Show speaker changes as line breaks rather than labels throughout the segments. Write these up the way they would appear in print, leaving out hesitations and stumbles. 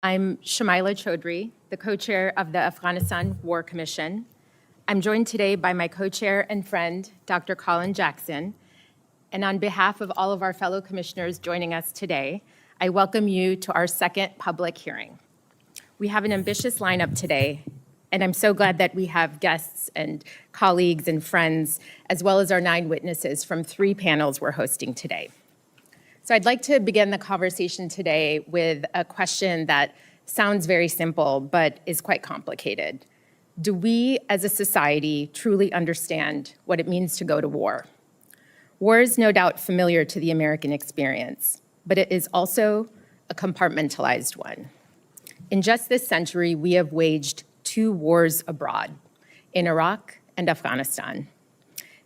I'm Shamaila Chaudhry, the co-chair of the Afghanistan War Commission. I'm joined today by my co-chair and friend, Dr. Colin Jackson. And on behalf of all of our fellow commissioners joining us today, I welcome you to our second public hearing. We have an ambitious lineup today, and I'm so glad that we have guests and colleagues and friends, as well as our 9 witnesses from 3 panels we're hosting today. So I'd like to begin the conversation today with a question that sounds very simple, but is quite complicated. Do we as a society truly understand what it means to go to war? War is no doubt familiar to the American experience, but it is also a compartmentalized one. In just this century, we have waged 2 wars abroad, in Iraq and Afghanistan.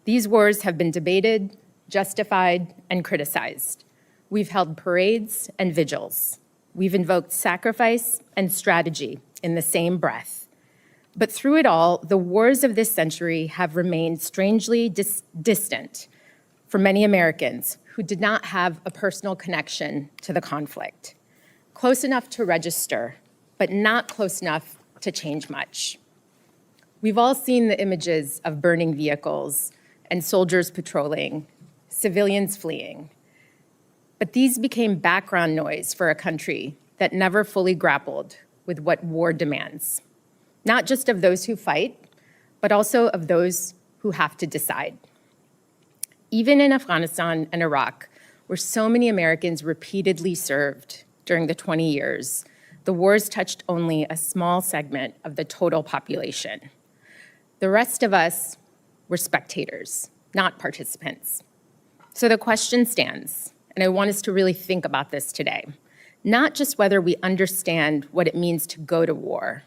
These wars have been debated, justified, and criticized. We've held parades and vigils. We've invoked sacrifice and strategy in the same breath. But through it all, the wars of this century have remained strangely distant for many Americans who did not have a personal connection to the conflict. Close enough to register, but not close enough to change much. We've all seen the images of burning vehicles and soldiers patrolling, civilians fleeing. But these became background noise for a country that never fully grappled with what war demands, not just of those who fight, but also of those who have to decide. Even in Afghanistan and Iraq, where so many Americans repeatedly served during the 20 years, the wars touched only a small segment of the total population. The rest of us were spectators, not participants. So the question stands, and I want us to really think about this today. Not just whether we understand what it means to go to war,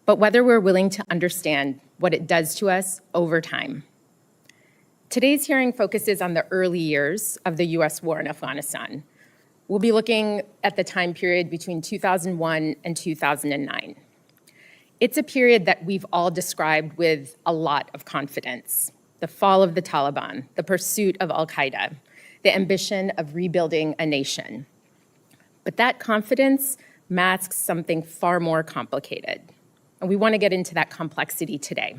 but whether we're willing to understand what it does to us over time. Today's hearing focuses on the early years of the US war in Afghanistan. We'll be looking at the time period between 2001 and 2009. It's a period that we've all described with a lot of confidence. The fall of the Taliban, the pursuit of al-Qaeda, the ambition of rebuilding a nation. But that confidence masks something far more complicated. And we want to get into that complexity today.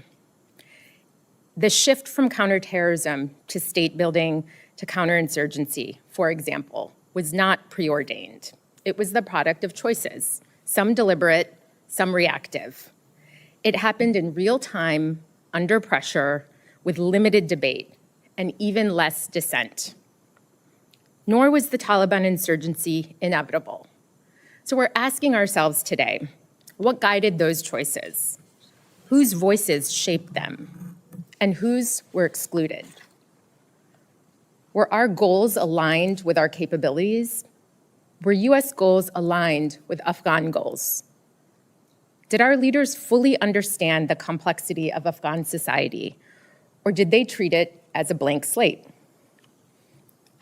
The shift from counterterrorism to state building to counterinsurgency, for example, was not preordained. It was the product of choices, some deliberate, some reactive. It happened in real time, under pressure, with limited debate, and even less dissent. Nor was the Taliban insurgency inevitable. So we're asking ourselves today, what guided those choices? Whose voices shaped them? And whose were excluded? Were our goals aligned with our capabilities? Were US goals aligned with Afghan goals? Did our leaders fully understand the complexity of Afghan society, or did they treat it as a blank slate?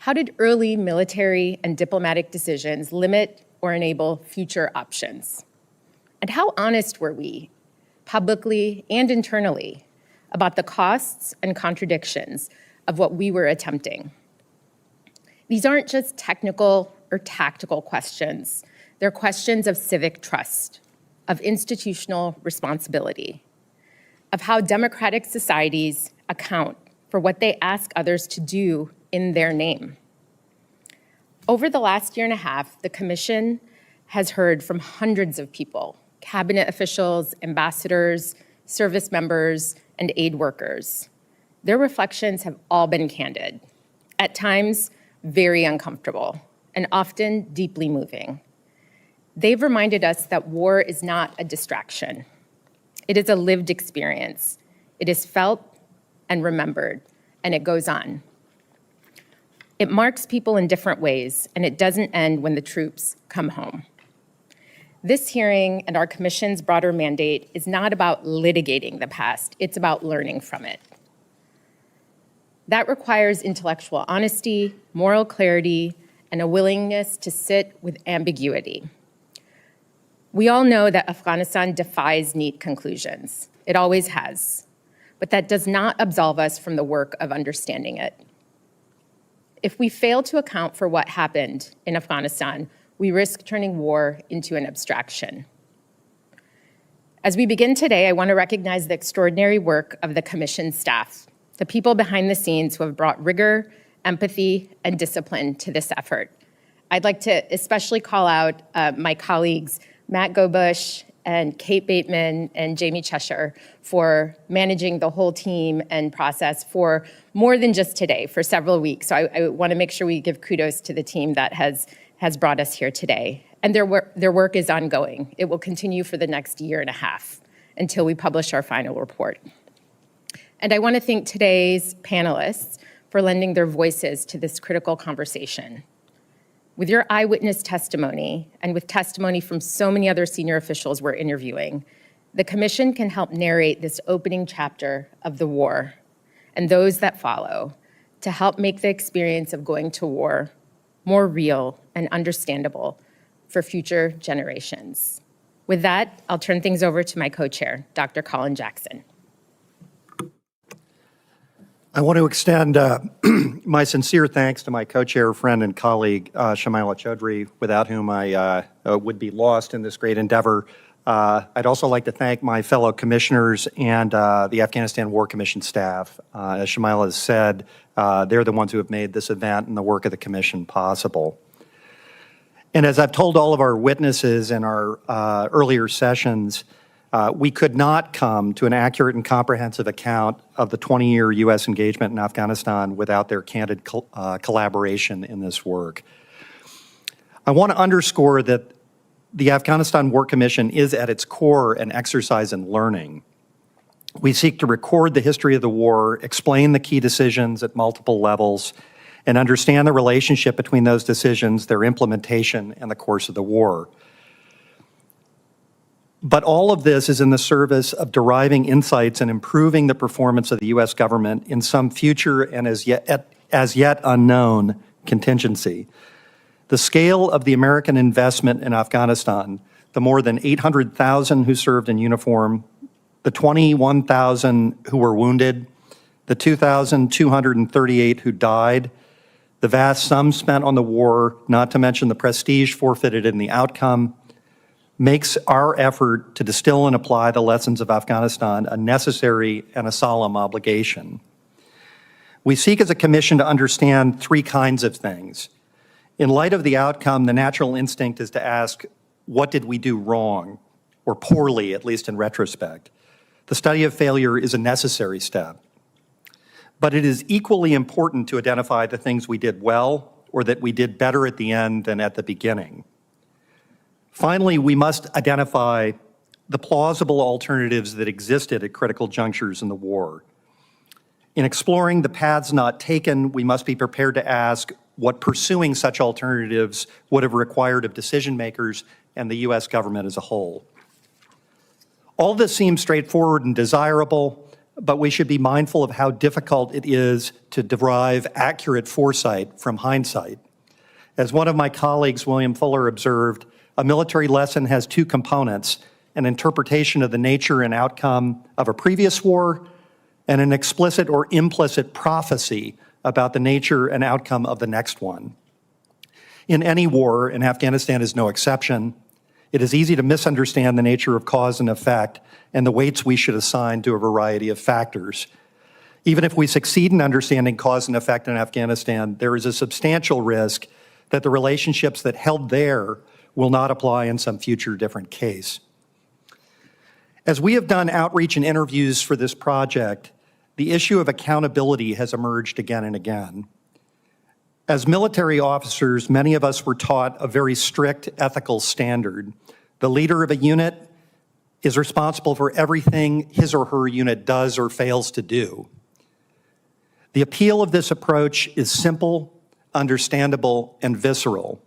How did early military and diplomatic decisions limit or enable future options? And how honest were we, publicly and internally, about the costs and contradictions of what we were attempting? These aren't just technical or tactical questions. They're questions of civic trust, of institutional responsibility, of how democratic societies account for what they ask others to do in their name. Over the last year and a half, the Commission has heard from hundreds of people, cabinet officials, ambassadors, service members, and aid workers. Their reflections have all been candid, at times very uncomfortable, and often deeply moving. They've reminded us that war is not a distraction. It is a lived experience. It is felt and remembered, and it goes on. It marks people in different ways, and it doesn't end when the troops come home. This hearing and our Commission's broader mandate is not about litigating the past, it's about learning from it. That requires intellectual honesty, moral clarity, and a willingness to sit with ambiguity. We all know that Afghanistan defies neat conclusions. It always has. But that does not absolve us from the work of understanding it. If we fail to account for what happened in Afghanistan, we risk turning war into an abstraction. As we begin today, I want to recognize the extraordinary work of the Commission staff, the people behind the scenes who have brought rigor, empathy, and discipline to this effort. I'd like to especially call out my colleagues, Matt Gobush and Kate Bateman and Jamie Cheshire, for managing the whole team and process for more than just today, for several weeks. So I want to make sure we give kudos to the team that has brought us here today. And their work is ongoing. It will continue for the next year and a half until we publish our final report. And I want to thank today's panelists for lending their voices to this critical conversation. With your eyewitness testimony and with testimony from so many other senior officials we're interviewing, the Commission can help narrate this opening chapter of the war and those that follow to help make the experience of going to war more real and understandable for future generations. With that, I'll turn things over to my co-chair, Dr. Colin Jackson.
I want to extend my sincere thanks to my co-chair, friend, and colleague, Shamila Chaudhry, without whom I would be lost in this great endeavor. I'd also like to thank my fellow commissioners and the Afghanistan War Commission staff. As Shamila has said, they're the ones who have made this event and the work of the Commission possible. And as I've told all of our witnesses in our earlier sessions, we could not come to an accurate and comprehensive account of the 20-year U.S. engagement in Afghanistan without their candid collaboration in this work. I want to underscore that the Afghanistan War Commission is at its core an exercise in learning. We seek to record the history of the war, explain the key decisions at multiple levels, and understand the relationship between those decisions, their implementation, and the course of the war. But all of this is in the service of deriving insights and improving the performance of the U.S. government in some future and as yet unknown contingency. The scale of the American investment in Afghanistan, the more than 800,000 who served in uniform, the 21,000 who were wounded, the 2,238 who died, the vast sums spent on the war, not to mention the prestige forfeited in the outcome, makes our effort to distill and apply the lessons of Afghanistan a necessary and a solemn obligation. We seek as a commission to understand three kinds of things. In light of the outcome, the natural instinct is to ask, what did we do wrong, or poorly, at least in retrospect? The study of failure is a necessary step. But it is equally important to identify the things we did well, or that we did better at the end than at the beginning. Finally, we must identify the plausible alternatives that existed at critical junctures in the war. In exploring the paths not taken, we must be prepared to ask what pursuing such alternatives would have required of decision makers and the U.S. government as a whole. All this seems straightforward and desirable, but we should be mindful of how difficult it is to derive accurate foresight from hindsight. As one of my colleagues, William Fuller, observed, a military lesson has two components: an interpretation of the nature and outcome of a previous war, and an explicit or implicit prophecy about the nature and outcome of the next one. In any war, and Afghanistan is no exception, it is easy to misunderstand the nature of cause and effect and the weights we should assign to a variety of factors. Even if we succeed in understanding cause and effect in Afghanistan, there is a substantial risk that the relationships that held there will not apply in some future different case. As we have done outreach and interviews for this project, the issue of accountability has emerged again and again. As military officers, many of us were taught a very strict ethical standard. The leader of a unit is responsible for everything his or her unit does or fails to do. The appeal of this approach is simple, understandable, and visceral.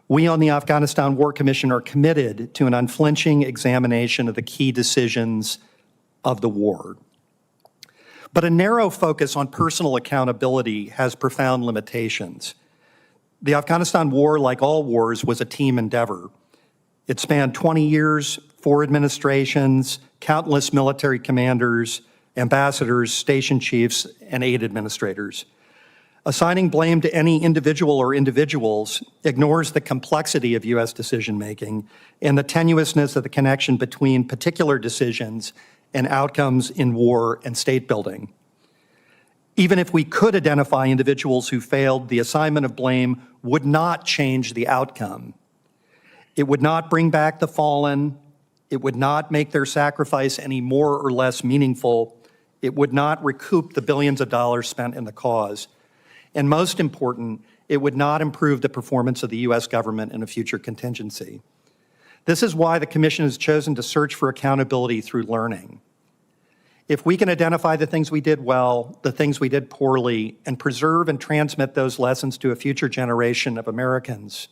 We on the Afghanistan War Commission are committed to an unflinching examination of the key decisions of the war. But a narrow focus on personal accountability has profound limitations. The Afghanistan War, like all wars, was a team endeavor. It spanned 20 years, 4 administrations, countless military commanders, ambassadors, station chiefs, and aid administrators. Assigning blame to any individual or individuals ignores the complexity of U.S. decision-making and the tenuousness of the connection between particular decisions and outcomes in war and state building. Even if we could identify individuals who failed, the assignment of blame would not change the outcome. It would not bring back the fallen. It would not make their sacrifice any more or less meaningful. It would not recoup the billions of dollars spent in the cause. And most important, it would not improve the performance of the U.S. government in a future contingency. This is why the Commission has chosen to search for accountability through learning. If we can identify the things we did well, the things we did poorly, and preserve and transmit those lessons to a future generation of Americans,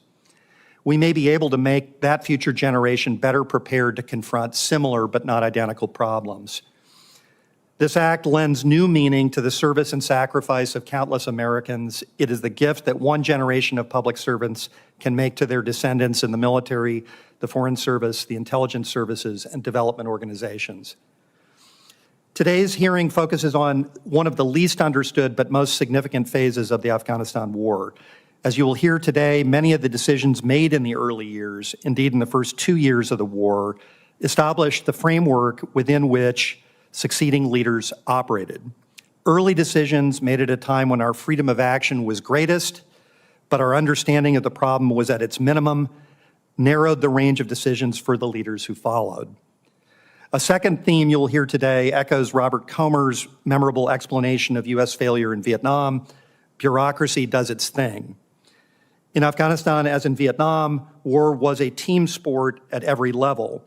we may be able to make that future generation better prepared to confront similar but not identical problems. This act lends new meaning to the service and sacrifice of countless Americans. It is the gift that one generation of public servants can make to their descendants in the military, the Foreign Service, the intelligence services, and development organizations. Today's hearing focuses on one of the least understood but most significant phases of the Afghanistan war. As you will hear today, many of the decisions made in the early years, indeed in the first 2 years of the war, established the framework within which succeeding leaders operated. Early decisions made at a time when our freedom of action was greatest, but our understanding of the problem was at its minimum, narrowed the range of decisions for the leaders who followed. A second theme you'll hear today echoes Robert Comer's memorable explanation of U.S. failure in Vietnam: bureaucracy does its thing. In Afghanistan, as in Vietnam, war was a team sport at every level.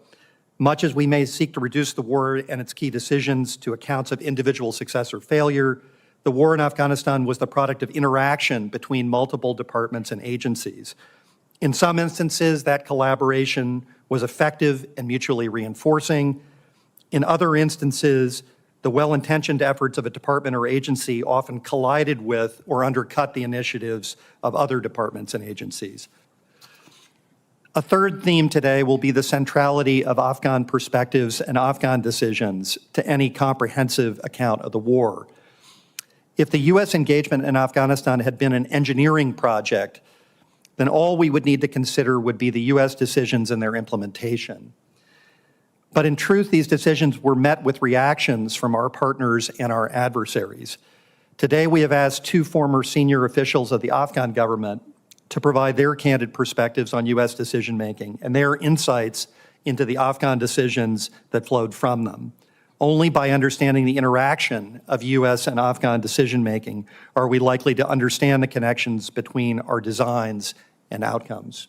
Much as we may seek to reduce the war and its key decisions to accounts of individual success or failure, the war in Afghanistan was the product of interaction between multiple departments and agencies. In some instances, that collaboration was effective and mutually reinforcing. In other instances, the well-intentioned efforts of a department or agency often collided with or undercut the initiatives of other departments and agencies. A third theme today will be the centrality of Afghan perspectives and Afghan decisions to any comprehensive account of the war. If the U.S. engagement in Afghanistan had been an engineering project, then all we would need to consider would be the U.S. decisions and their implementation. But in truth, these decisions were met with reactions from our partners and our adversaries. Today, we have asked two former senior officials of the Afghan government to provide their candid perspectives on U.S. decision-making and their insights into the Afghan decisions that flowed from them. Only by understanding the interaction of U.S. and Afghan decision-making are we likely to understand the connections between our designs and outcomes.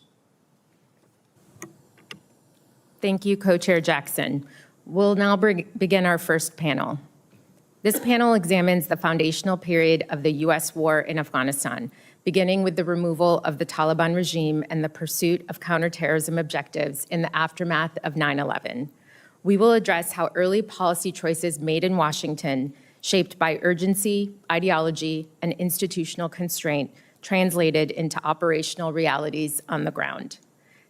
Thank you, Co-Chair Jackson. We'll now begin our first panel. This panel examines the foundational period of the U.S. war in Afghanistan, beginning with the removal of the Taliban regime and the pursuit of counterterrorism objectives in the aftermath of 9/11. We will address how early policy choices made in Washington, shaped by urgency, ideology, and institutional constraint, translated into operational realities on the ground.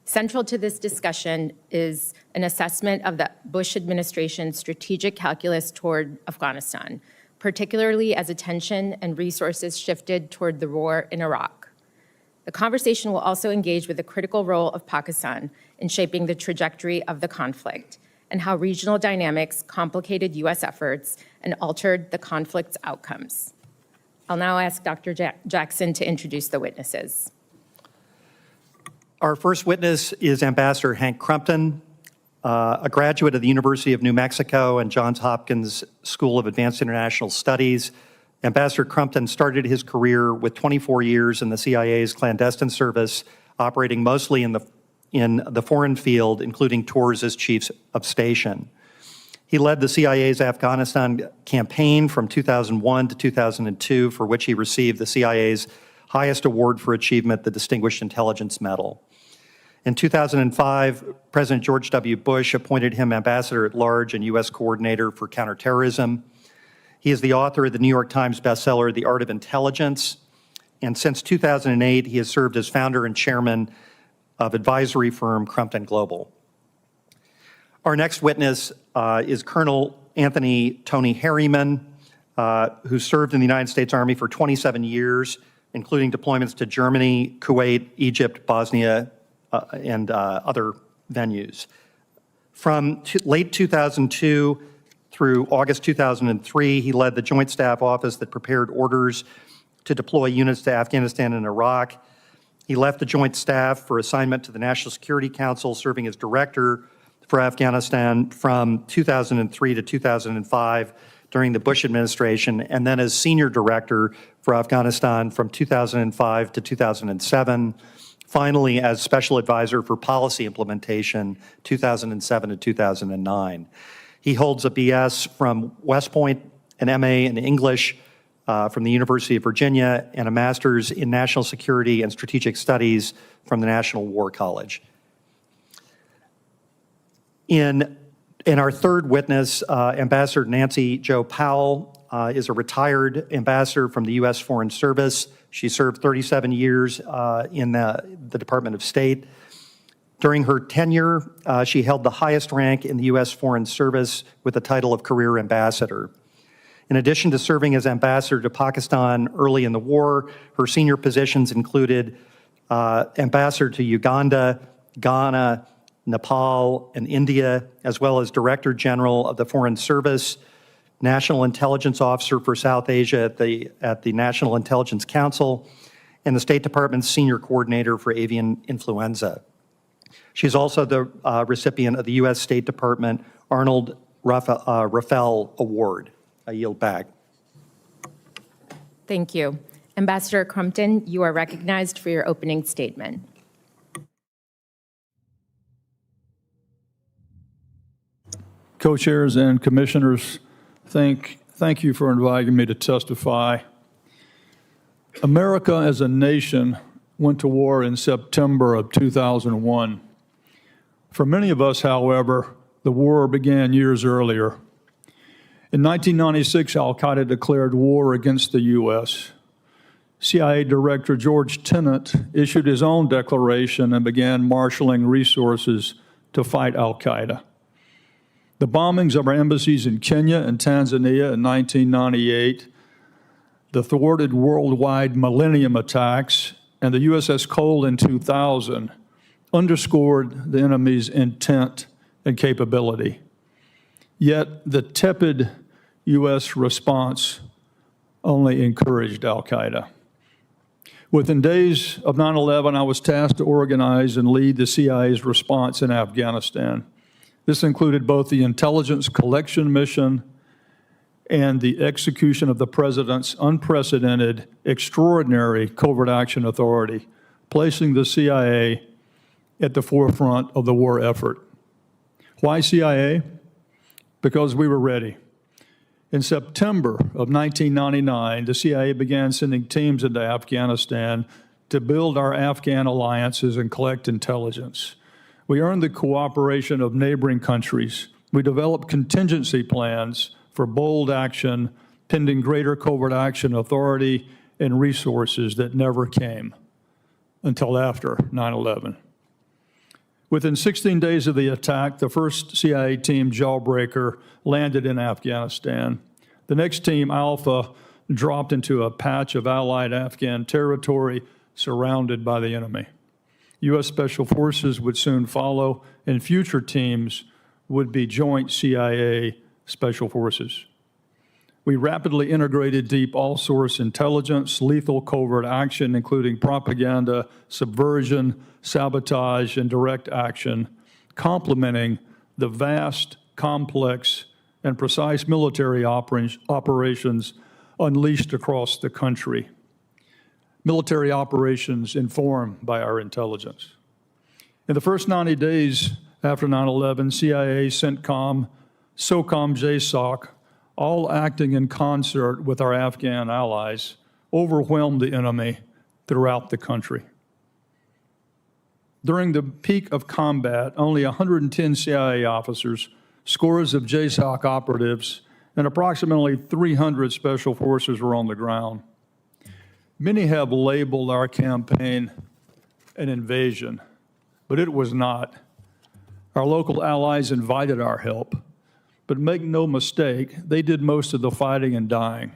Central to this discussion is an assessment of the Bush administration's strategic calculus toward Afghanistan, particularly as attention and resources shifted toward the war in Iraq. The conversation will also engage with the critical role of Pakistan in shaping the trajectory of the conflict and how regional dynamics complicated U.S. efforts and altered the conflict's outcomes. I'll now ask Dr. Jackson to introduce the witnesses.
Our first witness is Ambassador Hank Crumpton, a graduate of the University of New Mexico and Johns Hopkins School of Advanced International Studies. Ambassador Crumpton started his career with 24 years in the CIA's clandestine service, operating mostly in the foreign field, including tours as chief of station. He led the CIA's Afghanistan campaign from 2001 to 2002, for which he received the CIA's highest award for achievement, the Distinguished Intelligence Medal. In 2005, President George W. Bush appointed him Ambassador at Large and U.S. Coordinator for Counterterrorism. He is the author of the New York Times bestseller, The Art of Intelligence, and since 2008, he has served as founder and chairman of advisory firm Crumpton Global. Our next witness is Colonel Anthony Tony Harriman, who served in the United States Army for 27 years, including deployments to Germany, Kuwait, Egypt, Bosnia, and other venues. From late 2002 through August 2003, he led the Joint Staff Office that prepared orders to deploy units to Afghanistan and Iraq. He left the Joint Staff for assignment to the National Security Council, serving as director for Afghanistan from 2003 to 2005 during the Bush administration, and then as senior director for Afghanistan from 2005 to 2007, finally as special advisor for policy implementation 2007 to 2009. He holds a BS from West Point, an MA in English from the University of Virginia, and a master's in national security and strategic studies from the National War College. In our third witness, Ambassador Nancy Jo Powell is a retired ambassador from the U.S. Foreign Service. She served 37 years in the Department of State. During her tenure, she held the highest rank in the U.S. Foreign Service with the title of Career Ambassador. In addition to serving as ambassador to Pakistan early in the war, her senior positions included ambassador to Uganda, Ghana, Nepal, and India, as well as Director General of the Foreign Service, National Intelligence Officer for South Asia at the National Intelligence Council, and the State Department's Senior Coordinator for Avian Influenza. She's also the recipient of the U.S. State Department Arnold Raffel Award. I yield back.
Thank you. Ambassador Crumpton, you are recognized for your opening statement.
Co-chairs and commissioners, thank you for inviting me to testify. America as a nation went to war in September of 2001. For many of us, however, the war began years earlier. In 1996, al-Qaeda declared war against the U.S. CIA Director George Tenet issued his own declaration and began marshaling resources to fight al-Qaeda. The bombings of our embassies in Kenya and Tanzania in 1998, the thwarted worldwide Millennium attacks, and the USS Cole in 2000 underscored the enemy's intent and capability. Yet the tepid U.S. response only encouraged al-Qaeda. Within days of 9/11, I was tasked to organize and lead the CIA's response in Afghanistan. This included both the intelligence collection mission and the execution of the President's unprecedented, extraordinary covert action authority, placing the CIA at the forefront of the war effort. Why CIA? Because we were ready. In September of 1999, the CIA began sending teams into Afghanistan to build our Afghan alliances and collect intelligence. We earned the cooperation of neighboring countries. We developed contingency plans for bold action, pending greater covert action authority and resources that never came until after 9/11. Within 16 days of the attack, the first CIA team, Jawbreaker, landed in Afghanistan. The next team, Alpha, dropped into a patch of allied Afghan territory surrounded by the enemy. U.S. Special Forces would soon follow, and future teams would be joint CIA Special Forces. We rapidly integrated deep all-source intelligence, lethal covert action, including propaganda, subversion, sabotage, and direct action, complementing the vast, complex, and precise military operations unleashed across the country. Military operations informed by our intelligence. In the first 90 days after 9/11, CIA, CENTCOM, SOCOM, JSOC, all acting in concert with our Afghan allies, overwhelmed the enemy throughout the country. During the peak of combat, only 110 CIA officers, scores of JSOC operatives, and approximately 300 special forces were on the ground. Many have labeled our campaign an invasion, but it was not. Our local allies invited our help, But make no mistake, they did most of the fighting and dying.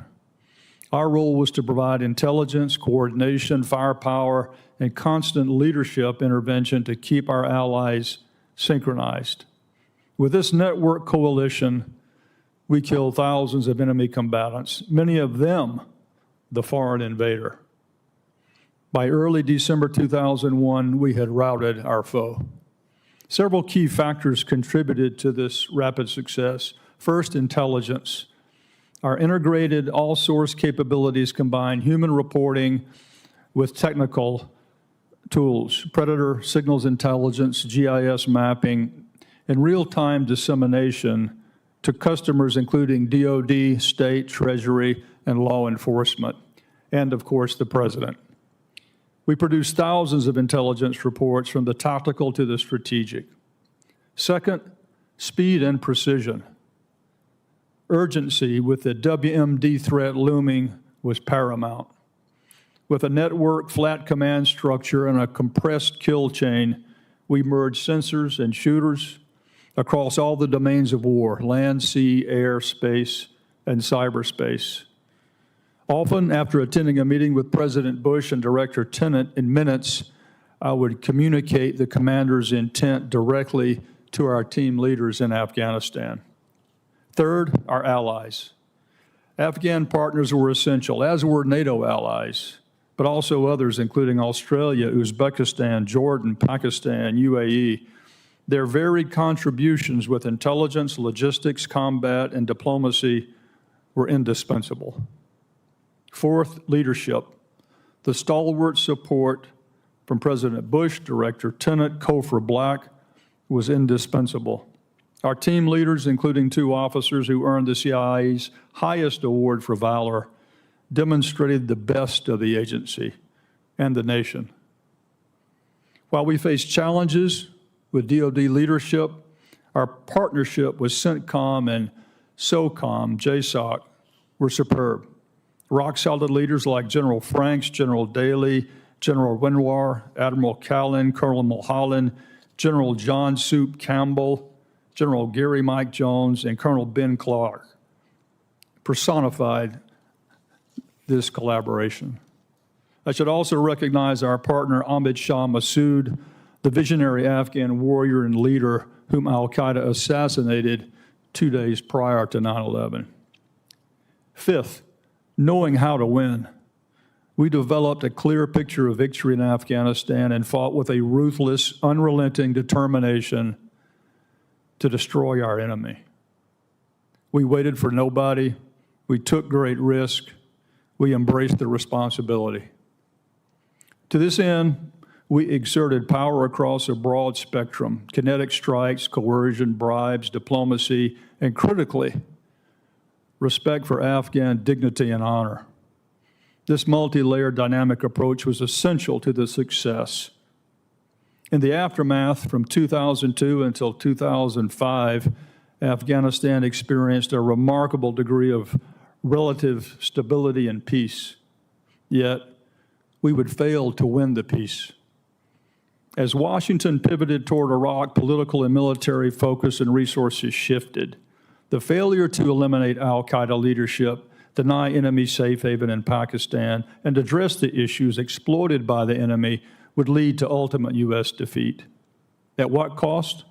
Our role was to provide intelligence, coordination, firepower, and constant leadership intervention to keep our allies synchronized. With this network coalition, we killed thousands of enemy combatants, many of them the foreign invader. By early December 2001, we had routed our foe. Several key factors contributed to this rapid success. First, intelligence. Our integrated all-source capabilities combine human reporting with technical tools, predator signals intelligence, GIS mapping, and real-time dissemination to customers including DoD, state, treasury, and law enforcement, and of course the president. We produced thousands of intelligence reports from the tactical to the strategic. Second, speed and precision. Urgency with the WMD threat looming was paramount. With a network flat command structure and a compressed kill chain, we merged sensors and shooters across all the domains of war: land, sea, air, space, and cyberspace. Often, after attending a meeting with President Bush and Director Tenet, in minutes, I would communicate the commander's intent directly to our team leaders in Afghanistan. Third, our allies. Afghan partners were essential, as were NATO allies, but also others, including Australia, Uzbekistan, Jordan, Pakistan, UAE. Their varied contributions with intelligence, logistics, combat, and diplomacy were indispensable. Fourth, leadership. The stalwart support from President Bush, Director Tenet, Cofer Black was indispensable. Our team leaders, including 2 officers who earned the CIA's highest award for valor, demonstrated the best of the agency and the nation. While we faced challenges with DoD leadership, our partnership with CENTCOM and SOCOM, JSOC, were superb. Rock-solid leaders like General Franks, General Daly, General Renoir, Admiral Callan, Colonel Mulholland, General John Soup Campbell, General Gary Mike Jones, and Colonel Ben Clark personified this collaboration. I should also recognize our partner Ahmed Shah Massoud, the visionary Afghan warrior and leader whom al-Qaeda assassinated 2 days prior to 9/11. Fifth, knowing how to win. We developed a clear picture of victory in Afghanistan and fought with a ruthless, unrelenting determination to destroy our enemy. We waited for nobody. We took great risk. We embraced the responsibility. To this end, we exerted power across a broad spectrum: kinetic strikes, coercion, bribes, diplomacy, and critically, respect for Afghan dignity and honor. This multi-layered dynamic approach was essential to the success. In the aftermath, from 2002 until 2005, Afghanistan experienced a remarkable degree of relative stability and peace. Yet, we would fail to win the peace. As Washington pivoted toward Iraq, political and military focus and resources shifted. The failure to eliminate al-Qaeda leadership, deny enemy safe haven in Pakistan, and address the issues exploited by the enemy would lead to ultimate U.S. defeat. At what cost?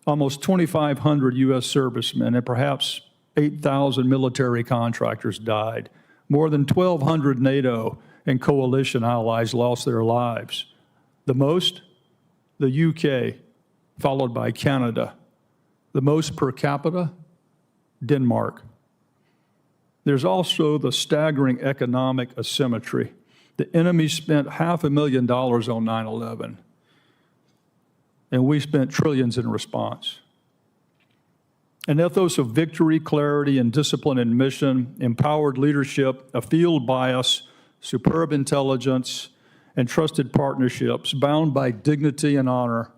Almost 2,500 U.S. servicemen and perhaps 8,000 military contractors died. More than 1,200 NATO and coalition allies lost their lives. The most? The UK, followed by Canada. The most per capita? Denmark. There's also the staggering economic asymmetry. The enemy spent $500,000 on 9/11, and we spent trillions in response. An ethos of victory, clarity, and discipline in mission, empowered leadership, a field bias, superb intelligence, and trusted partnerships bound by dignity and honor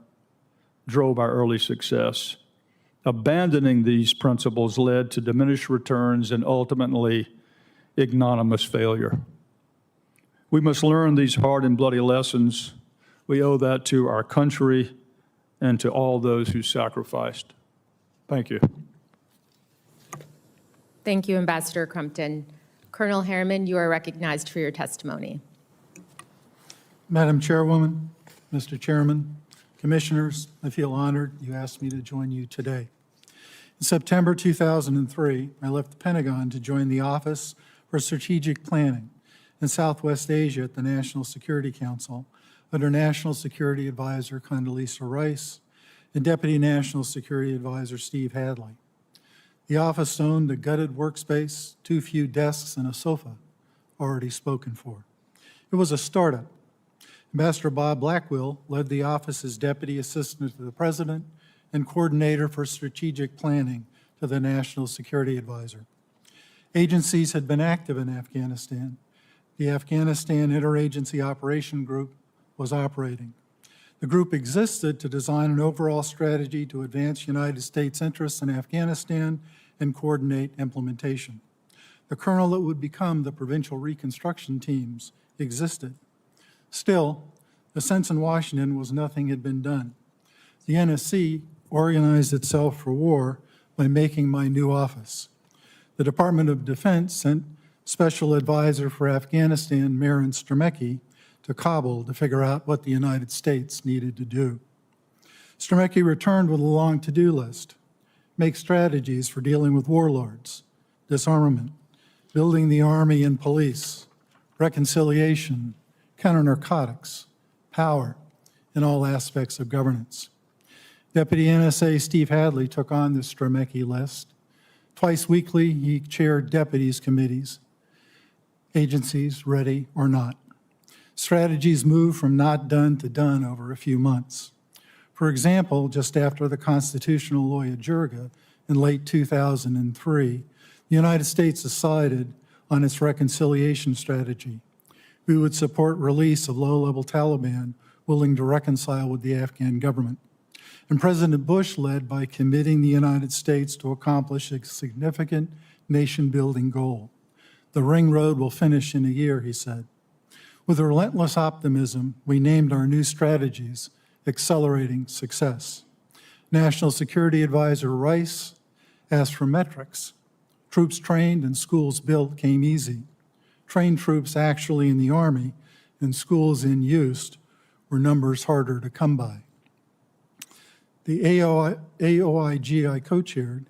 drove our early success. Abandoning these principles led to diminished returns and ultimately ignominious failure. We must learn these hard and bloody lessons. We owe that to our country and to all those who sacrificed. Thank you.
Thank you, Ambassador Crumpton. Colonel Harman, you are recognized for your testimony.
Madam Chairwoman, Mr. Chairman, Commissioners, I feel honored you asked me to join you today. In September 2003, I left the Pentagon to join the Office for Strategic Planning in Southwest Asia at the National Security Council under National Security Advisor Condoleezza Rice and Deputy National Security Advisor Steve Hadley. The office owned a gutted workspace, too few desks, and a sofa, already spoken for. It was a startup. Ambassador Bob Blackwell led the office as Deputy Assistant to the President and Coordinator for Strategic Planning to the National Security Advisor. Agencies had been active in Afghanistan. The Afghanistan Interagency Operation Group was operating. The group existed to design an overall strategy to advance United States interests in Afghanistan and coordinate implementation. The kernel that would become the provincial reconstruction teams existed. Still, the sense in Washington was nothing had been done. The NSC organized itself for war by making my new office. The Department of Defense sent Special Advisor for Afghanistan, Marin Stremecki, to Kabul to figure out what the United States needed to do. Stremecki returned with a long to-do list: make strategies for dealing with warlords, disarmament, building the army and police, reconciliation, counter-narcotics, power, and all aspects of governance. Deputy NSA Steve Hadley took on the Stremecki list. Twice weekly, he chaired deputies committees, agencies ready or not. Strategies moved from not done to done over a few months. For example, just after the constitutional law Jirga in late 2003, the United States decided on its reconciliation strategy. We would support release of low-level Taliban willing to reconcile with the Afghan government. And President Bush led by committing the United States to accomplish a significant nation-building goal. The ring road will finish in a year, he said. With relentless optimism, we named our new strategies Accelerating Success. National Security Advisor Rice asked for metrics. Troops trained and schools built came easy. Trained troops actually in the Army and schools in use were numbers harder to come by. The AOIG I co-chaired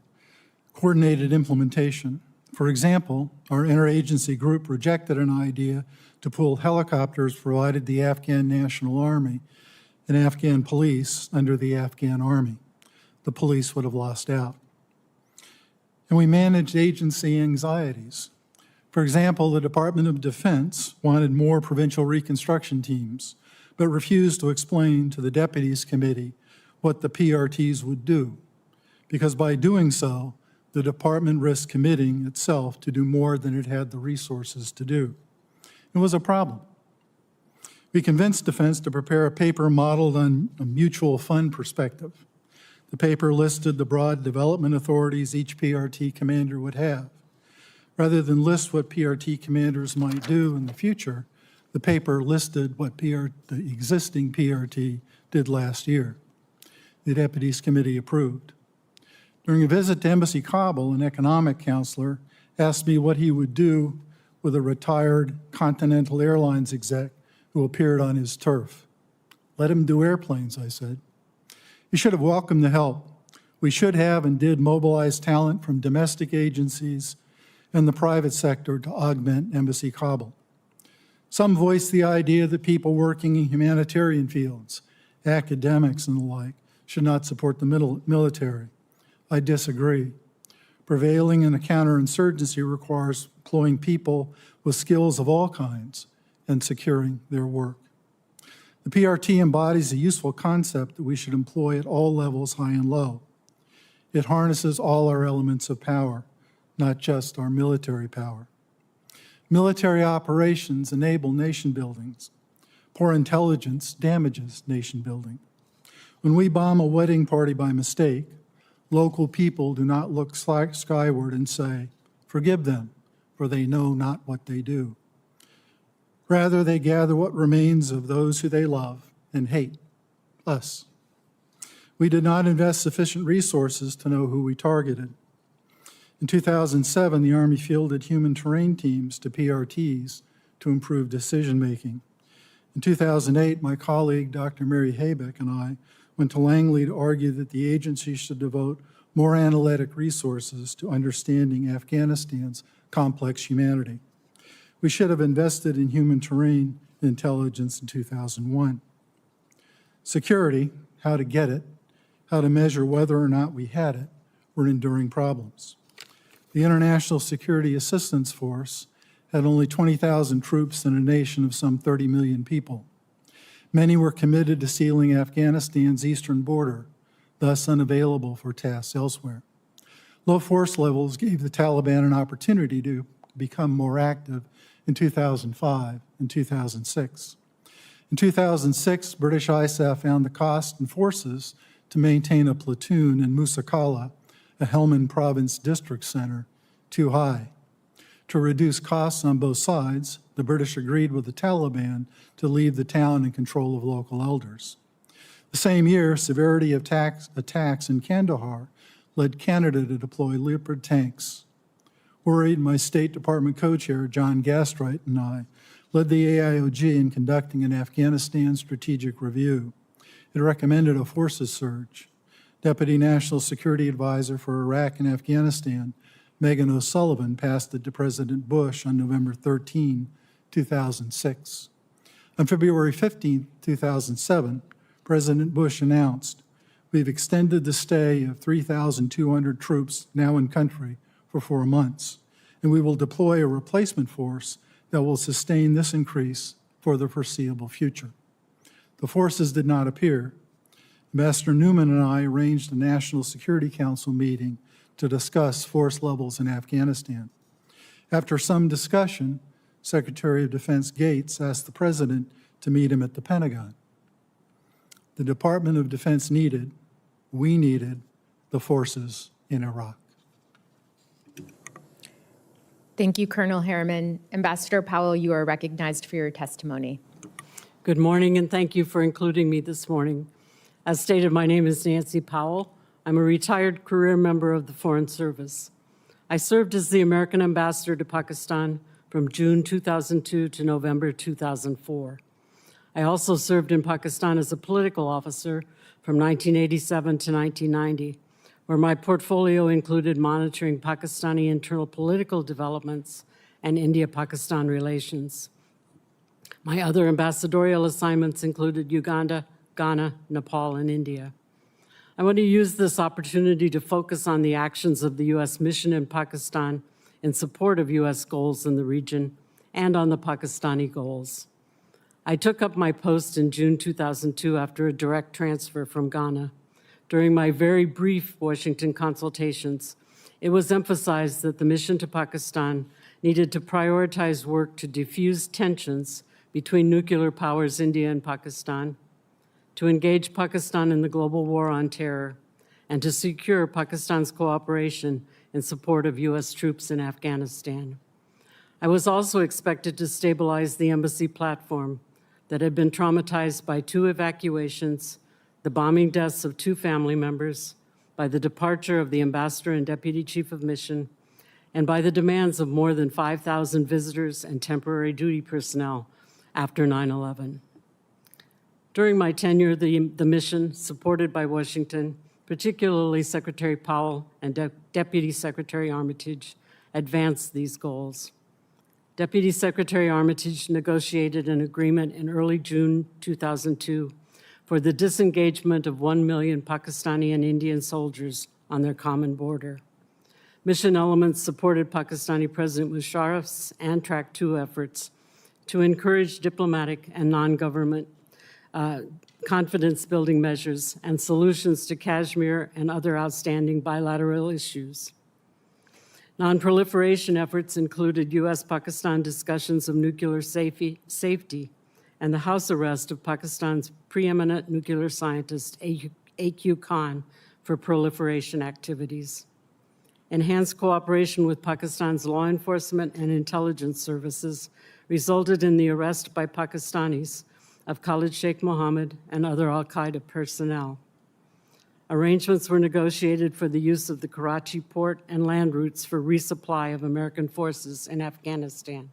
coordinated implementation. For example, our interagency group rejected an idea to pool helicopters provided the Afghan National Army and Afghan police under the Afghan Army. The police would have lost out. And we managed agency anxieties. For example, the Department of Defense wanted more provincial reconstruction teams, but refused to explain to the Deputies Committee what the PRTs would do, because by doing so, the department risked committing itself to do more than it had the resources to do. It was a problem. We convinced Defense to prepare a paper modeled on a mutual fund perspective. The paper listed the broad development authorities each PRT commander would have. Rather than list what PRT commanders might do in the future, the paper listed what the existing PRT did last year. The Deputies Committee approved. During a visit to Embassy Kabul, an economic counselor asked me what he would do with a retired Continental Airlines exec who appeared on his turf. Let him do airplanes, I said. You should have welcomed the help. We should have and did mobilize talent from domestic agencies and the private sector to augment Embassy Kabul. Some voiced the idea that people working in humanitarian fields, academics and the like, should not support the military. I disagree. Prevailing in a counterinsurgency requires employing people with skills of all kinds and securing their work. The PRT embodies a useful concept that we should employ at all levels, high and low. It harnesses all our elements of power, not just our military power. Military operations enable nation buildings. Poor intelligence damages nation building. When we bomb a wedding party by mistake, local people do not look skyward and say, "Forgive them, for they know not what they do." Rather, they gather what remains of those who they love and hate, us. We did not invest sufficient resources to know who we targeted. In 2007, the Army fielded human terrain teams to PRTs to improve decision-making. In 2008, my colleague, Dr. Mary Haybeck, and I went to Langley to argue that the agency should devote more analytic resources to understanding Afghanistan's complex humanity. We should have invested in human terrain intelligence in 2001. Security, how to get it, how to measure whether or not we had it, were enduring problems. The International Security Assistance Force had only 20,000 troops in a nation of some 30 million people. Many were committed to sealing Afghanistan's eastern border, thus unavailable for tasks elsewhere. Low force levels gave the Taliban an opportunity to become more active in 2005 and 2006. In 2006, British ISAF found the cost and forces to maintain a platoon in Musa Qala, a Helmand province district center, too high. To reduce costs on both sides, the British agreed with the Taliban to leave the town in control of local elders. The same year, severity of attacks in Kandahar led Canada to deploy Leopard tanks. Worried, my State Department co-chair, John Gastright, and I led the AIOG in conducting an Afghanistan strategic review. It recommended a forces surge. Deputy National Security Advisor for Iraq and Afghanistan, Megan O'Sullivan, passed it to President Bush on November 13, 2006. On February 15, 2007, President Bush announced, "We've extended the stay of 3,200 troops now in country for 4 months, and we will deploy a replacement force that will sustain this increase for the foreseeable future." The forces did not appear. Ambassador Newman and I arranged a National Security Council meeting to discuss force levels in Afghanistan. After some discussion, Secretary of Defense Gates asked the President to meet him at the Pentagon. The Department of Defense we needed the forces in Iraq.
Thank you, Colonel Harman. Ambassador Powell, you are recognized for your testimony.
Good morning, and thank you for including me this morning. As stated, my name is Nancy Powell. I'm a retired career member of the Foreign Service. I served as the American ambassador to Pakistan from June 2002 to November 2004. I also served in Pakistan as a political officer from 1987 to 1990, where my portfolio included monitoring Pakistani internal political developments and India-Pakistan relations. My other ambassadorial assignments included Uganda, Ghana, Nepal, and India. I want to use this opportunity to focus on the actions of the U.S. mission in Pakistan in support of U.S. goals in the region and on the Pakistani goals. I took up my post in June 2002 after a direct transfer from Ghana. During my very brief Washington consultations, it was emphasized that the mission to Pakistan needed to prioritize work to defuse tensions between nuclear powers India and Pakistan, to engage Pakistan in the global war on terror, and to secure Pakistan's cooperation in support of U.S. troops in Afghanistan. I was also expected to stabilize the embassy platform that had been traumatized by 2 evacuations, the bombing deaths of 2 family members, by the departure of the ambassador and deputy chief of mission, and by the demands of more than 5,000 visitors and temporary duty personnel after 9/11. During my tenure, the mission, supported by Washington, particularly Secretary Powell and Deputy Secretary Armitage, advanced these goals. Deputy Secretary Armitage negotiated an agreement in early June 2002 for the disengagement of 1 million Pakistani and Indian soldiers on their common border. Mission elements supported Pakistani President Musharraf's and Track 2 efforts to encourage diplomatic and non-government confidence-building measures and solutions to Kashmir and other outstanding bilateral issues. Non-proliferation efforts included U.S.-Pakistan discussions of nuclear safety and the house arrest of Pakistan's preeminent nuclear scientist, A.Q. Khan, for proliferation activities. Enhanced cooperation with Pakistan's law enforcement and intelligence services resulted in the arrest by Pakistanis of Khalid Sheikh Mohammed and other al-Qaeda personnel. Arrangements were negotiated for the use of the Karachi port and land routes for resupply of American forces in Afghanistan.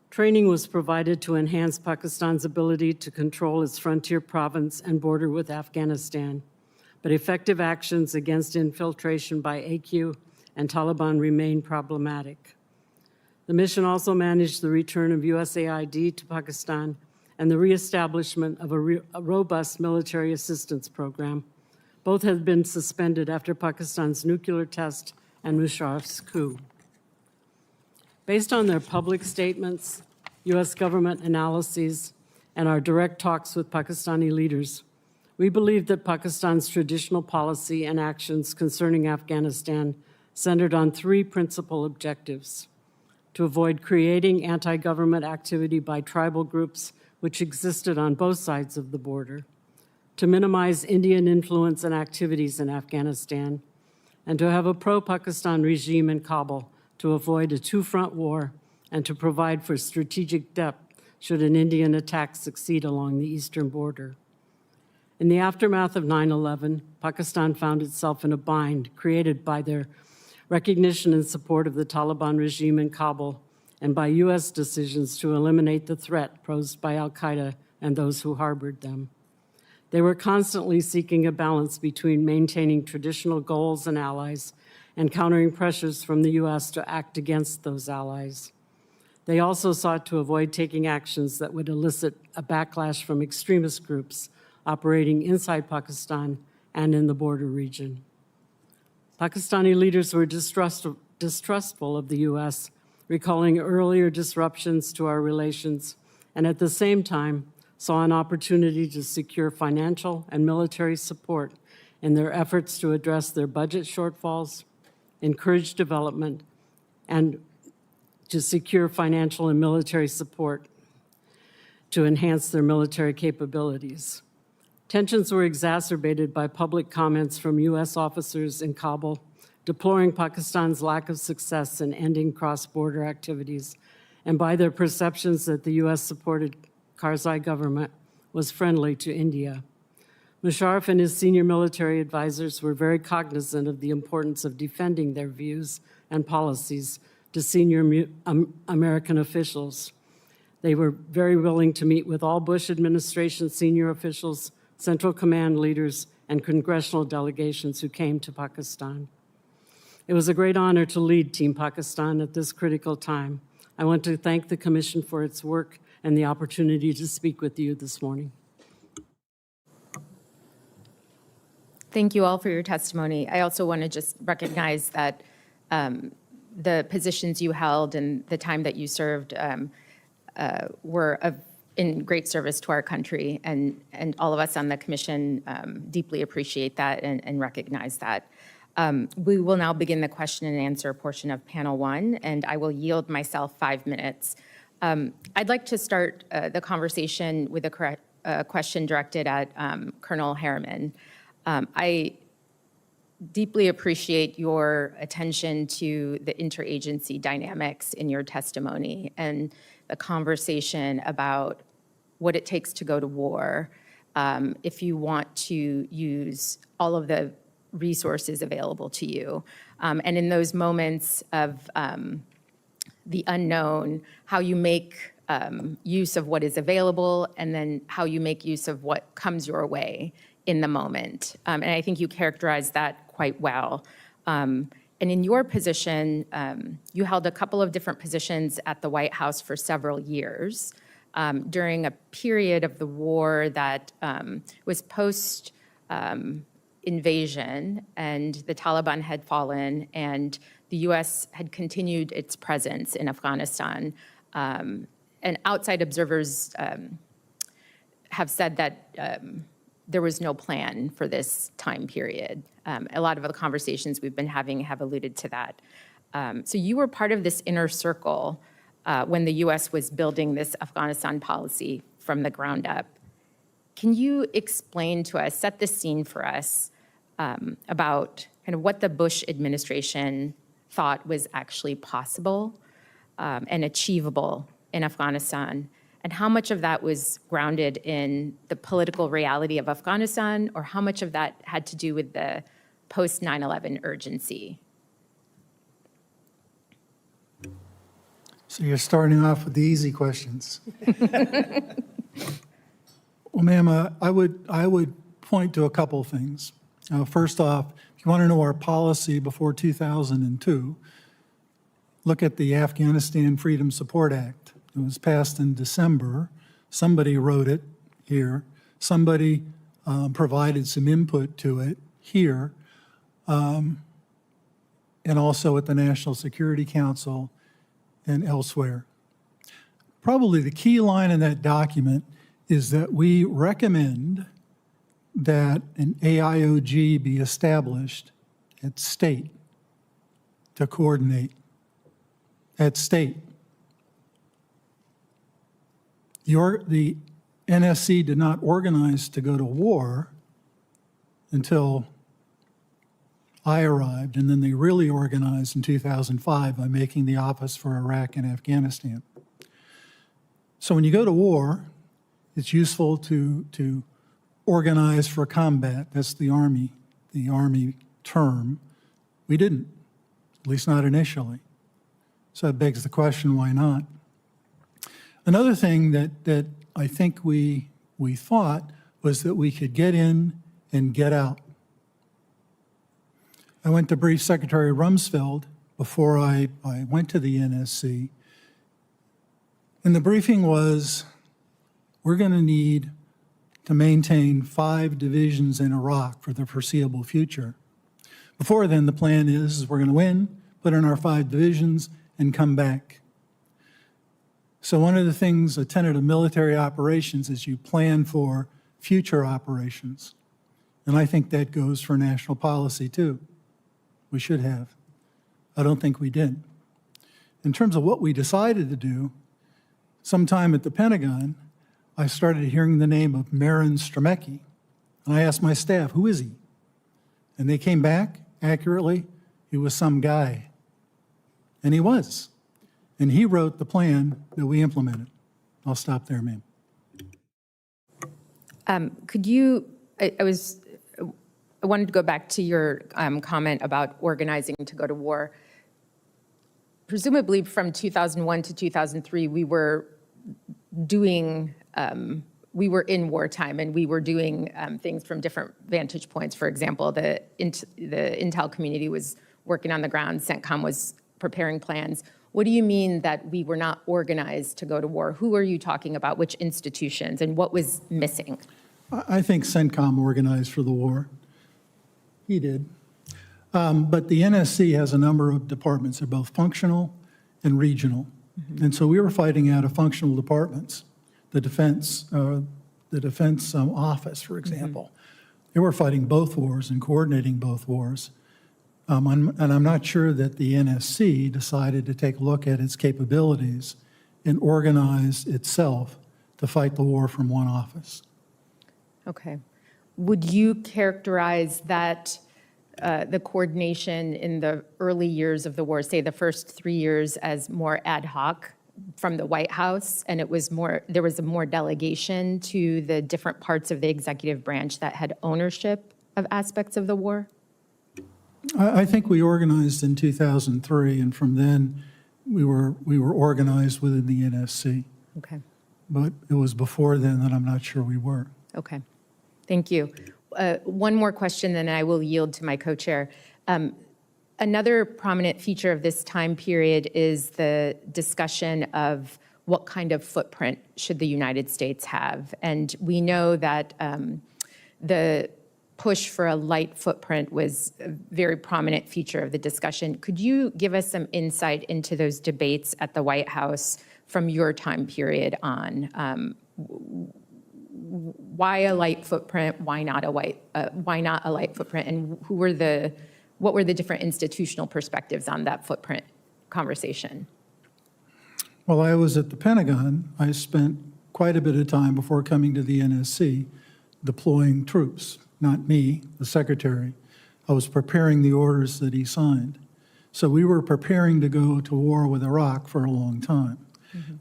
Training was provided to enhance Pakistan's ability to control its frontier province and border with Afghanistan, but effective actions against infiltration by AQ and Taliban remain problematic. The mission also managed the return of USAID to Pakistan and the reestablishment of a robust military assistance program. Both had been suspended after Pakistan's nuclear test and Musharraf's coup. Based on their public statements, U.S. government analyses, and our direct talks with Pakistani leaders, we believe that Pakistan's traditional policy and actions concerning Afghanistan centered on three principal objectives: to avoid creating anti-government activity by tribal groups which existed on both sides of the border, to minimize Indian influence and activities in Afghanistan, and to have a pro-Pakistan regime in Kabul to avoid a two-front war and to provide for strategic depth should an Indian attack succeed along the eastern border. In the aftermath of 9/11, Pakistan found itself in a bind created by their recognition and support of the Taliban regime in Kabul and by U.S. decisions to eliminate the threat posed by al-Qaeda and those who harbored them. They were constantly seeking a balance between maintaining traditional goals and allies and countering pressures from the U.S. to act against those allies. They also sought to avoid taking actions that would elicit a backlash from extremist groups operating inside Pakistan and in the border region. Pakistani leaders were distrustful of the U.S., recalling earlier disruptions to our relations, and at the same time saw an opportunity to secure financial and military support in their efforts to address their budget shortfalls, encourage development, and to secure financial and military support to enhance their military capabilities. Tensions were exacerbated by public comments from U.S. officers in Kabul deploring Pakistan's lack of success in ending cross-border activities and by their perceptions that the U.S.-supported Karzai government was friendly to India. Musharraf and his senior military advisors were very cognizant of the importance of defending their views and policies to senior American officials. They were very willing to meet with all Bush administration senior officials, Central Command leaders, and congressional delegations who came to Pakistan. It was a great honor to lead Team Pakistan at this critical time. I want to thank the Commission for its work and the opportunity to speak with you this morning.
Thank you all for your testimony. I also want to just recognize that the positions you held and the time that you served were in great service to our country, and all of us on the Commission deeply appreciate that and recognize that. We will now begin the question and answer portion of panel one, and I will yield myself 5 minutes. I'd like to start the conversation with a question directed at Colonel Harman. I deeply appreciate your attention to the interagency dynamics in your testimony and the conversation about what it takes to go to war if you want to use all of the resources available to you. And in those moments of the unknown, how you make use of what is available and then how you make use of what comes your way in the moment. And I think you characterized that quite well. And in your position, you held a couple of different positions at the White House for several years during a period of the war that was post invasion, and the Taliban had fallen, and the U.S. had continued its presence in Afghanistan. And outside observers have said that there was no plan for this time period. A lot of the conversations we've been having have alluded to that. So you were part of this inner circle when the U.S. was building this Afghanistan policy from the ground up. Can you explain to us, set the scene for us, about kind of what the Bush administration thought was actually possible and achievable in Afghanistan, and how much of that was grounded in the political reality of Afghanistan, or how much of that had to do with the post 9/11 urgency?
So you're starting off with the easy questions. Well, ma'am, I would point to a couple of things. First off, if you want to know our policy before 2002, look at the Afghanistan Freedom Support Act. It was passed in December. Somebody wrote it here. Somebody provided some input to it here, and also at the National Security Council and elsewhere. Probably the key line in that document is that we recommend that an AIOG be established at state to coordinate. At state. The NSC did not organize to go to war until I arrived, and then they really organized in 2005 by making the Office for Iraq and Afghanistan. So when you go to war, it's useful to organize for combat. That's the Army term. We didn't, at least not initially. So it begs the question, why not? Another thing that I think we thought was that we could get in and get out. I went to brief Secretary Rumsfeld before I went to the NSC, and the briefing was, we're going to need to maintain 5 divisions in Iraq for the foreseeable future. Before then, the plan is we're going to win, put in our 5 divisions, and come back. So one of the things, a tenet of military operations, is you plan for future operations. And I think that goes for national policy too. We should have. I don't think we did. In terms of what we decided to do, sometime at the Pentagon, I started hearing the name of Marin Stremecki. And I asked my staff, who is he? And they came back accurately, he was some guy. And he was. And he wrote the plan that we implemented. I'll stop there, ma'am.
Could you, I wanted to go back to your comment about organizing to go to war. Presumably from 2001 to 2003, we were in wartime, and we were doing things from different vantage points. For example, the intel community was working on the ground, CENTCOM was preparing plans. What do you mean that we were not organized to go to war? Who are you talking about? Which institutions, and what was missing?
I think CENTCOM organized for the war. He did. But the NSC has a number of departments. They're both functional and regional. Mm-hmm. And so we were fighting out of functional departments. The defense office, for example. Mm-hmm. They were fighting both wars and coordinating both wars. And I'm not sure that the NSC decided to take a look at its capabilities and organize itself to fight the war from one office.
Okay. Would you characterize that the coordination in the early years of the war, say the first 3 years, as more ad hoc from the White House, and there was a more delegation to the different parts of the executive branch that had ownership of aspects of the war?
I think we organized in 2003, and from then we were organized within the NSC.
Okay.
But it was before then that I'm not sure we were.
Okay. Thank you. One more question, then I will yield to my co-chair. Another prominent feature of this time period is the discussion of what kind of footprint should the United States have. And we know that the push for a light footprint was a very prominent feature of the discussion. Could you give us some insight into those debates at the White House from your time period on? Why a light footprint? Why not a light footprint? And what were the different institutional perspectives on that footprint conversation?
While I was at the Pentagon, I spent quite a bit of time before coming to the NSC deploying troops. Not me, the secretary. I was preparing the orders that he signed. So we were preparing to go to war with Iraq for a long time.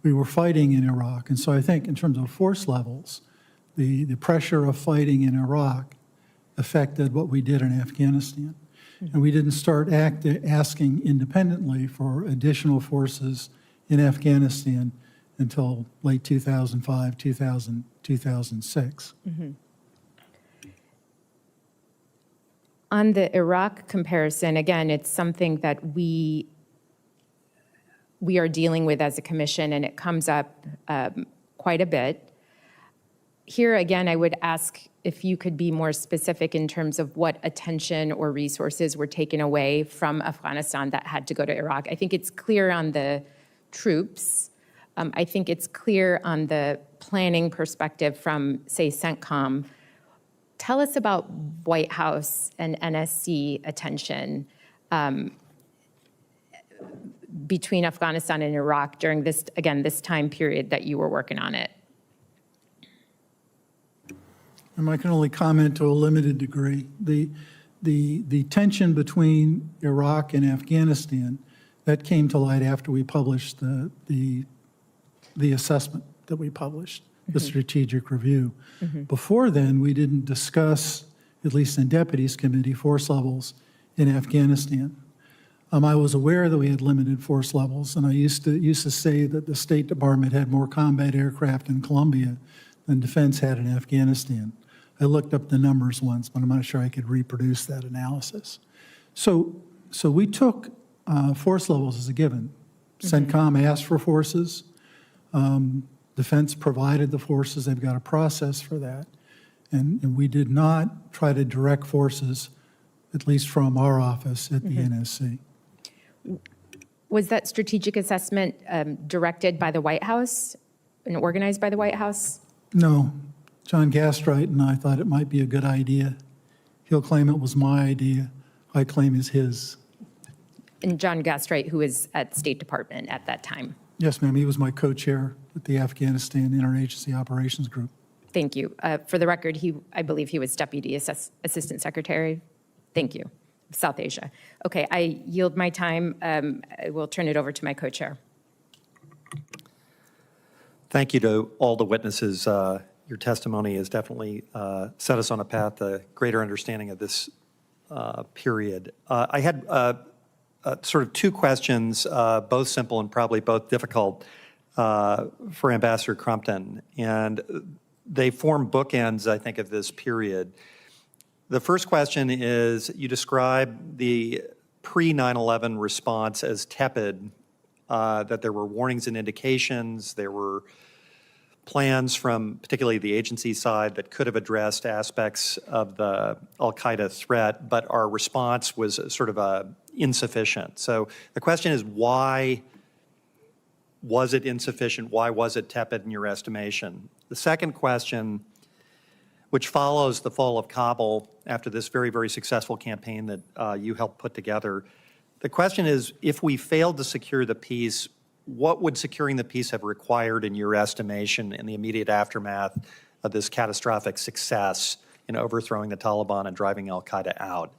We were fighting in Iraq. And so I think in terms of force levels, the pressure of fighting in Iraq affected what we did in Afghanistan. And we didn't start asking independently for additional forces in Afghanistan until late 2005, 2006.
On the Iraq comparison, again, it's something that we are dealing with as a commission, and it comes up quite a bit. Here, again, I would ask if you could be more specific in terms of what attention or resources were taken away from Afghanistan that had to go to Iraq. I think it's clear on the troops. I think it's clear on the planning perspective from, say, CENTCOM. Tell us about White House and NSC attention between Afghanistan and Iraq during this, again, this time period that you were working on it.
And I can only comment to a limited degree. The tension between Iraq and Afghanistan, that came to light after we published the assessment that we published, the strategic review. Before then, we didn't discuss, at least in Deputies Committee, force levels in Afghanistan. I was aware that we had limited force levels, and I used to say that the State Department had more combat aircraft in Colombia than Defense had in Afghanistan. I looked up the numbers once, but I'm not sure I could reproduce that analysis. So we took force levels as a given. CENTCOM asked for forces. Defense provided the forces. They've got a process for that. And we did not try to direct forces, at least from our office at the NSC.
Was that strategic assessment directed by the White House and organized by the White House?
No. John Gastright and I thought it might be a good idea. He'll claim it was my idea. I claim it's his.
And John Gastright, who was at State Department at that time.
Yes, ma'am. He was my co-chair at the Afghanistan Interagency Operations Group.
Thank you. For the record, I believe he was Deputy Assistant Secretary. Thank you. South Asia. Okay, I yield my time. I will turn it over to my co-chair.
Thank you to all the witnesses. Your testimony has definitely set us on a path to greater understanding of this period. I had sort of two questions, both simple and probably both difficult for Ambassador Crumpton. And they form bookends, I think, of this period. The first question is, you describe the pre-9/11 response as tepid, that there were warnings and indications, there were plans from particularly the agency side that could have addressed aspects of the al-Qaeda threat, but our response was sort of insufficient. So the question is, why was it insufficient? Why was it tepid in your estimation? The second question, which follows the fall of Kabul after this very, very successful campaign that you helped put together, the question is, if we failed to secure the peace, what would securing the peace have required in your estimation in the immediate aftermath of this catastrophic success in overthrowing the Taliban and driving al-Qaeda out?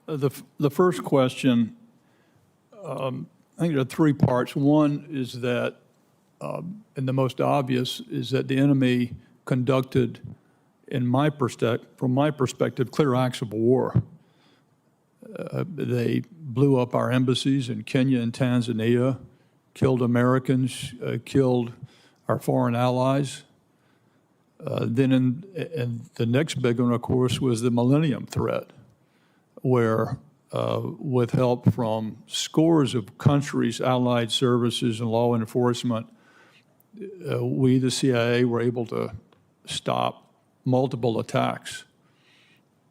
The first question, I think there are three parts. One is that, and the most obvious, is that the enemy conducted, from my perspective, clear acts of war. They blew up our embassies in Kenya and Tanzania, killed Americans, killed our foreign allies. Then the next big one, of course, was the Millennium Threat, where with help from scores of countries, allied services, and law enforcement, we, the CIA, were able to stop multiple attacks.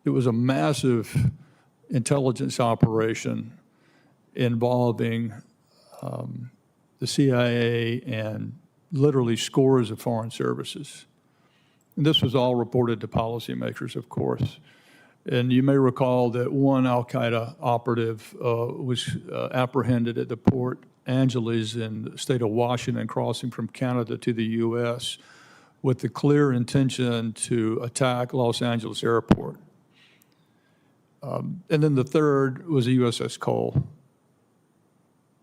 It was a massive intelligence operation involving the CIA and literally scores of foreign services. And this was all reported to policymakers, of course. And you may recall that one al-Qaeda operative was apprehended at the Port Angeles in the state of Washington, crossing from Canada to the U.S. with the clear intention to attack Los Angeles Airport. And then the third was the USS Cole.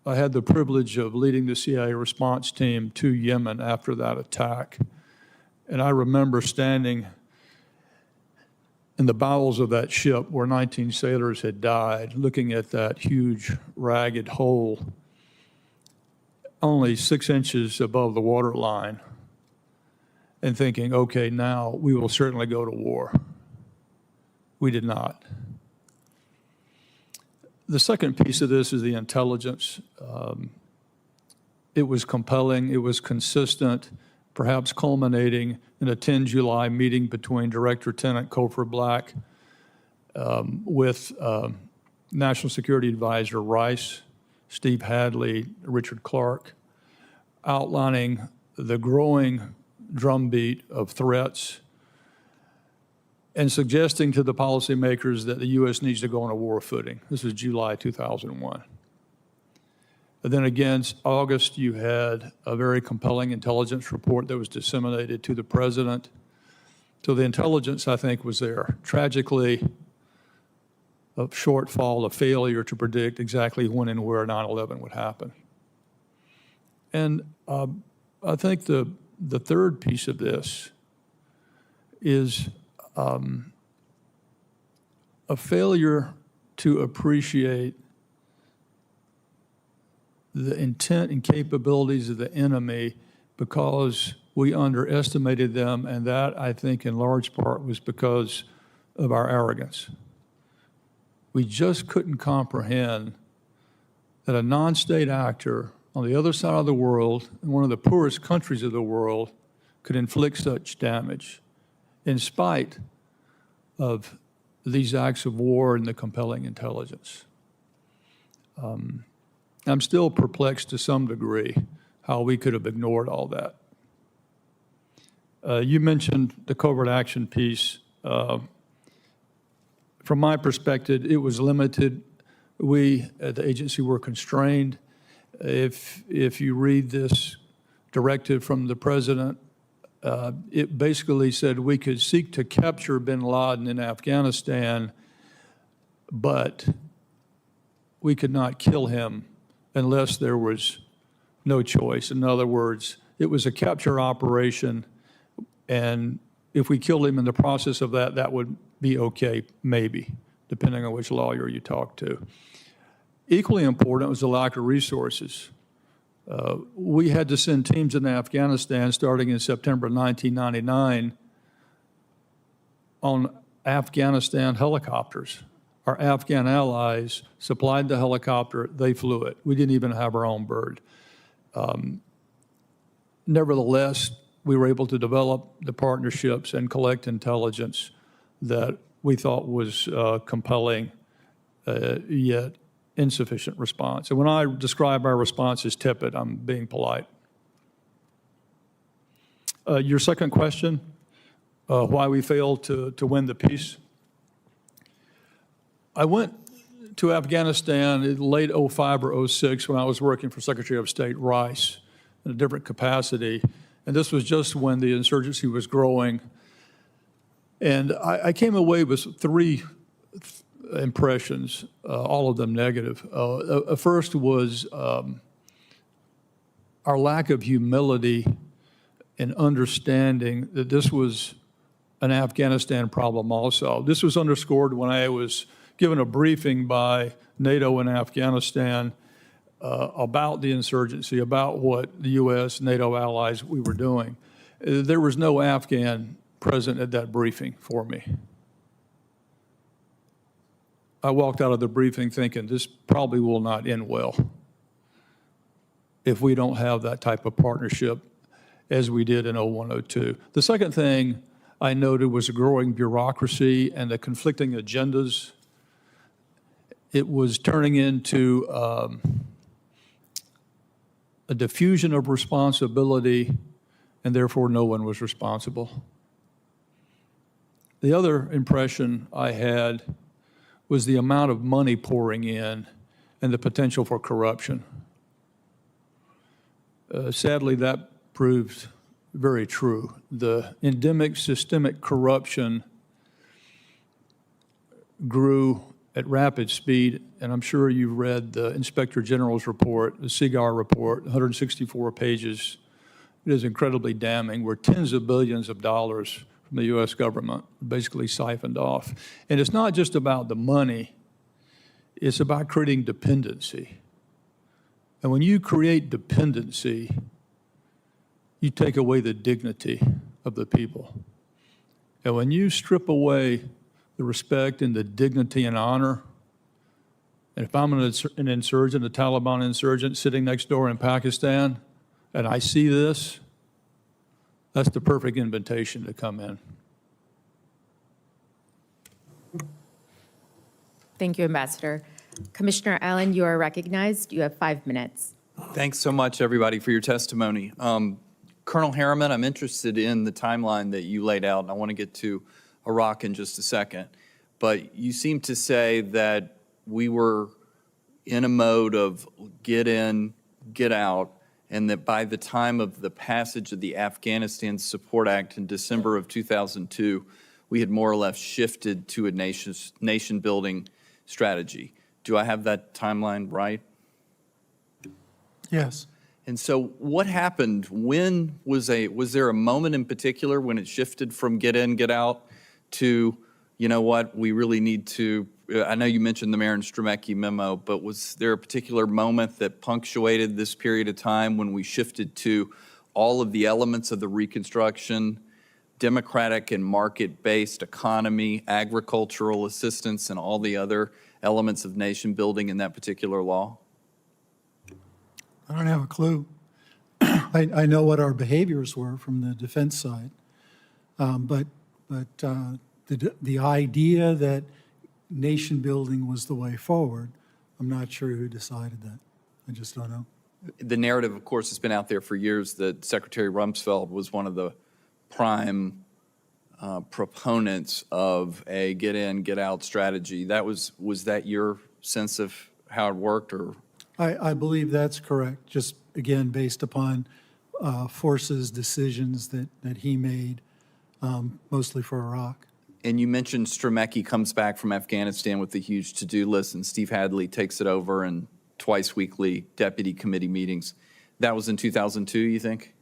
I had the privilege of leading the CIA response team to Yemen after that attack. And I remember standing in the bowels of that ship where 19 sailors had died, looking at that huge, ragged hole only 6 inches above the waterline, and thinking, okay, now we will certainly go to war. We did not. The second piece of this is the intelligence. It was compelling, it was consistent, perhaps culminating in a 10 July meeting between Director Lieutenant Cofer Black with National Security Advisor Rice, Steve Hadley, Richard Clark, outlining the growing drumbeat of threats and suggesting to the policymakers that the U.S. needs to go on a war footing. This was July 2001. And then again, August, you had a very compelling intelligence report that was disseminated to the president. So the intelligence, I think, was there. Tragically, a shortfall, a failure to predict exactly when and where 9/11 would happen. And I think the third piece of this is a failure to appreciate the intent and capabilities of the enemy because we underestimated them, and that, I think, in large part was because of our arrogance. We just couldn't comprehend that a non-state actor on the other side of the world, in one of the poorest countries of the world, could inflict such damage in spite of these acts of war and the compelling intelligence. I'm still perplexed to some degree how we could have ignored all that. You mentioned the covert action piece. From my perspective, it was limited. We at the agency were constrained. If you read this directive from the president, it basically said we could seek to capture bin Laden in Afghanistan, but we could not kill him unless there was no choice. In other words, it was a capture operation, and if we killed him in the process of that, that would be okay, maybe, depending on which lawyer you talk to. Equally important was the lack of resources. We had to send teams in Afghanistan starting in September 1999 on Afghanistan helicopters. Our Afghan allies supplied the helicopter, they flew it. We didn't even have our own bird. Nevertheless, we were able to develop the partnerships and collect intelligence that we thought was compelling, yet insufficient response. And when I describe our response as tepid, I'm being polite. Your second question, why we failed to win the peace. I went to Afghanistan in late 05 or 06 when I was working for Secretary of State Rice in a different capacity. And this was just when the insurgency was growing. And I came away with three impressions, all of them negative. First was our lack of humility and understanding that this was an Afghanistan problem also. This was underscored when I was given a briefing by NATO in Afghanistan about the insurgency, about what the U.S., NATO allies we were doing. There was no Afghan present at that briefing for me. I walked out of the briefing thinking this probably will not end well if we don't have that type of partnership as we did in 01, 02. The second thing I noted was a growing bureaucracy and the conflicting agendas. It was turning into a diffusion of responsibility, and therefore no one was responsible. The other impression I had was the amount of money pouring in and the potential for corruption. Sadly, that proved very true. The endemic systemic corruption grew at rapid speed, and I'm sure you've read the Inspector General's report, the CIGAR report, 164 pages. It is incredibly damning, where tens of billions of dollars from the U.S. government are basically siphoned off. And it's not just about the money, it's about creating dependency. And when you create dependency, you take away the dignity of the people. And when you strip away the respect and the dignity and honor, and if I'm an insurgent, a Taliban insurgent sitting next door in Pakistan, and I see this, that's the perfect invitation to come in.
Thank you, Ambassador. Commissioner Allen, you are recognized. You have 5 minutes.
Thanks so much, everybody, for your testimony. Colonel Harman, I'm interested in the timeline that you laid out, and I want to get to Iraq in just a second. But you seem to say that we were in a mode of get in, get out, and that by the time of the passage of the Afghanistan Support Act in December of 2002, we had more or less shifted to a nation-building strategy. Do I have that timeline right?
Yes.
And so what happened? When was there a moment in particular when it shifted from get in, get out to, you know what, we really need to, I know you mentioned the Marin Stremecki memo, but was there a particular moment that punctuated this period of time when we shifted to all of the elements of the Reconstruction, democratic and market-based economy, agricultural assistance, and all the other elements of nation building in that particular law?
I don't have a clue. I know what our behaviors were from the defense side, but the idea that nation building was the way forward, I'm not sure who decided that. I just don't know.
The narrative, of course, has been out there for years that Secretary Rumsfeld was one of the prime proponents of a get in, get out strategy. Was that your sense of how it worked, or?
I believe that's correct, just again, based upon forces decisions that he made, mostly for Iraq.
And you mentioned Stremecki comes back from Afghanistan with a huge to-do list, and Steve Hadley takes it over in twice weekly deputy committee meetings. That was in 2002, you think?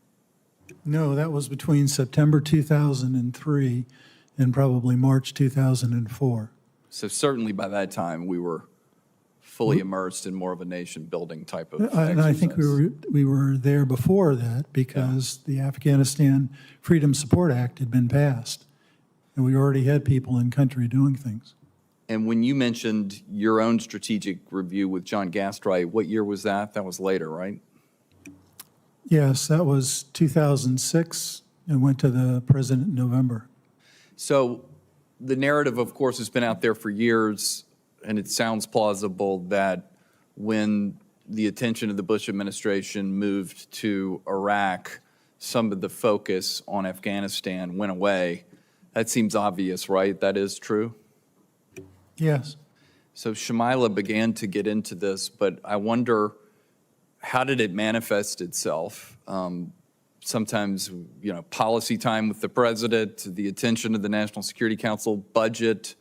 No, that was between September 2003 and probably March 2004.
So certainly by that time, we were fully immersed in more of a nation-building type of exercise.
And I think we were there before that because the Afghanistan Freedom Support Act had been passed, and we already had people in country doing things.
And when you mentioned your own strategic review with John Gastright, what year was that? That was later, right?
Yes, that was 2006, and went to the president in November.
So the narrative, of course, has been out there for years, and it sounds plausible that when the attention of the Bush administration moved to Iraq, some of the focus on Afghanistan went away. That seems obvious, right? That is true?
Yes.
So Shamila began to get into this, but I wonder, how did it manifest itself? Sometimes, you know, policy time with the president, the attention of the National Security Council, budget,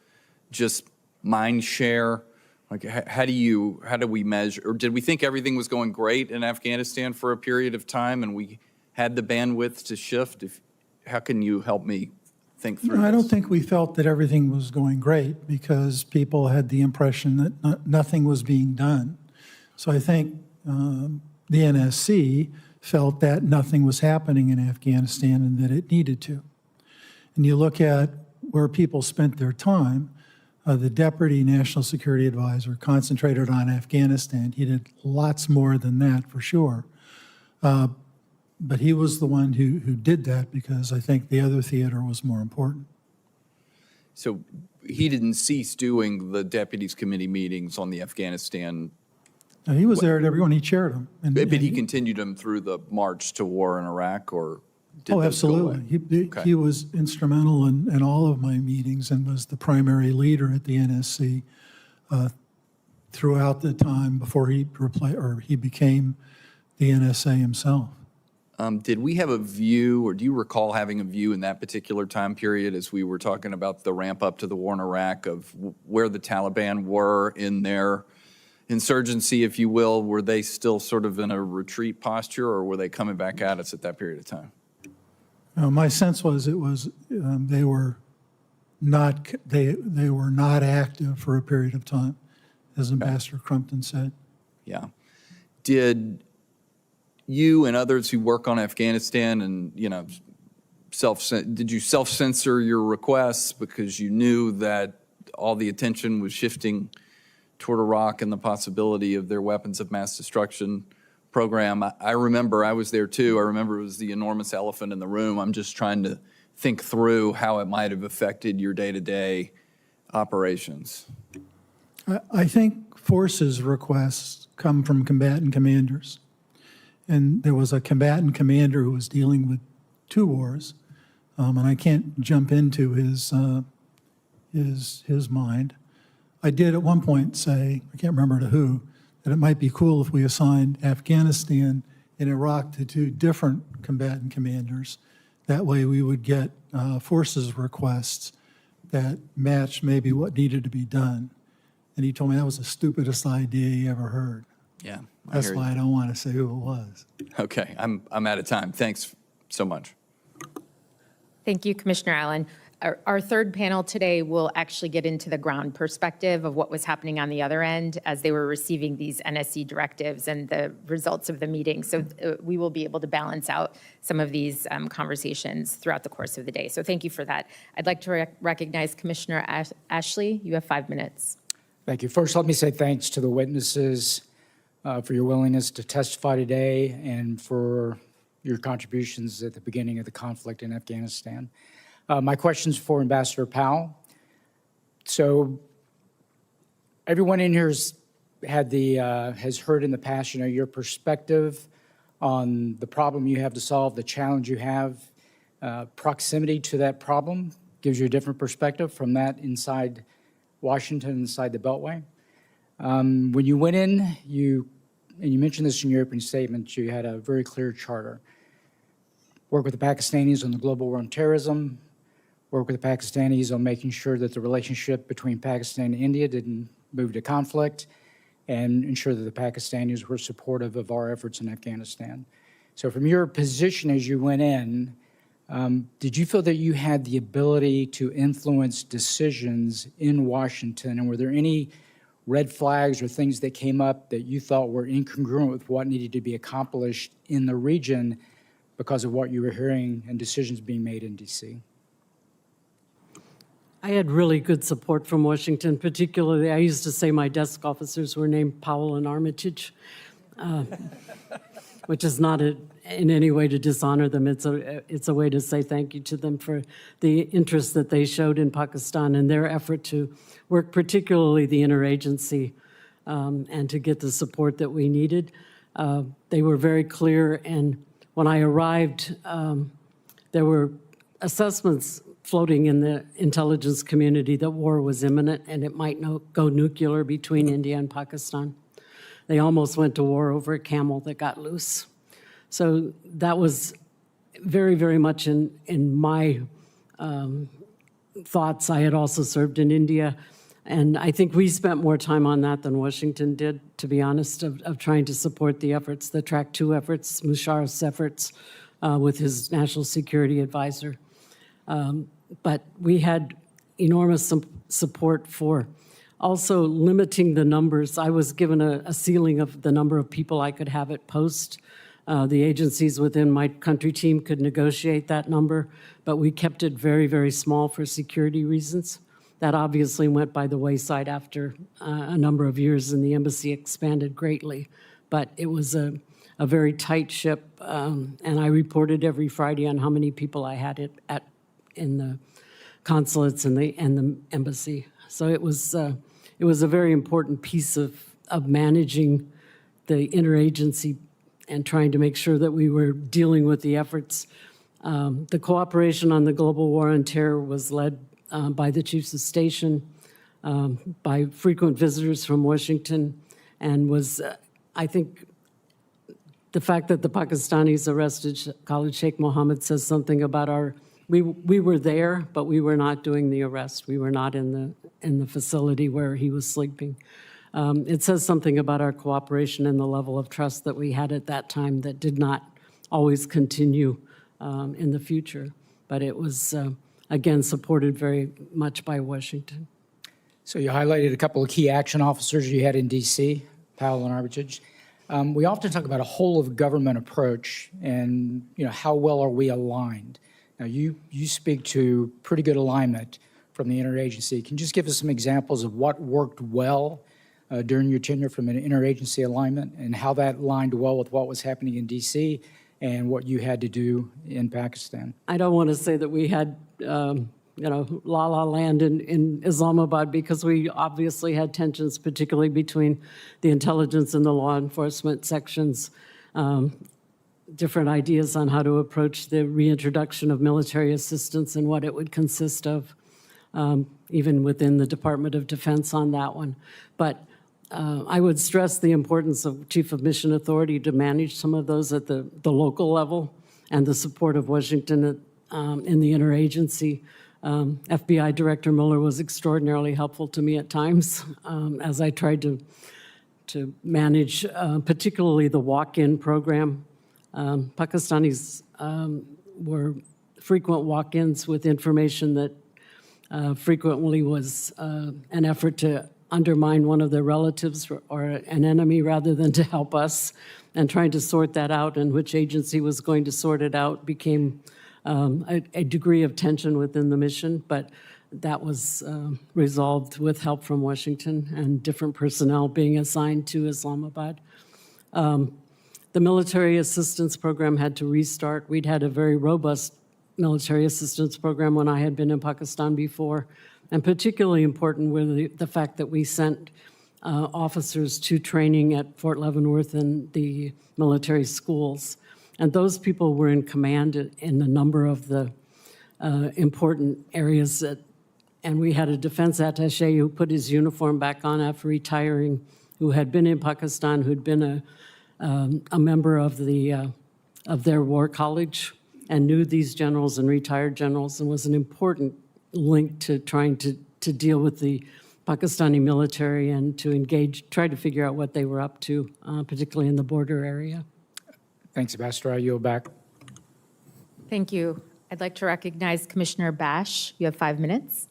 just mind share. Like, how do we measure, or did we think everything was going great in Afghanistan for a period of time and we had the bandwidth to shift? How can you help me think through this?
I don't think we felt that everything was going great because people had the impression that nothing was being done. So I think the NSC felt that nothing was happening in Afghanistan and that it needed to. And you look at where people spent their time, the Deputy National Security Advisor concentrated on Afghanistan. He did lots more than that, for sure. But he was the one who did that because I think the other theater was more important.
So he didn't cease doing the deputies committee meetings on the Afghanistan.
Now, he was there at everyone. He chaired them.
But he continued them through the march to war in Iraq, or did those go away?
Absolutely.
Okay.
He was instrumental in all of my meetings and was the primary leader at the NSC throughout the time before he became the NSA himself.
Did we have a view, or do you recall having a view in that particular time period as we were talking about the ramp up to the war in Iraq of where the Taliban were in their insurgency, if you will? Were they still sort of in a retreat posture, or were they coming back at us at that period of time?
My sense was they were not active for a period of time, as Ambassador Crumpton said.
Yeah. Did you and others who work on Afghanistan and, did you self-censor your requests because you knew that all the attention was shifting toward Iraq and the possibility of their weapons of mass destruction program? I remember, I was there too. I remember it was the enormous elephant in the room. I'm just trying to think through how it might have affected your day-to-day operations.
I think forces requests come from combatant commanders. And there was a combatant commander who was dealing with 2 wars, and I can't jump into his mind. I did at one point say, I can't remember to who, that it might be cool if we assigned Afghanistan and Iraq to 2 different combatant commanders. That way we would get forces requests that matched maybe what needed to be done. And he told me that was the stupidest idea he ever heard.
Yeah.
That's why I don't want to say who it was.
Okay, I'm out of time. Thanks so much.
Thank you, Commissioner Allen. Our third panel today will actually get into the ground perspective of what was happening on the other end as they were receiving these NSC directives and the results of the meeting. So we will be able to balance out some of these conversations throughout the course of the day. So thank you for that. I'd like to recognize Commissioner Ashley. You have 5 minutes.
Thank you. First, let me say thanks to the witnesses for your willingness to testify today and for your contributions at the beginning of the conflict in Afghanistan. My question's for Ambassador Powell. So everyone in here has heard in the past, your perspective on the problem you have to solve, the challenge you have. Proximity to that problem gives you a different perspective from that inside Washington, inside the Beltway. When you went in, and you mentioned this in your opening statement, you had a very clear charter. Work with the Pakistanis on the global war on terrorism, work with the Pakistanis on making sure that the relationship between Pakistan and India didn't move to conflict, and ensure that the Pakistanis were supportive of our efforts in Afghanistan. So from your position as you went in, did you feel that you had the ability to influence decisions in Washington, and were there any red flags or things that came up that you thought were incongruent with what needed to be accomplished in the region because of what you were hearing and decisions being made in D.C.?
I had really good support from Washington, particularly I used to say my desk officers were named Powell and Armitage, which is not in any way to dishonor them. It's a way to say thank you to them for the interest that they showed in Pakistan and their effort to work, particularly the interagency, and to get the support that we needed. They were very clear, and when I arrived, there were assessments floating in the intelligence community that war was imminent and it might go nuclear between India and Pakistan. They almost went to war over a camel that got loose. So that was very, very much in my thoughts. I had also served in India, and I think we spent more time on that than Washington did, to be honest, of trying to support the efforts, the Track 2 efforts, Musharraf's efforts with his national security advisor. But we had enormous support for also limiting the numbers. I was given a ceiling of the number of people I could have at post. The agencies within my country team could negotiate that number, but we kept it very, very small for security reasons. That obviously went by the wayside after a number of years, and the embassy expanded greatly. But it was a very tight ship, and I reported every Friday on how many people I had in the consulates and the embassy. So it was a very important piece of managing the interagency and trying to make sure that we were dealing with the efforts. The cooperation on the global war on terror was led by the chiefs of station, by frequent visitors from Washington, and was, I think, the fact that the Pakistanis arrested Khalid Sheikh Mohammed says something about we were there, but we were not doing the arrest. We were not in the facility where he was sleeping. It says something about our cooperation and the level of trust that we had at that time that did not always continue in the future. But it was, again, supported very much by Washington.
So you highlighted a couple of key action officers you had in D.C., Powell and Armitage. We often talk about a whole-of-government approach and, how well are we aligned? Now, you speak to pretty good alignment from the interagency. Can you just give us some examples of what worked well during your tenure from an interagency alignment and how that aligned well with what was happening in D.C. and what you had to do in Pakistan?
I don't want to say that we had, la-la land in Islamabad, because we obviously had tensions, particularly between the intelligence and the law enforcement sections, different ideas on how to approach the reintroduction of military assistance and what it would consist of, even within the Department of Defense on that one. But I would stress the importance of Chief of Mission Authority to manage some of those at the local level and the support of Washington in the interagency. FBI Director Mueller was extraordinarily helpful to me at times as I tried to manage particularly the walk-in program. Pakistanis were frequent walk-ins with information that frequently was an effort to undermine one of their relatives or an enemy rather than to help us, and trying to sort that out and which agency was going to sort it out became a degree of tension within the mission, but that was resolved with help from Washington and different personnel being assigned to Islamabad. The military assistance program had to restart. We'd had a very robust military assistance program when I had been in Pakistan before, and particularly important were the fact that we sent officers to training at Fort Leavenworth and the military schools. And those people were in command in a number of the important areas. And we had a defense attaché who put his uniform back on after retiring, who had been in Pakistan, who'd been a member of their war college and knew these generals and retired generals, and was an important link to trying to deal with the Pakistani military and to try to figure out what they were up to, particularly in the border area.
Thanks, Ambassador. I yield back.
Thank you. I'd like to recognize Commissioner Bash. You have 5 minutes.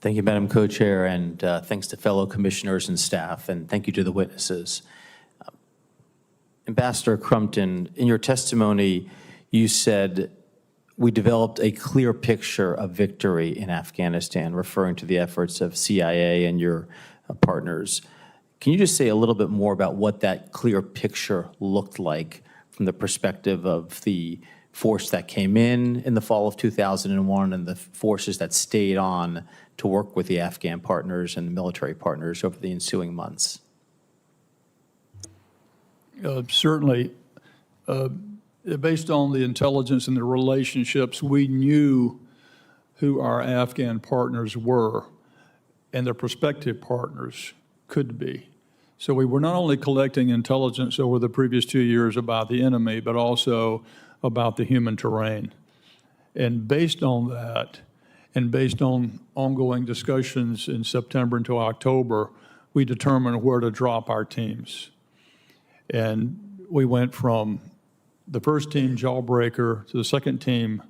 Thank you, Madam Co-Chair, and thanks to fellow commissioners and staff, and thank you to the witnesses. Ambassador Crumpton, in your testimony, you said, "We developed a clear picture of victory in Afghanistan," referring to the efforts of CIA and your partners. Can you just say a little bit more about what that clear picture looked like from the perspective of the force that came in the fall of 2001 and the forces that stayed on to work with the Afghan partners and the military partners over the ensuing months?
Certainly, based on the intelligence and the relationships, we knew who our Afghan partners were and their prospective partners could be. So we were not only collecting intelligence over the previous 2 years about the enemy, but also about the human terrain. And based on that, and based on ongoing discussions in September until October, we determined where to drop our teams. And we went from the first team, Jawbreaker, to the second team,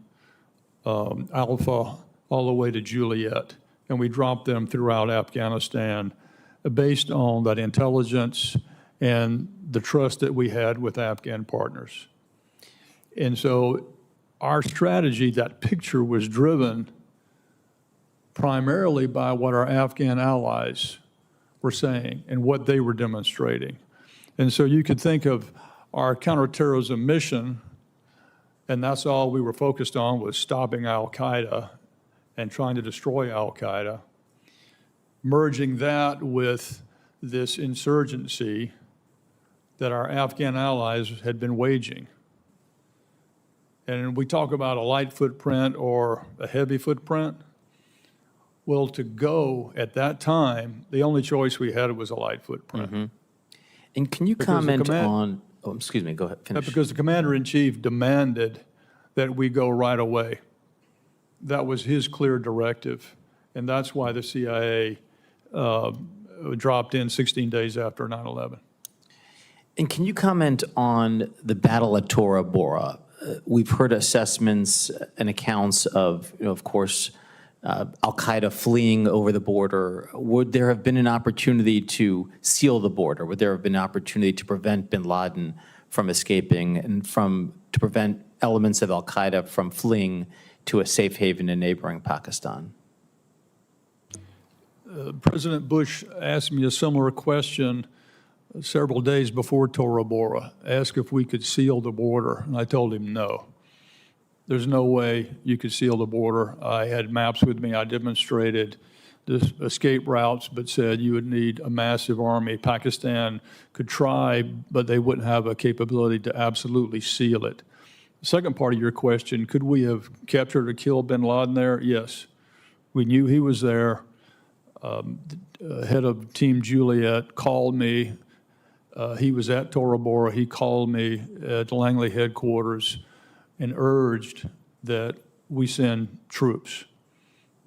Alpha, all the way to Juliet. And we dropped them throughout Afghanistan based on that intelligence and the trust that we had with Afghan partners. And so our strategy, that picture, was driven primarily by what our Afghan allies were saying and what they were demonstrating. And so you could think of our counterterrorism mission, and that's all we were focused on, was stopping al-Qaeda and trying to destroy al-Qaeda, merging that with this insurgency that our Afghan allies had been waging. And we talk about a light footprint or a heavy footprint. Well, to go at that time, the only choice we had was a light footprint.
And can you comment on Oh, excuse me, go ahead, finish.
Because the commander-in-chief demanded that we go right away. That was his clear directive, and that's why the CIA dropped in 16 days after 9/11.
And can you comment on the battle at Tora Bora? We've heard assessments and accounts of, of course, al-Qaeda fleeing over the border. Would there have been an opportunity to seal the border? Would there have been an opportunity to prevent bin Laden from escaping and to prevent elements of al-Qaeda from fleeing to a safe haven in neighboring Pakistan?
President Bush asked me a similar question several days before Tora Bora, asked if we could seal the border, and I told him no. There's no way you could seal the border. I had maps with me. I demonstrated the escape routes, but said you would need a massive army. Pakistan could try, but they wouldn't have a capability to absolutely seal it. The second part of your question, could we have captured or killed bin Laden there? Yes. We knew he was there. Head of Team Juliet called me. He was at Tora Bora. He called me at Langley headquarters and urged that we send troops,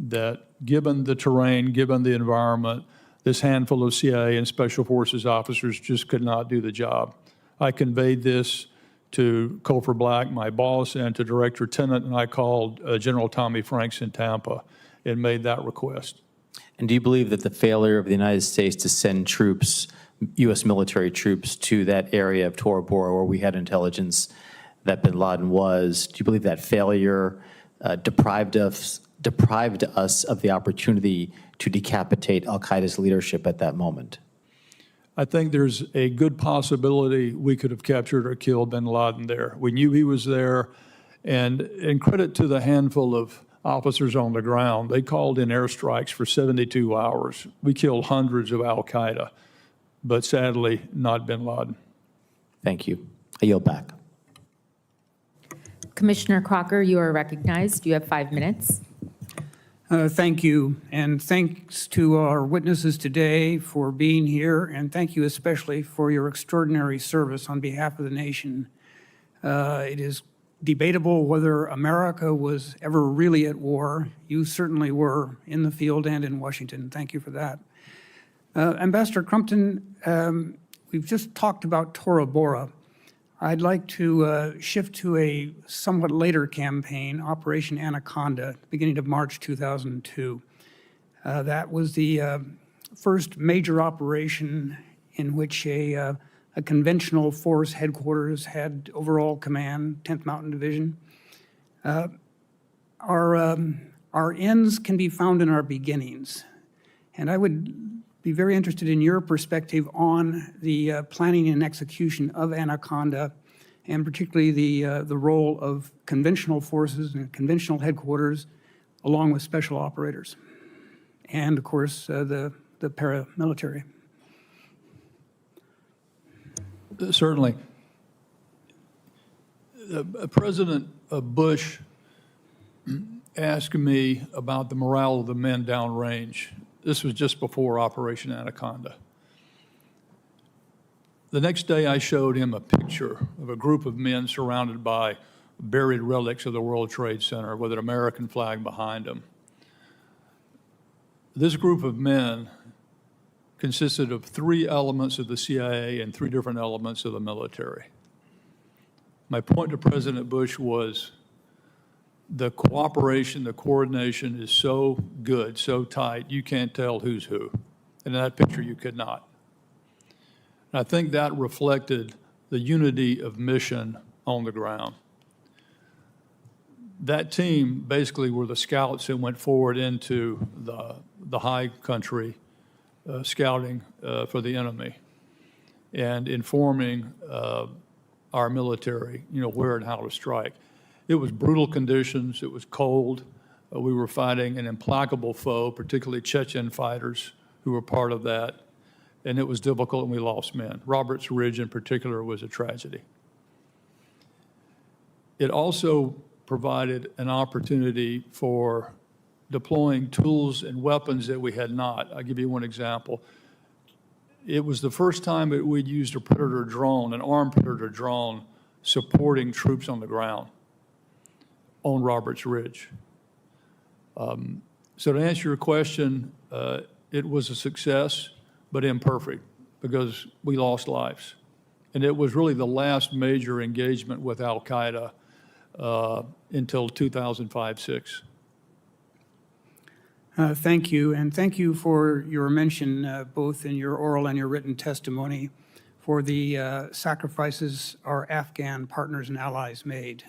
that given the terrain, given the environment, this handful of CIA and Special Forces officers just could not do the job. I conveyed this to Cofer Black, my boss, and to Director Tennant, and I called General Tommy Franks in Tampa and made that request.
And do you believe that the failure of the United States to send troops, U.S. military troops, to that area of Tora Bora where we had intelligence that bin Laden was, do you believe that failure deprived us of the opportunity to decapitate al-Qaeda's leadership at that moment?
I think there's a good possibility we could have captured or killed bin Laden there. We knew he was there, and credit to the handful of officers on the ground. They called in airstrikes for 72 hours. We killed hundreds of al-Qaeda, but sadly, not bin Laden.
Thank you. I yield back.
Commissioner Crocker, you are recognized. You have 5 minutes.
Thank you, and thanks to our witnesses today for being here, and thank you especially for your extraordinary service on behalf of the nation. It is debatable whether America was ever really at war. You certainly were in the field and in Washington. Thank you for that. Ambassador Crumpton, we've just talked about Tora Bora. I'd like to shift to a somewhat later campaign, Operation Anaconda, beginning of March 2002. That was the first major operation in which a conventional force headquarters had overall command, 10th Mountain Division. Our ends can be found in our beginnings. And I would be very interested in your perspective on the planning and execution of Anaconda, and particularly the role of conventional forces and conventional headquarters, along with special operators, and of course the paramilitary.
Certainly. President Bush asked me about the morale of the men downrange. This was just before Operation Anaconda. The next day, I showed him a picture of a group of men surrounded by buried relics of the World Trade Center with an American flag behind them. This group of men consisted of 3 elements of the CIA and 3 different elements of the military. My point to President Bush was the cooperation, the coordination is so good, so tight, you can't tell who's who. And in that picture, you could not. And I think that reflected the unity of mission on the ground. That team basically were the scouts that went forward into the high country, scouting for the enemy and informing our military, where and how to strike. It was brutal conditions. It was cold. We were fighting an implacable foe, particularly Chechen fighters who were part of that. And it was difficult, and we lost men. Roberts Ridge, in particular, was a tragedy. It also provided an opportunity for deploying tools and weapons that we had not. I'll give you one example. it was the first time that we'd used a Predator drone, an armed Predator drone, supporting troops on the ground on Roberts Ridge. So to answer your question, it was a success, but imperfect, because we lost lives. And it was really the last major engagement with Al-Qaeda until 2005-06.
Thank you, and thank you for your mention, both in your oral and your written testimony, for the sacrifices our Afghan partners and allies made.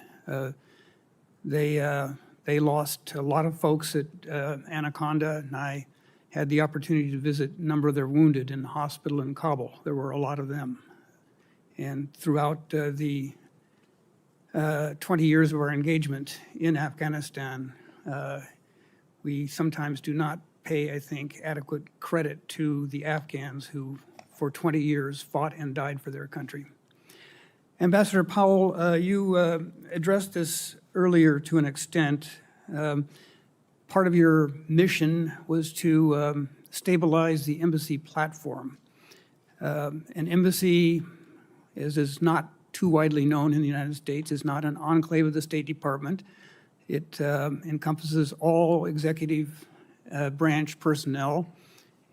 They lost a lot of folks at Anaconda, and I had the opportunity to visit a number of their wounded in the hospital in Kabul. There were a lot of them. And throughout the 20 years of our engagement in Afghanistan, we sometimes do not pay, I think, adequate credit to the Afghans who, for 20 years, fought and died for their country. Ambassador Powell, you addressed this earlier to an extent. Part of your mission was to stabilize the embassy platform. An embassy, as is not too widely known in the United States, is not an enclave of the State Department. It encompasses all executive branch personnel,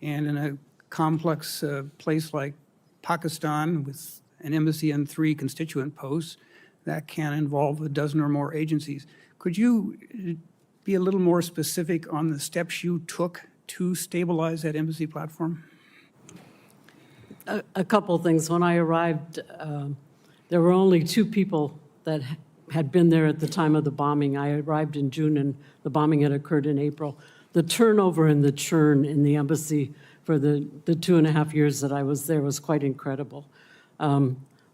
and in a complex place like Pakistan with an embassy and 3 constituent posts, that can involve a dozen or more agencies. Could you be a little more specific on the steps you took to stabilize that embassy platform?
A couple things. When I arrived, there were only 2 people that had been there at the time of the bombing. I arrived in June, and the bombing had occurred in April. The turnover and the churn in the embassy for the 2.5 years that I was there was quite incredible.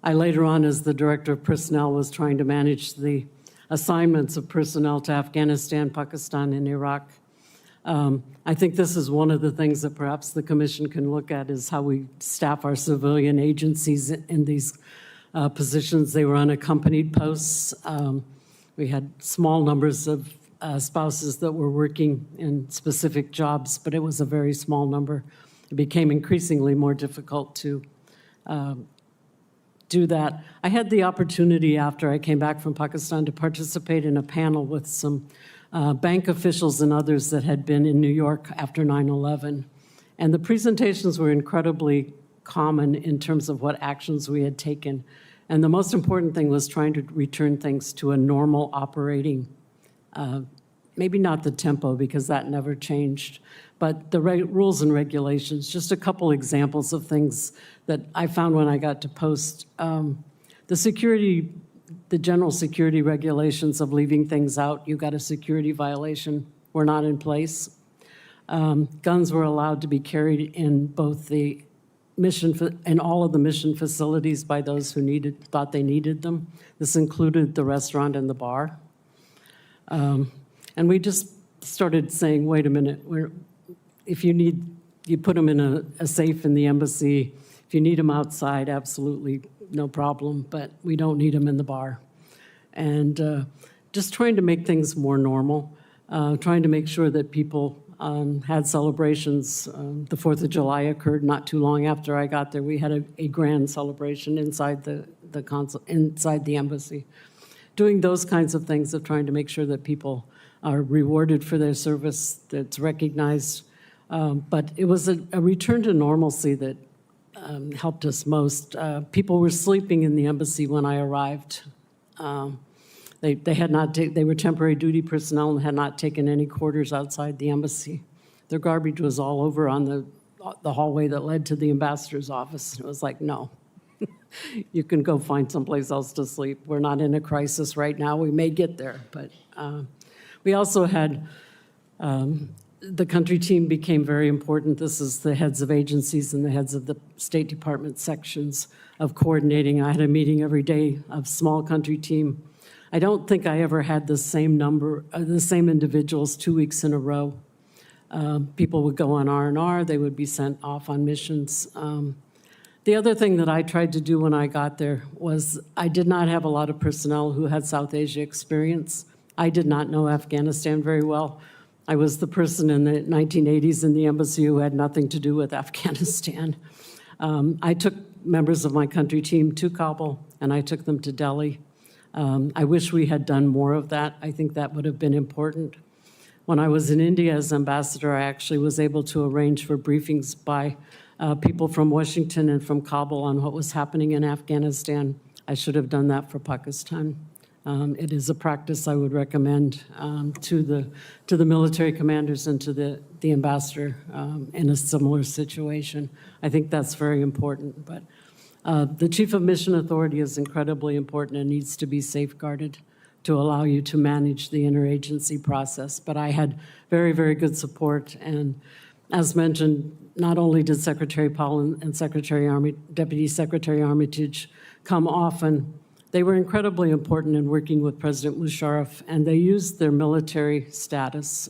I later on, as the director of personnel, was trying to manage the assignments of personnel to Afghanistan, Pakistan, and Iraq. I think this is one of the things that perhaps the commission can look at, is how we staff our civilian agencies in these positions. They were unaccompanied posts. We had small numbers of spouses that were working in specific jobs, but it was a very small number. It became increasingly more difficult to do that. I had the opportunity after I came back from Pakistan to participate in a panel with some bank officials and others that had been in New York after 9/11. And the presentations were incredibly common in terms of what actions we had taken. And the most important thing was trying to return things to a normal operating, maybe not the tempo, because that never changed, but the rules and regulations. Just a couple examples of things that I found when I got to post. The general security regulations of leaving things out, you got a security violation, were not in place. Guns were allowed to be carried in both the in all of the mission facilities by those who thought they needed them. This included the restaurant and the bar. And we just started saying, wait a minute, if you need, you put them in a safe in the embassy. If you need them outside, absolutely no problem, but we don't need them in the bar. And just trying to make things more normal, trying to make sure that people had celebrations. The 4th of July occurred not too long after I got there. We had a grand celebration inside the consul, inside the embassy. Doing those kinds of things of trying to make sure that people are rewarded for their service, that's recognized. But it was a return to normalcy that helped us most. People were sleeping in the embassy when I arrived. They had not they were temporary duty personnel and had not taken any quarters outside the embassy. Their garbage was all over on the hallway that led to the ambassador's office. It was like, no, you can go find someplace else to sleep. We're not in a crisis right now. We may get there, but we also had the country team became very important. This is the heads of agencies and the heads of the State Department sections of coordinating. I had a meeting every day of small country team. I don't think I ever had the same individuals 2 weeks in a row. People would go on R&R, they would be sent off on missions. The other thing that I tried to do when I got there was I did not have a lot of personnel who had South Asia experience. I did not know Afghanistan very well. I was the person in the 1980s in the embassy who had nothing to do with Afghanistan. I took members of my country team to Kabul, and I took them to Delhi. I wish we had done more of that. I think that would have been important. When I was in India as ambassador, I actually was able to arrange for briefings by people from Washington and from Kabul on what was happening in Afghanistan. I should have done that for Pakistan. It is a practice I would recommend to the military commanders and to the ambassador in a similar situation. I think that's very important. But the Chief of Mission Authority is incredibly important and needs to be safeguarded to allow you to manage the interagency process. But I had very, very good support. And as mentioned, not only did Secretary Powell and Deputy Secretary Armitage come often, they were incredibly important in working with President Musharraf, and they used their military status.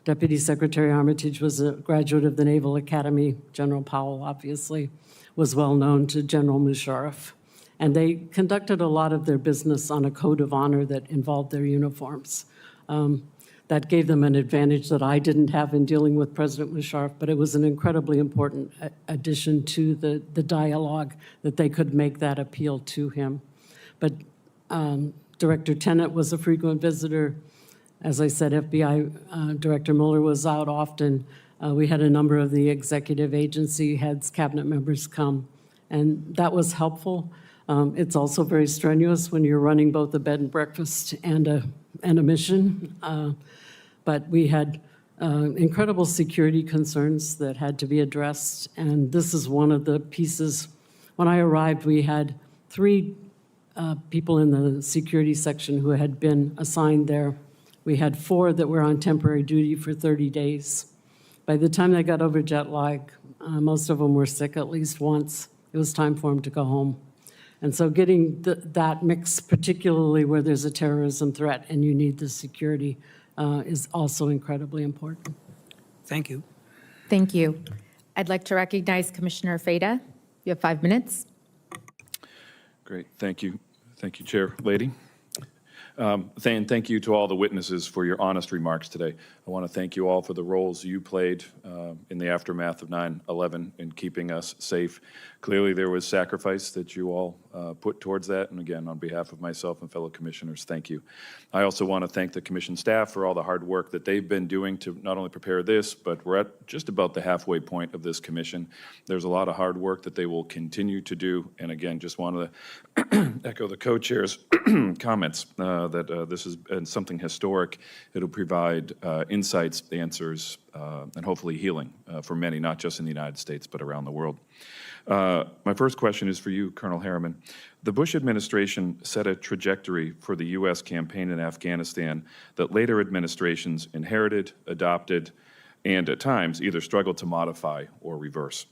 Deputy Secretary Armitage was a graduate of the Naval Academy. General Powell, obviously, was well known to General Musharraf. And they conducted a lot of their business on a code of honor that involved their uniforms. That gave them an advantage that I didn't have in dealing with President Musharraf, but it was an incredibly important addition to the dialogue that they could make that appeal to him. But Director Tenet was a frequent visitor. As I said, FBI Director Mueller was out often. We had a number of the executive agency heads, cabinet members come, and that was helpful. It's also very strenuous when you're running both a bed and breakfast and a mission. But we had incredible security concerns that had to be addressed, and this is one of the pieces. When I arrived, we had 3 people in the security section who had been assigned there. We had 4 that were on temporary duty for 30 days. By the time they got over jet lag, most of them were sick at least once. It was time for them to go home. And so getting that mix, particularly where there's a terrorism threat and you need the security, is also incredibly important.
Thank you.
Thank you. I'd like to recognize Commissioner Feda. You have 5 minutes.
Great, thank you. Thank you, Chair Lady. Thank you to all the witnesses for your honest remarks today. I want to thank you all for the roles you played in the aftermath of 9/11 in keeping us safe. Clearly, there was sacrifice that you all put towards that, and again, on behalf of myself and fellow commissioners, thank you. I also want to thank the commission staff for all the hard work that they've been doing to not only prepare this, but we're at just about the halfway point of this commission. There's a lot of hard work that they will continue to do, and again, just wanted to echo the co-chair's comments that this has been something historic. It'll provide insights, answers, and hopefully healing for many, not just in the United States, but around the world. My first question is for you, Colonel Harman. The Bush administration set a trajectory for the U.S. campaign in Afghanistan that later administrations inherited, adopted, and at times either struggled to modify or reverse.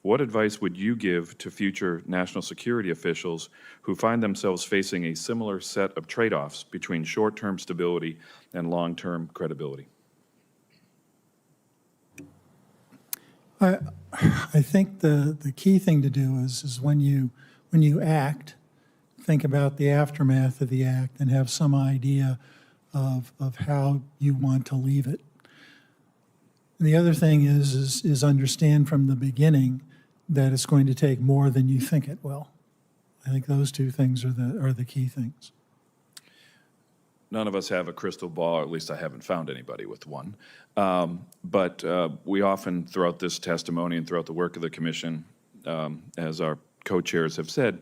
What advice would you give to future national security officials who find themselves facing a similar set of trade-offs between short-term stability and long-term credibility?
I think the key thing to do is when you act, think about the aftermath of the act and have some idea of how you want to leave it. And the other thing is understand from the beginning that it's going to take more than you think it will. I think those 2 things are the key things.
None of us have a crystal ball, or at least I haven't found anybody with one. But we often, throughout this testimony and throughout the work of the commission, as our co-chairs have said,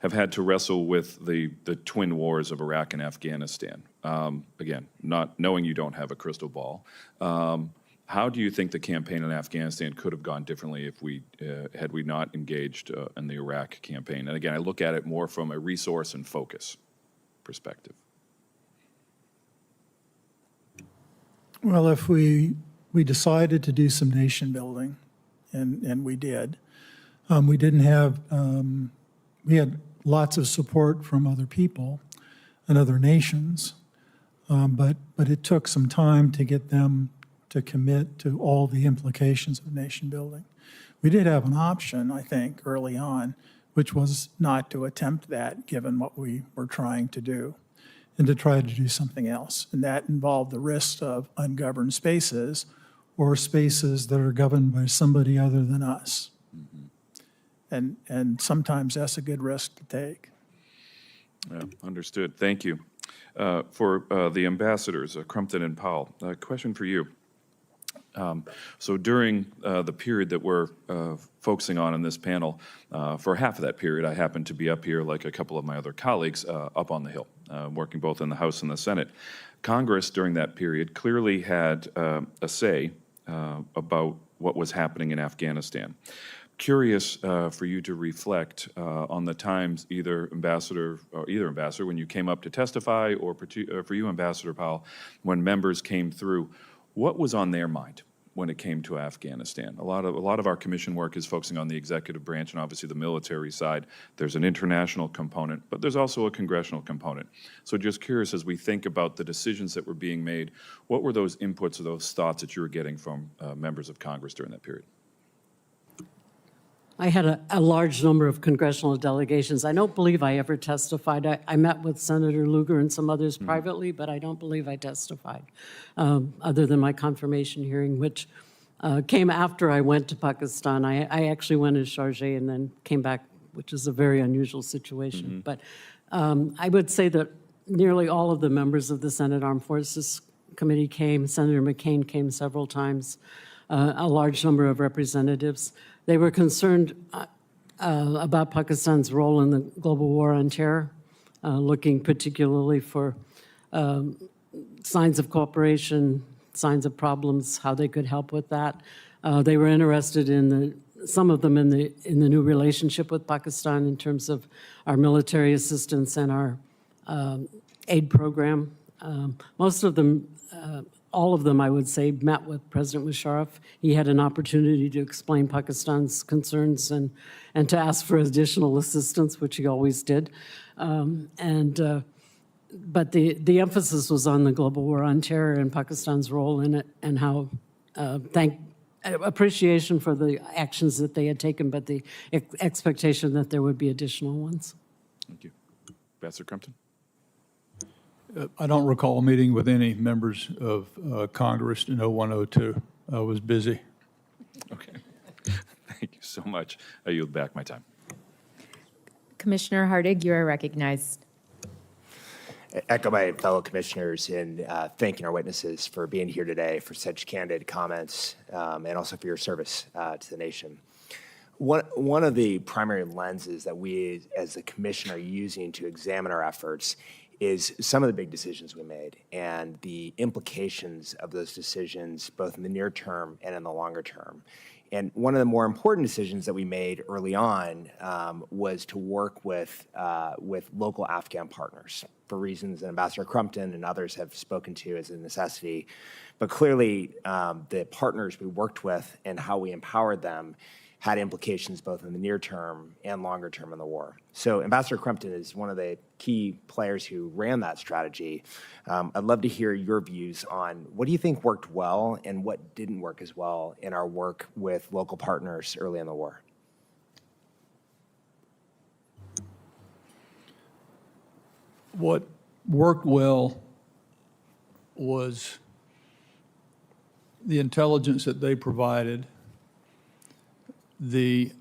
have had to wrestle with the twin wars of Iraq and Afghanistan. Again, not knowing you don't have a crystal ball. How do you think the campaign in Afghanistan could have gone differently if had we not engaged in the Iraq campaign? And again, I look at it more from a resource and focus perspective.
Well, if we decided to do some nation building, and we did, we didn't have, we had lots of support from other people and other nations, but it took some time to get them to commit to all the implications of nation building. We did have an option, I think, early on, which was not to attempt that, given what we were trying to do, and to try to do something else. And that involved the risk of ungoverned spaces or spaces that are governed by somebody other than us.
and sometimes that's a good risk to take.
Yeah, understood. Thank you. For the ambassadors, Crumpton and Powell, a question for you. So during the period that we're focusing on in this panel, for half of that period, I happened to be up here like a couple of my other colleagues up on the Hill, working both in the House and the Senate. Congress during that period clearly had a say about what was happening in Afghanistan. Curious for you to reflect on the times either ambassador, when you came up to testify, or for you, Ambassador Powell, when members came through, what was on their mind when it came to Afghanistan? A lot of our commission work is focusing on the executive branch and obviously the military side. There's an international component, but there's also a congressional component. So just curious, as we think about the decisions that were being made, what were those inputs or those thoughts that you were getting from members of Congress during that period?
I had a large number of congressional delegations. I don't believe I ever testified. I met with Senator Lugar and some others privately, but I don't believe I testified, other than my confirmation hearing, which came after I went to Pakistan. I actually went as charge and then came back, which is a very unusual situation. But I would say that nearly all of the members of the Senate Armed Forces Committee came. Senator McCain came several times, a large number of representatives. They were concerned about Pakistan's role in the global war on terror, looking particularly for signs of cooperation, signs of problems, how they could help with that. They were interested in some of them in the new relationship with Pakistan in terms of our military assistance and our aid program. Most of them, all of them, I would say, met with President Musharraf. He had an opportunity to explain Pakistan's concerns and to ask for additional assistance, which he always did. But the emphasis was on the global war on terror and Pakistan's role in it, and how appreciation for the actions that they had taken, but the expectation that there would be additional ones.
Thank you. Ambassador Crumpton?
I don't recall meeting with any members of Congress in 0102. I was busy.
Okay. Thank you so much. I yield back my time.
Commissioner Hardig, you are recognized.
Echo my fellow commissioners in thanking our witnesses for being here today, for such candid comments, and also for your service to the nation. One of the primary lenses that we as a commission are using to examine our efforts is some of the big decisions we made and the implications of those decisions, both in the near term and in the longer term. And one of the more important decisions that we made early on was to work with local Afghan partners for reasons that Ambassador Crumpton and others have spoken to as a necessity. But clearly, the partners we worked with and how we empowered them had implications both in the near term and longer term in the war. So Ambassador Crumpton is one of the key players who ran that strategy. I'd love to hear your views on what do you think worked well and what didn't work as well in our work with local partners early in the war.
What worked well was the intelligence that they provided, the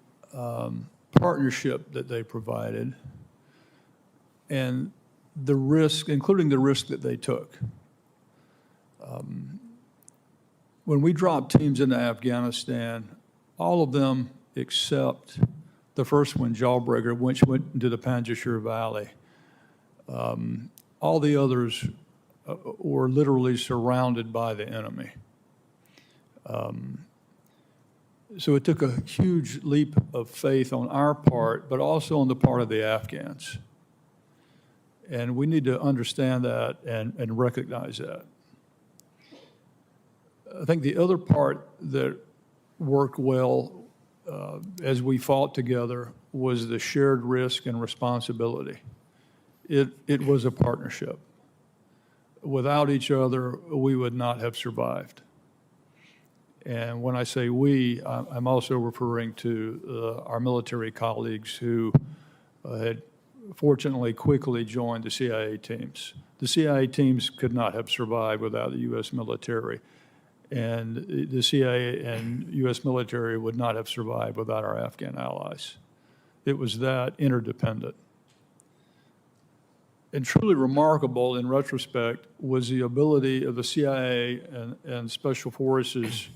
partnership that they provided, and the risk, including the risk that they took. When we dropped teams into Afghanistan, all of them except the first one, Jawbreaker, which went into the Panjshir Valley, all the others were literally surrounded by the enemy. So it took a huge leap of faith on our part, but also on the part of the Afghans. And we need to understand that and recognize that. I think the other part that worked well as we fought together was the shared risk and responsibility. It was a partnership. Without each other, we would not have survived. And when I say we, I'm also referring to our military colleagues who had fortunately quickly joined the CIA teams. The CIA teams could not have survived without the U.S. military, and the CIA and U.S. military would not have survived without our Afghan allies. It was that interdependent. And truly remarkable in retrospect was the ability of the CIA and Special Forces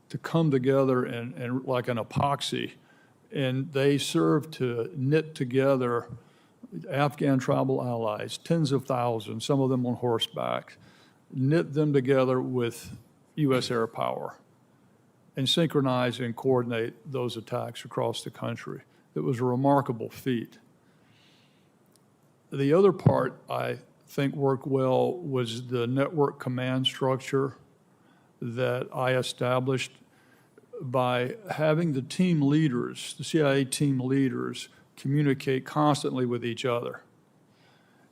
to come together and like an epoxy. And they served to knit together Afghan tribal allies, tens of thousands, some of them on horseback, knit them together with U.S. air power and synchronize and coordinate those attacks across the country. It was a remarkable feat. The other part I think worked well was the network command structure that I established by having the team leaders, the CIA team leaders, communicate constantly with each other.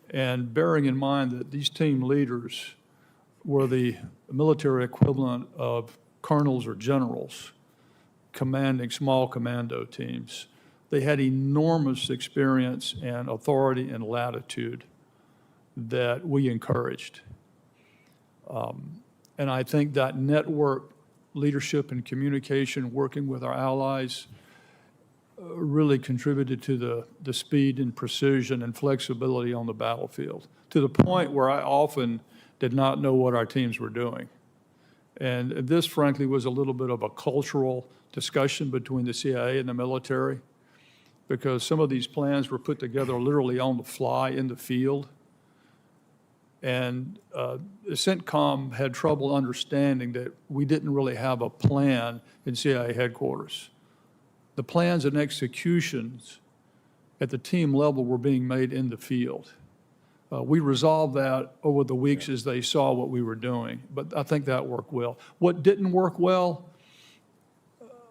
And bearing in mind that these team leaders were the military equivalent of colonels or generals commanding small commando teams. They had enormous experience and authority and latitude that we encouraged. And I think that network leadership and communication, working with our allies, really contributed to the speed and precision and flexibility on the battlefield, to the point where I often did not know what our teams were doing. And this, frankly, was a little bit of a cultural discussion between the CIA and the military, because some of these plans were put together literally on the fly in the field. And the CENTCOM had trouble understanding that we didn't really have a plan in CIA headquarters. The plans and executions at the team level were being made in the field. We resolved that over the weeks as they saw what we were doing, but I think that worked well. What didn't work well,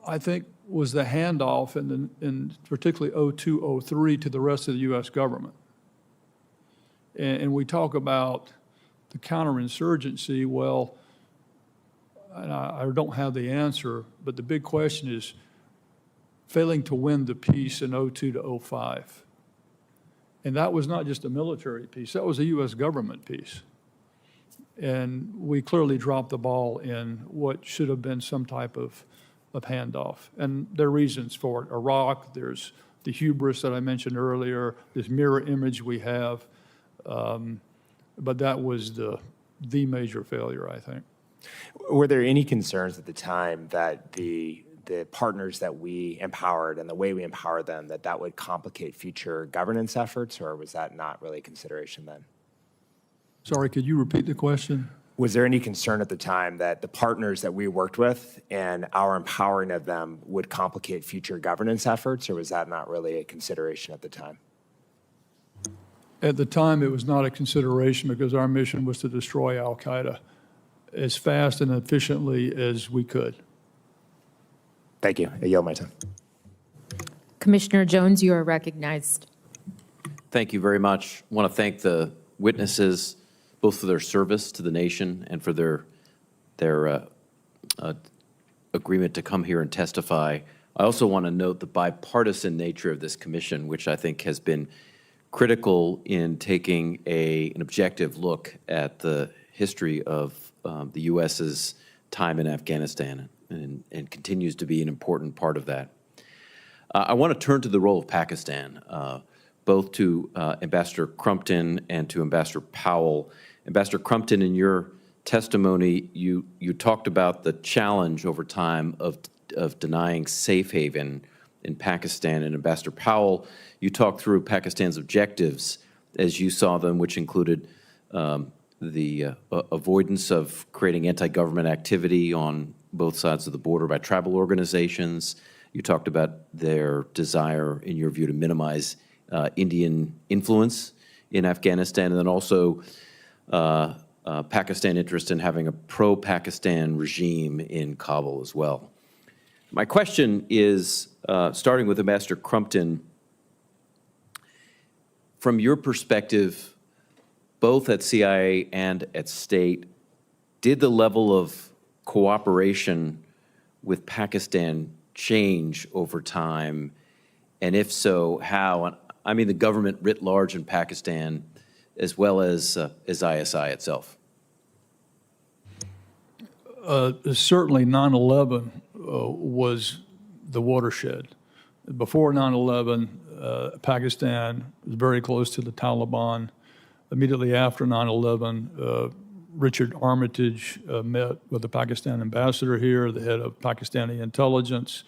I think, was the handoff in particularly 02, 03 to the rest of the U.S. government. And we talk about the counterinsurgency. Well, and I don't have the answer, but the big question is failing to win the peace in 02 to 05. And that was not just a military peace, that was a U.S. government peace. And we clearly dropped the ball in what should have been some type of handoff. And there are reasons for it. Iraq, there's the hubris that I mentioned earlier, this mirror image we have. But that was the major failure, I think.
Were there any concerns at the time that the partners that we empowered and the way we empowered them, that would complicate future governance efforts, or was that not really a consideration then?
Sorry, could you repeat the question?
Was there any concern at the time that the partners that we worked with and our empowering of them would complicate future governance efforts, or was that not really a consideration at the time?
At the time, it was not a consideration because our mission was to destroy al-Qaeda as fast and efficiently as we could.
Thank you. I yield my time.
Commissioner Jones, you are recognized.
Thank you very much. I want to thank the witnesses, both for their service to the nation and for their agreement to come here and testify. I also want to note the bipartisan nature of this commission, which I think has been critical in taking an objective look at the history of the U.S.'s time in Afghanistan and continues to be an important part of that. I want to turn to the role of Pakistan, both to Ambassador Crumpton and to Ambassador Powell. Ambassador Crumpton, in your testimony, you talked about the challenge over time of denying safe haven in Pakistan. And Ambassador Powell, you talked through Pakistan's objectives as you saw them, which included the avoidance of creating anti-government activity on both sides of the border by tribal organizations. You talked about their desire, in your view, to minimize Indian influence in Afghanistan, and then also Pakistan interest in having a pro-Pakistan regime in Kabul as well. My question is, starting with Ambassador Crumpton, from your perspective, both at CIA and at State, did the level of cooperation with Pakistan change over time? And if so, how? I mean the government writ large in Pakistan, as well as ISI itself.
Certainly 9/11 was the watershed. Before 9/11, Pakistan was very close to the Taliban. Immediately after 9/11, Richard Armitage met with the Pakistan ambassador here, the head of Pakistani intelligence,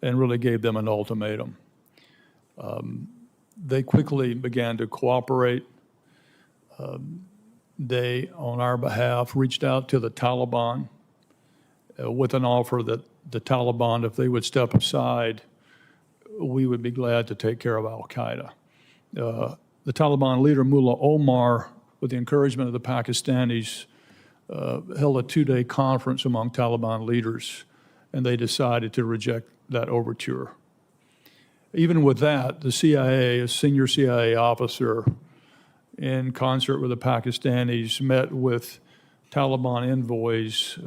and really gave them an ultimatum. They quickly began to cooperate. They, on our behalf, reached out to the Taliban with an offer that the Taliban, if they would step aside, we would be glad to take care of al-Qaeda. The Taliban leader, Mullah Omar, with the encouragement of the Pakistanis, held a 2-day conference among Taliban leaders, and they decided to reject that overture. Even with that, the CIA, a senior CIA officer, in concert with the Pakistanis, met with Taliban envoys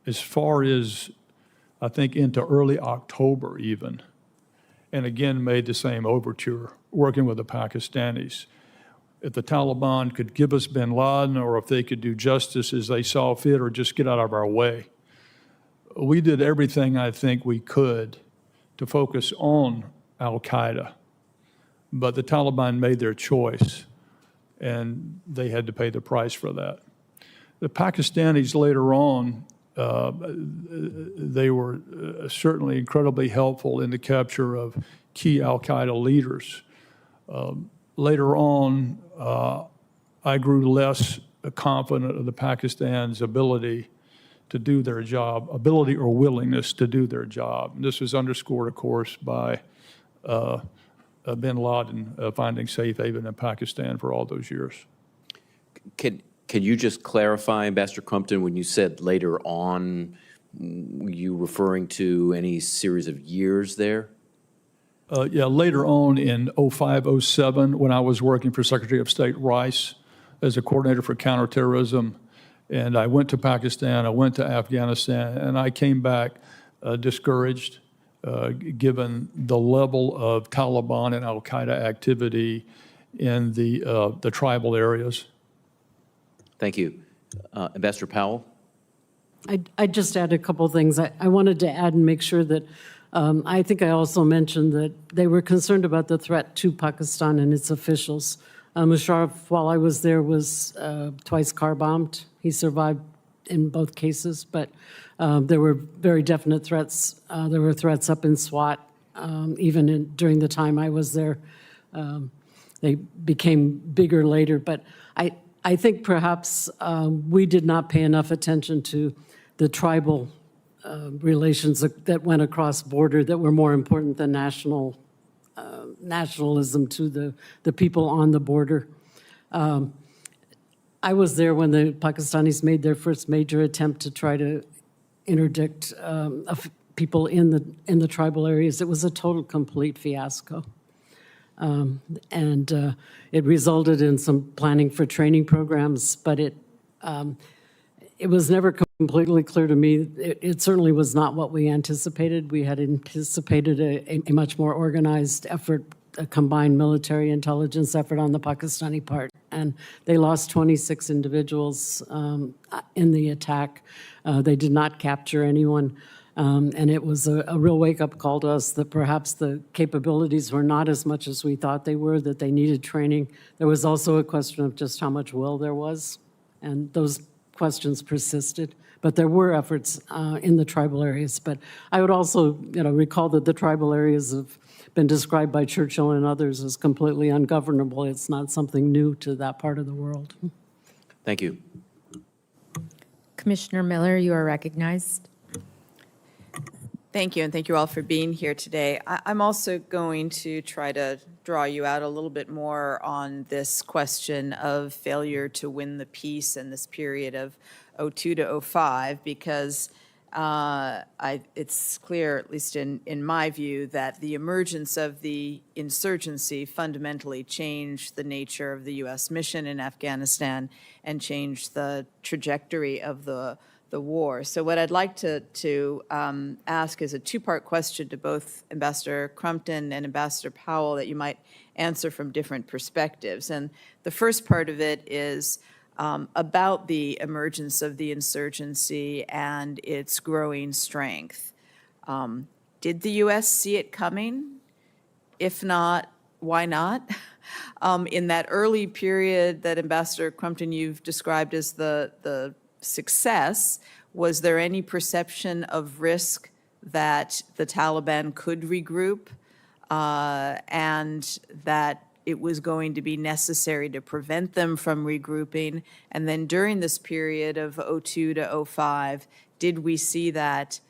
as far as, I think, into early October even, and again made the same overture, working with the Pakistanis. If the Taliban could give us bin Laden, or if they could do justice as they saw fit, or just get out of our way. We did everything I think we could to focus on al-Qaeda, but the Taliban made their choice, and they had to pay the price for that. The Pakistanis later on, they were certainly incredibly helpful in the capture of key al-Qaeda leaders. Later on, I grew less confident of the Pakistan's ability to do their job, ability or willingness to do their job. And this was underscored, of course, by bin Laden finding safe haven in Pakistan for all those years.
Can you just clarify, Ambassador Crumpton, when you said later on, were you referring to any series of years there?
Yeah, later on in 05, 07, when I was working for Secretary of State Rice as a coordinator for counterterrorism, and I went to Pakistan, I went to Afghanistan, and I came back discouraged, given the level of Taliban and al-Qaeda activity in the tribal areas.
Thank you. Ambassador Powell?
I'd just add a couple of things. I wanted to add and make sure that I think I also mentioned that they were concerned about the threat to Pakistan and its officials. Musharraf, while I was there, was twice car bombed. He survived in both cases, but there were very definite threats. There were threats up in SWAT, even during the time I was there. They became bigger later, but I think perhaps we did not pay enough attention to the tribal relations that went across border that were more important than nationalism to the people on the border. I was there when the Pakistanis made their first major attempt to try to interdict people in the tribal areas. It was a total, complete fiasco. And it resulted in some planning for training programs, but it was never completely clear to me. It certainly was not what we anticipated. We had anticipated a much more organized effort, a combined military intelligence effort on the Pakistani part. And they lost 26 individuals in the attack. They did not capture anyone. And it was a real wake-up call to us that perhaps the capabilities were not as much as we thought they were, that they needed training. There was also a question of just how much will there was, and those questions persisted. But there were efforts in the tribal areas. But I would also, recall that the tribal areas have been described by Churchill and others as completely ungovernable. It's not something new to that part of the world.
Thank you.
Commissioner Miller, you are recognized.
Thank you, and thank you all for being here today. I'm also going to try to draw you out a little bit more on this question of failure to win the peace in this period of 02 to 05, because it's clear, at least in my view, that the emergence of the insurgency fundamentally changed the nature of the U.S. mission in Afghanistan and changed the trajectory of the war. So what I'd like to ask is a two-part question to both Ambassador Crumpton and Ambassador Powell that you might answer from different perspectives. And the first part of it is about the emergence of the insurgency and its growing strength. Did the U.S. see it coming? If not, why not? In that early period that Ambassador Crumpton, you've described as the success, was there any perception of risk that the Taliban could regroup and that it was going to be necessary to prevent them from regrouping? And then during this period of 2002 to 2005, did we see that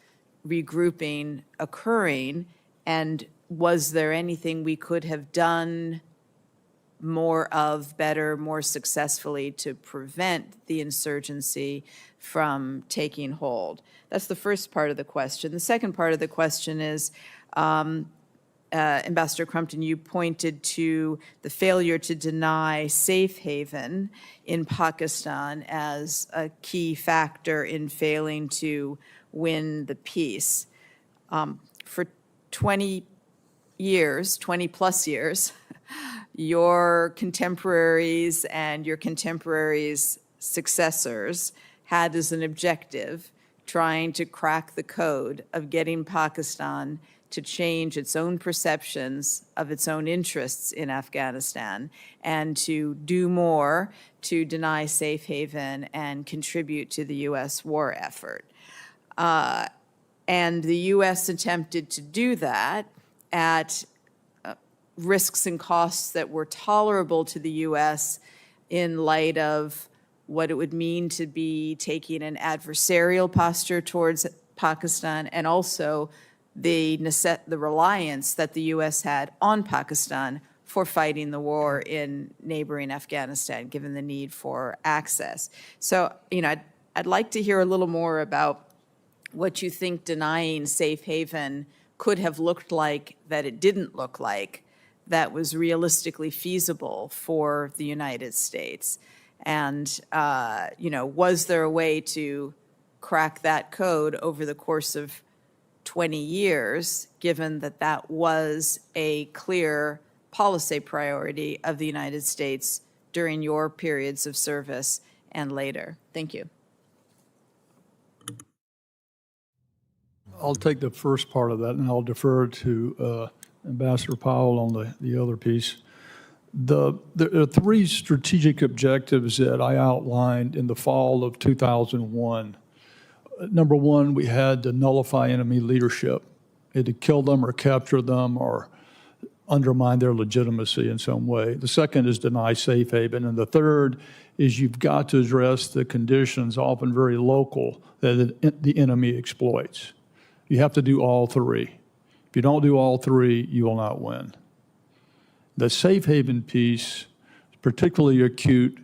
regrouping occurring? And was there anything we could have done more of, better, more successfully to prevent the insurgency from taking hold? That's the first part of the question. The second part of the question is, Ambassador Crumpton, you pointed to the failure to deny safe haven in Pakistan as a key factor in failing to win the peace. For 20 years, 20 plus years, your contemporaries and your contemporaries' successors had as an objective trying to crack the code of getting Pakistan to change its own perceptions of its own interests in Afghanistan and to do more to deny safe haven and contribute to the U.S. war effort. And the U.S. attempted to do that at risks and costs that were tolerable to the U.S. in light of what it would mean to be taking an adversarial posture towards Pakistan, and also the reliance that the U.S. had on Pakistan for fighting the war in neighboring Afghanistan, given the need for access. So, I'd like to hear a little more about what you think denying safe haven could have looked like that it didn't look like, that was realistically feasible for the United States. And, was there a way to crack that code over the course of 20 years, given that that was a clear policy priority of the United States during your periods of service and later? Thank you.
I'll take the first part of that, and I'll defer to Ambassador Powell on the other piece. There are three strategic objectives that I outlined in the fall of 2001. Number one, we had to nullify enemy leadership. We had to kill them or capture them or undermine their legitimacy in some way. The second is deny safe haven. And the third is you've got to address the conditions, often very local, that the enemy exploits. You have to do all three. If you don't do all three, you will not win. The safe haven piece is particularly acute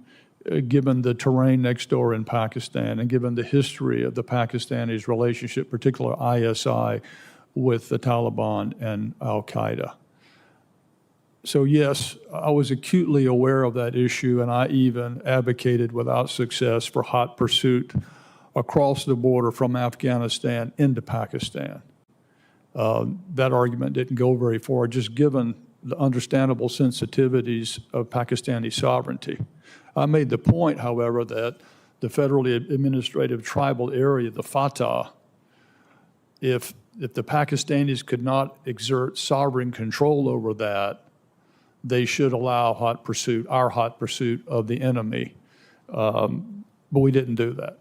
given the terrain next door in Pakistan and given the history of the Pakistanis' relationship, particularly ISI, with the Taliban and al-Qaeda. So yes, I was acutely aware of that issue, and I even advocated without success for hot pursuit across the border from Afghanistan into Pakistan. That argument didn't go very far, just given the understandable sensitivities of Pakistani sovereignty. I made the point, however, that the federally administrative tribal area, the FATA, if the Pakistanis could not exert sovereign control over that, they should allow our hot pursuit of the enemy. But we didn't do that.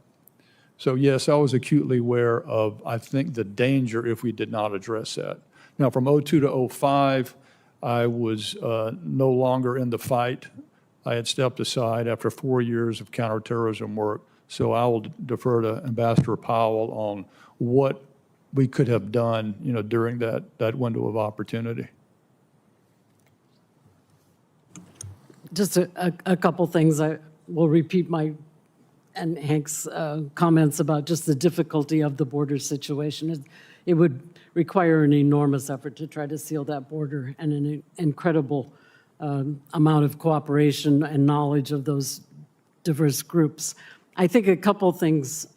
So yes, I was acutely aware of, I think, the danger if we did not address that. Now, from 2002 to 2005, I was no longer in the fight. I had stepped aside after 4 years of counterterrorism work. So I will defer to Ambassador Powell on what we could have done, during that window of opportunity.
Just a couple things. I will repeat and Hank's comments about just the difficulty of the border situation. It would require an enormous effort to try to seal that border and an incredible amount of cooperation and knowledge of those diverse groups. I think a couple things.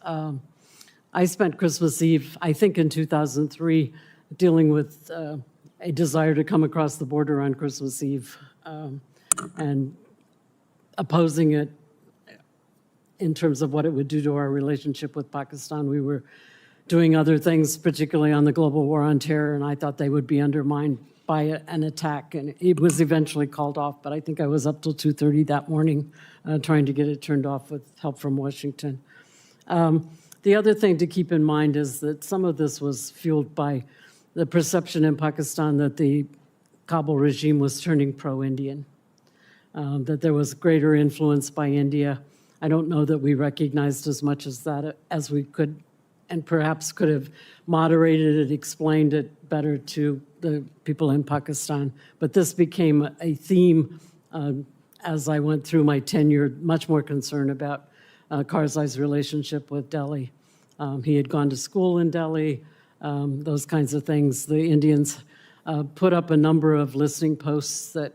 I spent Christmas Eve, I think in 2003, dealing with a desire to come across the border on Christmas Eve and opposing it in terms of what it would do to our relationship with Pakistan. We were doing other things, particularly on the global war on terror, and I thought they would be undermined by an attack, and it was eventually called off, but I think I was up till 2:30 that morning trying to get it turned off with help from Washington. The other thing to keep in mind is that some of this was fueled by the perception in Pakistan that the Kabul regime was turning pro-Indian, that there was greater influence by India. I don't know that we recognized as much as that as we could, and perhaps could have moderated it, explained it better to the people in Pakistan. But this became a theme as I went through my tenure, much more concern about Karzai's relationship with Delhi. He had gone to school in Delhi, those kinds of things. The Indians put up a number of listening posts that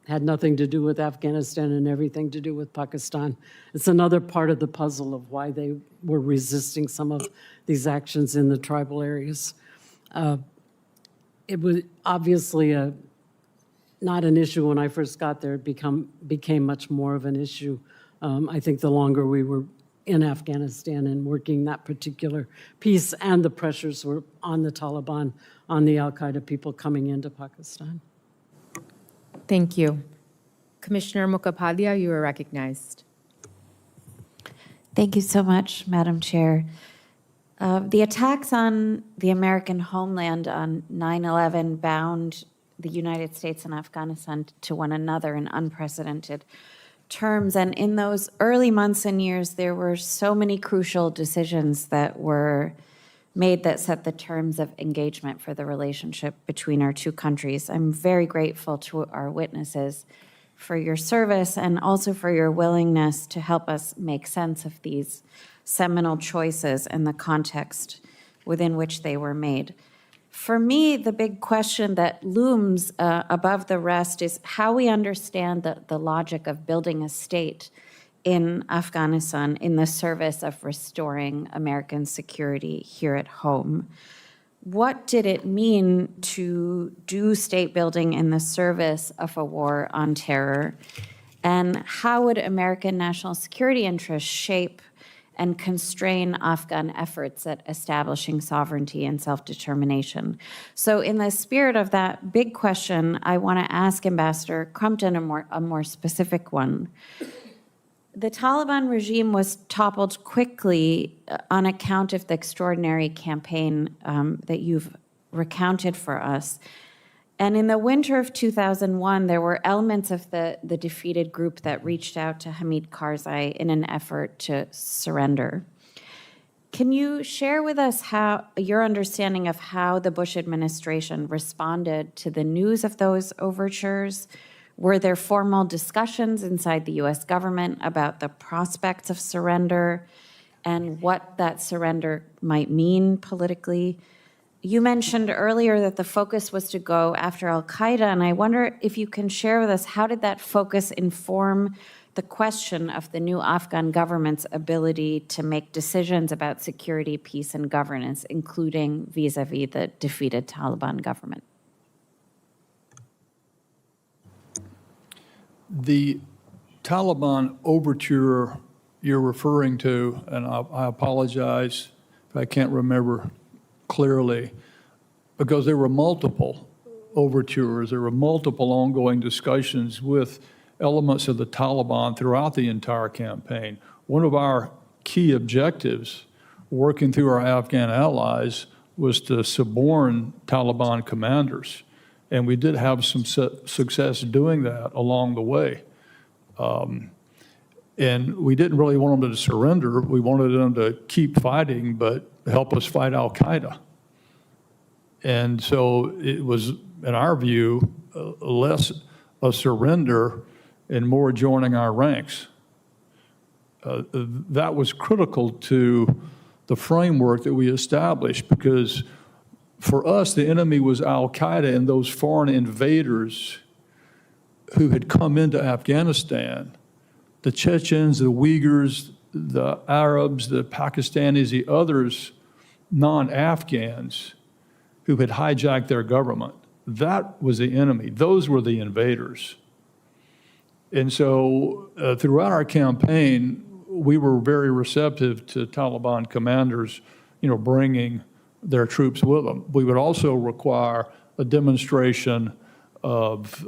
had nothing to do with Afghanistan and everything to do with Pakistan. It's another part of the puzzle of why they were resisting some of these actions in the tribal areas. It was obviously not an issue when I first got there. It became much more of an issue. I think the longer we were in Afghanistan and working that particular piece, and the pressures were on the Taliban, on the al-Qaeda people coming into Pakistan.
Thank you. Commissioner Mukhopadhyay, you are recognized.
Thank you so much, Madam Chair. The attacks on the American homeland on 9/11 bound the United States and Afghanistan to one another in unprecedented terms. And in those early months and years, there were so many crucial decisions that were made that set the terms of engagement for the relationship between our two countries. I'm very grateful to our witnesses for your service and also for your willingness to help us make sense of these seminal choices and the context within which they were made. For me, the big question that looms above the rest is how we understand the logic of building a state in Afghanistan in the service of restoring American security here at home. What did it mean to do state building in the service of a war on terror? And how would American national security interests shape and constrain Afghan efforts at establishing sovereignty and self-determination? So in the spirit of that big question, I want to ask Ambassador Crumpton a more specific one. The Taliban regime was toppled quickly on account of the extraordinary campaign that you've recounted for us. And in the winter of 2001, there were elements of the defeated group that reached out to Hamid Karzai in an effort to surrender. Can you share with us your understanding of how the Bush administration responded to the news of those overtures? Were there formal discussions inside the U.S. government about the prospects of surrender and what that surrender might mean politically? You mentioned earlier that the focus was to go after al-Qaeda, and I wonder if you can share with us how did that focus inform the question of the new Afghan government's ability to make decisions about security, peace, and governance, including vis-a-vis the defeated Taliban government?
The Taliban overture you're referring to, and I apologize if I can't remember clearly, because there were multiple overtures, there were multiple ongoing discussions with elements of the Taliban throughout the entire campaign. One of our key objectives, working through our Afghan allies, was to suborn Taliban commanders. And we did have some success doing that along the way. And we didn't really want them to surrender. We wanted them to keep fighting, but help us fight al-Qaeda. And so it was, in our view, less a surrender and more joining our ranks. That was critical to the framework that we established, because for us, the enemy was al-Qaeda and those foreign invaders who had come into Afghanistan, the Chechens, the Uyghurs, the Arabs, the Pakistanis, the others, non-Afghans, who had hijacked their government. That was the enemy. Those were the invaders. And so throughout our campaign, we were very receptive to Taliban commanders, bringing their troops with them. We would also require a demonstration of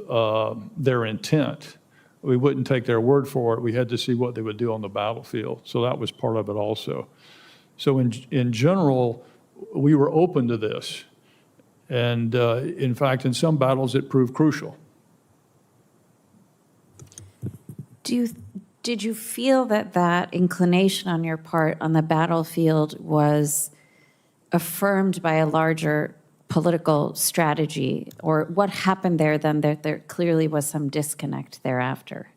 their intent. We wouldn't take their word for it. We had to see what they would do on the battlefield. So that was part of it also. So in general, we were open to this. And in fact, in some battles, it proved crucial.
Did you feel that that inclination on your part on the battlefield was affirmed by a larger political strategy? Or what happened there then that there clearly was some disconnect thereafter?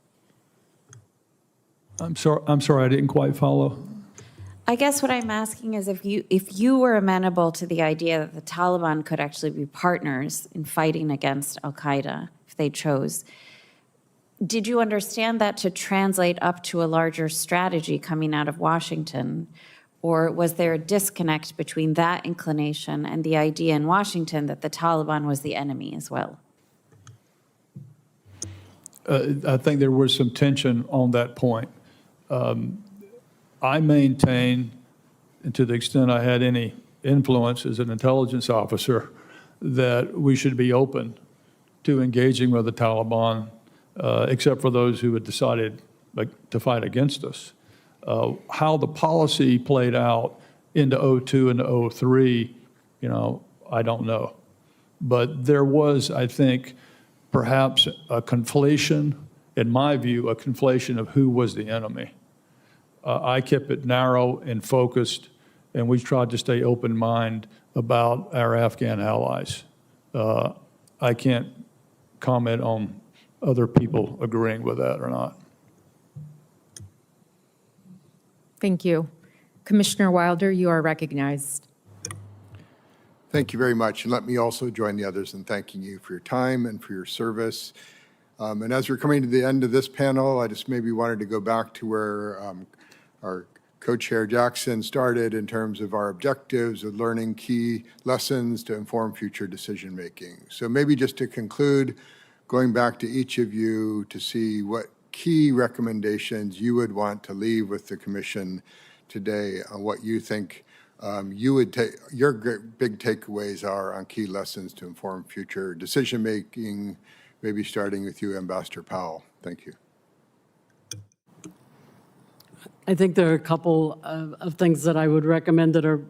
I'm sorry, I didn't quite follow.
I guess what I'm asking is if you were amenable to the idea that the Taliban could actually be partners in fighting against al-Qaeda if they chose, did you understand that to translate up to a larger strategy coming out of Washington? Or was there a disconnect between that inclination and the idea in Washington that the Taliban was the enemy as well?
I think there was some tension on that point. I maintain, and to the extent I had any influence as an intelligence officer, that we should be open to engaging with the Taliban, except for those who had decided to fight against us. How the policy played out into 2002 and 2003, I don't know. But there was, I think, perhaps a conflation, in my view, a conflation of who was the enemy. I kept it narrow and focused, and we tried to stay open-minded about our Afghan allies. I can't comment on other people agreeing with that or not.
Thank you. Commissioner Wilder, you are recognized.
Thank you very much. And let me also join the others in thanking you for your time and for your service. And as we're coming to the end of this panel, I just maybe wanted to go back to where our co-chair Jackson started in terms of our objectives of learning key lessons to inform future decision-making. So maybe just to conclude, going back to each of you to see what key recommendations you would want to leave with the Commission today on what you think you would take, your big takeaways are on key lessons to inform future decision-making, maybe starting with you, Ambassador Powell. Thank you.
I think there are a couple of things that I would recommend that are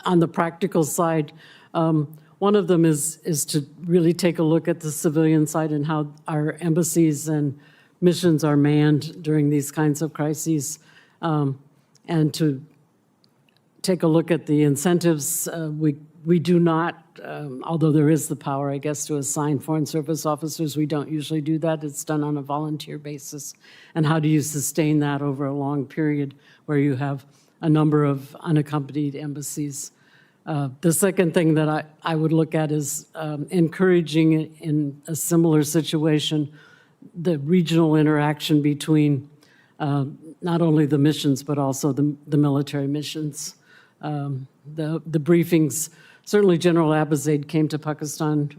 on the practical side. One of them is to really take a look at the civilian side and how our embassies and missions are manned during these kinds of crises, and to take a look at the incentives. We do not, although there is the power, I guess, to assign Foreign Service officers, we don't usually do that. It's done on a volunteer basis. And how do you sustain that over a long period where you have a number of unaccompanied embassies? The second thing that I would look at is encouraging in a similar situation the regional interaction between not only the missions but also the military missions. The briefings, certainly General Abizaid came to Pakistan,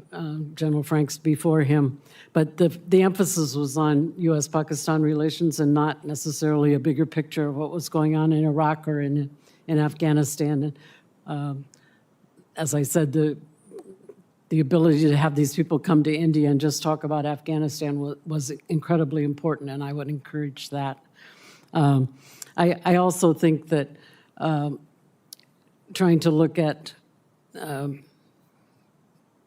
General Franks before him, but the emphasis was on U.S.-Pakistan relations and not necessarily a bigger picture of what was going on in Iraq or in Afghanistan. As I said, the ability to have these people come to India and just talk about Afghanistan was incredibly important, and I would encourage that. I also think that trying to look at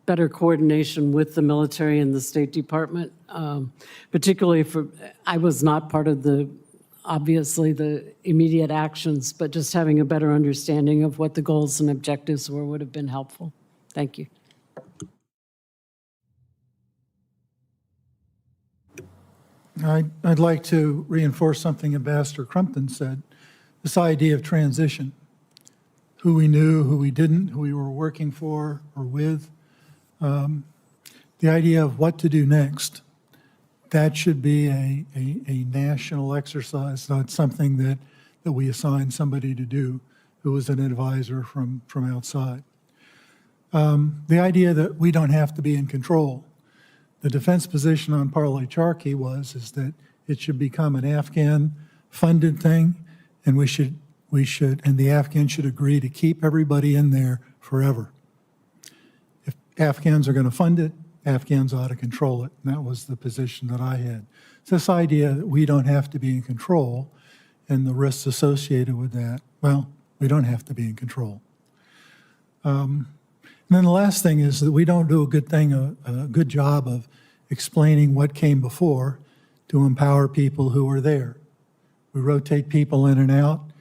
better coordination with the military and the State Department, particularly I was not part of obviously the immediate actions, but just having a better understanding of what the goals and objectives were would have been helpful. Thank you.
I'd like to reinforce something Ambassador Crumpton said, this idea of transition, who we knew, who we didn't, who we were working for or with, the idea of what to do next. That should be a national exercise, not something that we assign somebody to do who is an advisor from outside. The idea that we don't have to be in control. The defense position on Parley-Charkhi is that it should become an Afghan-funded thing, and and the Afghans should agree to keep everybody in there forever. Afghans are going to fund it, Afghans ought to control it. And that was the position that I had. It's this idea that we don't have to be in control and the risks associated with that. Well, we don't have to be in control. And then the last thing is that we don't do a good job of explaining what came before to empower people who are there. We rotate people in and out,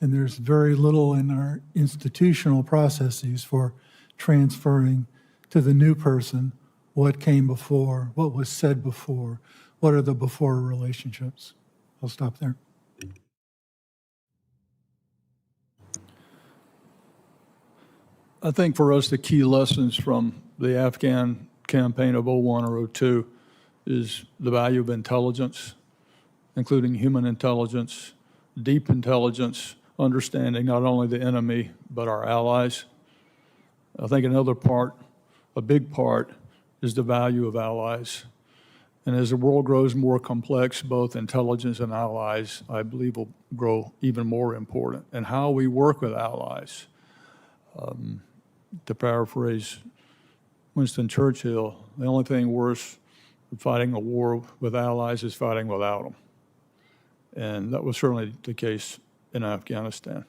and there's very little in our institutional processes for transferring to the new person what came before, what was said before, what are the before relationships. I'll stop there.
I think for us, the key lessons from the Afghan campaign of '01 or '02 is the value of intelligence, including human intelligence, deep intelligence, understanding not only the enemy, but our allies. I think another part, a big part, is the value of allies. And as the world grows more complex, both intelligence and allies, I believe, will grow even more important. And how we work with allies. To paraphrase Winston Churchill, the only thing worse than fighting a war with allies is fighting without them. And that was certainly the case in Afghanistan.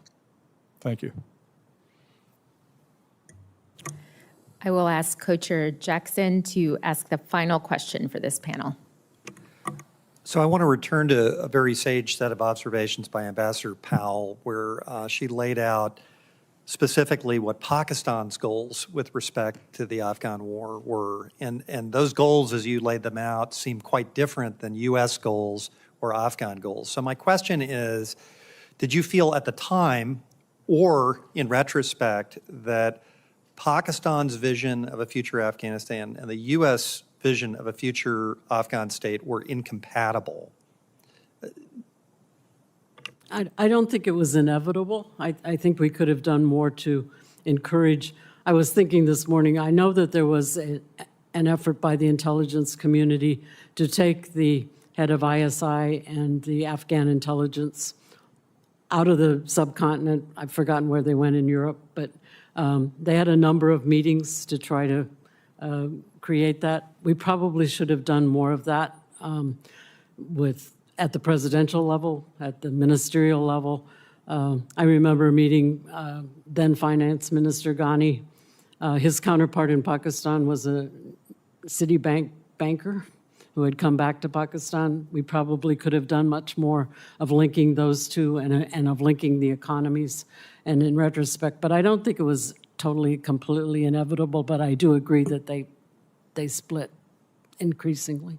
Thank you.
I will ask Co-Chair Jackson to ask the final question for this panel.
So I want to return to a very sage set of observations by Ambassador Powell, where she laid out specifically what Pakistan's goals with respect to the Afghan war were. And those goals, as you laid them out, seem quite different than U.S. goals or Afghan goals. So my question is, did you feel at the time or in retrospect that Pakistan's vision of a future Afghanistan and the U.S. vision of a future Afghan state were incompatible?
I don't think it was inevitable. I think we could have done more to encourage. I was thinking this morning, I know that there was an effort by the intelligence community to take the head of ISI and the Afghan intelligence out of the subcontinent. I've forgotten where they went in Europe, but they had a number of meetings to try to create that. We probably should have done more of that at the presidential level, at the ministerial level. I remember meeting then Finance Minister Ghani. His counterpart in Pakistan was a Citibank banker who had come back to Pakistan. We probably could have done much more of linking those two and of linking the economies and in retrospect. But I don't think it was totally, completely inevitable, but I do agree that they split increasingly.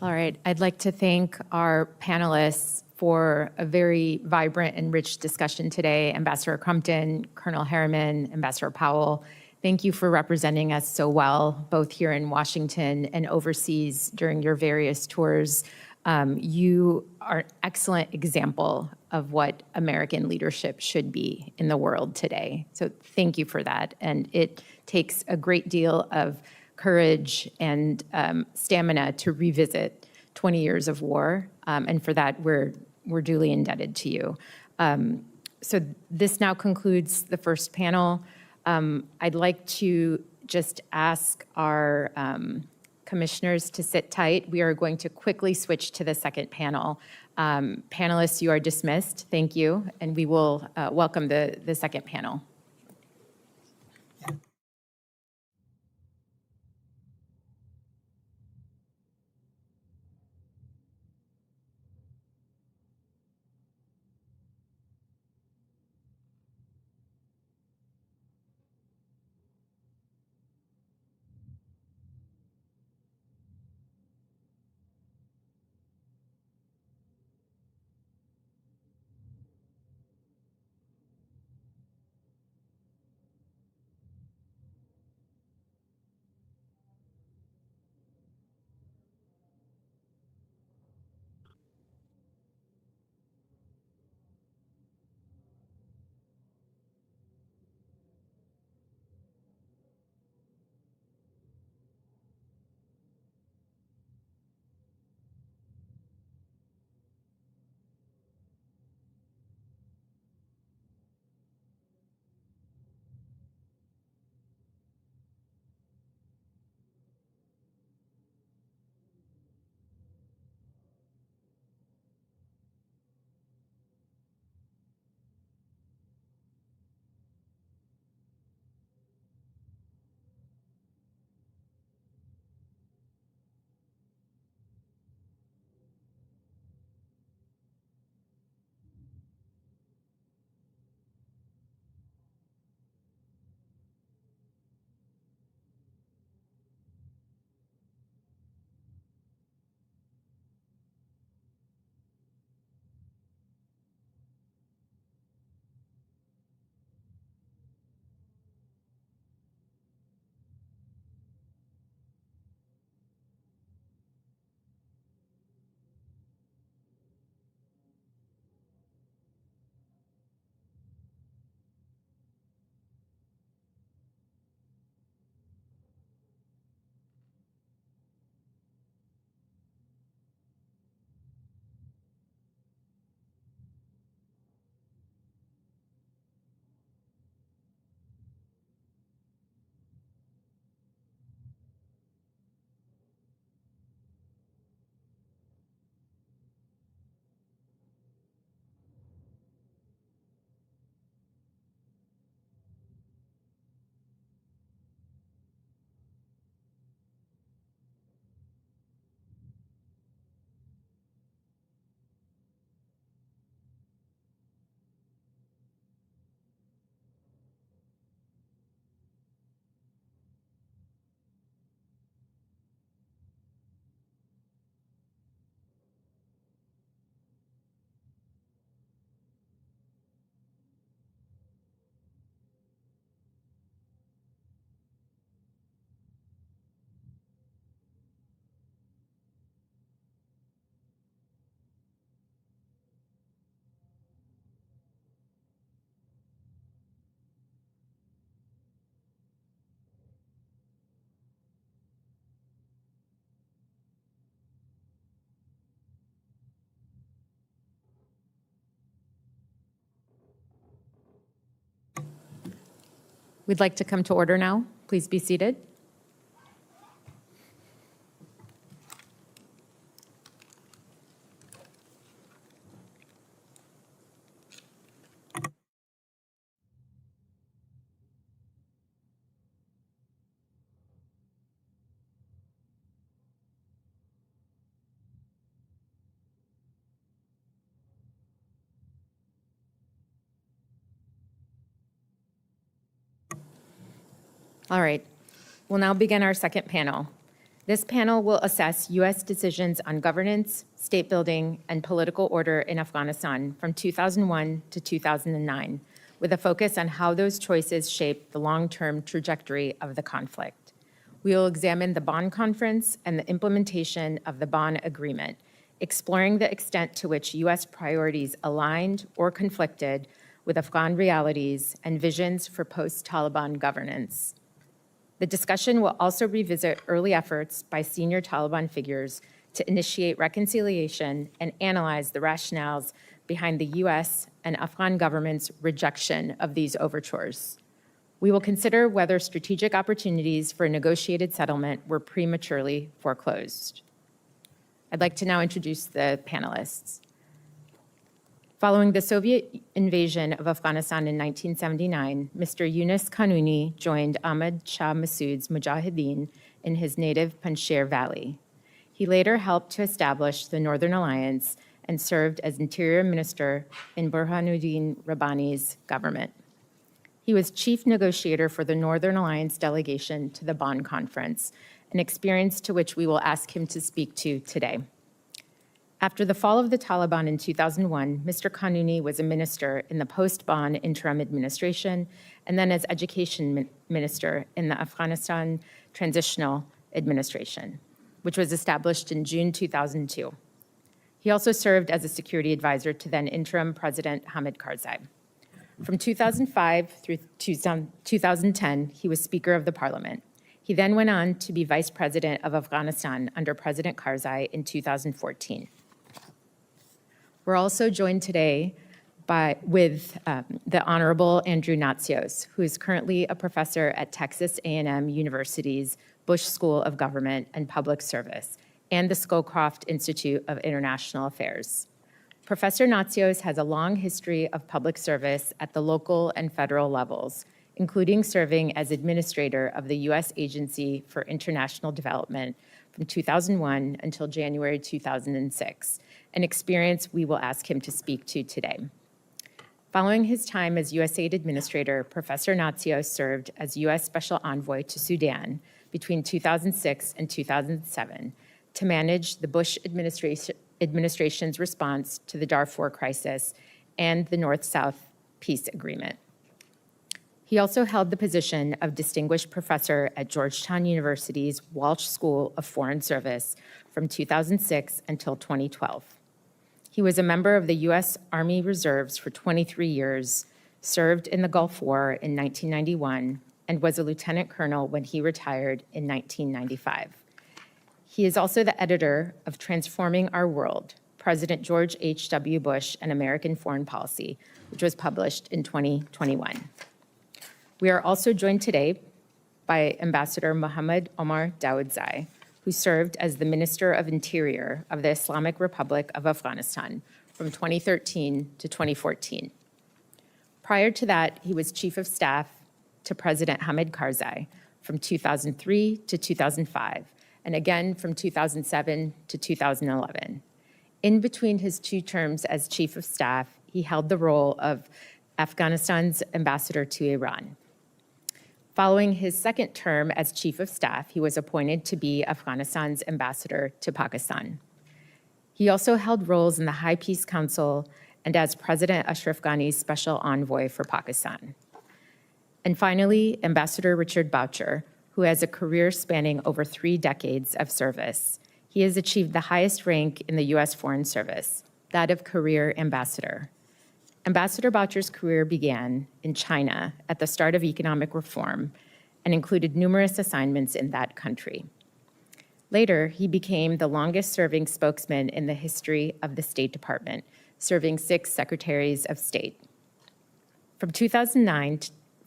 All right, I'd like to thank our panelists for a very vibrant and rich discussion today. Ambassador Crumpton, Colonel Harman, Ambassador Powell, thank you for representing us so well, both here in Washington and overseas during your various tours. You are an excellent example of what American leadership should be in the world today. So thank you for that. And it takes a great deal of courage and stamina to revisit 20 years of war. And for that, we're duly indebted to you. So this now concludes the first panel. I'd like to just ask our commissioners to sit tight. We are going to quickly switch to the second panel. Panelists, you are dismissed. Thank you. And we will welcome the second panel. We'd like to come to order now. Please be seated. All right, we'll now begin our second panel. This panel will assess U.S. decisions on governance, state building, and political order in Afghanistan from 2001 to 2009, with a focus on how those choices shape the long-term trajectory of the conflict. We will examine the Bonn Conference and the implementation of the Bonn Agreement, exploring the extent to which U.S. priorities aligned or conflicted with Afghan realities and visions for post-Taliban governance. The discussion will also revisit early efforts by senior Taliban figures to initiate reconciliation and analyze the rationales behind the U.S. and Afghan government's rejection of these overtures. We will consider whether strategic opportunities for a negotiated settlement were prematurely foreclosed. I'd like to now introduce the panelists. Following the Soviet invasion of Afghanistan in 1979, Mr. Yunus Kanuni joined Ahmad Shah Massoud's Mujahideen in his native Panjshir Valley. He later helped to establish the Northern Alliance and served as Interior Minister in Burhanuddin Rabbani's government. He was chief negotiator for the Northern Alliance delegation to the Bonn Conference, an experience to which we will ask him to speak to today. After the fall of the Taliban in 2001, Mr. Kanuni was a minister in the post-Bonn interim administration and then as education minister in the Afghanistan Transitional Administration, which was established in June 2002. He also served as a security advisor to then interim President Hamid Karzai. From 2005 through 2010, he was Speaker of the Parliament. He then went on to be Vice President of Afghanistan under President Karzai in 2014. We're also joined today with the Honorable Andrew Natsios, who is currently a professor at Texas A&M University's Bush School of Government and Public Service and the Scowcroft Institute of International Affairs. Professor Natsios has a long history of public service at the local and federal levels, including serving as administrator of the U.S. Agency for International Development from 2001 until January 2006, an experience we will ask him to speak to today. Following his time as USAID administrator, Professor Natsios served as U.S. Special Envoy to Sudan between 2006 and 2007 to manage the Bush administration's response to the Darfur crisis and the North-South Peace Agreement. He also held the position of Distinguished Professor at Georgetown University's Walsh School of Foreign Service from 2006 until 2012. He was a member of the U.S. Army Reserves for 23 years, served in the Gulf War in 1991, and was a lieutenant colonel when he retired in 1995. He is also the editor of Transforming Our World, President George H.W. Bush and American Foreign Policy, which was published in 2021. We are also joined today by Ambassador Mohammad Omar Daoudzai, who served as the Minister of Interior of the Islamic Republic of Afghanistan from 2013 to 2014. Prior to that, he was Chief of Staff to President Hamid Karzai from 2003 to 2005, and again from 2007 to 2011. In between his two terms as Chief of Staff, he held the role of Afghanistan's ambassador to Iran. Following his second term as Chief of Staff, he was appointed to be Afghanistan's ambassador to Pakistan. He also held roles in the High Peace Council and as President Ashraf Ghani's special envoy for Pakistan. And finally, Ambassador Richard Boucher, who has a career spanning over 3 decades of service. He has achieved the highest rank in the U.S. Foreign Service, that of Career Ambassador. Ambassador Boucher's career began in China at the start of economic reform and included numerous assignments in that country. Later, he became the longest-serving spokesman in the history of the State Department, serving 6 secretaries of state. From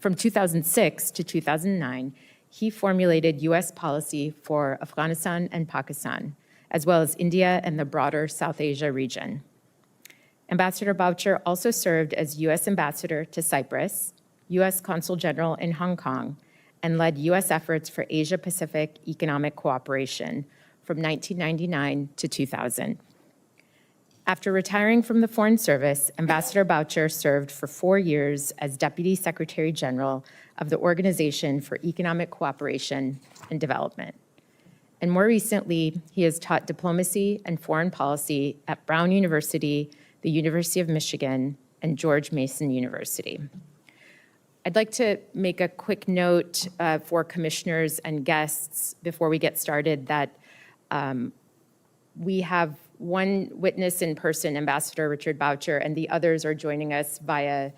From 2006 to 2009, he formulated U.S. policy for Afghanistan and Pakistan, as well as India and the broader South Asia region. Ambassador Boucher also served as U.S. Ambassador to Cyprus, U.S. Consul General in Hong Kong, and led U.S. efforts for Asia-Pacific economic cooperation from 1999 to 2000. After retiring from the Foreign Service, Ambassador Boucher served for 4 years as Deputy Secretary General of the Organization for Economic Cooperation and Development. And more recently, he has taught diplomacy and foreign policy at Brown University, the University of Michigan, and George Mason University. I'd like to make a quick note for commissioners and guests before we get started that we have one witness in person, Ambassador Richard Boucher, and the others are joining us via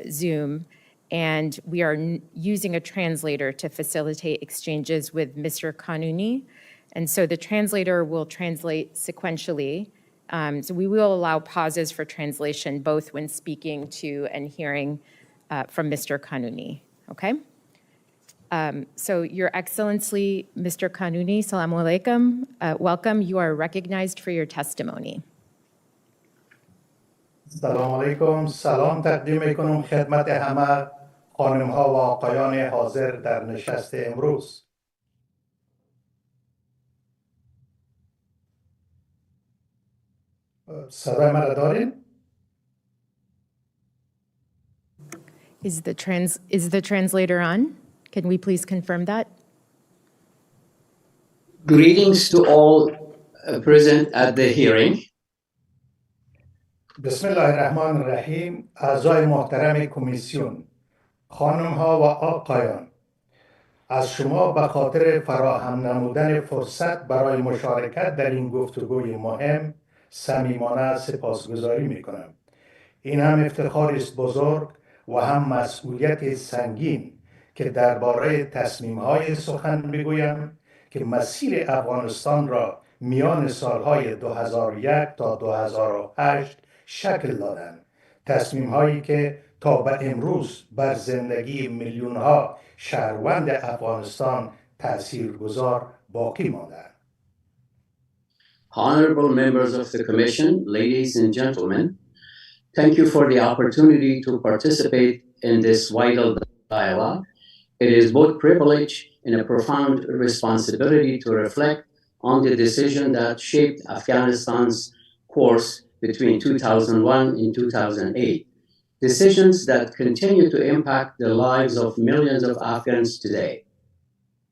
Zoom. And we are using a translator to facilitate exchanges with Mr. Kanuni. And so the translator will translate sequentially. So we will allow pauses for translation, both when speaking to and hearing from Mr. Kanuni, okay? So Your Excellency, Mr. Kanuni, Salaam alaikum. Welcome, you are recognized for your testimony.
سلام علیکم. سلام تقدیم میکنم خدمت همه خانم ها و آقایان حاضر در نشست امروز. صدای من را دارین؟
Is the translator on? Can we please confirm that?
Greetings to all present at the hearing.
بسم الله الرحمن الرحیم. اعضای محترم کمیسیون، خانم ها و آقایان، از شما به خاطر فراهم نمودن فرصت برای مشارکت در این گفتگوی مهم صمیمانه سپاسگزاری می کنم. این هم افتخاری است بزرگ و هم مسئولیت سنگین که درباره تصمیم‌های سخن می‌گویم که مسیر افغانستان را میان سالهای 2001 تا 2008 شکل دادند. تصمیم‌هایی که تا به امروز بر زندگی میلیون‌ها شهروند افغانستان تاثیرگذار باقی ماندند.
Honorable members of the Commission, ladies and gentlemen, thank you for the opportunity to participate in this vital dialogue. It is both privilege and a profound responsibility to reflect on the decision that shaped Afghanistan's course between 2001 and 2008, decisions that continue to impact the lives of millions of Afghans today.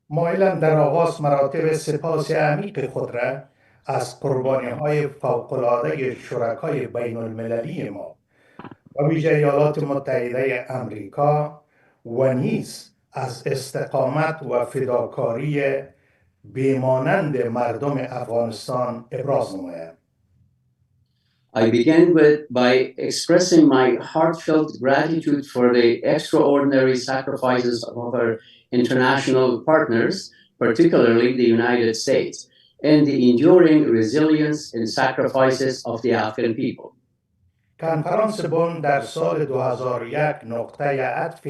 مایلم در آغاز مراتب سپاس عمیق خود را از قربانی‌های فوق‌العاده شرکای بین‌المللی ما و ویژه ایالات متحده آمریکا و نیز از استقامت و فداکاری بیمانند مردم افغانستان ابراز نمایم.
I begin by expressing my heartfelt gratitude for the extraordinary sacrifices of our international partners, particularly the United States, and the enduring resilience and sacrifices of the Afghan people.
کنفرانس بن در سال 2001 نقطه عطف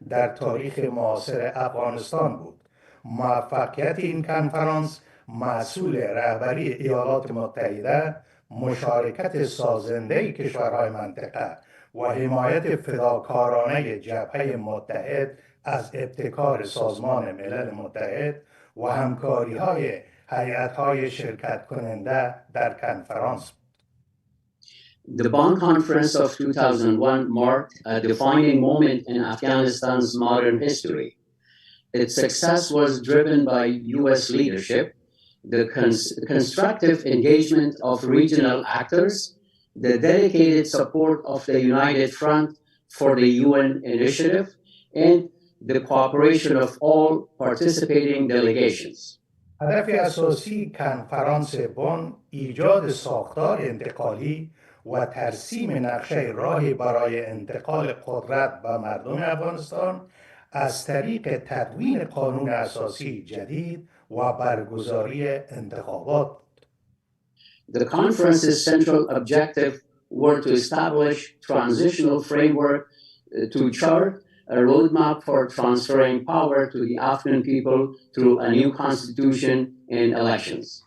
در تاریخ معاصر افغانستان بود. موفقیت این کنفرانس محصول رهبری ایالات متحده، مشارکت سازنده کشورهای منطقه و حمایت فداکارانه جبهه متحد از ابتکار سازمان ملل متحد و همکاری‌های هیئت‌های شرکت کننده در کنفرانس.
The Bonn Conference of 2001 marked a defining moment in Afghanistan's modern history. Its success was driven by U.S. leadership, the constructive engagement of regional actors, the dedicated support of the United Front for the UN initiative, and the cooperation of all participating delegations.
هدف اساسی کنفرانس بن ایجاد ساختار انتقالی و ترسیم نقشه راهی برای انتقال قدرت به مردم افغانستان از طریق تدوین قانون اساسی جدید و برگزاری انتخابات.
The conference's central objective were to establish transitional framework to chart a roadmap for transferring power to the Afghan people through a new constitution and elections.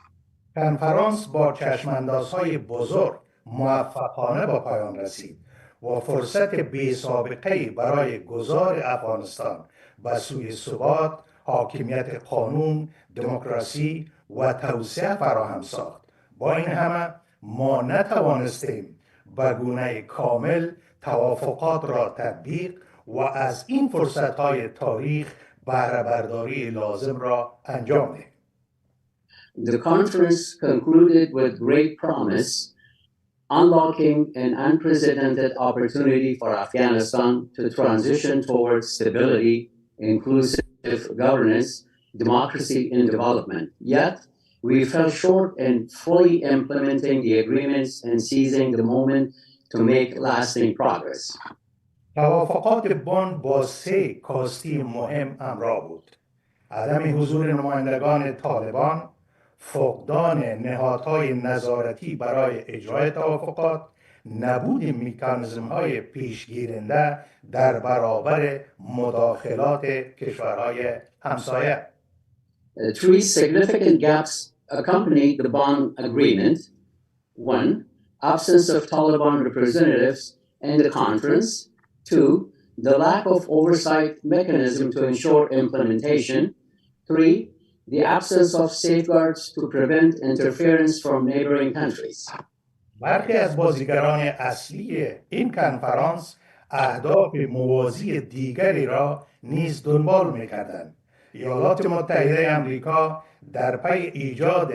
کنفرانس با چشماندازهای بزرگ موفقانه با پایان رسید و فرصت بی‌سابقه‌ای برای گذار افغانستان به سوی ثبات، حاکمیت قانون، دموکراسی و توسعه فراهم ساخت. با این همه ما نتوانستیم به گونه کامل توافقات را تطبیق و از این فرصت‌های تاریخ بهره برداری لازم را انجام دهیم.
The conference concluded with great promise, unlocking an unprecedented opportunity for Afghanistan to transition towards stability, inclusive governance, democracy, and development. Yet, we fell short in fully implementing the agreements and seizing the moment to make lasting progress.
توافقات بن با سه کاستی مهم همراه بود: عدم حضور نمایندگان طالبان، فقدان نهادهای نظارتی برای اجرای توافقات، نبود مکانیزم‌های پیشگیرنده در برابر مداخلات کشورهای همسایه.
Three significant gaps accompanied the Bonn agreement. One, absence of Taliban representatives in the conference. Two, the lack of oversight mechanism to ensure implementation. Three, the absence of safeguards to prevent interference from neighboring countries.
برخی از بازیگران اصلی این کنفرانس اهداف موازی دیگری را نیز دنبال می‌کردند. ایالات متحده آمریکا در پی ایجاد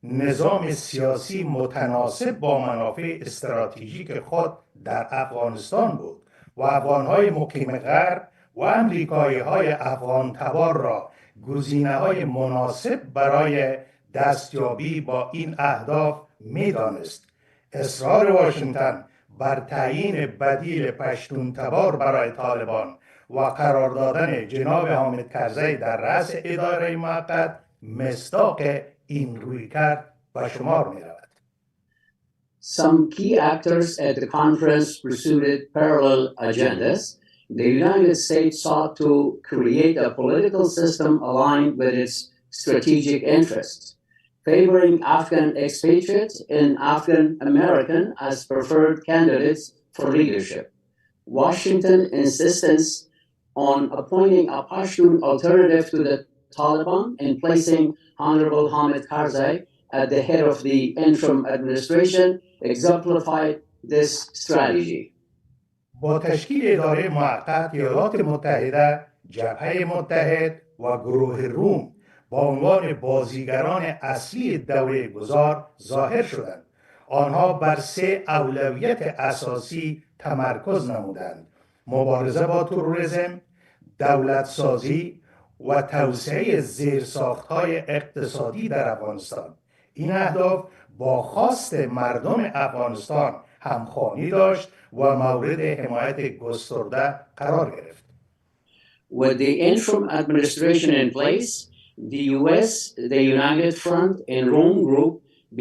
نظام سیاسی متناسب با منافع استراتژیک خود در افغانستان بود و افغان‌های مقیم غرب و آمریکایی‌های افغان تبار را گزینه‌های مناسب برای دستیابی با این اهداف می‌دانست. اصرار واشنگتن بر تعیین بدیل پشتون تبار برای طالبان و قرار دادن جناب حامد کرزی در رأس اداره موقت مصداق این رویکرد به شمار می رود.
Some key actors at the conference pursued parallel agendas. The United States sought to create a political system aligned with its strategic interests, favoring Afghan expatriates and Afghan American as preferred candidates for leadership. Washington's insistence on appointing a Pashtun alternative to the Taliban and placing Honorable Hamid Karzai at the head of the interim administration exemplified this strategy.
با تشکیل اداره موقت، ایالات متحده، جبهه متحد و گروه روم با عنوان بازیگران اصلی دوره گذار ظاهر شدند. آنها بر سه اولویت اساسی تمرکز نمودند: مبارزه با تروریسم، دولتسازی و توسعه زیرساخت‌های اقتصادی در افغانستان. این اهداف با خواست مردم افغانستان همخوانی داشت و مورد حمایت گسترده قرار گرفت.
With the interim administration in place, the U.S., the United Front, and Rome Group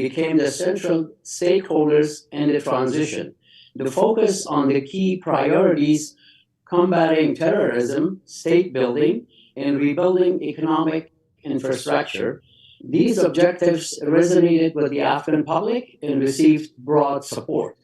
became the central stakeholders in the transition. The focus on the key priorities, combating terrorism, state building, and rebuilding economic infrastructure. These objectives resonated with the Afghan public and received broad support.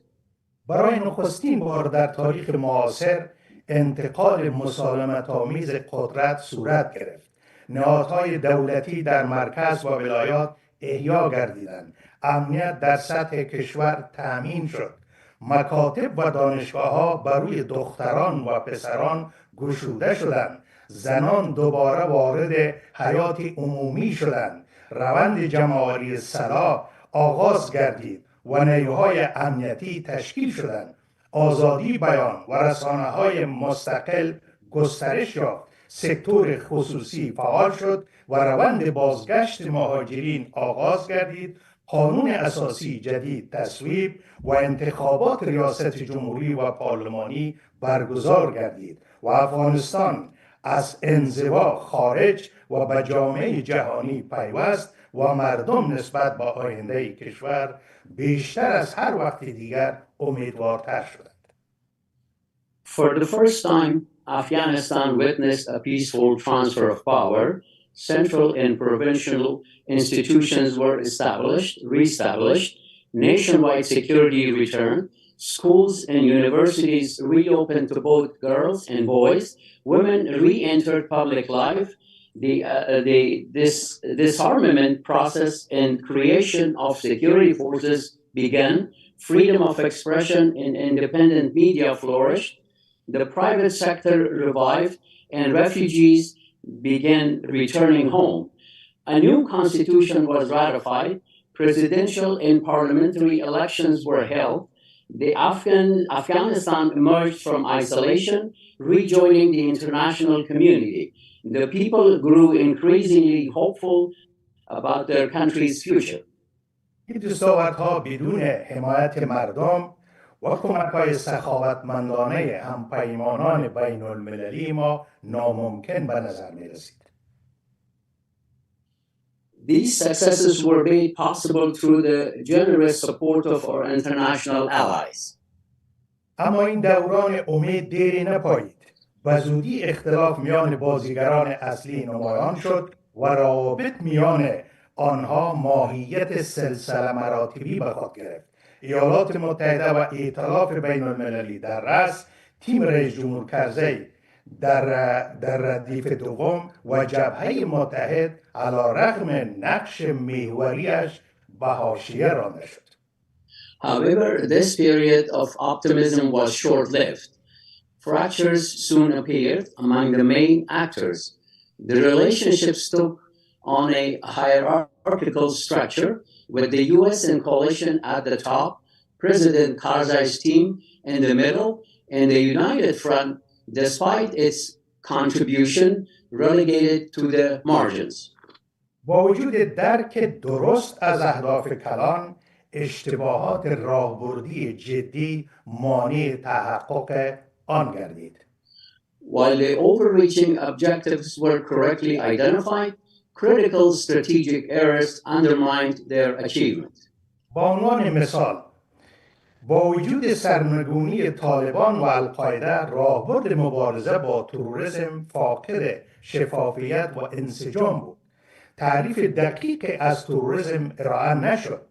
برای نخستین بار در تاریخ معاصر انتقال مسالمت‌آمیز قدرت صورت گرفت. نهادهای دولتی در مرکز و ولایات احیا گردیدند. امنیت در سطح کشور تأمین شد. مکاتب و دانشگاه‌ها بر روی دختران و پسران گشوده شدند. زنان دوباره وارد حیات عمومی شدند. روند جمع‌آوری سلاح آغاز گردید و نیروهای امنیتی تشکیل شدند. آزادی بیان و رسانه‌های مستقل گسترش یافت. سکتور خصوصی فعال شد و روند بازگشت مهاجرین آغاز گردید. قانون اساسی جدید تصویب و انتخابات ریاست جمهوری و پارلمانی برگزار گردید و افغانستان از انزوا خارج و به جامعه جهانی پیوست و مردم نسبت به آینده کشور بیشتر از هر وقت دیگر امیدوارتر شدند.
For the first time, Afghanistan witnessed a peaceful transfer of power. Central and provincial institutions were reestablished, nationwide security returned, schools and universities reopened to both girls and boys, women re-entered public life, this disarmament process and creation of security forces began, freedom of expression and independent media flourished, the private sector revived, and refugees began returning home. A new constitution was ratified, presidential and parliamentary elections were held, Afghanistan emerged from isolation, rejoining the international community. The people grew increasingly hopeful about their country's future.
این دستاوردها بدون حمایت مردم و کمک‌های سخاوتمندانه همپیمانان بین المللی ما ناممکن به نظر می‌رسید.
These successes were made possible through the generous support of our international allies.
اما این دوران امید دیری نپایید. به زودی اختلاف میان بازیگران اصلی نمایان شد و روابط میان آنها ماهیت سلسله مراتبی به خود گرفت. ایالات متحده و ائتلاف بین المللی در رأس، تیم رئیس جمهور کرزی در ردیف دوم و جبهه متحد علیرغم نقش محوریش به حاشیه رانده شد.
However, this period of optimism was short-lived. Fractures soon appeared among the main actors. The relationships took on a hierarchical structure, with the U.S. and coalition at the top, President Karzai's team in the middle, and the United Front, despite its contribution, relegated to the margins.
با وجود درک درست از اهداف کلان، اشتباهات راهبردی جدی مانع تحقق آن گردید.
While the overreaching objectives were correctly identified, critical strategic errors undermined their achievement.
با عنوان مثال، با وجود سرنگونی طالبان و القاعده، راهبرد مبارزه با تروریسم فاقد شفافیت و انسجام بود. تعریف دقیق از تروریسم ارائه نشد.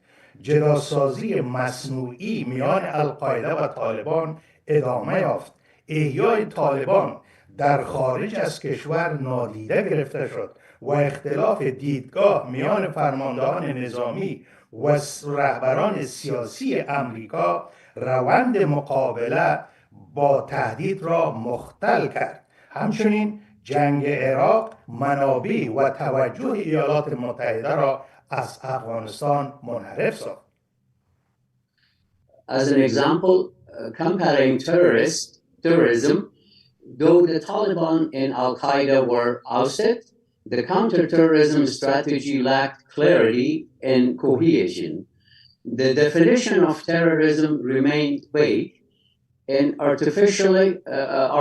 جداسازی مصنوعی میان القاعده و طالبان ادامه یافت. احیای طالبان در خارج از کشور نادیده گرفته شد و اختلاف دیدگاه میان فرماندهان نظامی و رهبران سیاسی امریکا روند مقابله با تهدید را مختل کرد. همچنین جنگ عراق منابع و توجه ایالات متحده را از افغانستان منحرف ساخت.
As an example, comparing terrorism, though the Taliban and Al-Qaeda were ousted, the counterterrorism strategy lacked clarity and cohesion. The definition of terrorism remained vague, and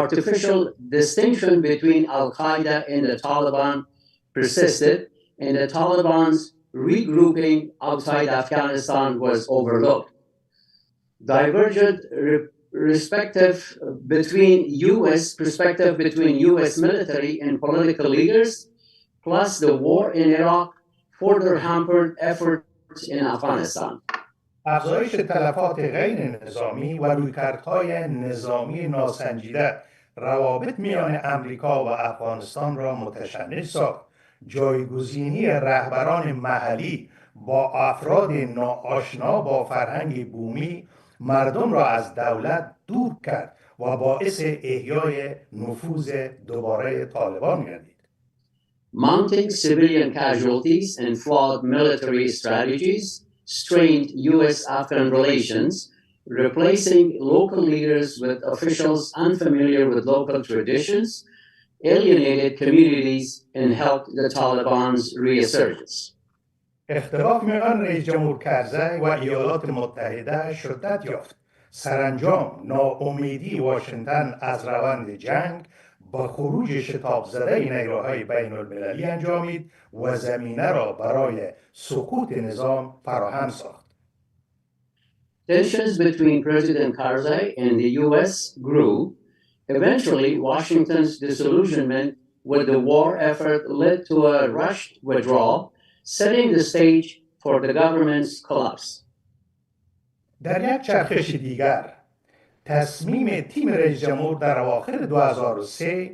artificial distinction between Al-Qaeda and the Taliban persisted, and the Taliban's regrouping outside Afghanistan was overlooked. Divergent perspective between U.S. military and political leaders, plus the war in Iraq, further hampered efforts in Afghanistan.
افزایش تلفات غیر نظامی و رویکردهای نظامی ناسنجیده روابط میان امریکا و افغانستان را متشنج ساخت. جایگزینی رهبران محلی با افراد ناآشنا با فرهنگ بومی مردم را از دولت دور کرد و باعث احیای نفوذ دوباره طالبان گردید.
Mounting civilian casualties and flawed military strategies strained U.S.-Afghan relations, replacing local leaders with officials unfamiliar with local traditions, alienated communities, and helped the Taliban's resurgence.
اختلاف میان رئیس جمهور کرزی و ایالات متحده شدت یافت. سرانجام ناامیدی واشنگتن از روند جنگ با خروج شتاب زده نیروهای بین المللی انجامید و زمینه را برای سقوط نظام فراهم ساخت.
Tensions between President Karzai and the U.S. grew, Eventually, Washington's disillusionment with the war effort led to a rushed withdrawal, setting the stage for the government's collapse.
در یک چرخش دیگر تصمیم تیم رئیس جمهور در اواخر 2003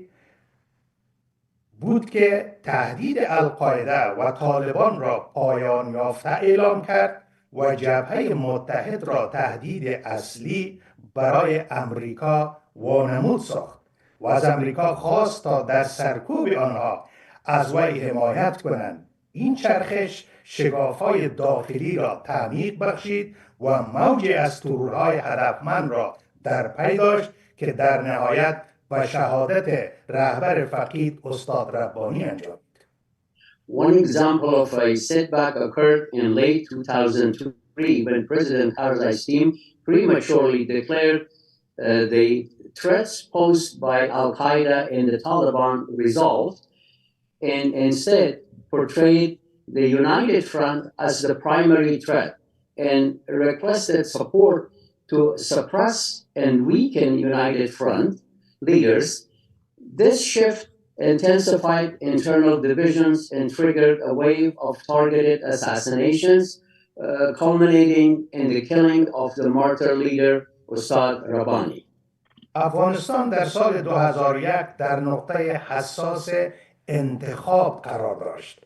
بود که تهدید القاعده و طالبان را پایان یافته اعلام کرد و جبهه متحد را تهدید اصلی برای امریکا وانمود ساخت و از امریکا خواست تا در سرکوب آنها از وی حمایت کنند. این چرخش شگاف‌های داخلی را تعمیق بخشید و موجی از ترورهای هدفمند را در پی داشت که در نهایت به شهادت رهبر فقید استاد ربانی انجامید.
One example of a setback occurred in late 2003 when President Karzai's team prematurely declared the threats posed by Al-Qaeda and the Taliban resolved and instead portrayed the United Front as the primary threat and requested support to suppress and weaken United Front leaders. This shift intensified internal divisions and triggered a wave of targeted assassinations, culminating in the killing of the martyr leader Ustad Rabbani.
افغانستان در سال 2001 در نقطه حساس انتخاب قرار داشت.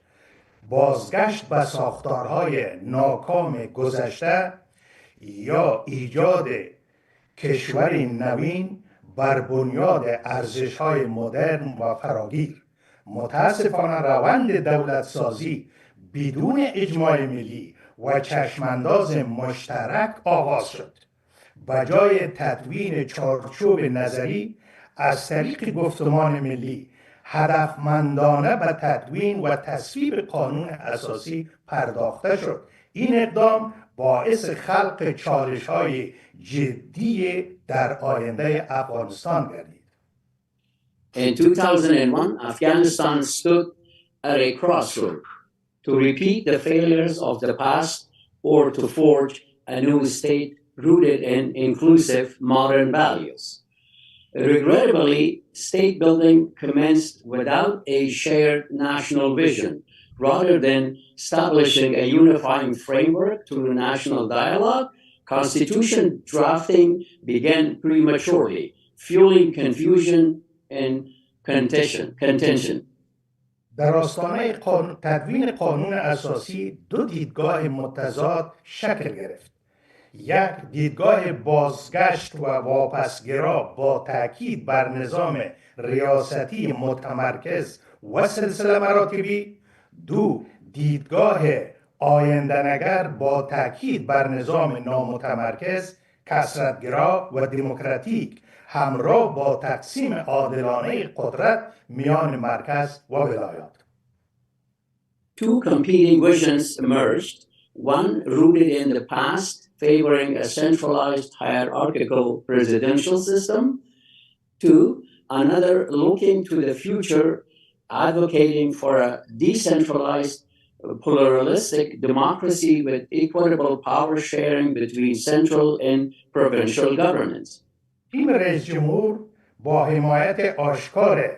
بازگشت به ساختارهای ناکام گذشته یا ایجاد کشوری نوین بر بنیاد ارزش‌های مدرن و فراگیر. متاسفانه روند دولتسازی بدون اجماع ملی و چشمانداز مشترک آغاز شد. به جای تدوین چارچوب نظری از طریق گفتمان ملی هدفمندانه به تدوین و تصویب قانون اساسی پرداخته شد. این اقدام باعث خلق چالش‌های جدی در آینده افغانستان گردید.
In 2001, Afghanistan stood at a crossroad to repeat the failures of the past or to forge a new state rooted in inclusive modern values. Regrettably, state building commenced without a shared national vision. Rather than establishing a unifying framework through national dialogue, constitution drafting began prematurely, fueling confusion and contention.
در آستانه تدوین قانون اساسی دو دیدگاه متضاد شکل گرفت. یک دیدگاه بازگشت و واپسگرا با تاکید بر نظام ریاستی متمرکز و سلسله مراتبی. دو دیدگاه آینده‌نگر با تاکید بر نظام نامتمرکز، کثرت‌گرا و دموکراتیک همراه با تقسیم عادلانه قدرت میان مرکز و ولایات.
Two competing visions emerged, one rooted in the past, favoring a centralized hierarchical presidential system. Two, another looking to the future, advocating for a decentralized, pluralistic democracy with equitable power sharing between central and provincial governments.
تیم رئیس جمهور با حمایت آشکار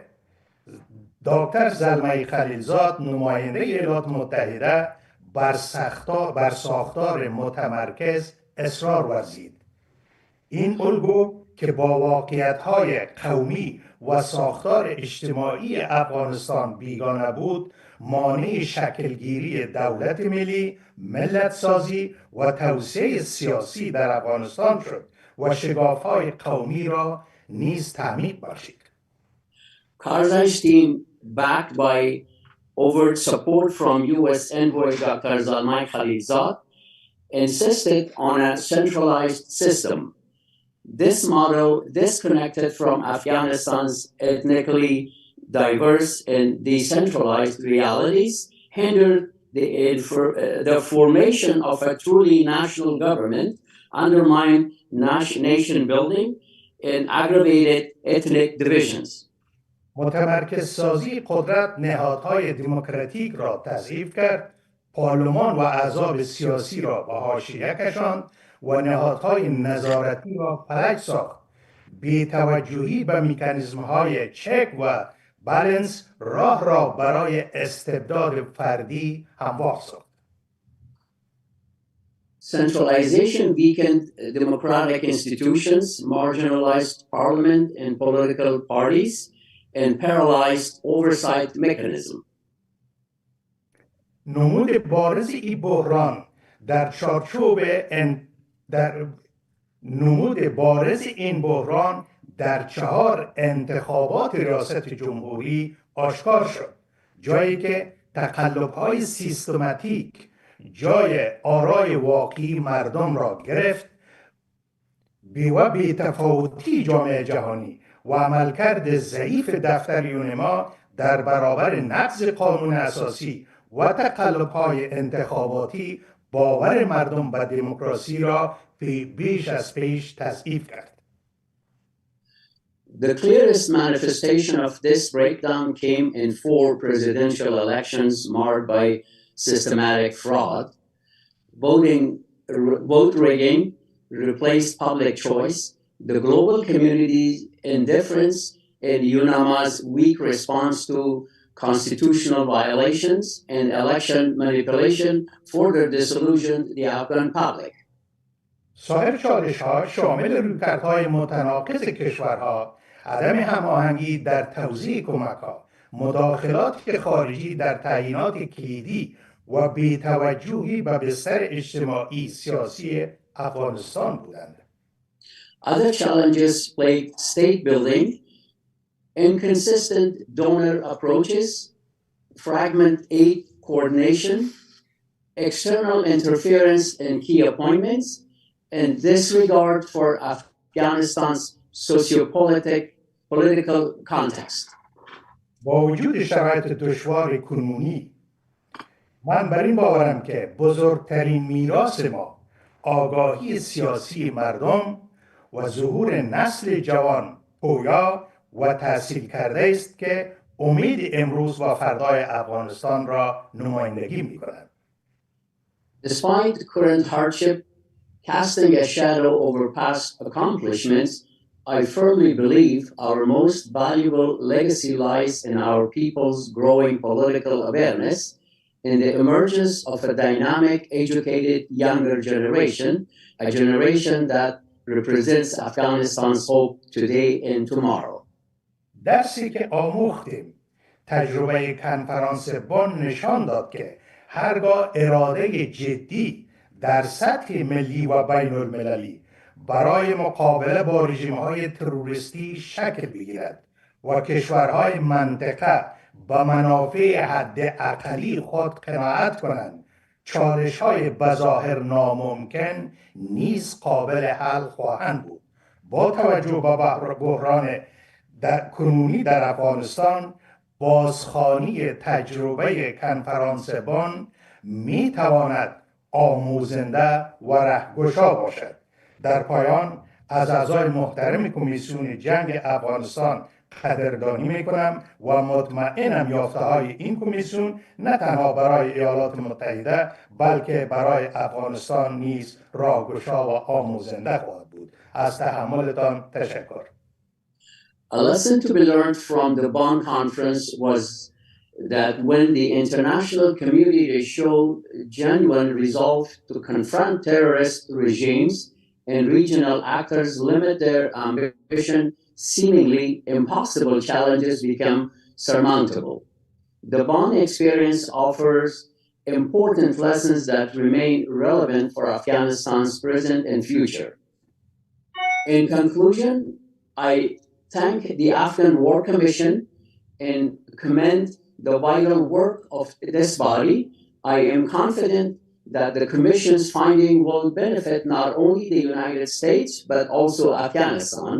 دکتر زلمه خلیلزاد نماینده ایالات متحده بر ساختار متمرکز اصرار ورزید. این الگو که با واقعیت‌های قومی و ساختار اجتماعی افغانستان بیگانه بود، مانع شکلگیری دولت ملی، ملت سازی و توسعه سیاسی در افغانستان شد و شگاف‌های قومی را نیز تعمیق بخشید.
Karzai's team, backed by overt support from U.S. envoy Dr. Zalmay Khalilzad, insisted on a centralized system. This model, disconnected from Afghanistan's ethnically diverse and decentralized realities, hindered the formation of a truly national government, undermined nation building, and aggravated ethnic divisions.
متمرکز سازی قدرت نهادهای دموکراتیک را تضعیف کرد، پارلمان و احزاب سیاسی را به حاشیه کشاند و نهادهای نظارتی را فلج ساخت. بی‌توجهی به مکانیزم‌های چک و بالانس راه را برای استبداد فردی هموار ساخت.
Centralization weakened democratic institutions, marginalized parliament and political parties, and paralyzed oversight mechanism.
نمود بارز این بحران در چارچوب نمود بارز این بحران در 4 انتخابات ریاست جمهوری آشکار شد، جایی که تقلب‌های سیستماتیک جای آرای واقعی مردم را گرفت و بی‌تفاوتی جامعه جهانی و عملکرد ضعیف دفتر یونما در برابر نقض قانون اساسی و تقلب‌های انتخاباتی باور مردم به دموکراسی را بیش از پیش تضعیف کرد.
The clearest manifestation of this breakdown came in 4 presidential elections marred by systematic fraud. Vote rigging replaced public choice, the global community's indifference, and UNAMA's weak response to constitutional violations and election manipulation further disillusioned the Afghan public.
سایر چالش‌ها شامل رویکردهای متناقض کشورها، عدم هماهنگی در توزیع کمک‌ها، مداخلات خارجی در تعیینات کلیدی و بی‌توجهی به بستر اجتماعی سیاسی افغانستان بودند.
Other challenges plagued state building, inconsistent donor approaches, fragmented aid coordination, external interference in key appointments, and disregard for Afghanistan's socio-political context.
با وجود شرایط دشوار کنونی، من بر این باورم که بزرگترین میراث ما آگاهی سیاسی مردم و ظهور نسل جوان پویا و تحصیل کرده است که امید امروز و فردای افغانستان را نمایندگی می‌کنند.
Despite current hardship casting a shadow over past accomplishments, I firmly believe our most valuable legacy lies in our people's growing political awareness, in the emergence of a dynamic, educated younger generation, a generation that represents Afghanistan's hope today and tomorrow.
درسی که آموختیم، تجربه کنفرانس بن نشان داد که هرگاه اراده جدی در سطح ملی و بین المللی برای مقابله با رژیم‌های تروریستی شکل بگیرد و کشورهای منطقه به منافع حداقلی خود قناعت کنند، چالش‌های بظاهر ناممکن نیز قابل حل خواهند بود. با توجه به بحران کنونی در افغانستان، بازخوانی تجربه کنفرانس بن می تواند آموزنده و رهگشا باشد. در پایان از اعضای محترم کمیسیون جنگ افغانستان قدردانی می کنم و مطمئنم یافته‌های این کمیسیون نه تنها برای ایالات متحده بلکه برای افغانستان نیز راهگشا و آموزنده خواهد بود. از تحملتان تشکر.
A lesson to be learned from the Bonn conference was that when the international community showed genuine resolve to confront terrorist regimes and regional actors limit their ambition, seemingly impossible challenges become surmountable. The Bonn experience offers important lessons that remain relevant for Afghanistan's present and future. In conclusion, I thank the Afghan War Commission and commend the vital work of this body. I am confident that the Commission's finding will benefit not only the United States, but also Afghanistan,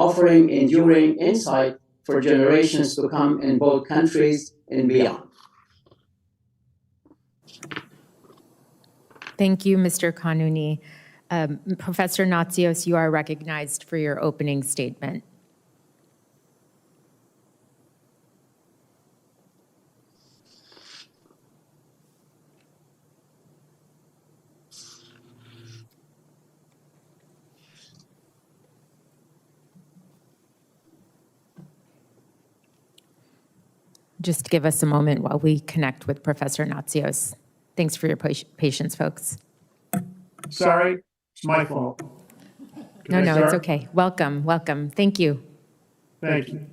offering enduring insight for generations to come in both countries and beyond.
Thank you, Mr. Kanuni. Professor Natsios, you are recognized for your opening statement. just give us a moment while we connect with Professor Natsios. Thanks for your patience, folks.
Sorry, it's my fault.
No,
Can I
it's
start?
okay. Welcome, welcome. Thank you.
Thank you.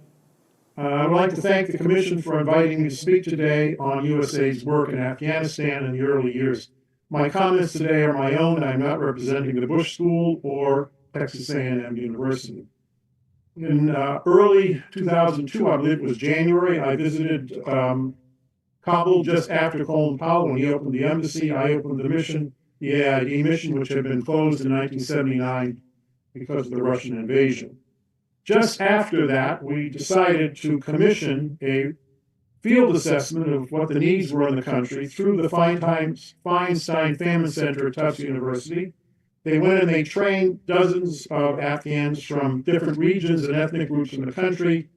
I would like to thank the Commission for inviting me to speak today on USAID's work in Afghanistan in the early years. My comments today are my own. I'm not representing the Bush School or Texas A&M University. In early 2002, I believe it was January, I visited Kabul just after Colin Powell, when he opened the embassy. I opened the mission, the AID mission, which had been closed in 1979 because of the Russian invasion. Just after that, we decided to commission a field assessment of what the needs were in the country through the Feinstein Famine Center at Tufts University. They went and they trained dozens of Afghans from different regions and ethnic groups in the country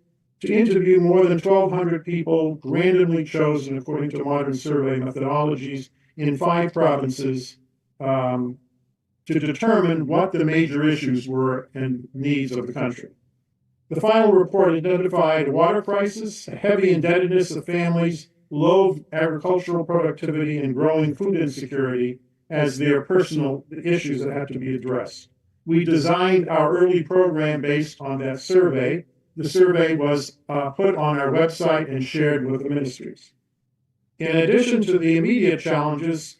to interview more than 1,200 people randomly chosen according to modern survey methodologies in 5 provinces to determine what the major issues were and needs of the country. The final report identified a water crisis, a heavy indebtedness of families, low agricultural productivity, and growing food insecurity as their personal issues that had to be addressed. We designed our early program based on that survey. The survey was put on our website and shared with the ministries. In addition to the immediate challenges,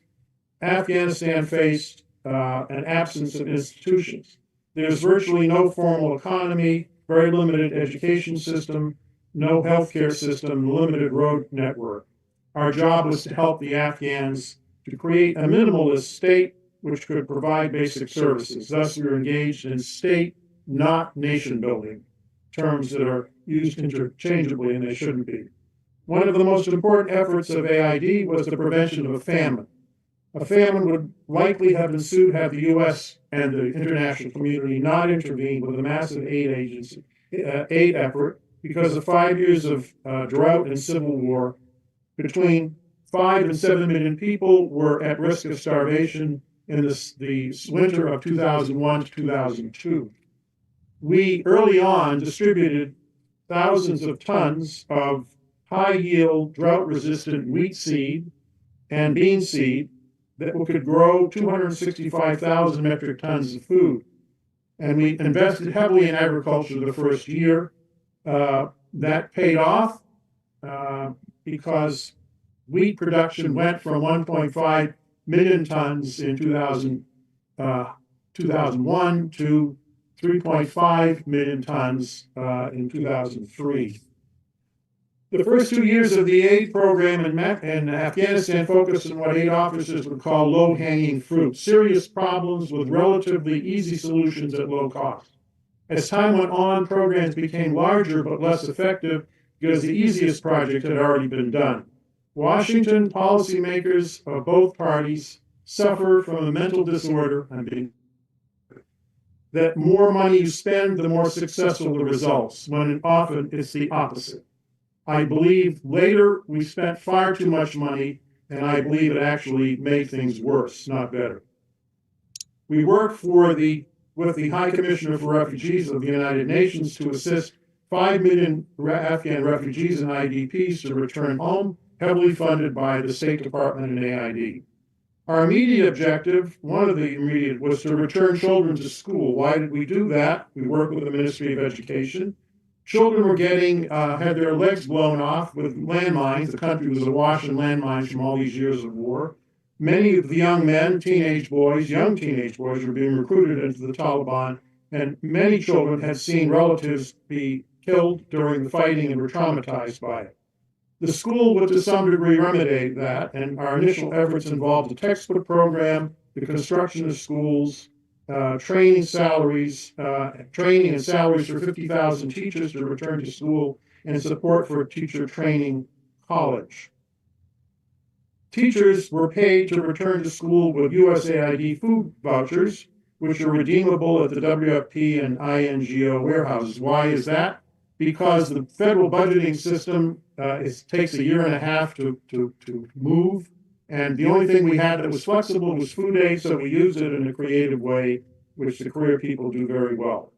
Afghanistan faced an absence of institutions. There's virtually no formal economy, very limited education system, no healthcare system, limited road network. Our job was to help the Afghans to create a minimalist state which could provide basic services. Thus, we were engaged in state, not nation building, terms that are used interchangeably and they shouldn't be. One of the most important efforts of AID was the prevention of a famine. A famine would likely have ensued had the U.S. and the international community not intervened with a massive aid effort because of 5 years of drought and civil war. Between 5 and 7 million people were at risk of starvation in the winter of 2001 to 2002. We early on distributed thousands of tons of high-yield, drought-resistant wheat seed and bean seed that could grow 265,000 metric tons of food. And we invested heavily in agriculture the first year. That paid off because wheat production went from 1.5 million tons in 2001 to 3.5 million tons in 2003. The first 2 years of the aid program in Afghanistan focused on what aid officers would call low-hanging fruit, serious problems with relatively easy solutions at low cost. As time went on, programs became larger but less effective because the easiest project had already been done. Washington policymakers of both parties suffer from a mental disorder, that more money you spend, the more successful the results, when often it's the opposite. I believe later we spent far too much money, and I believe it actually made things worse, not better. We worked with the High Commissioner for Refugees of the United Nations to assist 5 million Afghan refugees and IDPs to return home, heavily funded by the State Department and AID. Our immediate objective, one of the immediate, was to return children to school. Why did we do that? We worked with the Ministry of Education. Children were had their legs blown off with landmines. The country was awash in landmines from all these years of war. Many of the young men, young teenage boys, were being recruited into the Taliban, and many children had seen relatives be killed during the fighting and were traumatized by it. The school would to some degree remedy that, and our initial efforts involved a textbook program, the construction of schools, training and salaries for 50,000 teachers to return to school, and support for a teacher training college. Teachers were paid to return to school with USAID food vouchers, which are redeemable at the WFP and INGO warehouses. Why is that? Because the federal budgeting system takes 1.5 years to move, and the only thing we had that was flexible was food aid, so we used it in a creative way, which the career people do very well.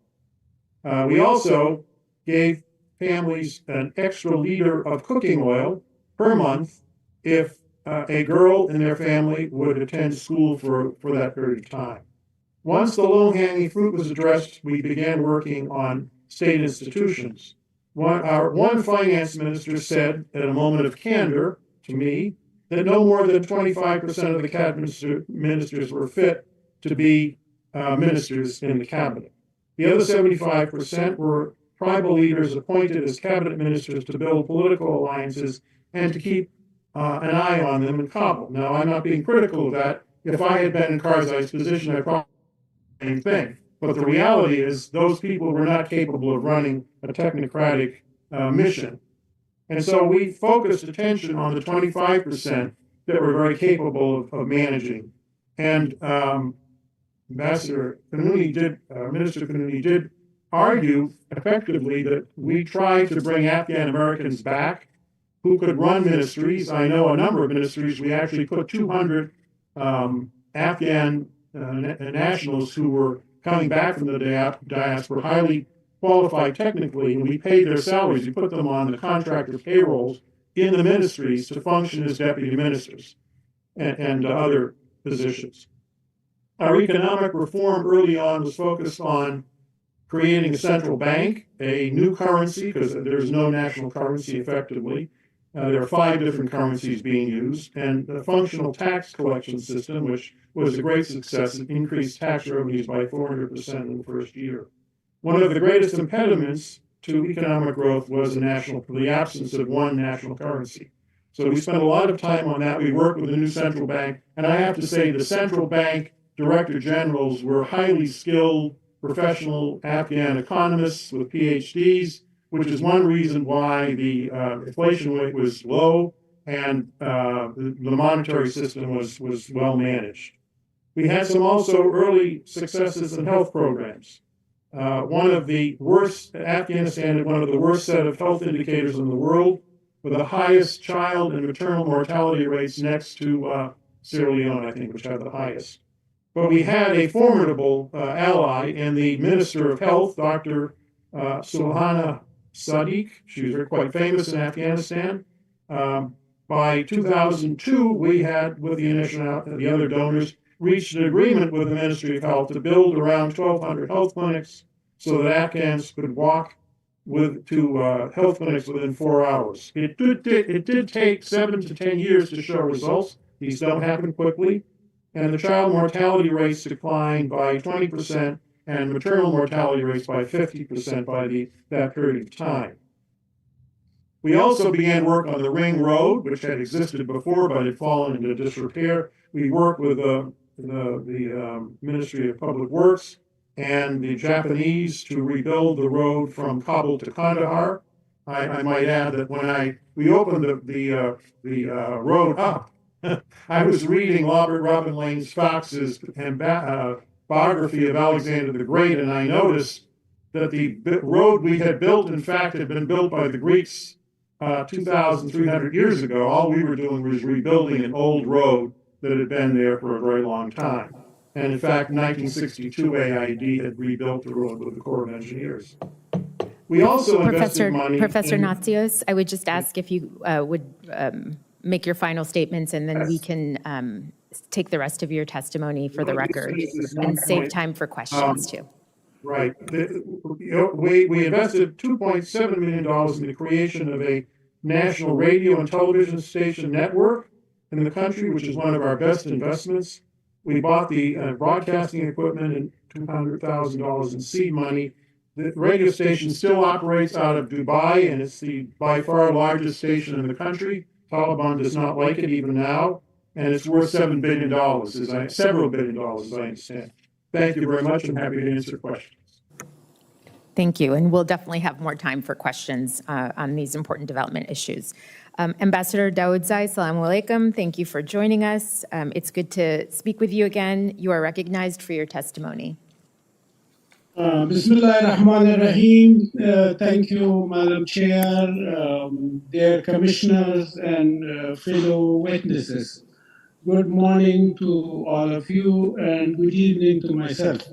We also gave families an extra liter of cooking oil per month if a girl in their family would attend school for that period of time. Once the low-hanging fruit was addressed, we began working on state institutions. One finance minister said at a moment of candor to me that no more than 25% of the cabinet ministers were fit to be ministers in the cabinet. The other 75% were tribal leaders appointed as cabinet ministers to build political alliances and to keep an eye on them in Kabul. Now, I'm not being critical of that. If I had been in Karzai's position, I probably would do the same thing. But the reality is those people were not capable of running a technocratic mission. And so we focused attention on the 25% that were very capable of managing. And Minister Kanuni did argue effectively that we tried to bring Afghan Americans back who could run ministries. I know a number of ministries. We actually put 200 Afghan nationals who were coming back from the diaspora, highly qualified technically, and we paid their salaries. We put them on the contractor payrolls in the ministries to function as deputy ministers and other positions. Our economic reform early on was focused on creating a central bank, a new currency, because there's no national currency effectively. There are 5 different currencies being used, and a functional tax collection system, which was a great success. It increased tax revenues by 400% in the first year. One of the greatest impediments to economic growth was the absence of one national currency. So we spent a lot of time on that. We worked with the new central bank, and I have to say the central bank director generals were highly skilled, professional Afghan economists with PhDs, which is one reason why the inflation rate was low and the monetary system was well managed. We had some also early successes in health programs. Afghanistan had one of the worst set of health indicators in the world, with the highest child and maternal mortality rates next to Sierra Leone, I think, which had the highest. But we had a formidable ally in the Minister of Health, Dr. Sulhana Sadiq. She was quite famous in Afghanistan. By 2002, we had, with the other donors, reached an agreement with the Ministry of Health to build around 1,200 health clinics so that Afghans could walk to health clinics within 4 hours. It did take 7 to 10 years to show results. These don't happen quickly. And the child mortality rates declined by 20% and maternal mortality rates by 50% by that period of time. We also began work on the Ring Road, which had existed before but had fallen into disrepair. We worked with the Ministry of Public Works and the Japanese to rebuild the road from Kabul to Kandahar. I might add that when we opened the road up, I was reading Robin Lane Fox's biography of Alexander the Great, and I noticed that the road we had built, in fact, had been built by the Greeks 2,300 years ago. All we were doing was rebuilding an old road that had been there for a very long time. And in fact, in 1962, AID had rebuilt the road with the Corps of Engineers. We also invested money.
Professor Natsios, I would just ask if you would make your final statements, and then we can take the rest of your testimony for the record and save time for questions too.
Right. We invested $2.7 million in the creation of a national radio and television station network in the country, which is one of our best investments. We bought the broadcasting equipment and $200,000 in seed money. The radio station still operates out of Dubai, and it's the by far largest station in the country. Taliban does not like it even now, and it's worth $7 billion, several $billion, as I understand. Thank you very much. I'm happy to answer questions.
Thank you, and we'll definitely have more time for questions on these important development issues. Ambassador Daoudzai, Assalamu alaikum. Thank you for joining us. It's good to speak with you again. You are recognized for your testimony.
Bismillah ar-Rahman ar-Rahim. Thank you, Madam Chair, dear commissioners and fellow witnesses. Good morning to all of you and good evening to myself.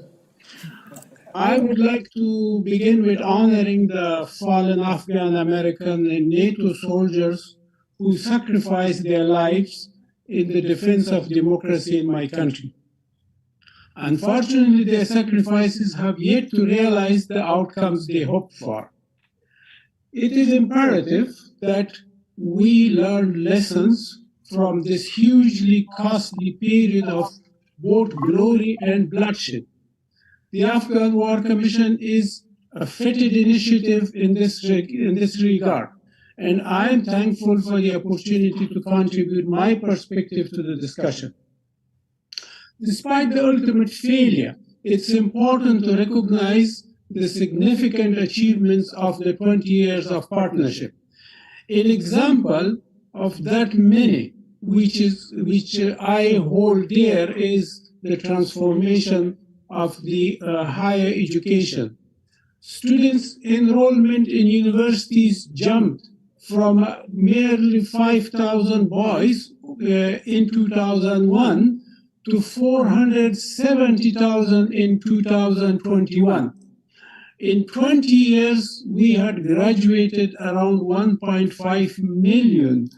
I would like to begin with honoring the fallen Afghan American and NATO soldiers who sacrificed their lives in the defense of democracy in my country. Unfortunately, their sacrifices have yet to realize the outcomes they hoped for. It is imperative that we learn lessons from this hugely costly period of both glory and bloodshed. The Afghan War Commission is a fitted initiative in this regard, and I am thankful for the opportunity to contribute my perspective to the discussion. Despite the ultimate failure, it's important to recognize the significant achievements of the 20 years of partnership. An example of that many, which I hold dear, is the transformation of the higher education. Students' enrollment in universities jumped from merely 5,000 boys in 2001 to 470,000 in 2021. In 20 years, we had graduated around 1.5 million.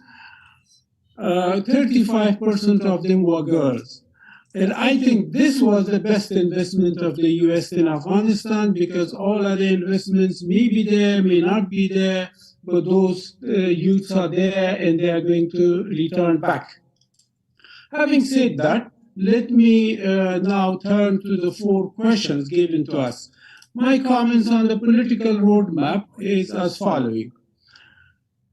35% of them were girls. And I think this was the best investment of the US in Afghanistan, because all other investments may be there, may not be there, but those youths are there and they are going to return back. Having said that, let me now turn to the 4 questions given to us. My comments on the political roadmap is as following.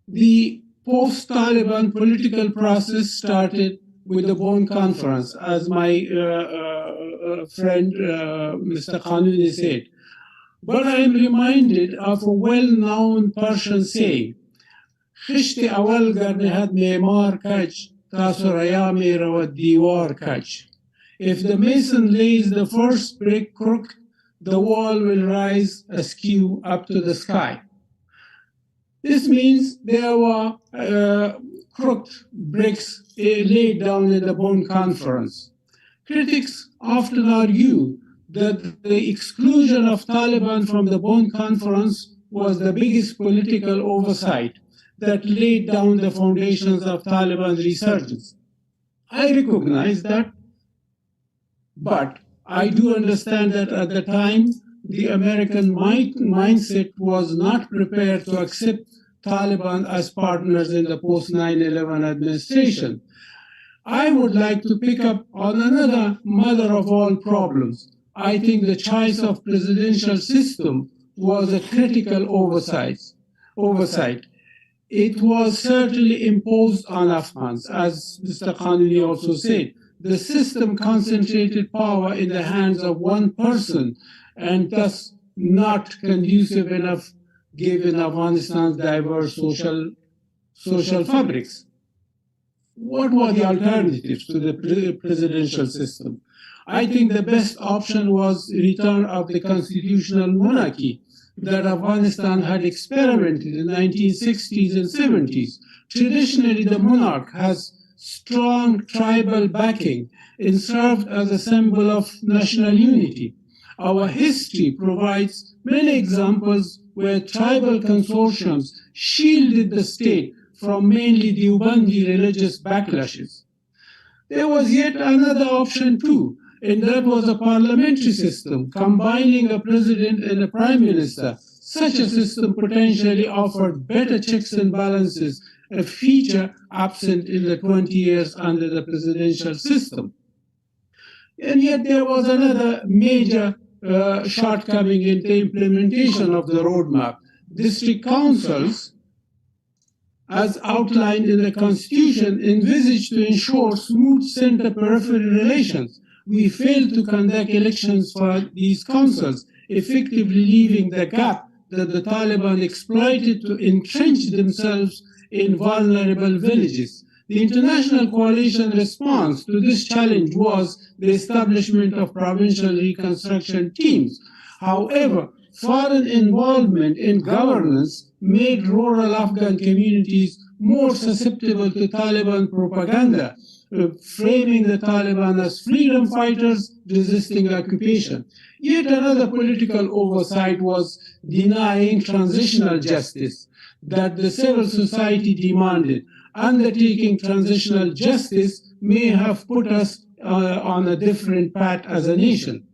The post-Taliban political process started with the Bonn Conference, as my friend Mr. Khanuni said. But I am reminded of a well-known Persian saying, خشت اول گر نهد معمار کج تا ثریا می رود دیوار کج. If the mason lays the first brick crooked, the wall will rise askew up to the sky. This means there were crooked bricks laid down in the Bonn Conference. Critics often argue that the exclusion of Taliban from the Bonn Conference was the biggest political oversight that laid down the foundations of Taliban's resurgence. I recognize that, but I do understand that at the time, the American mindset was not prepared to accept Taliban as partners in the post-9/11 administration. I would like to pick up on another mother of all problems. I think the choice of presidential system was a critical oversight. It was certainly imposed on Afghans, as Mr. Khanuni also said. The system concentrated power in the hands of one person and thus not conducive enough given Afghanistan's diverse social fabrics. What were the alternatives to the presidential system? I think the best option was return of the constitutional monarchy that Afghanistan had experimented in the 1960s and 70s. Traditionally, the monarch has strong tribal backing and served as a symbol of national unity. Our history provides many examples where tribal consortiums shielded the state from mainly Deobandi religious backlashes. There was yet another option too, and that was a parliamentary system combining a president and a prime minister. Such a system potentially offered better checks and balances, a feature absent in the 20 years under the presidential system. And yet there was another major shortcoming in the implementation of the roadmap. District councils, as outlined in the Constitution, envisaged to ensure smooth center-periphery relations. We failed to conduct elections for these councils, effectively leaving the gap that the Taliban exploited to entrench themselves in vulnerable villages. The international coalition response to this challenge was the establishment of provincial reconstruction teams. However, foreign involvement in governance made rural Afghan communities more susceptible to Taliban propaganda. framing the Taliban as freedom fighters resisting occupation. Yet another political oversight was denying transitional justice that the civil society demanded. Undertaking transitional justice may have put us on a different path as a nation.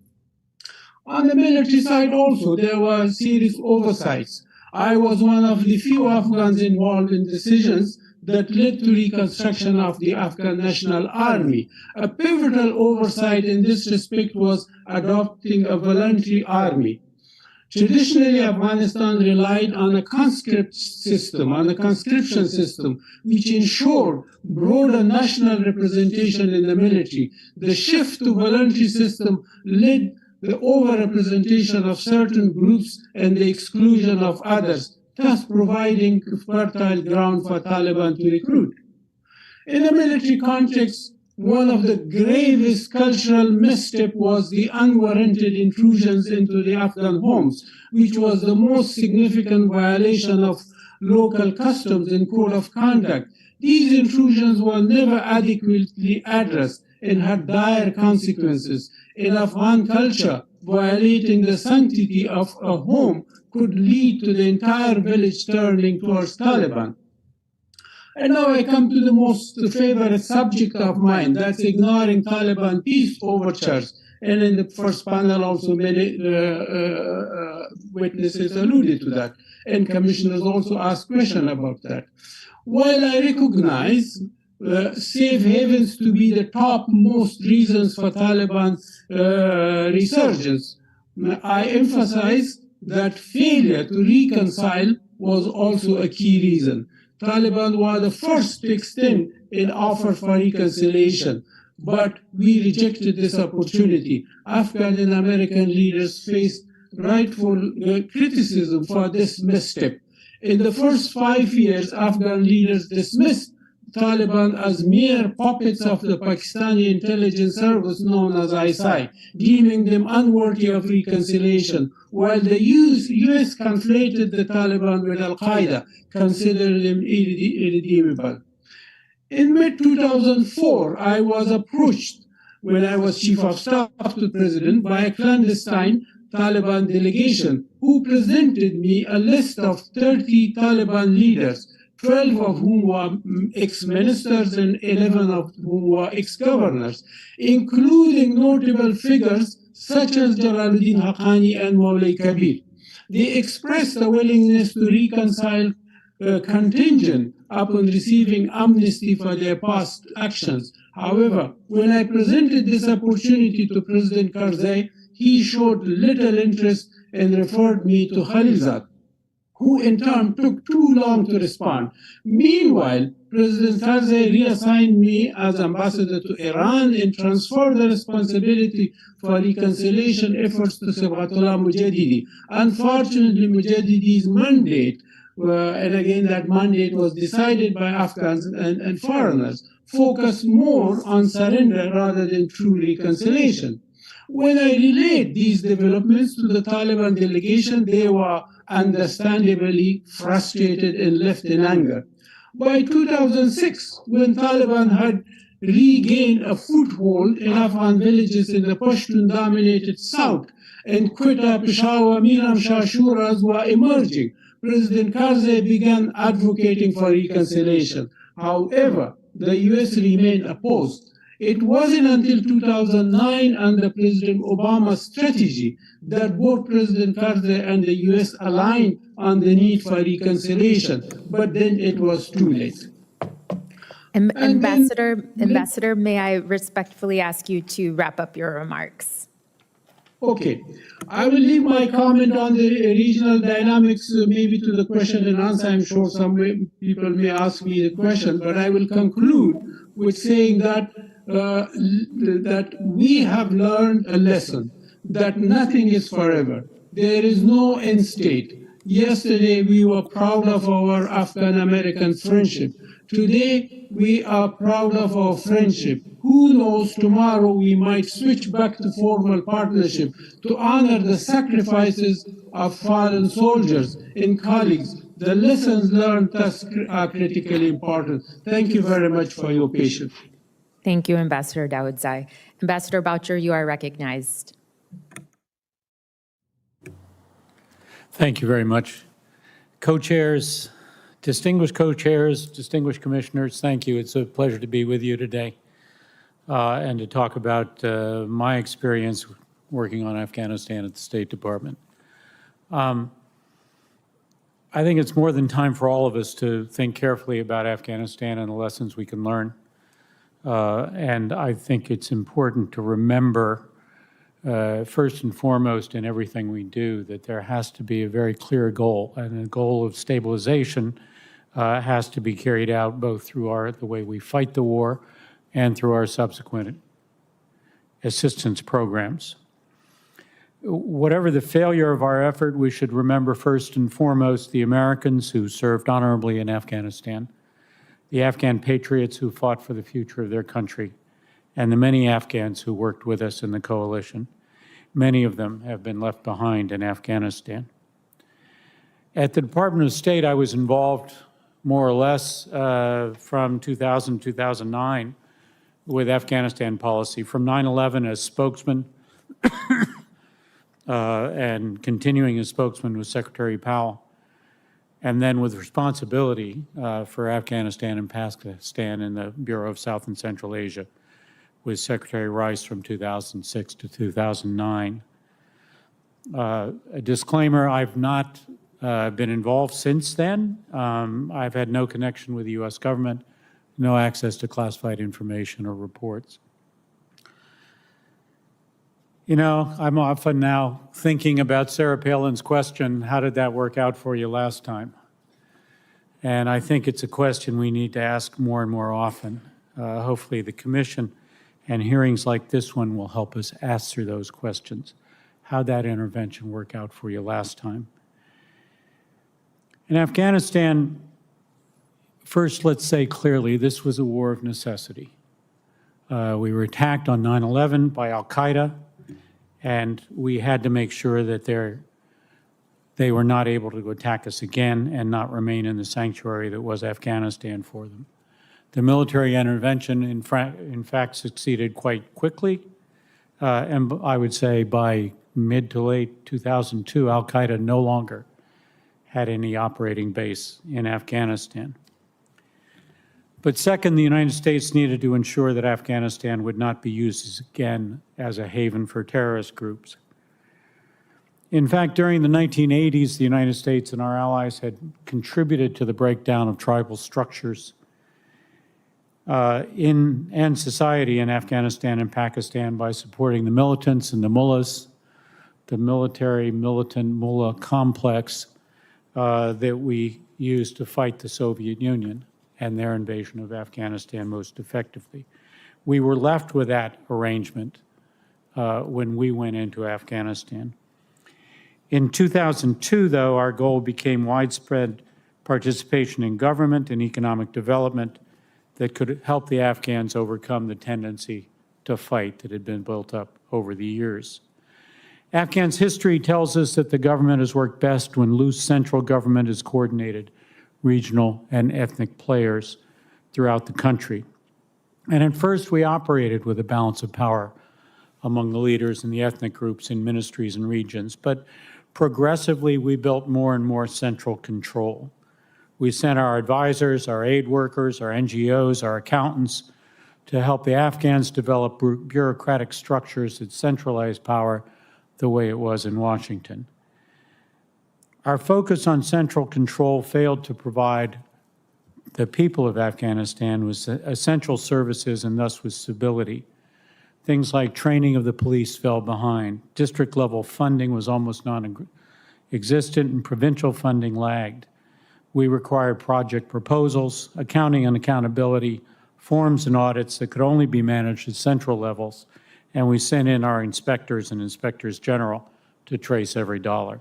On the military side also, there were serious oversights. I was one of the few Afghans involved in decisions that led to reconstruction of the Afghan National Army. A pivotal oversight in this respect was adopting a voluntary army. Traditionally, Afghanistan relied on a conscription system, which ensured broader national representation in the military. The shift to voluntary system led the overrepresentation of certain groups and the exclusion of others, thus providing fertile ground for Taliban to recruit. In a military context, one of the gravest cultural missteps was the unwarranted intrusions into the Afghan homes, which was the most significant violation of local customs and code of conduct. These intrusions were never adequately addressed and had dire consequences. In Afghan culture, violating the sanctity of a home could lead to the entire village turning towards Taliban. And now I come to the most favorite subject of mine, that's ignoring Taliban peace overtures. And in the first panel also many witnesses alluded to that, and commissioners also asked questions about that. While I recognize safe havens to be the top most reasons for Taliban resurgence, I emphasize that failure to reconcile was also a key reason. Taliban were the first to extend an offer for reconciliation, but we rejected this opportunity. Afghan and American leaders faced rightful criticism for this misstep. In the first 5 years, Afghan leaders dismissed Taliban as mere puppets of the Pakistani intelligence service known as ISI, deeming them unworthy of reconciliation, while the US conflated the Taliban with Al-Qaeda, considering them irredeemable. In mid-2004, I was approached when I was chief of staff to the president by a clandestine Taliban delegation who presented me a list of 30 Taliban leaders, 12 of whom were ex-ministers and 11 of whom were ex-governors, including notable figures such as Jalaluddin Haqqani and Maulay Kabir. They expressed a willingness to reconcile contingent upon receiving amnesty for their past actions. However, when I presented this opportunity to President Karzai, he showed little interest and referred me to Khalilzad, who in turn took too long to respond. Meanwhile, President Karzai reassigned me as ambassador to Iran and transferred the responsibility for reconciliation efforts to Sabghatullah Mujadidi. Unfortunately, Mujadidi's mandate, and again that mandate was decided by Afghans and foreigners, focused more on surrender rather than true reconciliation. When I relayed these developments to the Taliban delegation, they were understandably frustrated and left in anger. By 2006, when Taliban had regained a foothold in Afghan villages in the Pashtun-dominated south, and Quetta, Peshawar, Miram Shah Shuras were emerging, President Karzai began advocating for reconciliation. However, the US remained opposed. It wasn't until 2009 under President Obama's strategy that both President Karzai and the US aligned on the need for reconciliation, but then it was too late.
Ambassador, may I respectfully ask you to wrap up your remarks?
Okay. I will leave my comment on the regional dynamics maybe to the question and answer. I'm sure some people may ask me the question, but I will conclude with saying that that we have learned a lesson, that nothing is forever. There is no end state. Yesterday, we were proud of our Afghan-American friendship. Today, we are proud of our friendship. Who knows, tomorrow we might switch back to formal partnership to honor the sacrifices of fallen soldiers and colleagues. The lessons learned thus are critically important. Thank you very much for your patience.
Thank you, Ambassador Daoudzai. Ambassador Boucher, you are recognized.
Thank you very much. Co-chairs, distinguished commissioners, thank you. It's a pleasure to be with you today and to talk about my experience working on Afghanistan at the State Department. I think it's more than time for all of us to think carefully about Afghanistan and the lessons we can learn. And I think it's important to remember, first and foremost in everything we do, that there has to be a very clear goal, and the goal of stabilization has to be carried out both through the way we fight the war and through our subsequent assistance programs. Whatever the failure of our effort, we should remember first and foremost the Americans who served honorably in Afghanistan, the Afghan patriots who fought for the future of their country, and the many Afghans who worked with us in the coalition. Many of them have been left behind in Afghanistan. At the Department of State, I was involved more or less from 2000 to 2009 with Afghanistan policy, from 9/11 as spokesman and continuing as spokesman with Secretary Powell, and then with responsibility for Afghanistan and Pakistan in the Bureau of South and Central Asia with Secretary Rice from 2006 to 2009. A disclaimer, I've not been involved since then. I've had no connection with the U.S. government, no access to classified information or reports. You know, I'm often now thinking about Sarah Palin's question, how did that work out for you last time? And I think it's a question we need to ask more and more often. Hopefully the Commission and hearings like this one will help us answer those questions. How'd that intervention work out for you last time? In Afghanistan, first, let's say clearly, this was a war of necessity. We were attacked on 9/11 by al-Qaeda, and we had to make sure that they were not able to attack us again and not remain in the sanctuary that was Afghanistan for them. The military intervention, in fact, succeeded quite quickly, and I would say by mid to late 2002, al-Qaeda no longer had any operating base in Afghanistan. But second, the United States needed to ensure that Afghanistan would not be used again as a haven for terrorist groups. In fact, during the 1980s, the United States and our allies had contributed to the breakdown of tribal structures and society in Afghanistan and Pakistan by supporting the militants and the mullahs, the militant mullah complex that we used to fight the Soviet Union and their invasion of Afghanistan most effectively. We were left with that arrangement when we went into Afghanistan. In 2002, though, our goal became widespread participation in government and economic development that could help the Afghans overcome the tendency to fight that had been built up over the years. Afghan's history tells us that the government has worked best when loose central government has coordinated regional and ethnic players throughout the country. And at first, we operated with a balance of power among the leaders and the ethnic groups in ministries and regions, but progressively, we built more and more central control. We sent our advisors, our aid workers, our NGOs, our accountants to help the Afghans develop bureaucratic structures that centralized power the way it was in Washington. Our focus on central control failed to provide the people of Afghanistan with essential services and thus with stability. Things like training of the police fell behind. District-level funding was almost non-existent, and provincial funding lagged. We required project proposals, accounting and accountability, forms and audits that could only be managed at central levels, and we sent in our inspectors and inspectors general to trace every dollar.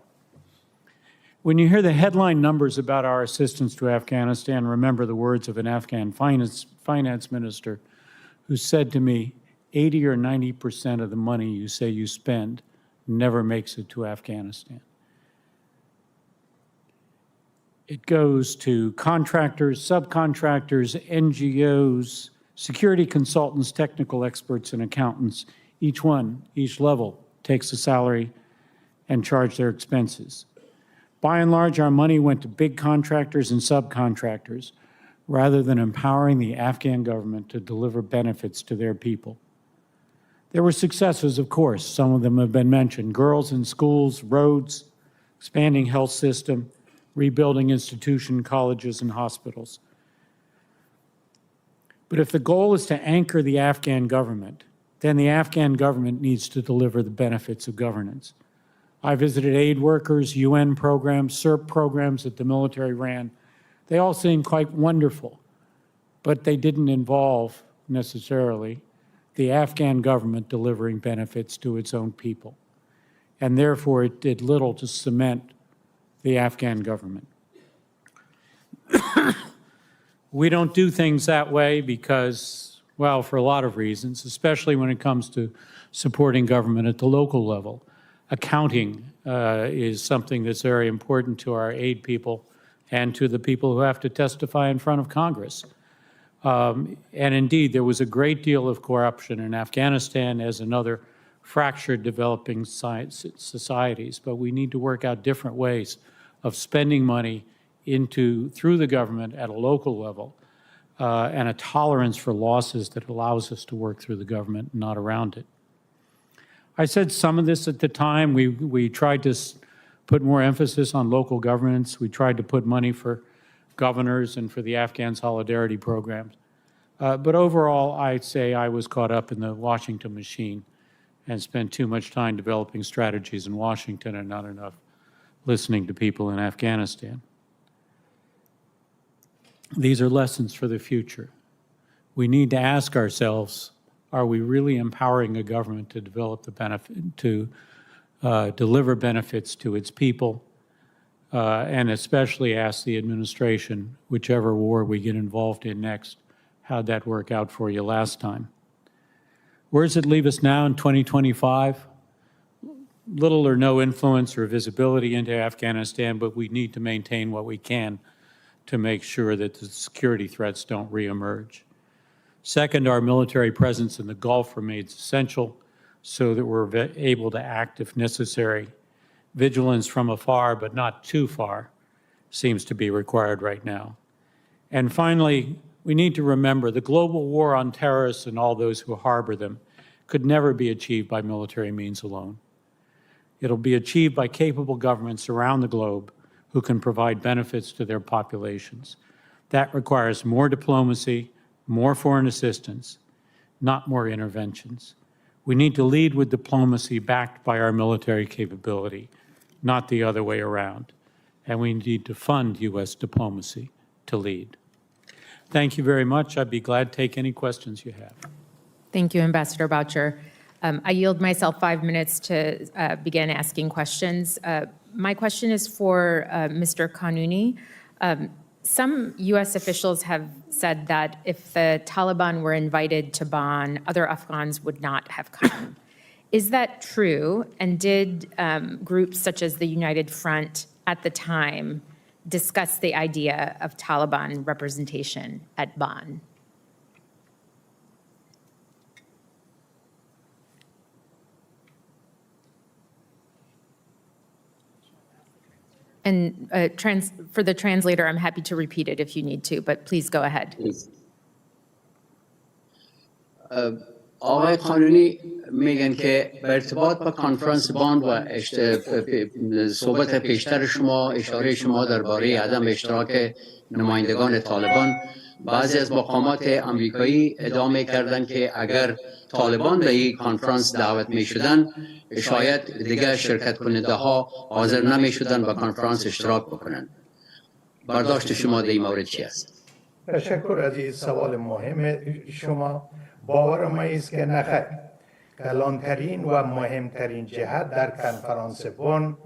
When you hear the headline numbers about our assistance to Afghanistan, remember the words of an Afghan finance minister who said to me, 80 or 90% of the money you say you spend never makes it to Afghanistan. It goes to contractors, subcontractors, NGOs, Security consultants, technical experts, and accountants, each level, takes a salary and charge their expenses. By and large, our money went to big contractors and subcontractors rather than empowering the Afghan government to deliver benefits to their people. There were successes, of course. Some of them have been mentioned. Girls in schools, roads, expanding health system, rebuilding institutions, colleges, and hospitals. But if the goal is to anchor the Afghan government, then the Afghan government needs to deliver the benefits of governance. I visited aid workers, UN programs, CERP programs that the military ran. They all seemed quite wonderful, but they didn't involve necessarily the Afghan government delivering benefits to its own people. And therefore, it did little to cement the Afghan government. We don't do things that way because, well, for a lot of reasons, especially when it comes to supporting government at the local level. Accounting is something that's very important to our aid people and to the people who have to testify in front of Congress. And indeed, there was a great deal of corruption in Afghanistan as in other fractured developing societies, but we need to work out different ways of spending money through the government at a local level and a tolerance for losses that allows us to work through the government, not around it. I said some of this at the time. We tried to put more emphasis on local governance. We tried to put money for governors and for the Afghan solidarity programs. But overall, I'd say I was caught up in the Washington machine and spent too much time developing strategies in Washington and not enough listening to people in Afghanistan. These are lessons for the future. We need to ask ourselves, are we really empowering a government to develop the benefit, to deliver benefits to its people, and especially ask the administration, whichever war we get involved in next, how'd that work out for you last time? Where does it leave us now in 2025? Little or no influence or visibility into Afghanistan, but we need to maintain what we can to make sure that the security threats don't reemerge. Second, our military presence in the Gulf remains essential so that we're able to act if necessary. Vigilance from afar, but not too far, seems to be required right now. And finally, we need to remember the global war on terrorists and all those who harbor them could never be achieved by military means alone. It'll be achieved by capable governments around the globe who can provide benefits to their populations. That requires more diplomacy, more foreign assistance, not more interventions. We need to lead with diplomacy backed by our military capability, not the other way around. And we need to fund U.S. diplomacy to lead. Thank you very much. I'd be glad to take any questions you have.
Thank you, Ambassador Boucher. I yield myself 5 minutes to begin asking questions. My question is for Mr. Kanuni. Some U.S. officials have said that if the Taliban were invited to Bonn, other Afghans would not have come. Is that true? And did groups such as the United Front at the time discuss the idea of Taliban representation at Bonn? And for the translator, I'm happy to repeat it if you need to, but please go ahead.
آقای قانونی میگن که به ارتباط با کنفرانس بان و صحبت پیشتر شما اشاره شما درباره عدم اشتراک نمایندگان طالبان بعضی از مقامات آمریکایی ادعا می‌کردند که اگر طالبان به این کنفرانس دعوت می‌شدند شاید دیگر شرکت کننده ها حاضر نمی‌شدند و کنفرانس اشتراک بکنند. برداشت شما در این مورد چی است؟
تشکر از این سوال مهم شما. باور ما است که نخیر. کلانترین و مهمترین جهت در کنفرانس بن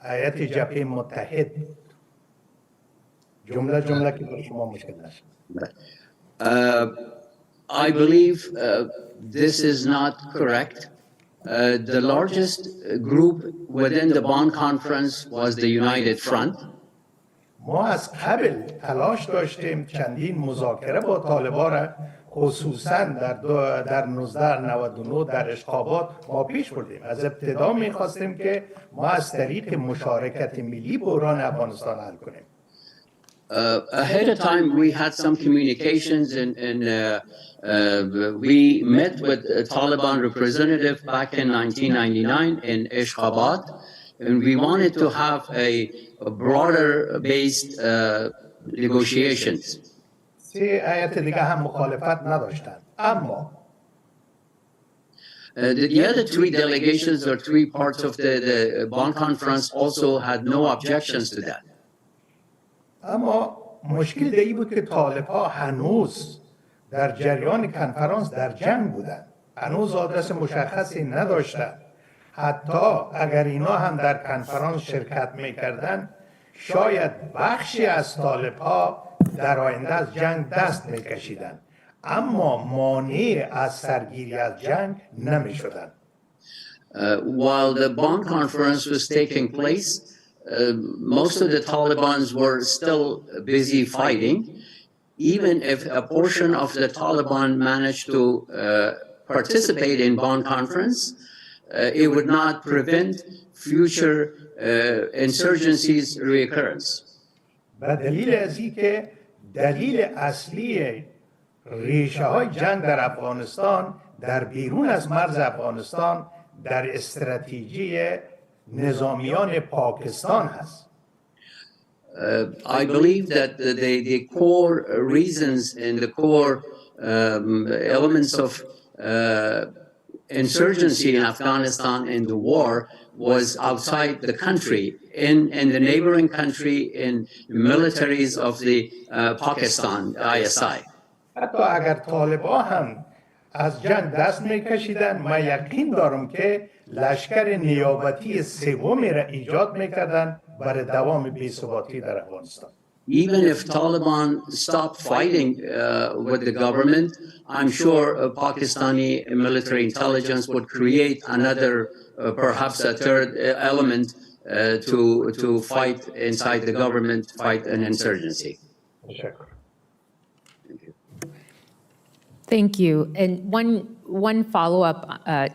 هیئت جبهه متحد جمله که بر شما مشکل نشد.
I believe this is not correct. The largest group within the Bonn conference was the United Front.
ما از قبل تلاش داشتیم چندین مذاکره با طالبان را خصوصا در 1999 در اشخابات ما پیش بردیم. از ابتدا میخواستیم که ما از طریق مشارکت ملی بحران افغانستان حل کنیم.
Ahead of time, we had some communications, and we met with a Taliban representative back in 1999 in Ashgabat, and we wanted to have a broader-based negotiations.
سه ایت دیگه هم مخالفت نداشتند، اما
the other three delegations or three parts of the Bonn conference also had no objections to that.
اما مشکل دیگه بود که طالب‌ها هنوز در جریان کنفرانس در جنگ بودند. هنوز آدرس مشخصی نداشتند. حتی اگر اینا هم در کنفرانس شرکت می‌کردند، شاید بخشی از طالب‌ها در آینده از جنگ دست می‌کشیدند. اما مانع از سرگیری از جنگ نمی‌شدند.
While the Bonn conference was taking place, most of the Talibans were still busy fighting. Even if a portion of the Taliban managed to participate in Bonn conference, it would not prevent future insurgencies reoccurrence.
و دلیل از این که دلیل اصلی ریشه های جنگ در افغانستان در بیرون از مرز افغانستان در استراتژی نظامیان پاکستان هست.
I believe that the core reasons and the core elements of insurgency in Afghanistan and the war was outside the country, in the neighboring country, in militaries of the Pakistan, ISI.
حتی اگر طالبان هم از جنگ دست میکشیدن، من یقین دارم که لشکر نیابتی سومی را ایجاد میکردن برای دوام بی‌ثباتی در افغانستان.
Even if Taliban stopped fighting with the government, I'm sure Pakistani military intelligence would create another, perhaps a third element to fight inside the government, fight an insurgency.
Thank you. And one follow-up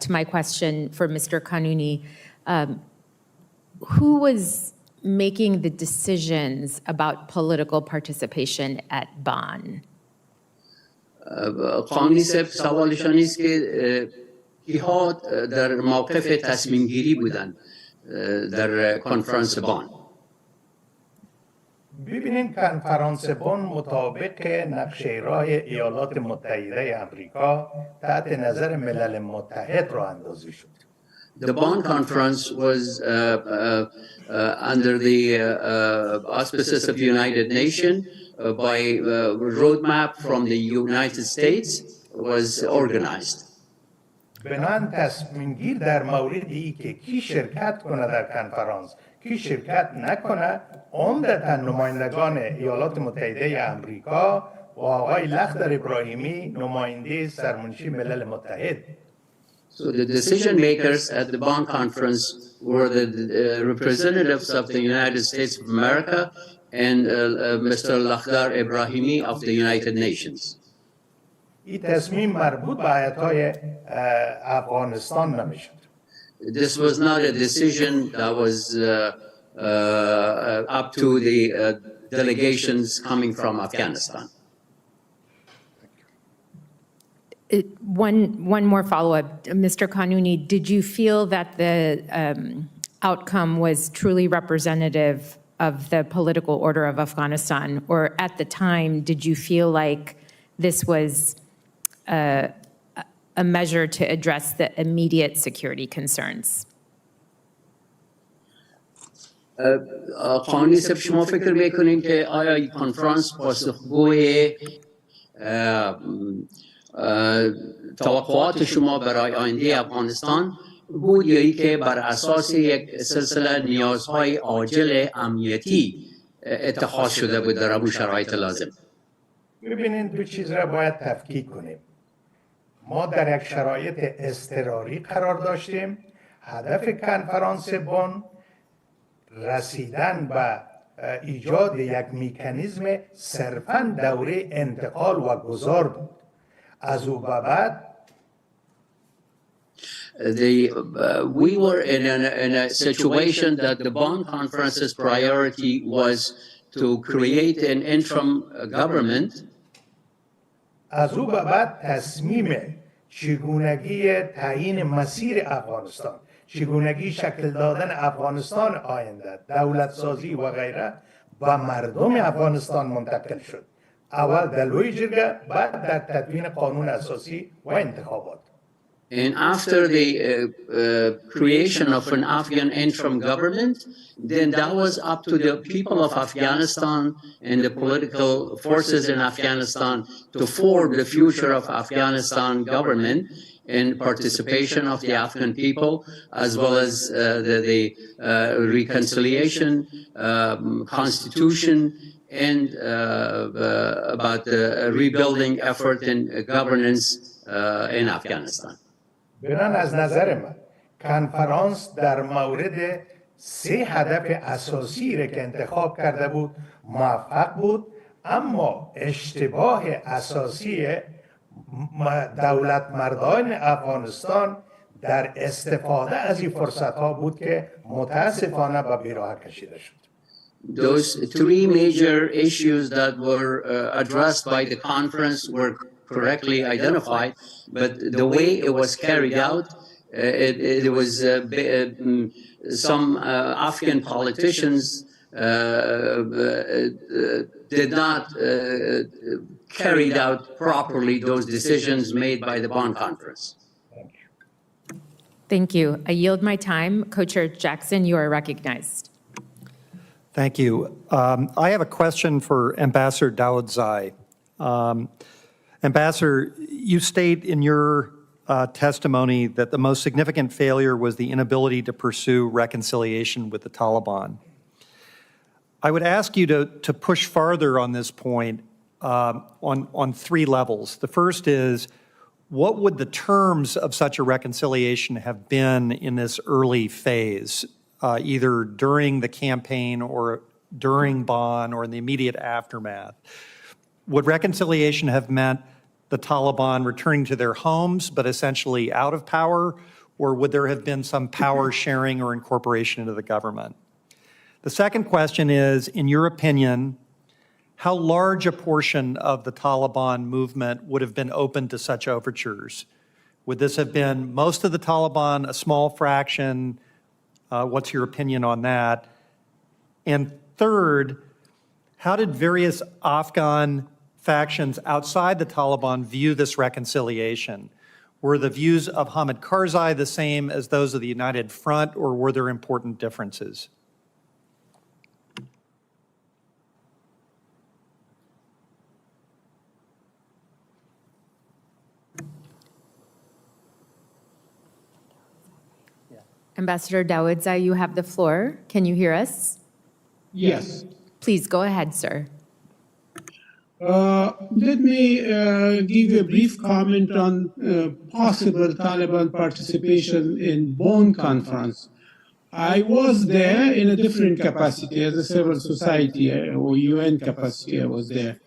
to my question for Mr. Kanuni. Who was making the decisions about political participation at Bonn?
قانونی صاحب سوالشان است که کیها در موقف تصمیم گیری بودن در کنفرانس بان.
ببینید کنفرانس بن مطابق نقشه راه ایالات متحده آمریکا تحت نظر ملل متحد راه اندازی شد.
The Bonn conference was under the auspices of the United Nations by roadmap from the United States was organized.
بنان تصمیم گیر در موردی که کی شرکت کنه در کنفرانس، کی شرکت نکنه، عمدتاً نمایندگان ایالات متحده آمریکا و آقای لخدر ابراهیمی نماینده سرمنشی ملل متحد.
So the decision makers at the Bonn conference were the representatives of the United States of America and Mr. Lakhdar Ibrahimi of the United Nations.
این تصمیم مربوط به آیت‌های افغانستان نمیشد.
This was not a decision that was up to the delegations coming from Afghanistan.
One more follow-up. Mr. Kanuni, did you feel that the outcome was truly representative of the political order of Afghanistan? Or at the time, did you feel like this was a measure to address the immediate security concerns?
قانونی صاحب شما فکر میکنین که آیا این کنفرانس پاسخگوی توقعات شما برای آینده افغانستان بود یا ای که بر اساس یک سلسله نیازهای عاجل امنیتی اتخاذ شده بود در اون شرایط لازم؟
ببینید دو چیز را باید تفکیک کنیم. ما در یک شرایط اضطراری قرار داشتیم. هدف کنفرانس بن رسیدن به ایجاد یک مکانیزم صرفاً دوره انتقال و گذار بود. از او به بعد
we were in a situation that the Bonn Conference's priority was to create an interim government.
از او به بعد تصمیم چگونگی تعیین مسیر افغانستان، چگونگی شکل دادن افغانستان آینده، دولت سازی و غیره به مردم افغانستان منتقل شد. اول در لوی جرگه، بعد در تدوین قانون اساسی و انتخابات.
And after the creation of an Afghan interim government, then that was up to the people of Afghanistan and the political forces in Afghanistan to form the future of Afghanistan government and participation of the Afghan people, as well as the reconciliation, constitution, and about the rebuilding effort and governance in Afghanistan.
بنان از نظر من کنفرانس در مورد 3 هدف اساسی را که انتخاب کرده بود موفق بود، اما اشتباه اساسی دولت مردان افغانستان در استفاده از این فرصت ها بود که متاسفانه به بیراه کشیده شد.
Those 3 major issues that were addressed by the conference were correctly identified, but the way it was carried out, it was some Afghan politicians did not carry out properly those decisions made by the Bonn Conference.
Thank you. I yield my time. Co-Chair Jackson, you are recognized.
Thank you. I have a question for Ambassador Daoudzai. Ambassador, you state in your testimony that the most significant failure was the inability to pursue reconciliation with the Taliban. I would ask you to push farther on this point on 3 levels. The first is, what would the terms of such a reconciliation have been in this early phase, either during the campaign or during Bonn or in the immediate aftermath? Would reconciliation have meant the Taliban returning to their homes but essentially out of power, or would there have been some power sharing or incorporation into the government? The second question is, in your opinion, how large a portion of the Taliban movement would have been open to such overtures? Would this have been most of the Taliban, a small fraction? What's your opinion on that? And third, how did various Afghan factions outside the Taliban view this reconciliation? Were the views of Hamid Karzai the same as those of the United Front, or were there important differences?
Ambassador Daoudzai, you have the floor. Can you hear us?
Yes.
Please go ahead, sir.
Let me give you a brief comment on possible Taliban participation in Bonn Conference. I was there in a different capacity as a civil society or UN capacity. I was there.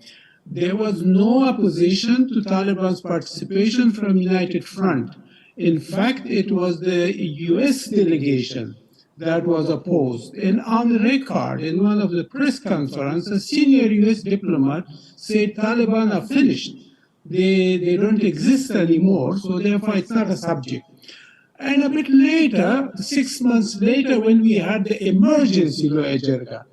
There was no opposition to Taliban's participation from United Front. In fact, it was the US delegation that was opposed. And on record, in one of the press conferences, a senior US diplomat said Taliban are finished. They don't exist anymore, so therefore it's not a subject. And a bit later, 6 months later, when we had the emergency law Jirga,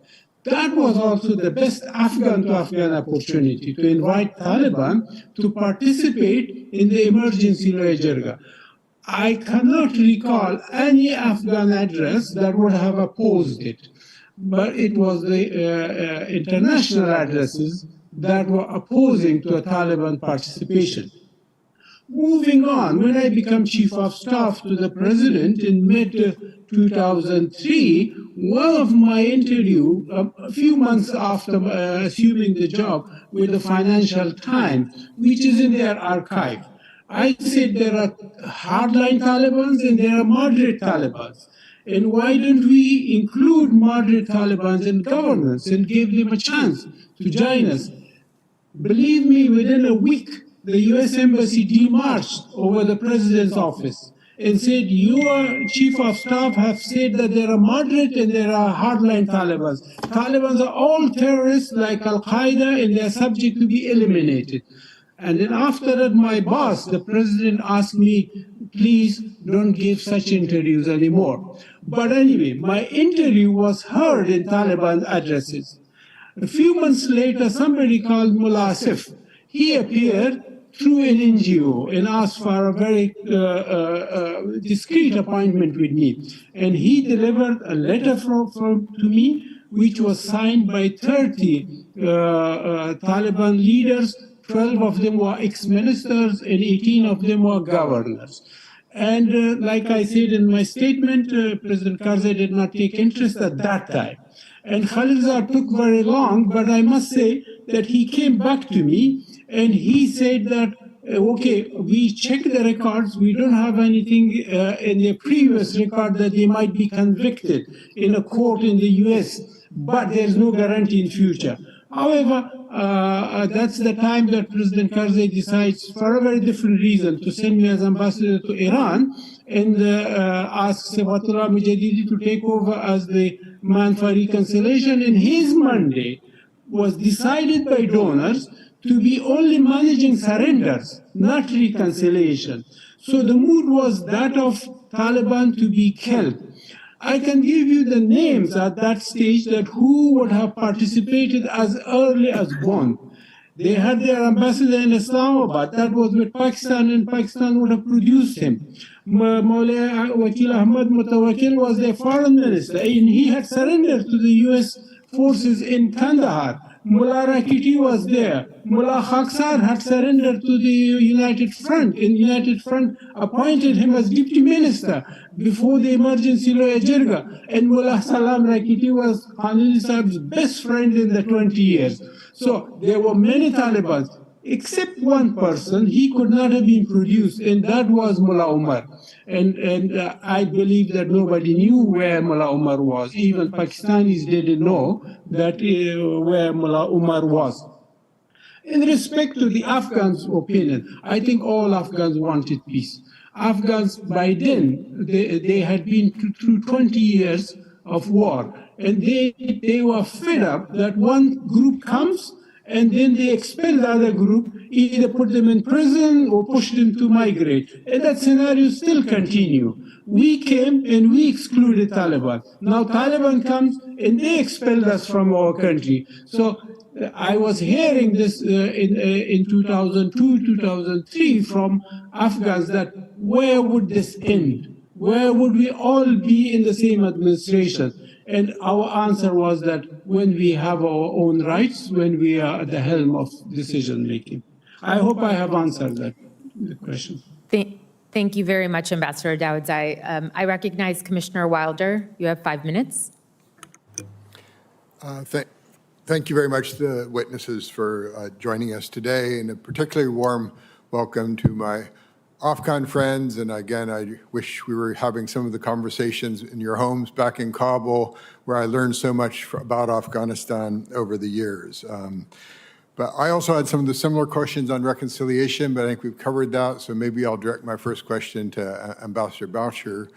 that was also the best Afghan-to-Afghan opportunity to invite Taliban to participate in the emergency law Jirga. I cannot recall any Afghan address that would have opposed it, but it was the international addresses that were opposing to a Taliban participation. Moving on, when I became Chief of Staff to the President in mid-2003, one of my interview, a few months after assuming the job with the Financial Times, which is in their archive, I said there are hardline Talibans and there are moderate Talibans. And why don't we include moderate Talibans in governance and give them a chance to join us? Believe me, within a week, the US Embassy demarched over the president's office and said, your chief of staff have said that there are moderate and there are hardline Taliban. Taliban are all terrorists like Al-Qaeda and they are subject to be eliminated. And then after that, my boss, the president, asked me, please don't give such interviews anymore. But anyway, my interview was heard in Taliban addresses. A few months later, somebody called Mullah Asif. He appeared through an NGO and asked for a very discreet appointment with me. And he delivered a letter to me, which was signed by 30 Taliban leaders. 12 of them were ex-ministers and 18 of them were governors. And like I said in my statement, President Karzai did not take interest at that time. And Khalilzad took very long, but I must say that he came back to me and he said that, okay, we checked the records, we don't have anything in the previous record that they might be convicted in a court in the US, but there's no guarantee in future. However, that's the time that President Karzai decides, for a very different reason, to send me as ambassador to Iran and ask Sabatullah Mujahideen to take over as the man for reconciliation. And his mandate was decided by donors to be only managing surrenders, not reconciliation. So the mood was that of Taliban to be killed. I can give you the names at that stage that who would have participated as early as Bond. They had their ambassador in Islamabad. That was with Pakistan, and Pakistan would have produced him. Maulay Wakil Ahmad Mutawakkil was their foreign minister, and he had surrendered to the US forces in Kandahar. Mullah Rakiti was there. Mullah Khaksar had surrendered to the United Front, and United Front appointed him as deputy minister before the emergency law Jirga. And Mullah Salam Rakiti was Khalil Saab's best friend in the 20 years. So there were many Taliban, except one person, he could not have been produced, and that was Mullah Umar. And I believe that nobody knew where Mullah Umar was. Even Pakistanis didn't know that where Mullah Umar was. In respect to the Afghans' opinion, I think all Afghans wanted peace. Afghans, by then, they had been through 20 years of war, and they were fed up that one group comes and then they expel the other group, either put them in prison or push them to migrate. And that scenario still continues. We came and we excluded Taliban. Now Taliban comes and they expelled us from our country. So I was hearing this in 2002, 2003 from Afghans that where would this end? Where would we all be in the same administration? And our answer was that when we have our own rights, when we are at the helm of decision making. I hope I have answered the question.
Thank you very much, Ambassador Daoudzai. I recognize Commissioner Wilder. You have 5 minutes.
Thank you very much to the witnesses for joining us today, and a particularly warm welcome to my Afghan friends. And again, I wish we were having some of the conversations in your homes back in Kabul, where I learned so much about Afghanistan over the years. But I also had some of the similar questions on reconciliation, but I think we've covered that. So maybe I'll direct my first question to Ambassador Boucher.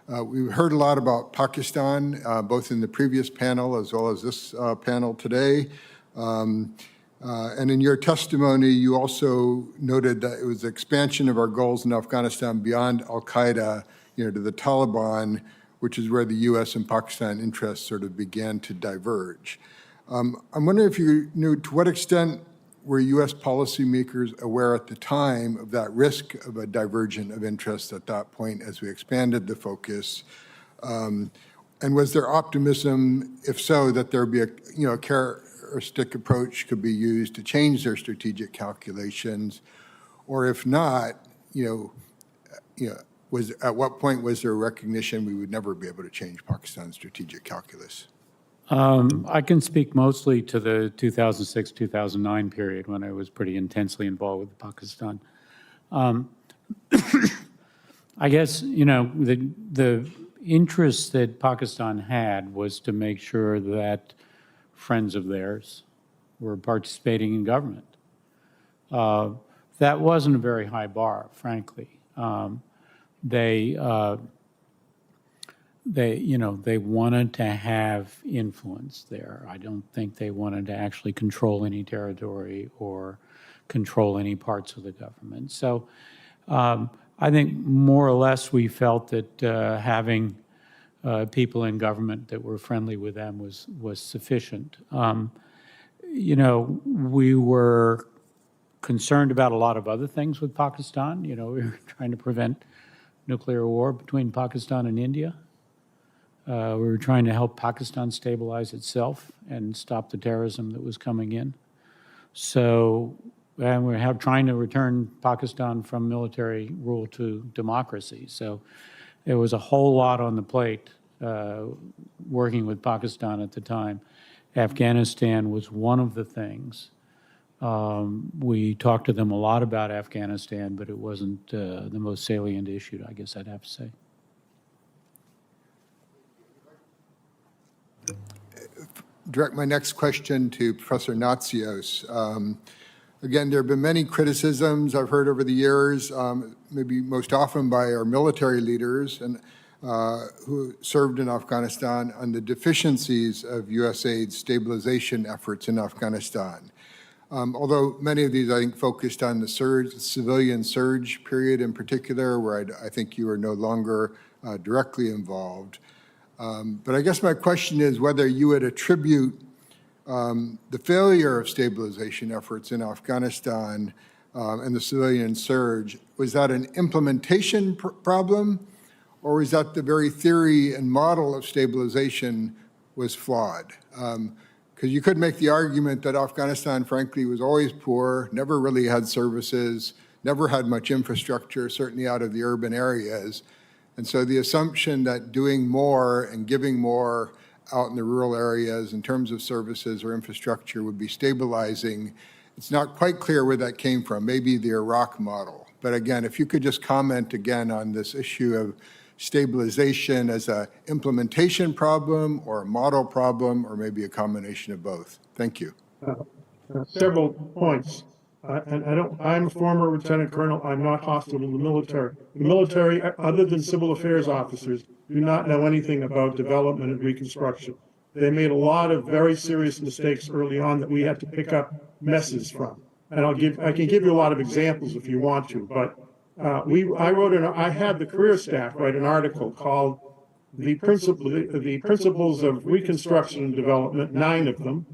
We've heard a lot about Pakistan, both in the previous panel as well as this panel today. And in your testimony, you also noted that it was the expansion of our goals in Afghanistan beyond al-Qaeda, to the Taliban, which is where the U.S. and Pakistan interests sort of began to diverge. I'm wondering if you knew to what extent were U.S. policymakers aware at the time of that risk of a diversion of interest at that point as we expanded the focus? And was there optimism, if so, that there would be a characteristic approach could be used to change their strategic calculations? Or if not, was at what point was there a recognition we would never be able to change Pakistan's strategic calculus?
I can speak mostly to the 2006-2009 period when I was pretty intensely involved with Pakistan. I guess, the interest that Pakistan had was to make sure that friends of theirs were participating in government. that wasn't a very high bar, frankly. They wanted to have influence there. I don't think they wanted to actually control any territory or control any parts of the government. So I think more or less we felt that having people in government that were friendly with them was sufficient. We were concerned about a lot of other things with Pakistan. We were trying to prevent nuclear war between Pakistan and India. We were trying to help Pakistan stabilize itself and stop the terrorism that was coming in. So, and we're trying to return Pakistan from military rule to democracy. So there was a whole lot on the plate working with Pakistan at the time. Afghanistan was one of the things. We talked to them a lot about Afghanistan, but it wasn't the most salient issue, I guess I'd have to say.
Direct my next question to Professor Natsios. Again, there have been many criticisms I've heard over the years, maybe most often by our military leaders and who served in Afghanistan, on the deficiencies of USAID's stabilization efforts in Afghanistan. Although many of these, I think, focused on the civilian surge period in particular, where I think you are no longer directly involved. But I guess my question is whether you would attribute the failure of stabilization efforts in Afghanistan and the civilian surge, was that an implementation problem, or was that the very theory and model of stabilization was flawed? Because you could make the argument that Afghanistan, frankly, was always poor, never really had services, never had much infrastructure, certainly out of the urban areas. And so the assumption that doing more and giving more out in the rural areas in terms of services or infrastructure would be stabilizing, it's not quite clear where that came from, maybe the Iraq model. But again, if you could just comment again on this issue of stabilization as an implementation problem or a model problem, or maybe a combination of both. Thank you.
Several points. I'm a former lieutenant colonel. I'm not hostile to the military. The military, other than civil affairs officers, do not know anything about development and reconstruction. They made a lot of very serious mistakes early on that we had to pick up messes from. And I can give you a lot of examples if you want to, but I had the career staff write an article called the Principles of Reconstruction and Development, 9 of them,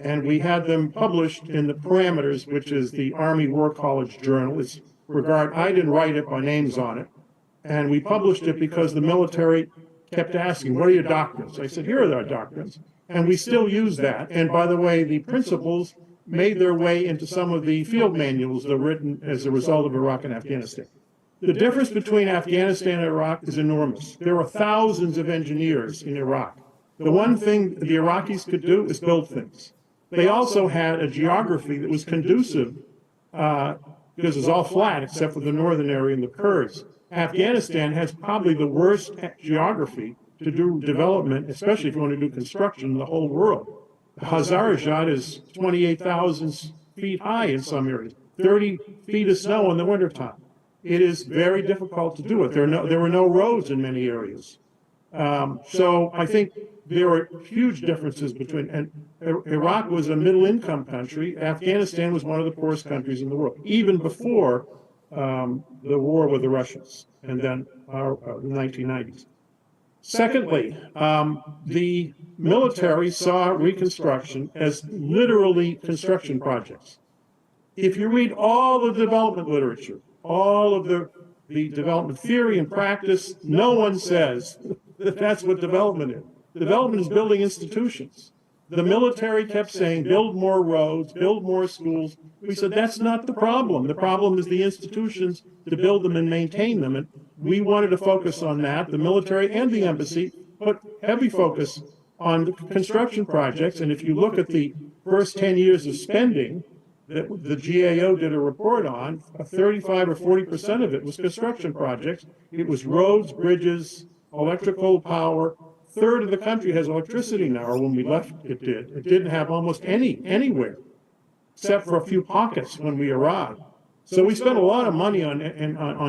and we had them published in the Parameters, which is the Army War College journal. I didn't write it, my name's on it, and we published it because the military kept asking, what are your doctrines? I said, here are our doctrines, and we still use that. And by the way, the principles made their way into some of the field manuals that are written as a result of Iraq and Afghanistan. The difference between Afghanistan and Iraq is enormous. There are thousands of engineers in Iraq. The one thing the Iraqis could do is build things. They also had a geography that was conducive, because it's all flat except for the northern area and the Kurds. Afghanistan has probably the worst geography to do development, especially if you want to do construction in the whole world. Hazarajat is 28,000 feet high in some areas, 30 feet of snow in the wintertime. It is very difficult to do it. There were no roads in many areas. So I think there are huge differences between, and Iraq was a middle-income country. Afghanistan was one of the poorest countries in the world, even before the war with the Russians, and then the 1990s. Secondly, the military saw Reconstruction as literally construction projects. If you read all the development literature, all of the development theory and practice, no one says that that's what development is. Development is building institutions. The military kept saying, build more roads, build more schools. We said, that's not the problem. The problem is the institutions to build them and maintain them. And we wanted to focus on that. The military and the embassy put heavy focus on construction projects. And if you look at the first 10 years of spending that the GAO did a report on, 35 or 40% of it was construction projects. It was roads, bridges, electrical power. A third of the country has electricity now, or when we left it did. It didn't have almost any anywhere, except for a few pockets when we arrived. So we spent a lot of money on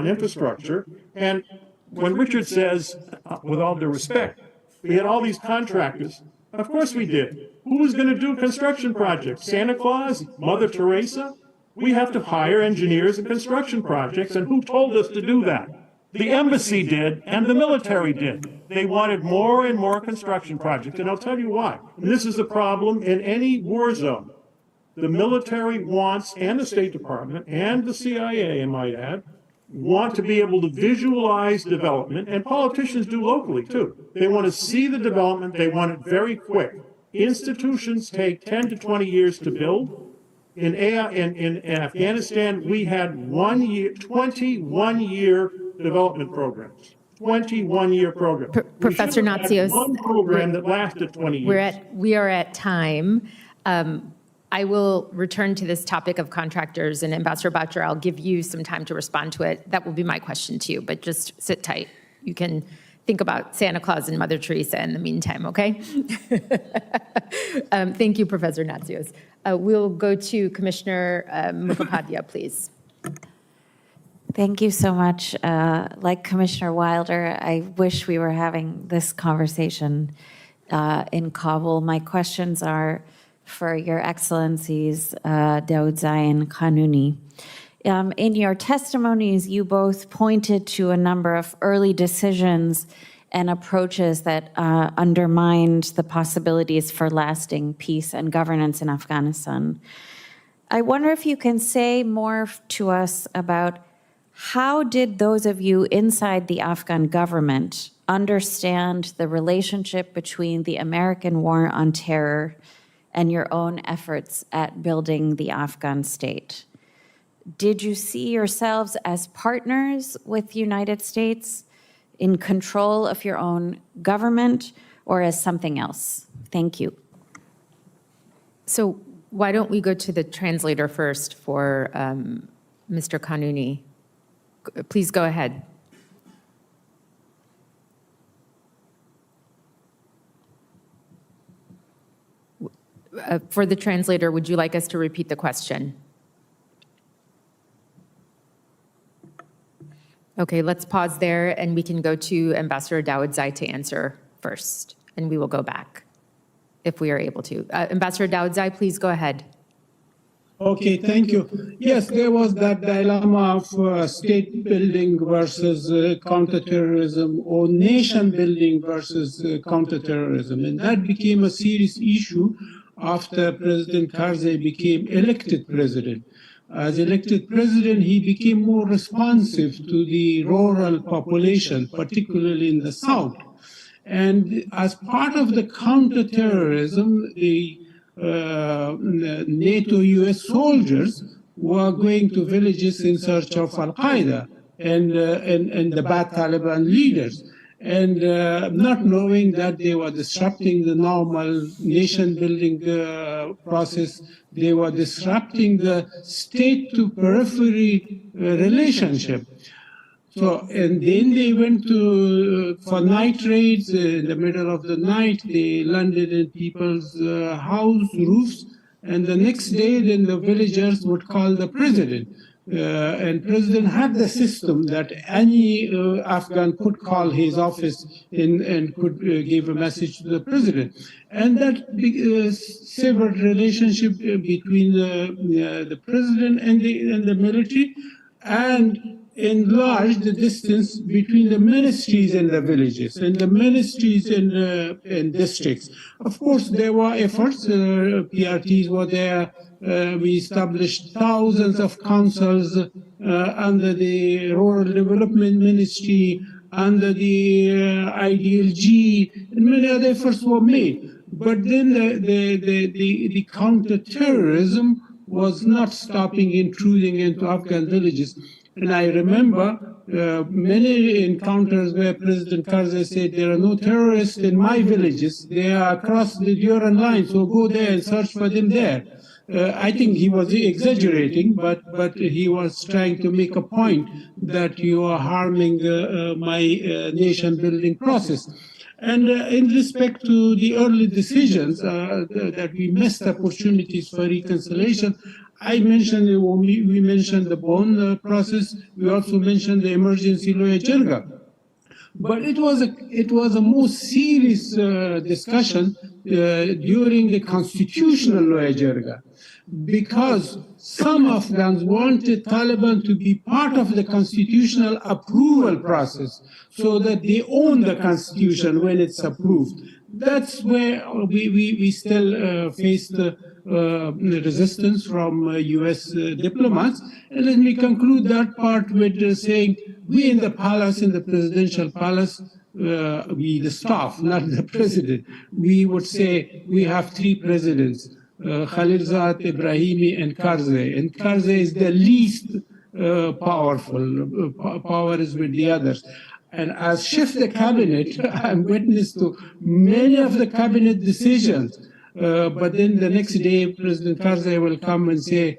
infrastructure. And when Richard says, with all due respect, we had all these contractors, of course we did. Who was going to do construction projects? Santa Claus? Mother Teresa? We have to hire engineers and construction projects, and who told us to do that? The embassy did, and the military did. They wanted more and more construction projects, and I'll tell you why. And this is the problem in any war zone. The military wants, and the State Department, and the CIA, I might add, want to be able to visualize development, and politicians do locally too. They want to see the development, they want it very quick. Institutions take 10 to 20 years to build. In Afghanistan, we had 21-year development programs. 21-year program.
Professor
We should have had
Natsios,
one program that lasted 20 years.
we are at time. I will return to this topic of contractors, and Ambassador Boucher, I'll give you some time to respond to it. That will be my question to you, but just sit tight. You can think about Santa Claus and Mother Teresa in the meantime, okay? Thank you, Professor Natsios. We'll go to Commissioner Mukhopadhyay, please.
Thank you so much. Like Commissioner Wilder, I wish we were having this conversation in Kabul. My questions are for Your Excellencies Daoudzai and Kanuni. In your testimonies, you both pointed to a number of early decisions and approaches that undermined the possibilities for lasting peace and governance in Afghanistan. I wonder if you can say more to us about how did those of you inside the Afghan government understand the relationship between the American war on terror and your own efforts at building the Afghan state? Did you see yourselves as partners with the United States in control of your own government, or as something else? Thank you.
So why don't we go to the translator first for Mr. Kanuni? Please go ahead. For the translator, would you like us to repeat the question? Okay, let's pause there, and we can go to Ambassador Daoudzai to answer first, and we will go back if we are able to. Ambassador Daoudzai, please go ahead.
Okay, thank you. Yes, there was that dilemma of state building versus counterterrorism, or nation building versus counterterrorism, and that became a serious issue after President Karzai became elected president. As elected president, he became more responsive to the rural population, particularly in the south. And as part of the counterterrorism, the NATO US soldiers were going to villages in search of Al-Qaeda and the bad Taliban leaders. And not knowing that they were disrupting the normal nation-building process, they were disrupting the state-to-periphery relationship. So, and then they went for night raids in the middle of the night. They landed in people's house roofs, and the next day, then the villagers would call the president. And president had the system that any Afghan could call his office and could give a message to the president. And that severed relationship between the president and the military, and enlarged the distance between the ministries and the villages, and the ministries and districts. Of course, there were efforts. PRTs were there. We established thousands of councils under the Rural Development Ministry, under the IDLG, and many other efforts were made. But then the counterterrorism was not stopping intruding into Afghan villages. And I remember many encounters where President Karzai said, there are no terrorists in my villages. They are across the Duran line, so go there and search for them there. I think he was exaggerating, but he was trying to make a point that you are harming my nation-building process. And in respect to the early decisions that we missed opportunities for reconciliation, I mentioned, when we mentioned the bond process, we also mentioned the emergency law jirga. But it was a more serious discussion during the constitutional law jirga, because some Afghans wanted Taliban to be part of the constitutional approval process so that they own the constitution when it's approved. That's where we still faced resistance from US diplomats. And let me conclude that part with saying we in the palace, in the presidential palace, we, the staff, not the president, we would say we have three presidents, Khalilzad, Ibrahimi, and Karzai. And Karzai is the least powerful. Power is with the others. And as chief of the cabinet, I'm witness to many of the cabinet decisions. But then the next day, President Karzai will come and say,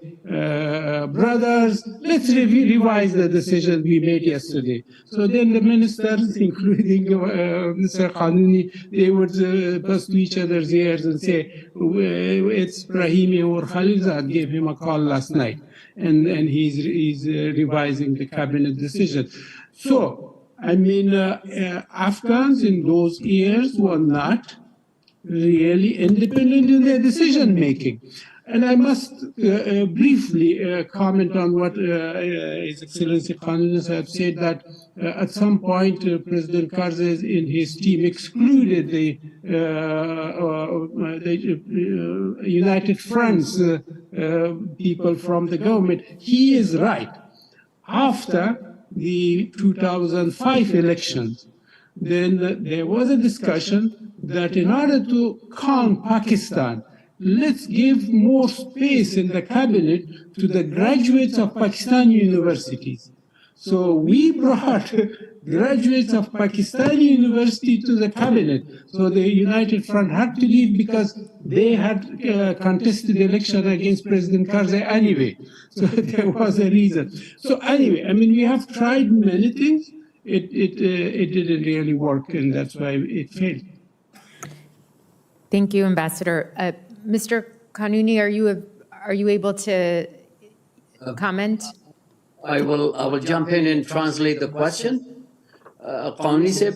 brothers, let's revise the decision we made yesterday. So then the ministers, including Mr. Qanuni, they would bust to each other's ears and say, it's Brahimi or Khalilzad gave him a call last night, and he's revising the cabinet decision. So, I mean, Afghans in those years were not really independent in their decision making. And I must briefly comment on what His Excellency Khan have said, that at some point President Karzai in his team excluded the United Front's people from the government. He is right. After the 2005 elections, then there was a discussion that in order to calm Pakistan, let's give more space in the cabinet to the graduates of Pakistani universities. So we brought graduates of Pakistani university to the cabinet. So the United Front had to leave because they had contested the election against President Karzai anyway. So there was a reason. So anyway, I mean, we have tried many things. It didn't really work, and that's why it failed.
Thank you, Ambassador. Mr. Qanuni, are you able to comment?
I will jump in and translate the question. قانونی صاحب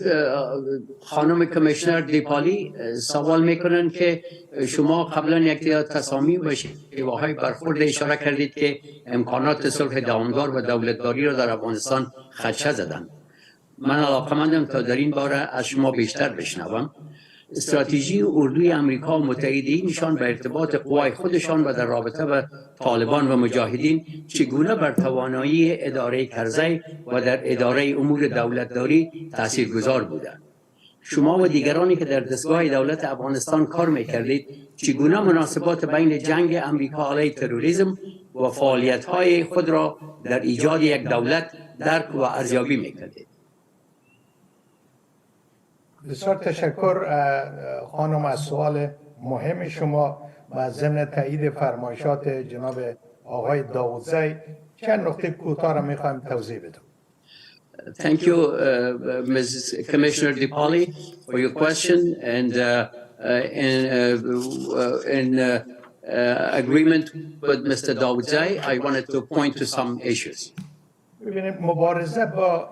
خانم کمیشنر دیپالی سوال میکنن که شما قبلا یک تصامیم و شیوه‌های برخورد اشاره کردید که امکانات صلح دوامدار و دولتداری را در افغانستان خدشه زدند. من علاقه‌مندم تا در این باره از شما بیشتر بشنوم. استراتژی اردوی آمریکا و متحدینشان به ارتباط قوای خودشان و در رابطه با طالبان و مجاهدین چگونه بر توانایی اداره کرزی و در اداره امور دولتداری تاثیرگذار بودند. شما و دیگرانی که در دستگاه دولت افغانستان کار میکردید چگونه مناسبات بین جنگ آمریکا علیه تروریسم و فعالیت‌های خود را در ایجاد یک دولت درک و ارزیابی میکردید؟
بسیار تشکر خانم از سوال مهم شما و ضمن تایید فرمایشات جناب آقای داودزی چند نکته کوتاه را میخوایم توضیح بدم.
Thank you, Ms. Commissioner DePauli, for your question, and in agreement with Mr. Dawodzai, I wanted to point to some issues.
ببینید مبارزه با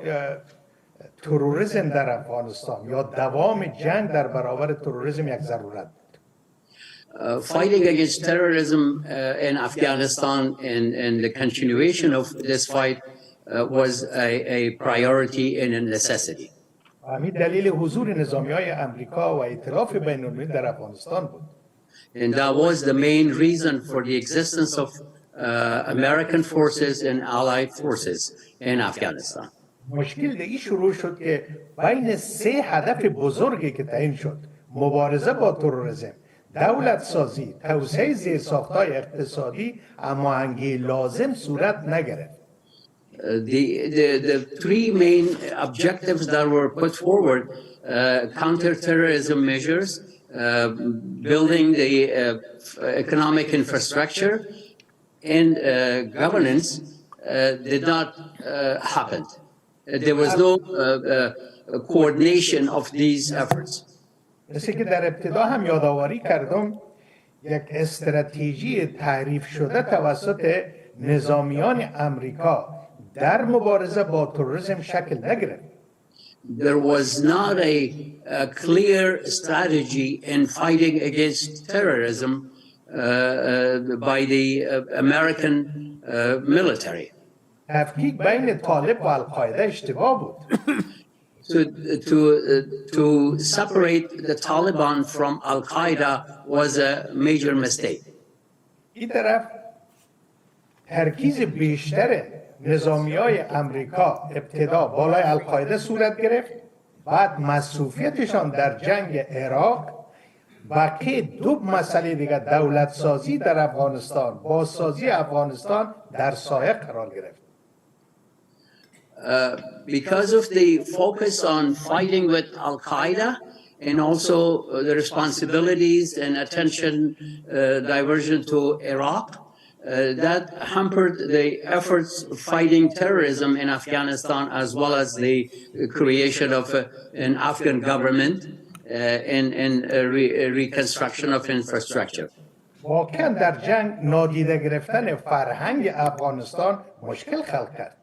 تروریسم در افغانستان یا دوام جنگ در برابر تروریسم یک ضرورت بود.
Fighting against terrorism in Afghanistan and the continuation of this fight was a priority and a necessity.
همین دلیل حضور نظامی‌های آمریکا و ائتلاف بین‌المللی در افغانستان بود.
And that was the main reason for the existence of American forces and allied forces in Afghanistan.
مشکل دیگه شروع شد که بین سه هدف بزرگی که تعیین شد، مبارزه با تروریسم، دولت سازی، توسعه زیرساخت‌های اقتصادی، هماهنگی لازم صورت نگرفت.
The three main objectives that were put forward, counterterrorism measures, building the economic infrastructure, and governance, did not happen. There was no coordination of these efforts.
مثل که در ابتدا هم یادآوری کردم، یک استراتژی تعریف شده توسط نظامیان امریکا در مبارزه با تروریسم شکل نگرفت.
There was not a clear strategy in fighting against terrorism by the American military.
تفکیک بین طالب و القاعده اشتباه بود.
To separate the Taliban from Al-Qaeda was a major mistake.
این طرف ترکیز بیشتر نظامیای امریکا ابتدا بالای القاعده صورت گرفت، بعد مصروفیتشان در جنگ عراق، بقیه دو مسئله دیگر دولت سازی در افغانستان، بازسازی افغانستان در سایه قرار گرفت.
Because of the focus on fighting with Al-Qaeda and also the responsibilities and attention diversion to Iraq, that hampered the efforts fighting terrorism in Afghanistan, as well as the creation of an Afghan government and reconstruction of infrastructure.
واقعا در جنگ نادیده گرفتن فرهنگ افغانستان مشکل خلق کرد.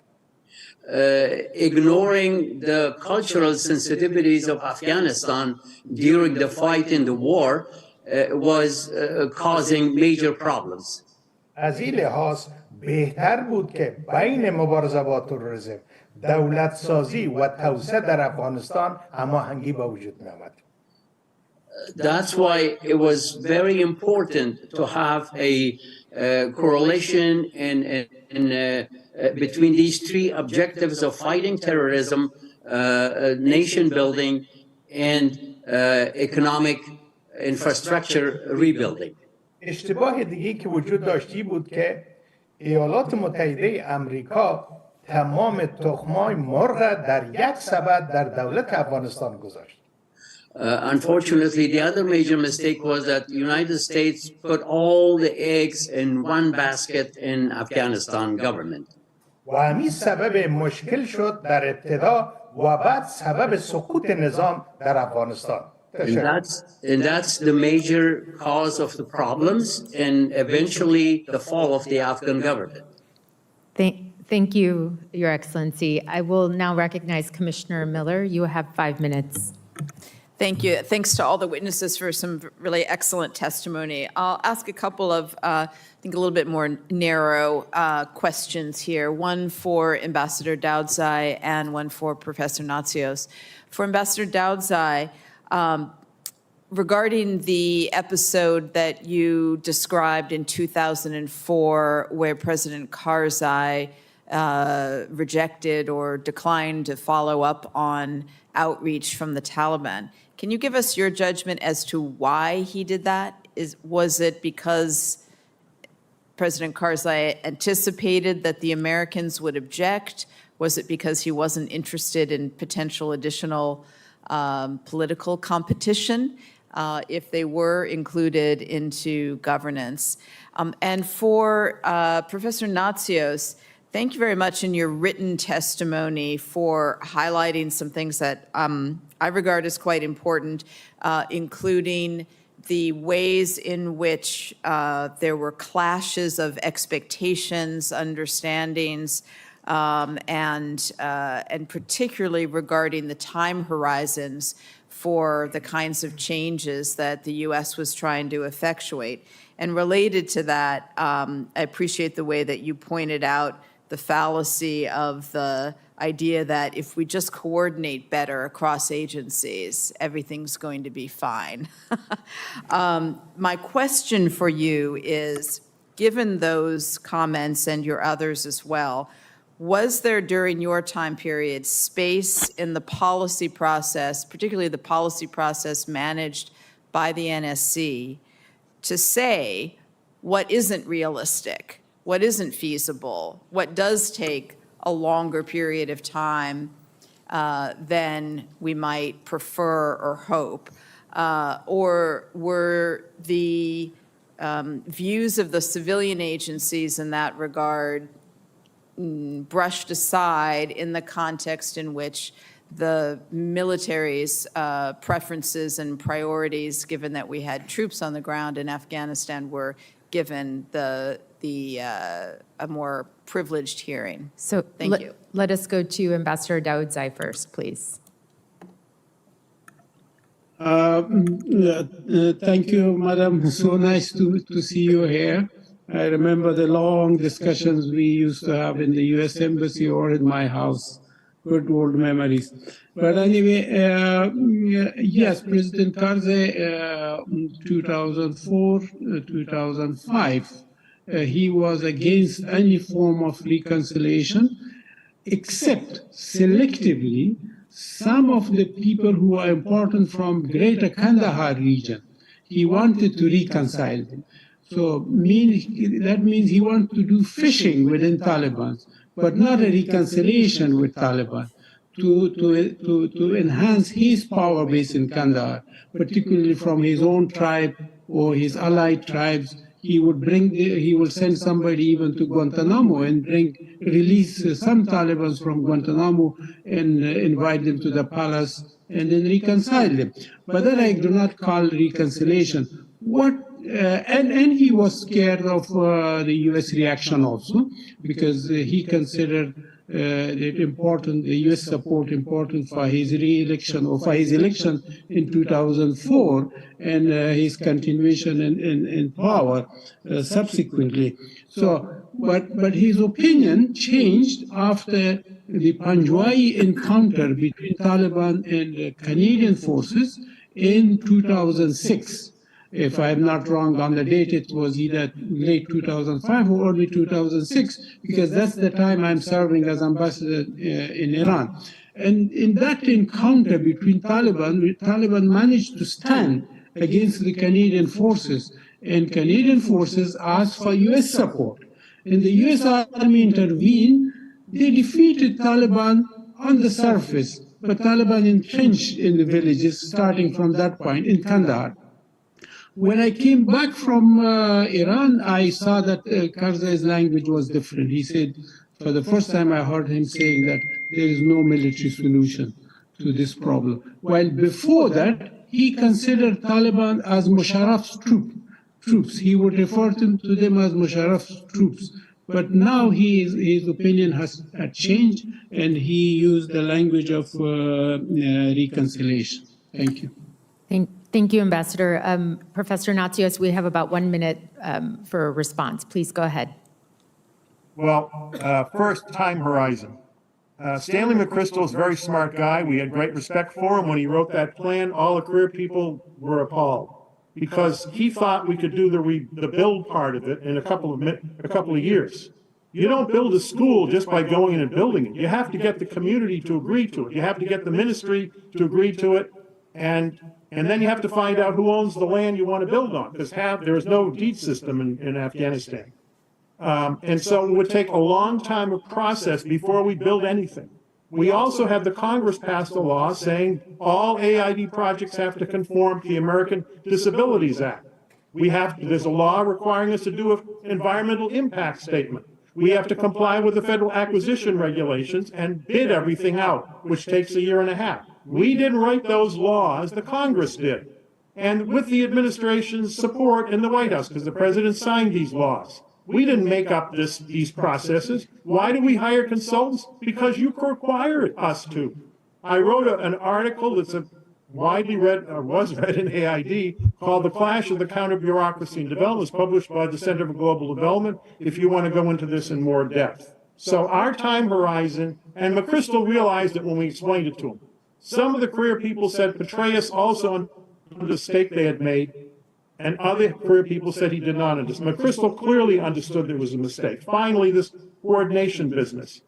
Ignoring the cultural sensitivities of Afghanistan during the fight in the war was causing major problems.
از این لحاظ بهتر بود که بین مبارزه با تروریسم، دولت سازی و توسعه در افغانستان هماهنگی به وجود می آمد.
That's why it was very important to have a correlation between these three objectives of fighting terrorism, nation building, and economic infrastructure rebuilding.
اشتباه دیگه که وجود داشتی بود که ایالات متحده امریکا تمام تخمای مرغ در یک سبد در دولت افغانستان گذاشت.
Unfortunately, the other major mistake was that the United States put all the eggs in one basket in Afghanistan government.
و همین سبب مشکل شد در ابتدا و بعد سبب سقوط نظام در افغانستان.
And that's the major cause of the problems and eventually the fall of the Afghan government.
Thank you, Your Excellency. I will now recognize Commissioner Miller. You have 5 minutes.
Thank you. Thanks to all the witnesses for some really excellent testimony. I'll ask a couple of, I think, a little bit more narrow questions here, one for Ambassador Dowdzai and one for Professor Natsios. For Ambassador Dowdzai, regarding the episode that you described in 2004 where President Karzai rejected or declined to follow up on outreach from the Taliban, can you give us your judgment as to why he did that? Was it because President Karzai anticipated that the Americans would object? Was it because he wasn't interested in potential additional political competition if they were included into governance? And for Professor Natsios, thank you very much in your written testimony for highlighting some things that I regard as quite important, including the ways in which there were clashes of expectations, understandings, and particularly regarding the time horizons for the kinds of changes that the U.S. was trying to effectuate. And related to that, I appreciate the way that you pointed out the fallacy of the idea that if we just coordinate better across agencies, everything's going to be fine. My question for you is, given those comments and your others as well, was there during your time period space in the policy process, particularly the policy process managed by the NSC, to say what isn't realistic, what isn't feasible, what does take a longer period of time than we might prefer or hope? Or were the views of the civilian agencies in that regard brushed aside in the context in which the military's preferences and priorities, given that we had troops on the ground in Afghanistan, were given a more privileged hearing.
So
Thank you.
Let us go to Ambassador Daoudzai first, please.
Thank you, Madam. So nice to see you here. I remember the long discussions we used to have in the U.S. Embassy or in my house. Good old memories. But anyway, yes, President Karzai, 2004, 2005, he was against any form of reconciliation, except selectively some of the people who are important from greater Kandahar region. He wanted to reconcile them. So that means he wanted to do fishing within Taliban, but not a reconciliation with Taliban to enhance his power base in Kandahar, particularly from his own tribe or his allied tribes. He will send somebody even to Guantanamo and release some Taliban from Guantanamo and invite them to the palace and then reconcile them. But that I do not call reconciliation. And he was scared of the U.S. reaction also, because he considered it important, the U.S. support important for his re-election or for his election in 2004 and his continuation in power subsequently. So, but his opinion changed after the Panjwai encounter between Taliban and Canadian forces in 2006. If I'm not wrong on the date, it was either late 2005 or early 2006, because that's the time I'm serving as ambassador in Iran. And in that encounter between Taliban managed to stand against the Canadian forces, and Canadian forces asked for U.S. support. And the U.S. Army intervened. They defeated Taliban on the surface, but Taliban entrenched in the villages starting from that point in Kandahar. When I came back from Iran, I saw that Karzai's language was different. He said, for the first time I heard him saying that there is no military solution to this problem. While before that, he considered Taliban as Musharraf's troops. He would refer to them as Musharraf's troops. But now his opinion has changed, and he used the language of reconciliation. Thank you.
Thank you, Ambassador. Professor Natsios, we have about 1 minute for a response. Please go ahead.
Well, first, time horizon. Stanley McChrystal is a very smart guy. We had great respect for him. When he wrote that plan, all the career people were appalled because he thought we could do the build part of it in a couple of years. You don't build a school just by going in and building it. You have to get the community to agree to it. You have to get the ministry to agree to it. And then you have to find out who owns the land you want to build on, because there is no deed system in Afghanistan. And so it would take a long time of process before we build anything. We also have the Congress passed a law saying all AID projects have to conform to the American Disabilities Act. There's a law requiring us to do an environmental impact statement. We have to comply with the federal acquisition regulations and bid everything out, which takes a year and a half. We didn't write those laws, the Congress did. And with the administration's support in the White House, because the president signed these laws. We didn't make up these processes. Why do we hire consultants? Because you required us to. I wrote an article that's widely read, or was read in AID, called The Clash of the Counter-Bureaucracy and Development. It's published by the Center for Global Development, if you want to go into this in more depth. So our time horizon, and McChrystal realized it when we explained it to him. Some of the career people said Petraeus also understood the mistake they had made, and other career people said he did not understand. McChrystal clearly understood there was a mistake. Finally, this coordination business.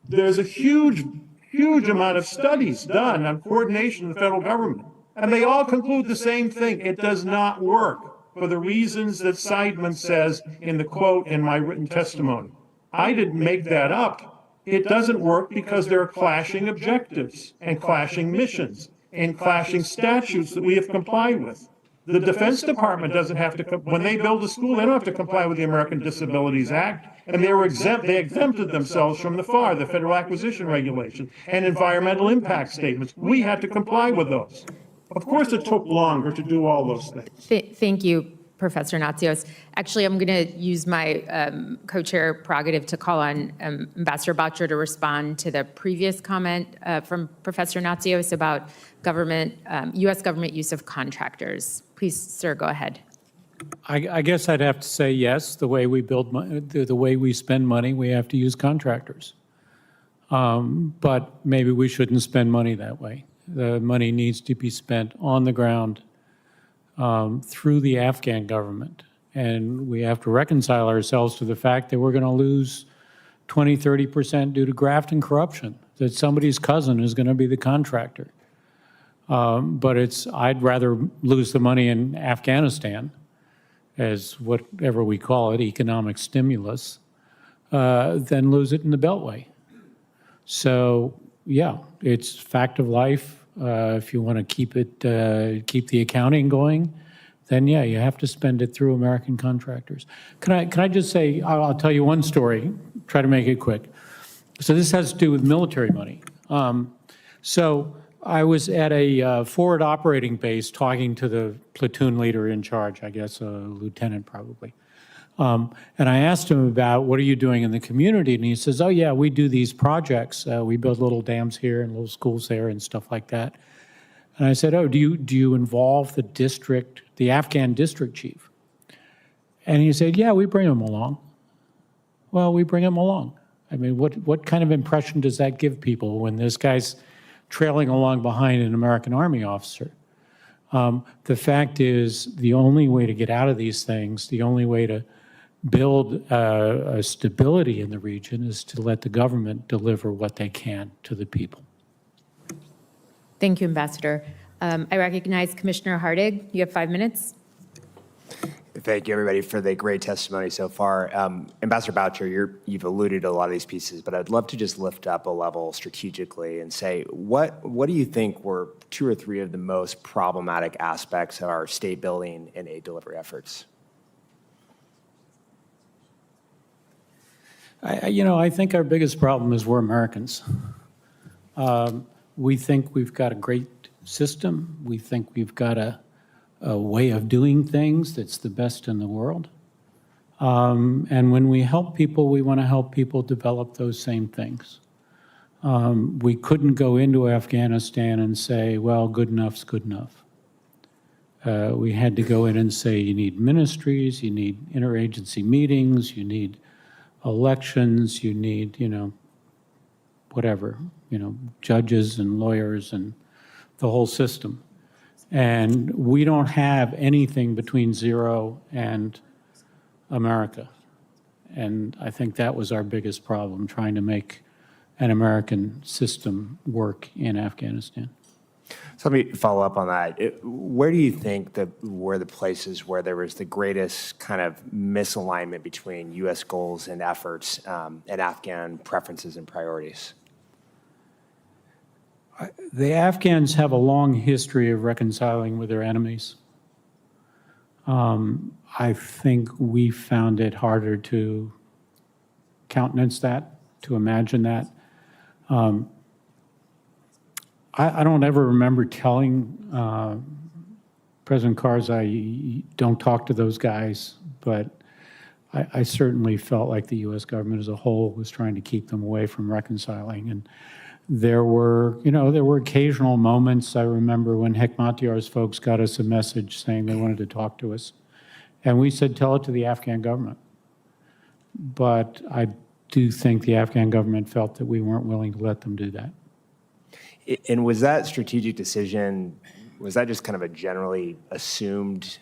There's a huge amount of studies done on coordination in the federal government, and they all conclude the same thing. It does not work for the reasons that Seidman says in the quote in my written testimony. I didn't make that up. It doesn't work because there are clashing objectives and clashing missions and clashing statutes that we have complied with. The Defense Department doesn't have to, when they build a school, they don't have to comply with the American Disabilities Act, and they exempted themselves from the FAR, the Federal Acquisition Regulation, and environmental impact statements. We had to comply with those. Of course, it took longer to do all those things.
Thank you, Professor Natsios. Actually, I'm going to use my co-chair prerogative to call on Ambassador Boucher to respond to the previous comment from Professor Natsios about U.S. government use of contractors. Please, sir, go ahead.
I guess I'd have to say yes. The way we the way we spend money, we have to use contractors. But maybe we shouldn't spend money that way. The money needs to be spent on the ground through the Afghan government. And we have to reconcile ourselves to the fact that we're going to lose 20, 30% due to graft and corruption, that somebody's cousin is going to be the contractor. But I'd rather lose the money in Afghanistan as whatever we call it, economic stimulus, than lose it in the Beltway. So yeah, it's fact of life. If you want to keep the accounting going, then yeah, you have to spend it through American contractors. Can I just say, I'll tell you one story, try to make it quick. So this has to do with military money. So I was at a forward operating base talking to the platoon leader in charge, I guess a lieutenant probably. And I asked him about, what are you doing in the community? And he says, oh yeah, we do these projects. We build little dams here and little schools there and stuff like that. And I said, oh, do you involve the Afghan district chief? And he said, yeah, we bring him along. Well, we bring him along. I mean, what kind of impression does that give people when this guy's trailing along behind an American Army officer? The fact is, the only way to get out of these things, the only way to build a stability in the region is to let the government deliver what they can to the people.
Thank you, Ambassador. I recognize Commissioner Hardig. You have 5 minutes.
Thank you, everybody, for the great testimony so far. Ambassador Boucher, you've alluded to a lot of these pieces, but I'd love to just lift up a level strategically and say, what do you think were 2 or 3 of the most problematic aspects of our state building and aid delivery efforts?
I think our biggest problem is we're Americans. We think we've got a great system. We think we've got a way of doing things that's the best in the world. And when we help people, we want to help people develop those same things. We couldn't go into Afghanistan and say, well, good enough's good enough. We had to go in and say, you need ministries, you need interagency meetings, you need elections, you need, whatever, judges and lawyers and the whole system. And we don't have anything between zero and America. And I think that was our biggest problem, trying to make an American system work in Afghanistan.
So let me follow up on that. Where do you think were the places where there was the greatest kind of misalignment between U.S. goals and efforts and Afghan preferences and priorities?
The Afghans have a long history of reconciling with their enemies. I think we found it harder to countenance that, to imagine that. I don't ever remember telling President Karzai, don't talk to those guys, but I certainly felt like the U.S. government as a whole was trying to keep them away from reconciling. And there were occasional moments. I remember when Hekmatyar's folks got us a message saying they wanted to talk to us. And we said, tell it to the Afghan government. But I do think the Afghan government felt that we weren't willing to let them do that.
And was that strategic decision, was that just kind of a generally assumed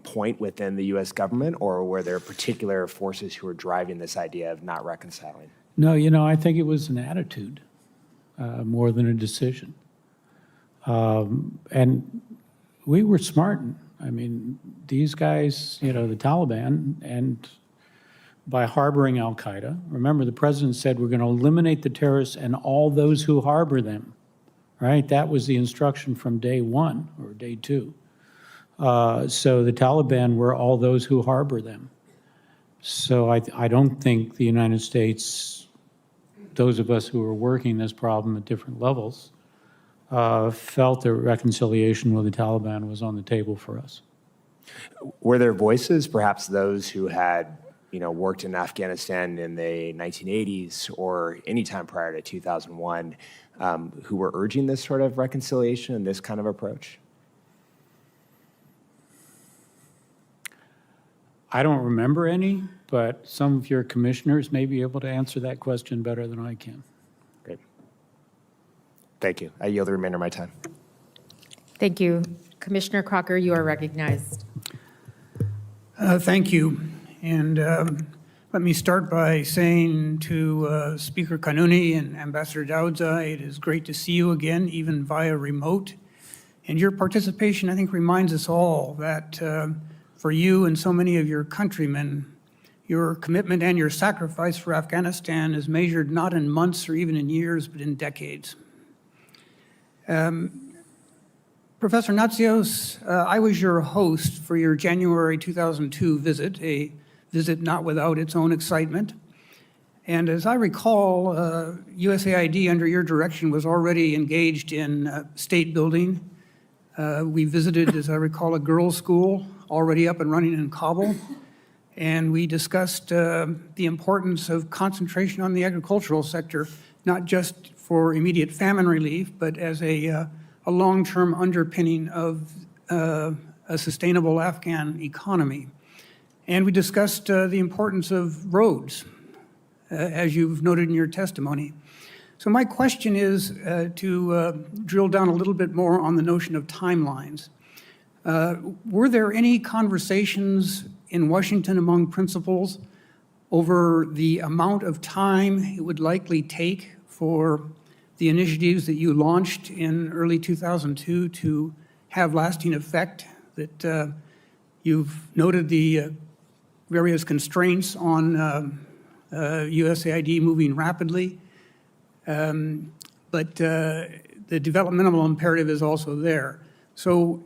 point within the U.S. government, or were there particular forces who were driving this idea of not reconciling?
No, I think it was an attitude more than a decision. And we were smart. I mean, these guys, the Taliban, and by harboring al-Qaeda, remember the president said we're going to eliminate the terrorists and all those who harbor them, right? That was the instruction from day one or day two. So the Taliban were all those who harbor them. So I don't think the United States, those of us who were working this problem at different levels, felt that reconciliation with the Taliban was on the table for us.
Were there voices, perhaps those who had, worked in Afghanistan in the 1980s or any time prior to 2001, who were urging this sort of reconciliation and this kind of approach?
I don't remember any, but some of your commissioners may be able to answer that question better than I can.
Great. Thank you. I yield the remainder of my time.
Thank you. Commissioner Crocker, you are recognized.
Thank you. And let me start by saying to Speaker Kanuni and Ambassador Daudza, it is great to see you again, even via remote. And your participation, I think, reminds us all that for you and so many of your countrymen, your commitment and your sacrifice for Afghanistan is measured not in months or even in years, but in decades. Professor Natsios, I was your host for your January 2002 visit, a visit not without its own excitement. And as I recall, USAID under your direction was already engaged in state building. We visited, as I recall, a girls' school already up and running in Kabul. And we discussed the importance of concentration on the agricultural sector, not just for immediate famine relief, but as a long-term underpinning of a sustainable Afghan economy. And we discussed the importance of roads, as you've noted in your testimony. So my question is to drill down a little bit more on the notion of timelines. Were there any conversations in Washington among principals over the amount of time it would likely take for the initiatives that you launched in early 2002 to have lasting effect? That you've noted the various constraints on USAID moving rapidly, but the developmental imperative is also there. So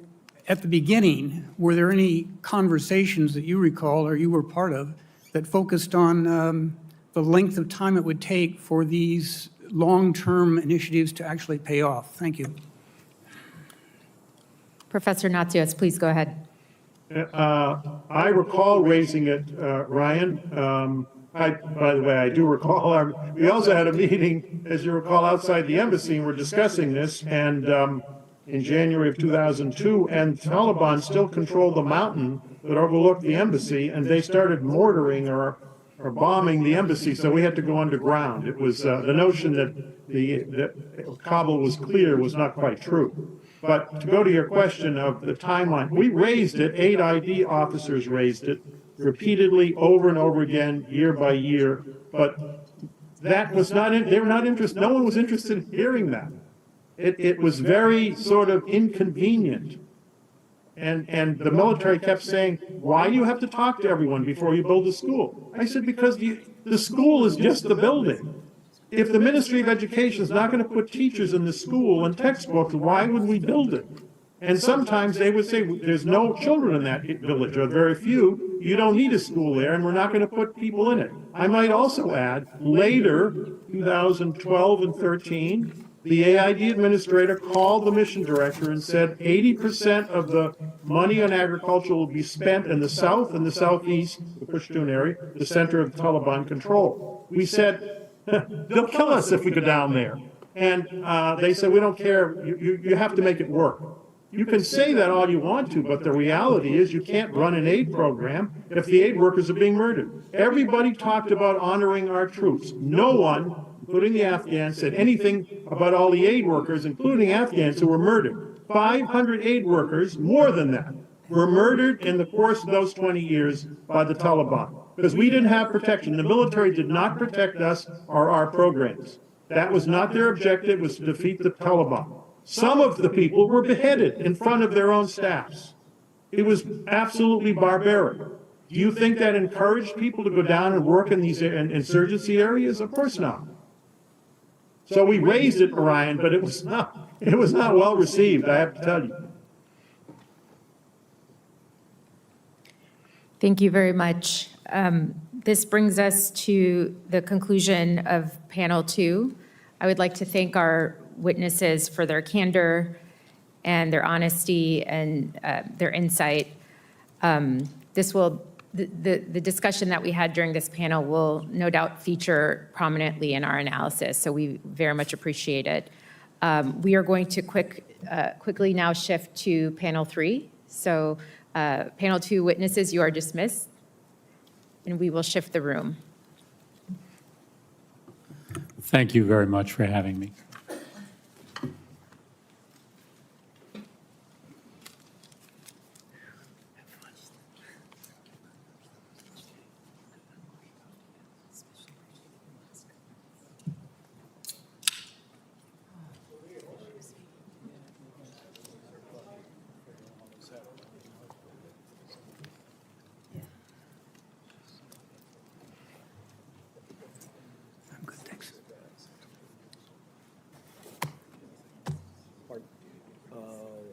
at the beginning, were there any conversations that you recall or you were part of that focused on the length of time it would take for these long-term initiatives to actually pay off? Thank you.
Professor Natsios, please go ahead.
I recall raising it, Ryan. By the way, I do recall, we also had a meeting, as you recall, outside the embassy, and we're discussing this, and in January of 2002, and Taliban still controlled the mountain that overlooked the embassy, and they started mortaring or bombing the embassy, so we had to go underground. It was the notion that Kabul was clear was not quite true. But to go to your question of the timeline, we raised it, 8 ID officers raised it repeatedly over and over again, year by year, but that was not, they were not interested, no one was interested in hearing that. It was very sort of inconvenient. And the military kept saying, why do you have to talk to everyone before you build a school? I said, because the school is just the building. If the Ministry of Education is not going to put teachers in the school and textbooks, why would we build it? And sometimes they would say, there's no children in that village, or very few, you don't need a school there, and we're not going to put people in it. I might also add, later, 2012 and 13, the AID administrator called the mission director and said 80% of the money on agriculture will be spent in the south and the southeast, the Pashtun area, the center of Taliban control. We said, they'll kill us if we go down there. And they said, we don't care, you have to make it work. You can say that all you want to, but the reality is you can't run an aid program if the aid workers are being murdered. Everybody talked about honoring our troops. No one, including the Afghans, said anything about all the aid workers, including Afghans, who were murdered. 500 aid workers, more than that, were murdered in the course of those 20 years by the Taliban. Because we didn't have protection. The military did not protect us or our programs. That was not their objective, was to defeat the Taliban. Some of the people were beheaded in front of their own staffs. It was absolutely barbaric. Do you think that encouraged people to go down and work in these insurgency areas? Of course not. So we raised it, Ryan, but it was not well received, I have to tell you.
Thank you very much. This brings us to the conclusion of panel 2. I would like to thank our witnesses for their candor and their honesty and their insight. The discussion that we had during this panel will no doubt feature prominently in our analysis, so we very much appreciate it. We are going to quickly now shift to panel 3. So panel 2 witnesses, you are dismissed, and we will shift the room.
Thank you very much for having me.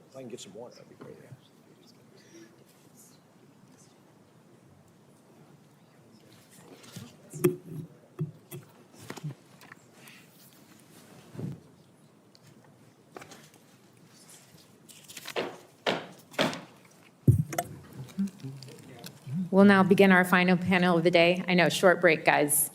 If I can get some water, that'd be great.
We'll now begin our final panel of the day. I know, short break, guys.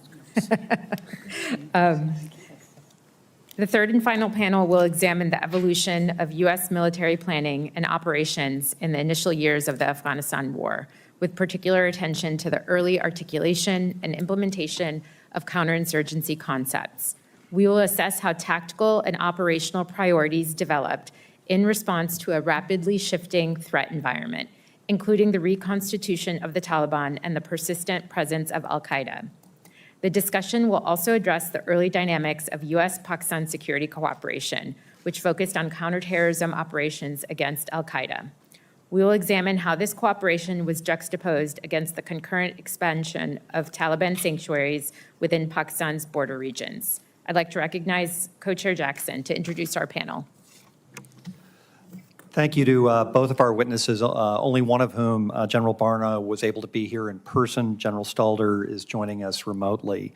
The third and final panel will examine the evolution of U.S. military planning and operations in the initial years of the Afghanistan war, with particular attention to the early articulation and implementation of counterinsurgency concepts. We will assess how tactical and operational priorities developed in response to a rapidly shifting threat environment, including the reconstitution of the Taliban and the persistent presence of al-Qaeda. The discussion will also address the early dynamics of U.S.-Pakistan security cooperation, which focused on counterterrorism operations against al-Qaeda. We will examine how this cooperation was juxtaposed against the concurrent expansion of Taliban sanctuaries within Pakistan's border regions. I'd like to recognize Co-Chair Jackson to introduce our panel.
Thank you to both of our witnesses, only one of whom, General Barna, was able to be here in person. General Stalder is joining us remotely.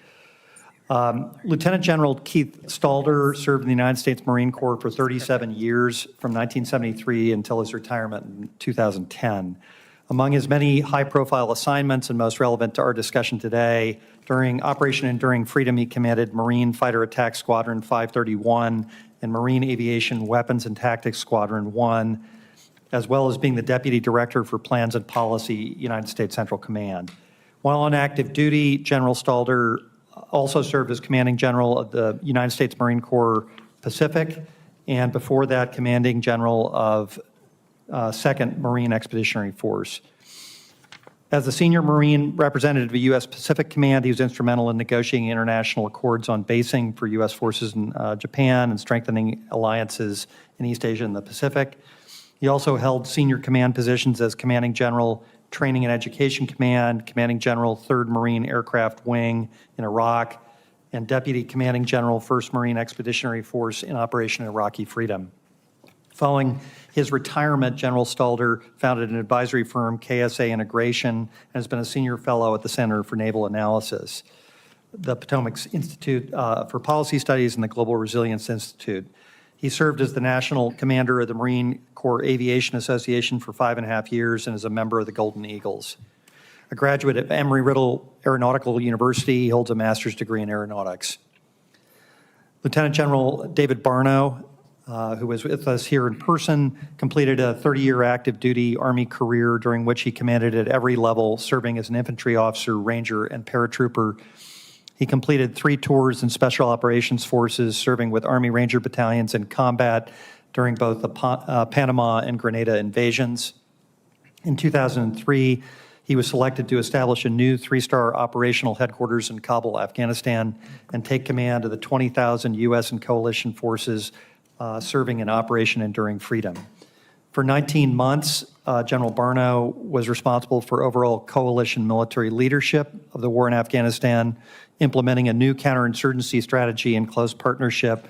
Lieutenant General Keith Stalder served in the United States Marine Corps for 37 years, from 1973 until his retirement in 2010. Among his many high-profile assignments and most relevant to our discussion today, during Operation Enduring Freedom, he commanded Marine Fighter Attack Squadron 531 and Marine Aviation Weapons and Tactics Squadron 1, as well as being the Deputy Director for Plans and Policy, United States Central Command. While on active duty, General Stalder also served as Commanding General of the United States Marine Corps Pacific, and before that, Commanding General of 2nd Marine Expeditionary Force. As the senior Marine representative of U.S. Pacific Command, he was instrumental in negotiating international accords on basing for U.S. forces in Japan and strengthening alliances in East Asia and the Pacific. He also held senior command positions as Commanding General, Training and Education Command, Commanding General, 3rd Marine Aircraft Wing in Iraq, and Deputy Commanding General, 1st Marine Expeditionary Force in Operation Iraqi Freedom. Following his retirement, General Stalder founded an advisory firm, KSA Integration, and has been a senior fellow at the Center for Naval Analysis, the Potomac Institute for Policy Studies, and the Global Resilience Institute. He served as the national commander of the Marine Corps Aviation Association for 5.5 years and is a member of the Golden Eagles. A graduate of Embry-Riddle Aeronautical University, he holds a master's degree in aeronautics. Lieutenant General David Barno, who was with us here in person, completed a 30-year active duty Army career during which he commanded at every level, serving as an infantry officer, ranger, and paratrooper. He completed 3 tours in Special Operations Forces, serving with Army Ranger battalions in combat during both the Panama and Grenada invasions. In 2003, he was selected to establish a new 3-star operational headquarters in Kabul, Afghanistan, and take command of the 20,000 U.S. and coalition forces serving in Operation Enduring Freedom. For 19 months, General Barno was responsible for overall coalition military leadership of the war in Afghanistan, implementing a new counterinsurgency strategy in close partnership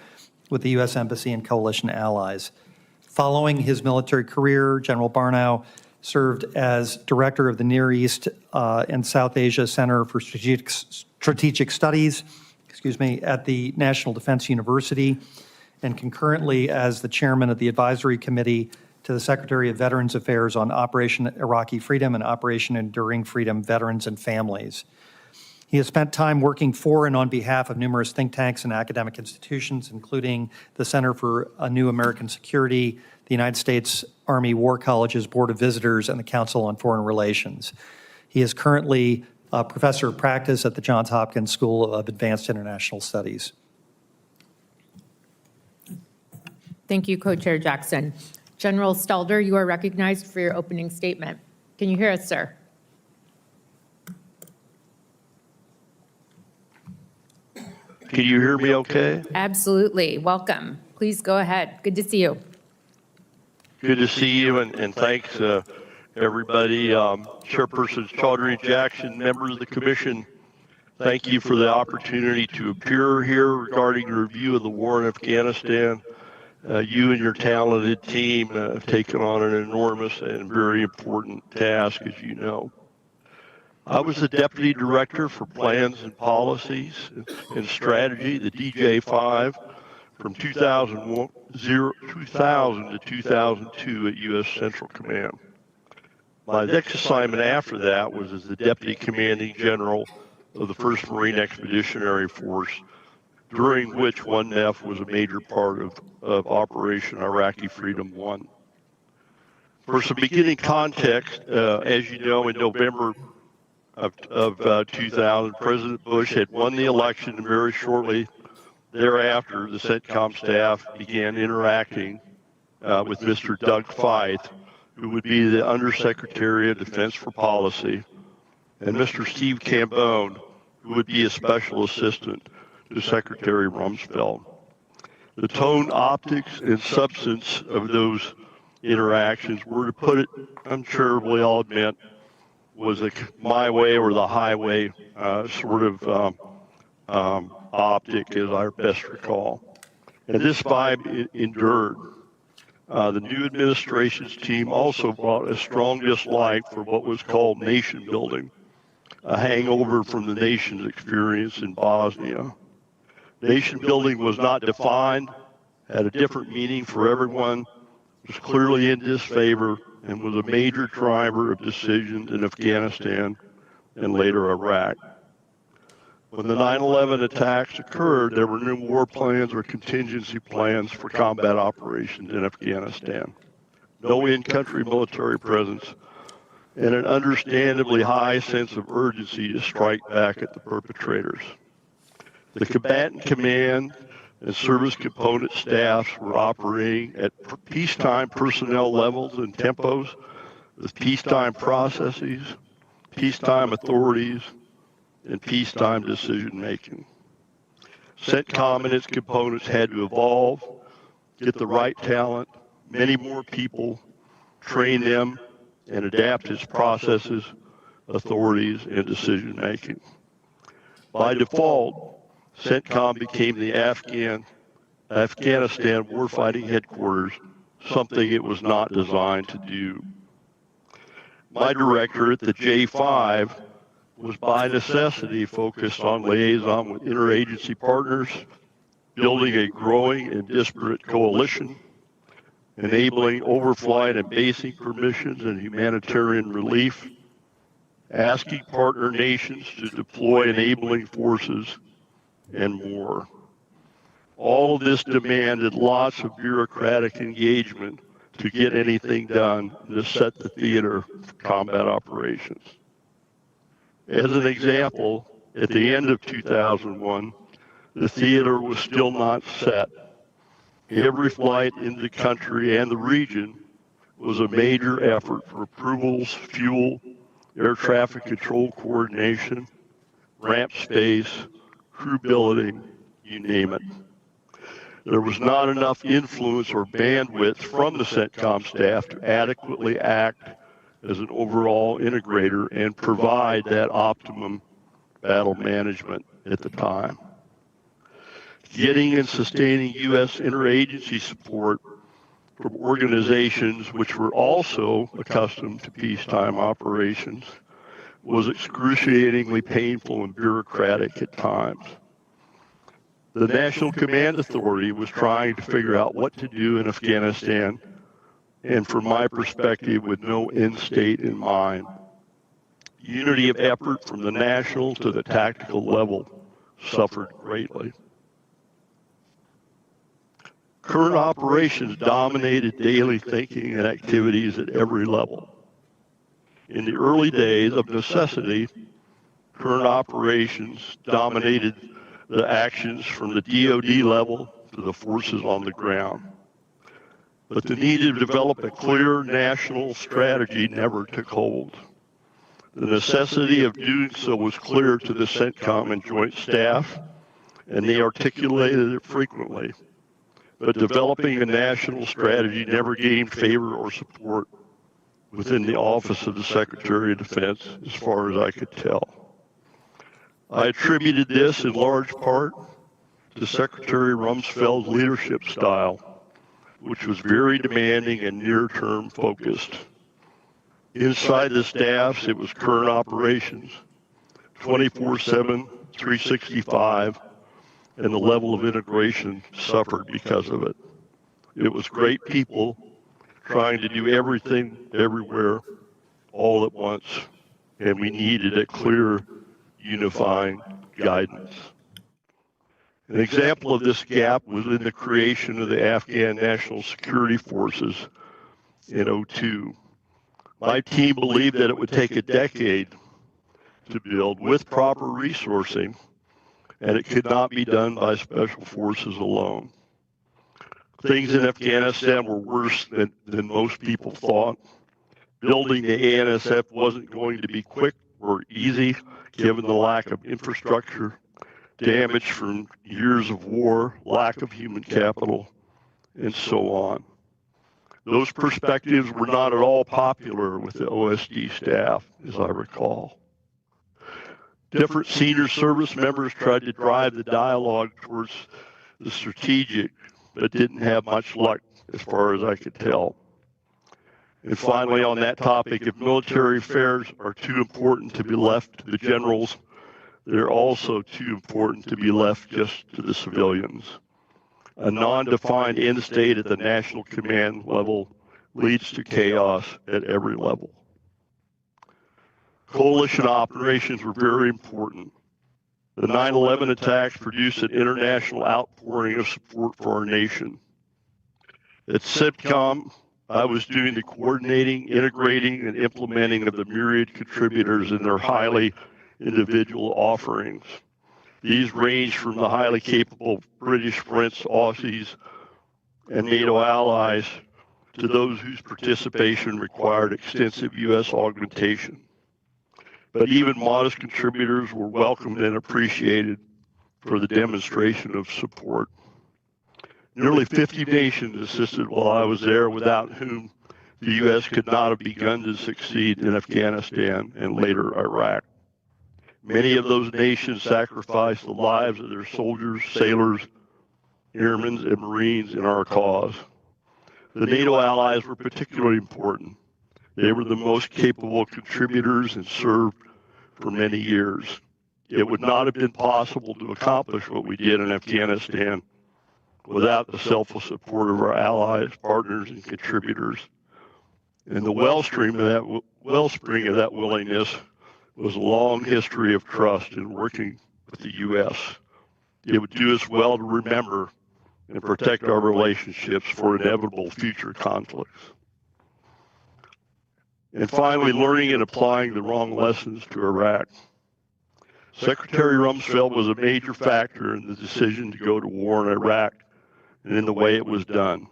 with the U.S. Embassy and coalition allies. Following his military career, General Barno served as director of the Near East and South Asia Center for Strategic Studies, at the National Defense University, and concurrently as the chairman of the advisory committee to the Secretary of Veterans Affairs on Operation Iraqi Freedom and Operation Enduring Freedom Veterans and Families. He has spent time working for and on behalf of numerous think tanks and academic institutions, including the Center for a New American Security, the United States Army War College's Board of Visitors, and the Council on Foreign Relations. He is currently a professor of practice at the Johns Hopkins School of Advanced International Studies.
Thank you, Co-Chair Jackson. General Stalder, you are recognized for your opening statement. Can you hear us, sir?
Can you hear me okay?
Absolutely. Welcome. Please go ahead. Good to see you.
Good to see you, and thanks, everybody. Chairperson Chaudhry Jackson, members of the commission, thank you for the opportunity to appear here regarding the review of the war in Afghanistan. You and your talented team have taken on an enormous and very important task, as you know. I was the Deputy Director for Plans and Policies and Strategy, the DJ-5, from 2000 to 2002 at U.S. Central Command. My next assignment after that was as the Deputy Commanding General of the 1st Marine Expeditionary Force, during which 1F was a major part of Operation Iraqi Freedom 1. For some beginning context, as you know, in November of 2000, President Bush had won the election, and very shortly thereafter, the CENTCOM staff began interacting with Mr. Doug Feith, who would be the Undersecretary of Defense for Policy, and Mr. Steve Cambone, who would be a Special Assistant to Secretary Rumsfeld. The tone, optics, and substance of those interactions were, to put it uncharitably, I'll admit, was a my way or the highway sort of optic, as I best recall. And this vibe endured. The new administration's team also brought a strong dislike for what was called nation building, a hangover from the nation's experience in Bosnia. Nation building was not defined, had a different meaning for everyone, was clearly in disfavor, and was a major driver of decisions in Afghanistan and later Iraq. When the 9/11 attacks occurred, there were no war plans or contingency plans for combat operations in Afghanistan. No in-country military presence, and an understandably high sense of urgency to strike back at the perpetrators. The combatant command and service component staffs were operating at peacetime personnel levels and tempos with peacetime processes, peacetime authorities, and peacetime decision-making. CENTCOM and its components had to evolve, get the right talent, many more people, train them, and adapt its processes, authorities, and decision-making. By default, CENTCOM became the Afghanistan warfighting headquarters, something it was not designed to do. My directorate, the J5, was by necessity focused on liaison with interagency partners, building a growing and disparate coalition, enabling overflight and basing permissions and humanitarian relief, asking partner nations to deploy enabling forces, and more. All of this demanded lots of bureaucratic engagement to get anything done to set the theater for combat operations. As an example, at the end of 2001, the theater was still not set. Every flight into the country and the region was a major effort for approvals, fuel, air traffic control coordination, ramp space, crew billeting, you name it. There was not enough influence or bandwidth from the CENTCOM staff to adequately act as an overall integrator and provide that optimum battle management at the time. Getting and sustaining U.S. interagency support from organizations which were also accustomed to peacetime operations was excruciatingly painful and bureaucratic at times. The National Command Authority was trying to figure out what to do in Afghanistan, and from my perspective, with no end state in mind. Unity of effort from the national to the tactical level suffered greatly. Current operations dominated daily thinking and activities at every level. In the early days of necessity, current operations dominated the actions from the DoD level to the forces on the ground. But the need to develop a clear national strategy never took hold. The necessity of doing so was clear to the CENTCOM and Joint Staff, and they articulated it frequently. But developing a national strategy never gained favor or support within the Office of the Secretary of Defense, as far as I could tell. I attributed this in large part to Secretary Rumsfeld's leadership style, which was very demanding and near-term focused. Inside the staffs, it was current operations, 24/7, 365, and the level of integration suffered because of it. It was great people trying to do everything, everywhere, all at once, and we needed a clear, unifying guidance. An example of this gap was in the creation of the Afghan National Security Forces in 2002. My team believed that it would take a decade to build with proper resourcing, and it could not be done by special forces alone. Things in Afghanistan were worse than most people thought. Building the ANSF wasn't going to be quick or easy, given the lack of infrastructure, damage from years of war, lack of human capital, and so on. Those perspectives were not at all popular with the OSD staff, as I recall. Different senior service members tried to drive the dialogue towards the strategic, but didn't have much luck as far as I could tell. And finally, on that topic, if military affairs are too important to be left to the generals, they're also too important to be left just to the civilians. A non-defined end state at the national command level leads to chaos at every level. Coalition operations were very important. The 9/11 attacks produced an international outpouring of support for our nation. At CENTCOM, I was doing the coordinating, integrating, and implementing of the myriad contributors in their highly individual offerings. These range from the highly capable British, French, Aussies, and NATO allies to those whose participation required extensive U.S. augmentation. But even modest contributors were welcomed and appreciated for the demonstration of support. Nearly 50 nations assisted while I was there, without whom the U.S. could not have begun to succeed in Afghanistan and later Iraq. Many of those nations sacrificed the lives of their soldiers, sailors, airmen, and Marines in our cause. The NATO allies were particularly important. They were the most capable contributors and served for many years. It would not have been possible to accomplish what we did in Afghanistan without the selfless support of our allies, partners, and contributors. And the wellspring of that willingness was a long history of trust in working with the U.S. It would do us well to remember and protect our relationships for inevitable future conflicts. And finally, learning and applying the wrong lessons to Iraq. Secretary Rumsfeld was a major factor in the decision to go to war in Iraq and in the way it was done.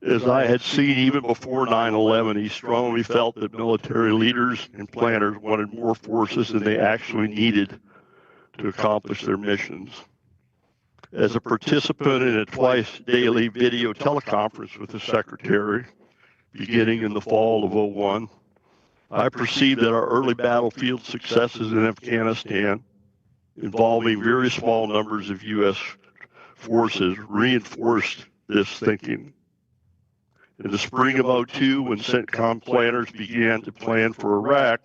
As I had seen even before 9/11, he strongly felt that military leaders and planners wanted more forces than they actually needed to accomplish their missions. As a participant in a twice-daily video teleconference with the Secretary, beginning in the fall of 2001, I perceived that our early battlefield successes in Afghanistan, involving very small numbers of U.S. forces, reinforced this thinking. In the spring of '02, when CENTCOM planners began to plan for Iraq,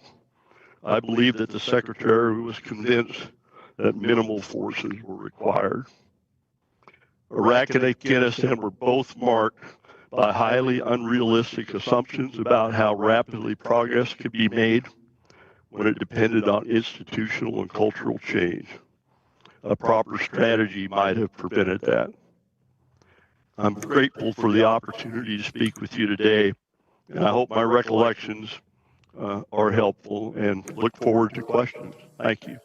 I believe that the Secretary was convinced that minimal forces were required. Iraq and Afghanistan were both marked by highly unrealistic assumptions about how rapidly progress could be made when it depended on institutional and cultural change. A proper strategy might have prevented that. I'm grateful for the opportunity to speak with you today, and I hope my recollections are helpful and look forward to questions. Thank you.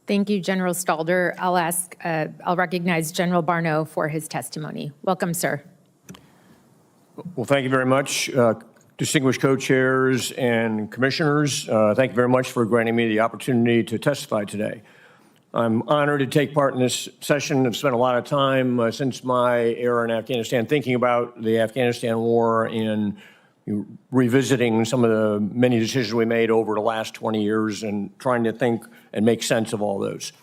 Thank you, General Stalder. I'll recognize General Barno for his testimony. Welcome, sir.
Well, thank you very much, distinguished co-chairs and commissioners. Thank you very much for granting me the opportunity to testify today. I'm honored to take part in this session. I've spent a lot of time since my era in Afghanistan thinking about the Afghanistan war and revisiting some of the many decisions we made over the last 20 years and trying to think and make sense of all those.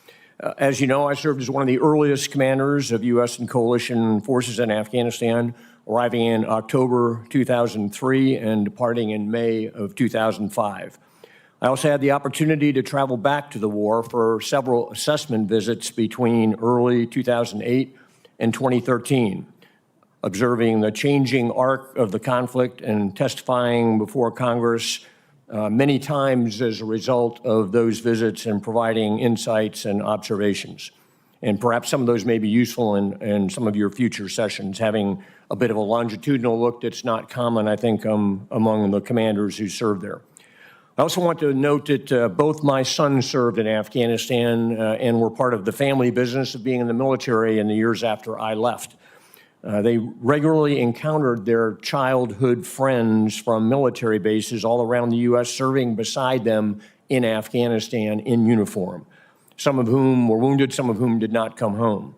As you know, I served as one of the earliest commanders of U.S. and coalition forces in Afghanistan, arriving in October 2003 and departing in May of 2005. I also had the opportunity to travel back to the war for several assessment visits between early 2008 and 2013, observing the changing arc of the conflict and testifying before Congress many times as a result of those visits and providing insights and observations. And perhaps some of those may be useful in some of your future sessions, having a bit of a longitudinal look that's not common, I think, among the commanders who serve there. I also want to note that both my sons served in Afghanistan and were part of the family business of being in the military in the years after I left. They regularly encountered their childhood friends from military bases all around the U.S. serving beside them in Afghanistan in uniform, some of whom were wounded, some of whom did not come home.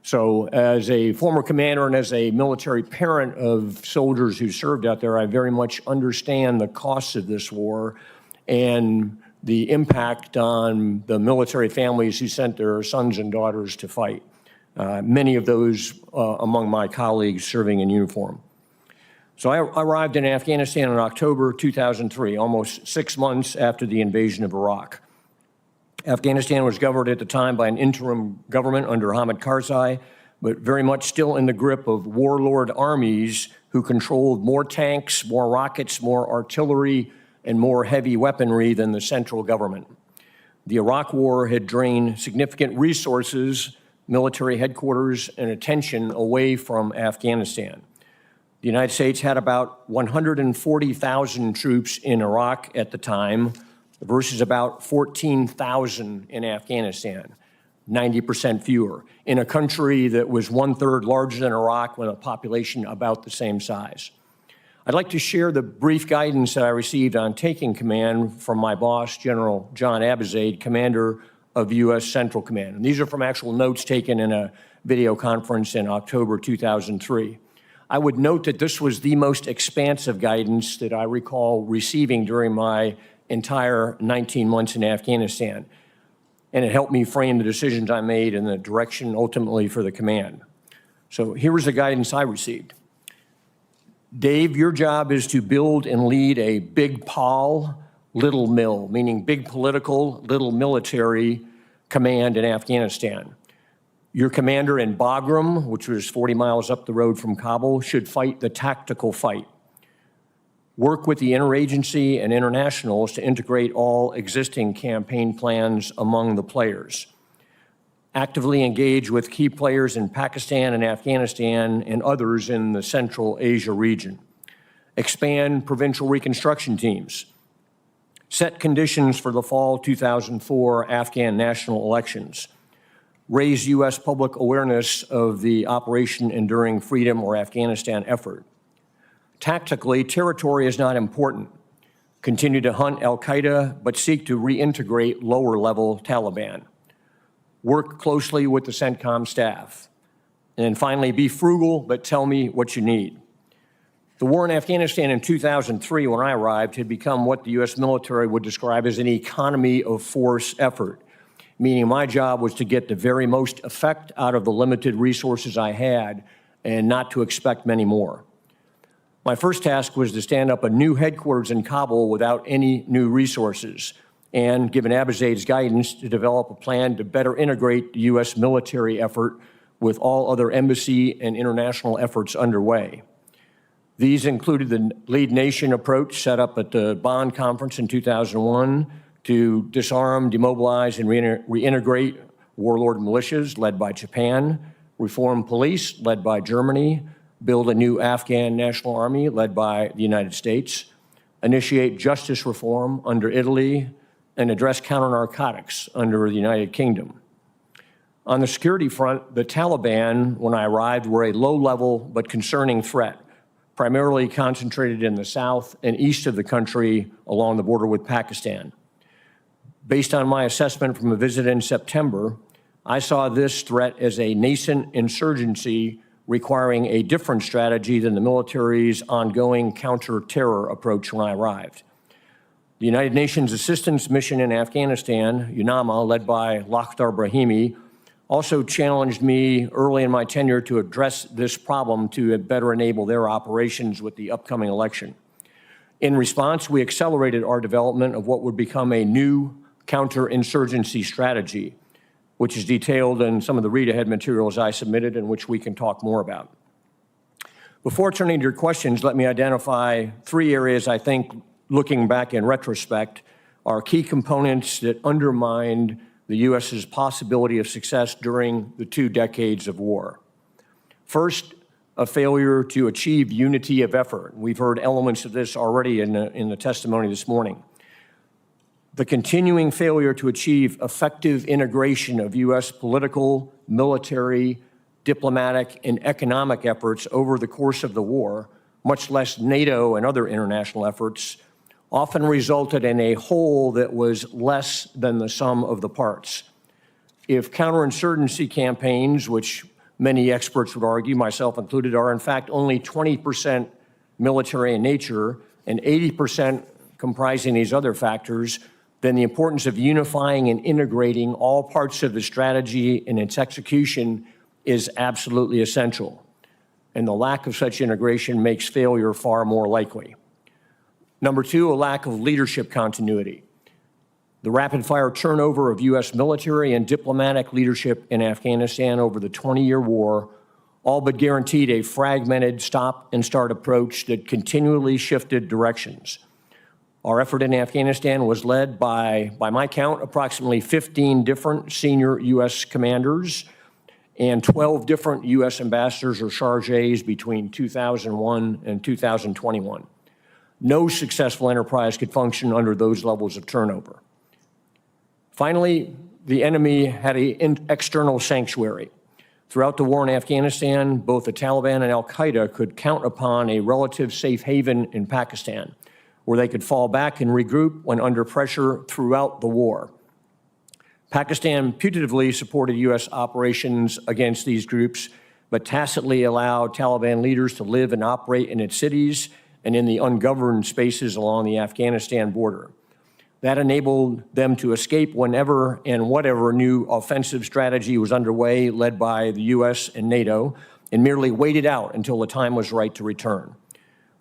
So as a former commander and as a military parent of soldiers who served out there, I very much understand the costs of this war and the impact on the military families who sent their sons and daughters to fight. Many of those among my colleagues serving in uniform. So I arrived in Afghanistan in October 2003, almost 6 months after the invasion of Iraq. Afghanistan was governed at the time by an interim government under Hamid Karzai, but very much still in the grip of warlord armies who controlled more tanks, more rockets, more artillery, and more heavy weaponry than the central government. The Iraq War had drained significant resources, military headquarters, and attention away from Afghanistan. The United States had about 140,000 troops in Iraq at the time, versus about 14,000 in Afghanistan, 90% fewer, in a country that was 1/3 larger than Iraq with a population about the same size. I'd like to share the brief guidance that I received on taking command from my boss, General John Abizaid, commander of U.S. Central Command. And these are from actual notes taken in a video conference in October 2003. I would note that this was the most expansive guidance that I recall receiving during my entire 19 months in Afghanistan. And it helped me frame the decisions I made and the direction ultimately for the command. So here was the guidance I received. Dave, your job is to build and lead a big POL, little mil, meaning big political, little military command in Afghanistan. Your commander in Bagram, which was 40 miles up the road from Kabul, should fight the tactical fight. Work with the interagency and internationals to integrate all existing campaign plans among the players. Actively engage with key players in Pakistan and Afghanistan and others in the Central Asia region. Expand provincial reconstruction teams. Set conditions for the fall 2004 Afghan national elections. Raise U.S. public awareness of the Operation Enduring Freedom or Afghanistan effort. Tactically, territory is not important. Continue to hunt al-Qaeda, but seek to reintegrate lower-level Taliban. Work closely with the CENTCOM staff. And then finally, be frugal, but tell me what you need. The war in Afghanistan in 2003, when I arrived, had become what the U.S. military would describe as an economy of force effort, meaning my job was to get the very most effect out of the limited resources I had and not to expect many more. My first task was to stand up a new headquarters in Kabul without any new resources, and given Abizaid's guidance, to develop a plan to better integrate the U.S. military effort with all other embassy and international efforts underway. These included the lead nation approach set up at the Bonn Conference in 2001 to disarm, demobilize, and reintegrate warlord militias led by Japan, reform police led by Germany, build a new Afghan national army led by the United States, initiate justice reform under Italy, and address counter-narcotics under the United Kingdom. On the security front, the Taliban, when I arrived, were a low-level but concerning threat, primarily concentrated in the south and east of the country along the border with Pakistan. Based on my assessment from a visit in September, I saw this threat as a nascent insurgency requiring a different strategy than the military's ongoing counter-terror approach when I arrived. The United Nations Assistance Mission in Afghanistan, UNAMA, led by Lakhdar Brahimi, also challenged me early in my tenure to address this problem to better enable their operations with the upcoming election. In response, we accelerated our development of what would become a new counterinsurgency strategy, which is detailed in some of the read-ahead materials I submitted and which we can talk more about. Before turning to your questions, let me identify 3 areas I think, looking back in retrospect, are key components that undermined the U.S.'s possibility of success during the 2 decades of war. First, a failure to achieve unity of effort. We've heard elements of this already in the testimony this morning. The continuing failure to achieve effective integration of U.S. political, military, diplomatic, and economic efforts over the course of the war, much less NATO and other international efforts, often resulted in a whole that was less than the sum of the parts. If counterinsurgency campaigns, which many experts would argue, myself included, are in fact only 20% military in nature and 80% comprising these other factors, then the importance of unifying and integrating all parts of the strategy and its execution is absolutely essential. And the lack of such integration makes failure far more likely. Number 2, a lack of leadership continuity. The rapid-fire turnover of U.S. military and diplomatic leadership in Afghanistan over the 20-year war all but guaranteed a fragmented stop-and-start approach that continually shifted directions. Our effort in Afghanistan was led by my count, approximately 15 different senior U.S. commanders and 12 different U.S. ambassadors or chargés between 2001 and 2021. No successful enterprise could function under those levels of turnover. Finally, the enemy had an external sanctuary. Throughout the war in Afghanistan, both the Taliban and al-Qaeda could count upon a relative safe haven in Pakistan, where they could fall back and regroup when under pressure throughout the war. Pakistan putatively supported U.S. operations against these groups, but tacitly allowed Taliban leaders to live and operate in its cities and in the ungoverned spaces along the Afghanistan border. That enabled them to escape whenever and whatever new offensive strategy was underway, led by the U.S. and NATO, and merely waited out until the time was right to return.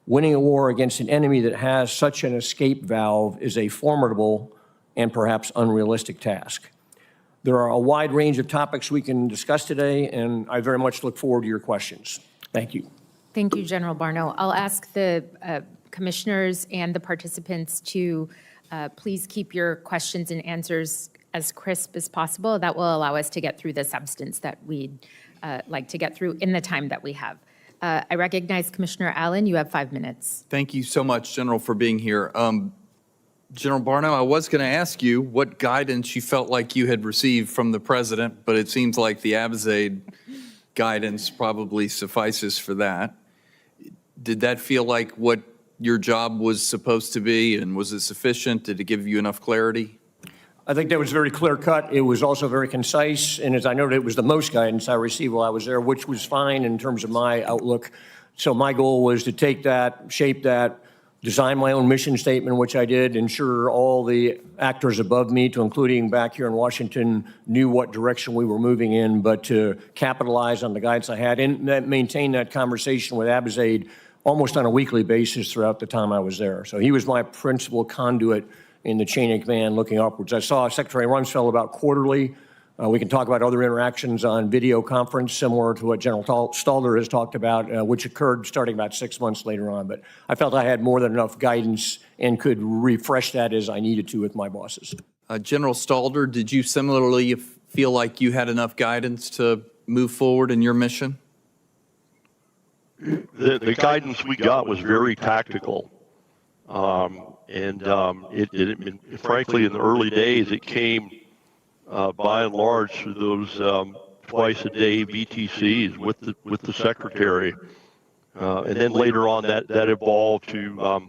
Winning a war against an enemy that has such an escape valve is a formidable and perhaps unrealistic task. There are a wide range of topics we can discuss today, and I very much look forward to your questions. Thank you.
Thank you, General Barno. I'll ask the commissioners and the participants to please keep your questions and answers as crisp as possible. That will allow us to get through the substance that we'd like to get through in the time that we have. I recognize Commissioner Allen. You have 5 minutes.
Thank you so much, General, for being here. General Barno, I was going to ask you what guidance you felt like you had received from the president, but it seems like the Abizaid guidance probably suffices for that. Did that feel like what your job was supposed to be, and was it sufficient? Did it give you enough clarity?
I think that was very clear-cut. It was also very concise, and as I noted, it was the most guidance I received while I was there, which was fine in terms of my outlook. So my goal was to take that, shape that, design my own mission statement, which I did, ensure all the actors above me, to including back here in Washington, knew what direction we were moving in, but to capitalize on the guidance I had and maintain that conversation with Abizaid almost on a weekly basis throughout the time I was there. So he was my principal conduit in the chain of command looking upwards. I saw Secretary Rumsfeld about quarterly. We can talk about other interactions on video conference, similar to what General Stalder has talked about, which occurred starting about 6 months later on. But I felt I had more than enough guidance and could refresh that as I needed to with my bosses.
General Stalder, did you similarly feel like you had enough guidance to move forward in your mission?
The guidance we got was very tactical. Frankly, in the early days, it came by and large through those twice-a-day VTCs with the secretary, and then later on that evolved to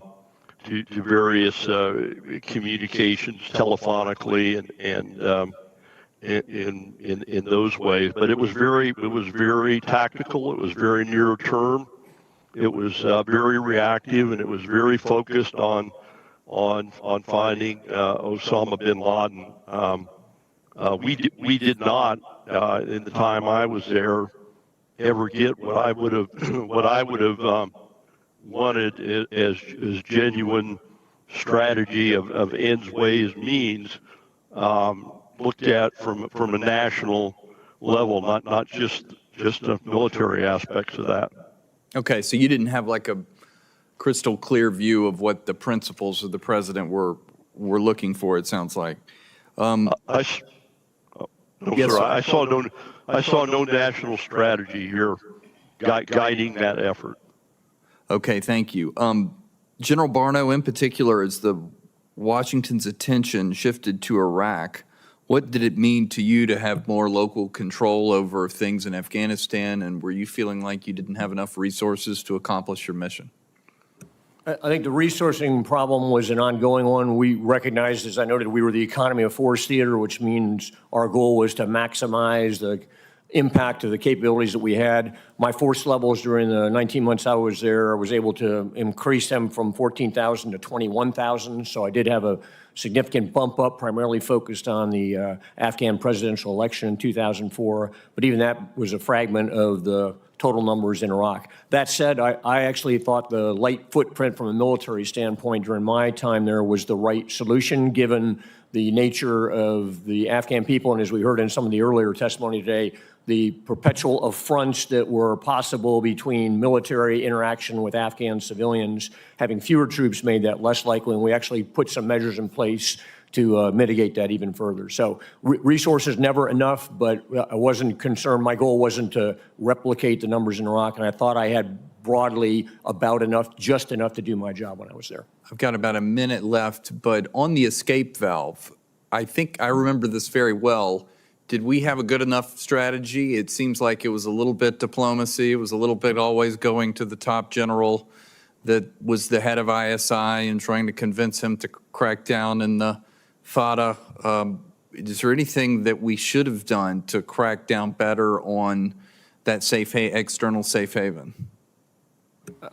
various communications telephonically and in those ways. But it was very tactical. It was very near term. It was very reactive, and it was very focused on finding Osama bin Laden. We did not, in the time I was there, ever get what I would have wanted as genuine strategy of ends, ways, means, looked at from a national level, not just the military aspects of that.
Okay, so you didn't have like a crystal clear view of what the principles of the president were looking for, it sounds like.
Yes, sir. I saw no national strategy here guiding that effort.
Okay, thank you. General Barno, in particular, as the Washington's attention shifted to Iraq, what did it mean to you to have more local control over things in Afghanistan, and were you feeling like you didn't have enough resources to accomplish your mission?
I think the resourcing problem was an ongoing one. We recognized, as I noted, we were the economy of force theater, which means our goal was to maximize the impact of the capabilities that we had. My force levels during the 19 months I was there, I was able to increase them from 14,000 to 21,000. So I did have a significant bump up, primarily focused on the Afghan presidential election in 2004. But even that was a fragment of the total numbers in Iraq. That said, I actually thought the light footprint from a military standpoint during my time there was the right solution, given the nature of the Afghan people, and as we heard in some of the earlier testimony today, the perpetual affronts that were possible between military interaction with Afghan civilians. Having fewer troops made that less likely, and we actually put some measures in place to mitigate that even further. So resources never enough, but I wasn't concerned. My goal wasn't to replicate the numbers in Iraq, and I thought I had broadly about enough, just enough to do my job when I was there.
I've got about a minute left, but on the escape valve, I think I remember this very well. Did we have a good enough strategy? It seems like it was a little bit diplomacy. It was a little bit always going to the top general that was the head of ISI and trying to convince him to crack down in the FATA. Is there anything that we should have done to crack down better on that external safe haven?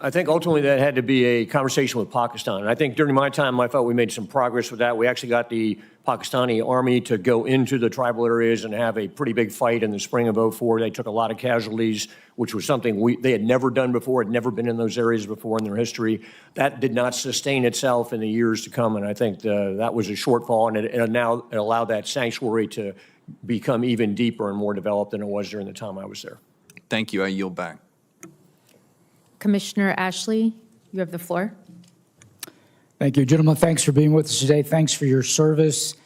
I think ultimately that had to be a conversation with Pakistan. And I think during my time, I felt we made some progress with that. We actually got the Pakistani army to go into the tribal areas and have a pretty big fight in the spring of '04. They took a lot of casualties, which was something they had never done before, had never been in those areas before in their history. That did not sustain itself in the years to come, and I think that was a shortfall, and it allowed that sanctuary to become even deeper and more developed than it was during the time I was there.
Thank you. I yield back.
Commissioner Ashley, you have the floor.
Thank you, gentlemen. Thanks for being with us today. Thanks for your service.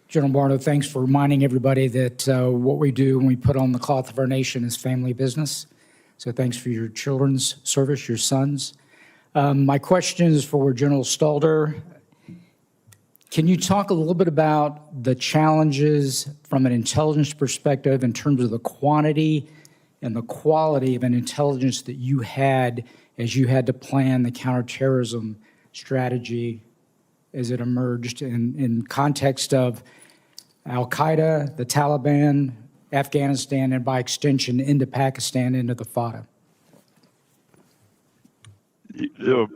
General Barno, thanks for reminding everybody that what we do when we put on the cloth of our nation is family business. So thanks for your children's service, your sons. My question is for General Stalder. Can you talk a little bit about the challenges from an intelligence perspective in terms of the quantity and the quality of an intelligence that you had as you had to plan the counterterrorism strategy as it emerged in context of Al-Qaeda, the Taliban, Afghanistan, and by extension into Pakistan, into the FATA?
The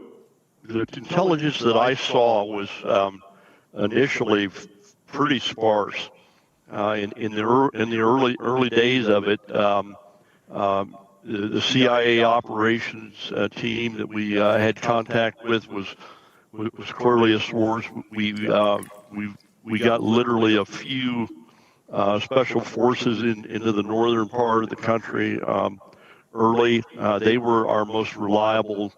the intelligence that I saw was initially pretty sparse. In the early days of it, the CIA operations team that we had contact with was clearly a source. We got literally a few special forces into the northern part of the country early. They were our most reliable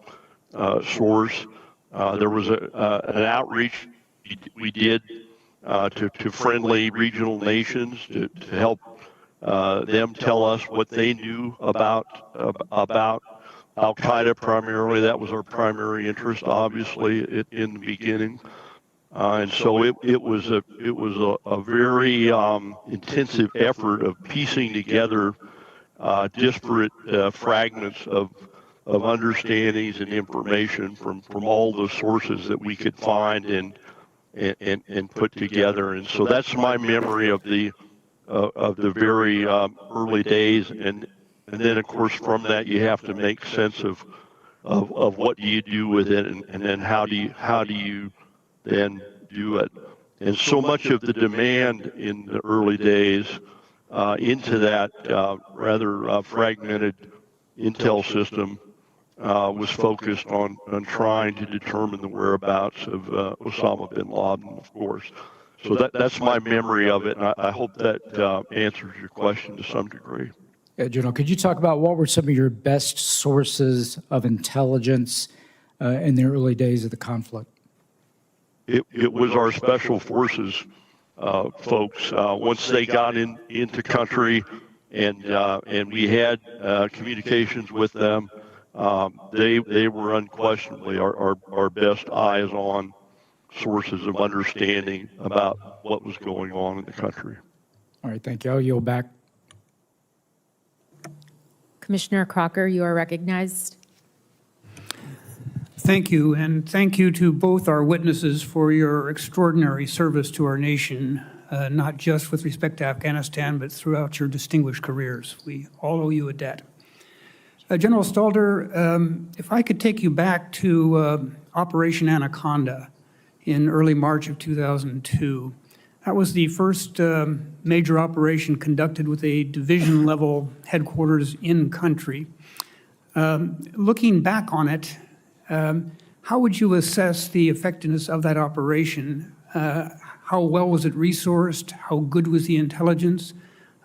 source. There was an outreach we did to friendly regional nations to help them tell us what they knew about Al-Qaeda primarily. That was our primary interest, obviously, in the beginning. And so it was a very intensive effort of piecing together disparate fragments of understandings and information from all the sources that we could find and put together. And so that's my memory of the very early days. And then, of course, from that you have to make sense of what do you do with it, and then how do you then do it. And so much of the demand in the early days into that rather fragmented intel system was focused on trying to determine the whereabouts of Osama bin Laden, of course. So that's my memory of it, and I hope that answers your question to some degree.
General, could you talk about what were some of your best sources of intelligence in the early days of the conflict?
It was our special forces folks. Once they got into country and we had communications with them, they were unquestionably our best eyes on sources of understanding about what was going on in the country.
All right, thank you. I'll yield back.
Commissioner Crocker, you are recognized.
Thank you, and thank you to both our witnesses for your extraordinary service to our nation, not just with respect to Afghanistan, but throughout your distinguished careers. We all owe you a debt. General Stalder, if I could take you back to Operation Anaconda in early March of 2002. That was the first major operation conducted with a division-level headquarters in country. Looking back on it, how would you assess the effectiveness of that operation? How well was it resourced? How good was the intelligence?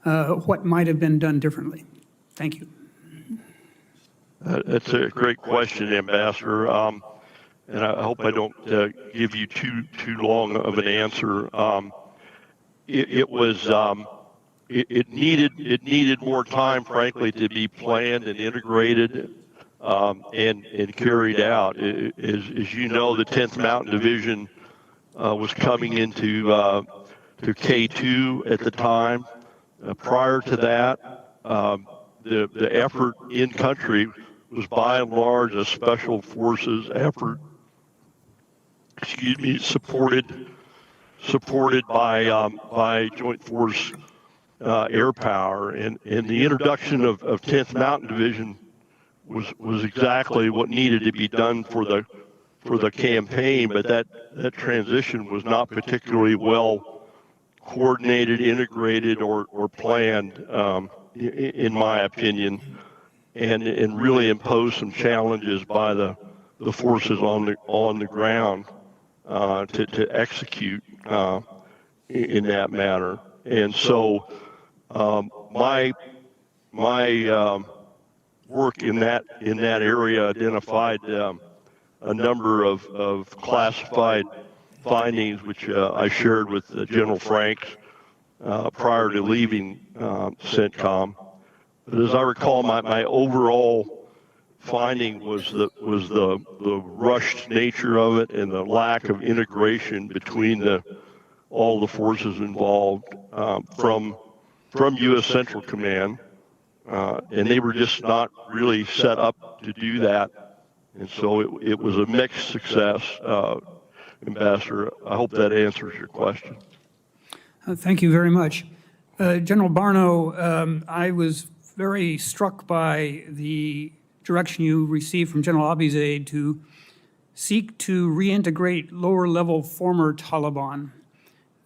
What might have been done differently? Thank you.
That's a great question, Ambassador. And I hope I don't give you too long of an answer. It needed more time, frankly, to be planned and integrated and carried out. As you know, the 10th Mountain Division was coming into to K2 at the time. Prior to that, the effort in country was by and large a special forces effort. Supported by Joint Force air power, and the introduction of 10th Mountain Division was exactly what needed to be done for the campaign, but that transition was not particularly well coordinated, integrated, or planned, in my opinion, and really imposed some challenges by the forces on the ground to execute in that manner. And so my work in that area identified a number of classified findings, which I shared with General Franks prior to leaving CENTCOM. But as I recall, my overall finding was the rushed nature of it and the lack of integration between all the forces involved from U.S. Central Command, and they were just not really set up to do that. And so it was a mixed success, Ambassador. I hope that answers your question.
Thank you very much. General Barno, I was very struck by the direction you received from General Abizade to seek to reintegrate lower-level former Taliban.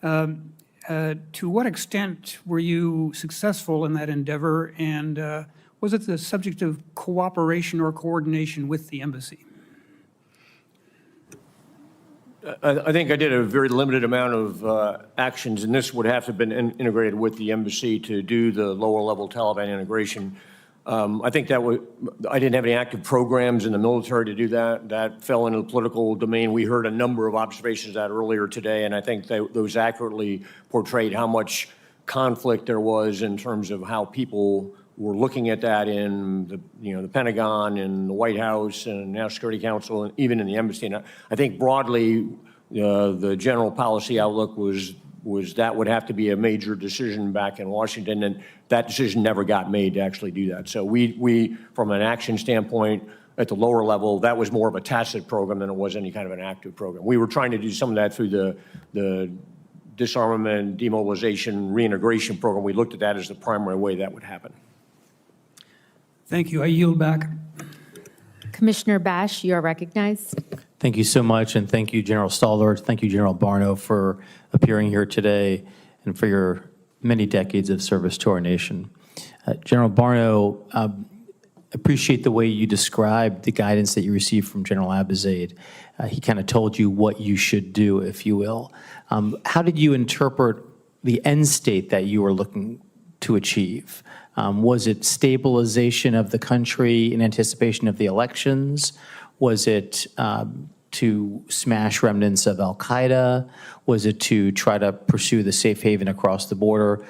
To what extent were you successful in that endeavor, and was it the subject of cooperation or coordination with the embassy?
I think I did a very limited amount of actions, and this would have to have been integrated with the embassy to do the lower-level Taliban integration. I think I didn't have any active programs in the military to do that. That fell into the political domain. We heard a number of observations of that earlier today, and I think those accurately portrayed how much conflict there was in terms of how people were looking at that in the Pentagon and the White House and National Security Council and even in the embassy. And I think broadly, the general policy outlook was that would have to be a major decision back in Washington, and that decision never got made to actually do that. So we from an action standpoint, at the lower level, that was more of a tacit program than it was any kind of an active program. We were trying to do some of that through the disarmament, demobilization, reintegration program. We looked at that as the primary way that would happen.
Thank you. I yield back.
Commissioner Bash, you are recognized.
Thank you so much, and thank you, General Stalder. Thank you, General Barno, for appearing here today and for your many decades of service to our nation. General Barno, appreciate the way you described the guidance that you received from General Abizaid. He kind of told you what you should do, if you will. How did you interpret the end state that you were looking to achieve? Was it stabilization of the country in anticipation of the elections? Was it to smash remnants of al-Qaeda? Was it to try to pursue the safe haven across the border?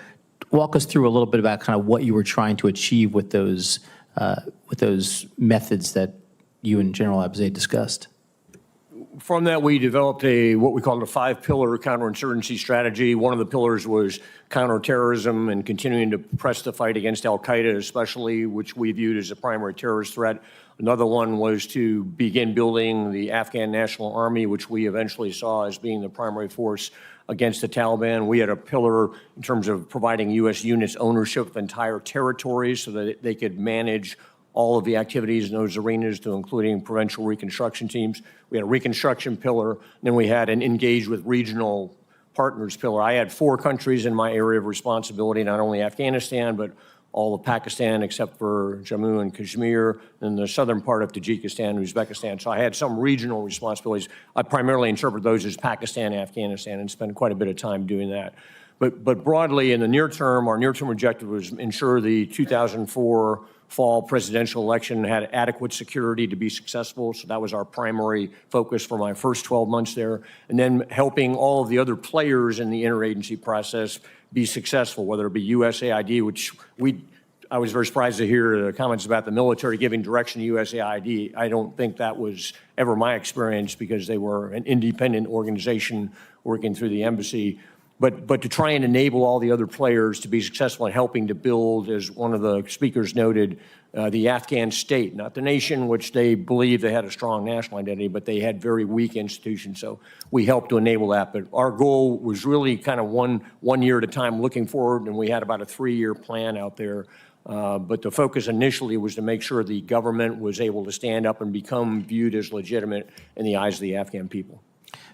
Walk us through a little bit about kind of what you were trying to achieve with those methods that you and General Abizaid discussed.
From that, we developed what we called a 5-pillar counterinsurgency strategy. One of the pillars was counterterrorism and continuing to press the fight against al-Qaeda especially, which we viewed as a primary terrorist threat. Another one was to begin building the Afghan National Army, which we eventually saw as being the primary force against the Taliban. We had a pillar in terms of providing U.S. units ownership of entire territories so that they could manage all of the activities in those arenas, to including provincial reconstruction teams. We had a reconstruction pillar, and then we had an engage with regional partners pillar. I had 4 countries in my area of responsibility, not only Afghanistan, but all of Pakistan except for Jammu and Kashmir, and the southern part of Tajikistan and Uzbekistan. So I had some regional responsibilities. I primarily interpret those as Pakistan, Afghanistan, and spent quite a bit of time doing that. But broadly, in the near term, our near-term objective was ensure the 2004 fall presidential election had adequate security to be successful. So that was our primary focus for my first 12 months there. And then helping all of the other players in the interagency process be successful, whether it be USAID, which I was very surprised to hear the comments about the military giving direction to USAID. I don't think that was ever my experience because they were an independent organization working through the embassy. But to try and enable all the other players to be successful in helping to build, as one of the speakers noted, the Afghan state, not the nation, which they believed they had a strong national identity, but they had very weak institutions. So we helped to enable that. But our goal was really kind of one year at a time looking forward, and we had about a 3-year plan out there. But the focus initially was to make sure the government was able to stand up and become viewed as legitimate in the eyes of the Afghan people.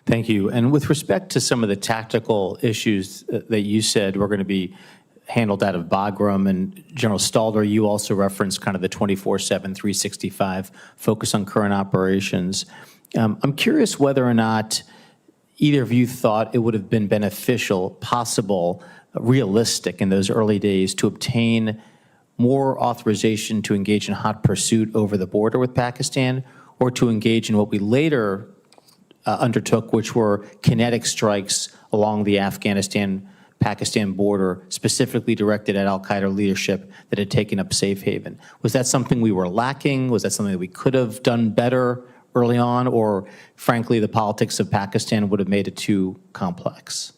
Thank you. And with respect to some of the tactical issues that you said were going to be handled out of Bagram, and General Stalder, you also referenced kind of the 24/7, 365 focus on current operations. I'm curious whether or not either of you thought it would have been beneficial, possible, realistic in those early days to obtain more authorization to engage in hot pursuit over the border with Pakistan, or to engage in what we later undertook, which were kinetic strikes along the Afghanistan-Pakistan border, specifically directed at al-Qaeda leadership that had taken up safe haven. Was that something we were lacking? Was that something that we could have done better early on? Or frankly, the politics of Pakistan would have made it too complex?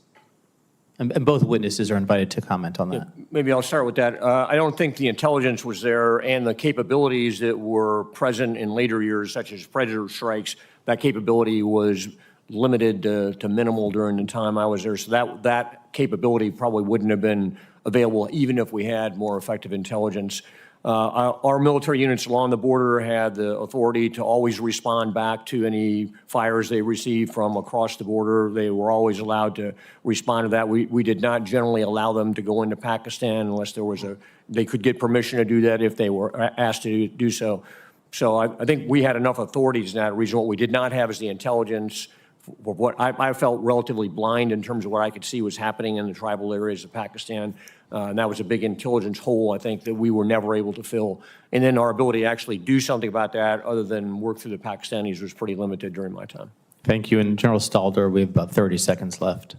And both witnesses are invited to comment on that.
Maybe I'll start with that. I don't think the intelligence was there, and the capabilities that were present in later years, such as Predator strikes, that capability was limited to minimal during the time I was there. So that capability probably wouldn't have been available even if we had more effective intelligence. Our military units along the border had the authority to always respond back to any fires they received from across the border. They were always allowed to respond to that. We did not generally allow them to go into Pakistan unless there was they could get permission to do that if they were asked to do so. So I think we had enough authorities in that region. What we did not have is the intelligence. What I felt relatively blind in terms of what I could see was happening in the tribal areas of Pakistan. And that was a big intelligence hole, I think, that we were never able to fill. And then our ability to actually do something about that other than work through the Pakistanis was pretty limited during my time.
Thank you. And General Stalder, we have about 30 seconds left.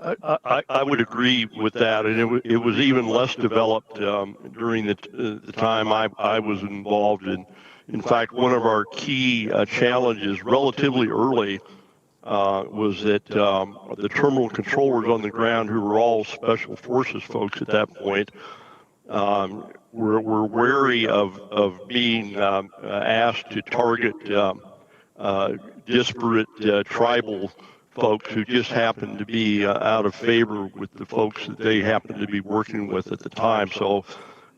I would agree with that, and it was even less developed during the time I was involved in. In fact, one of our key challenges relatively early was that the terminal controllers on the ground, who were all special forces folks at that point, were wary of being asked to target disparate tribal folks who just happened to be out of favor with the folks that they happened to be working with at the time. So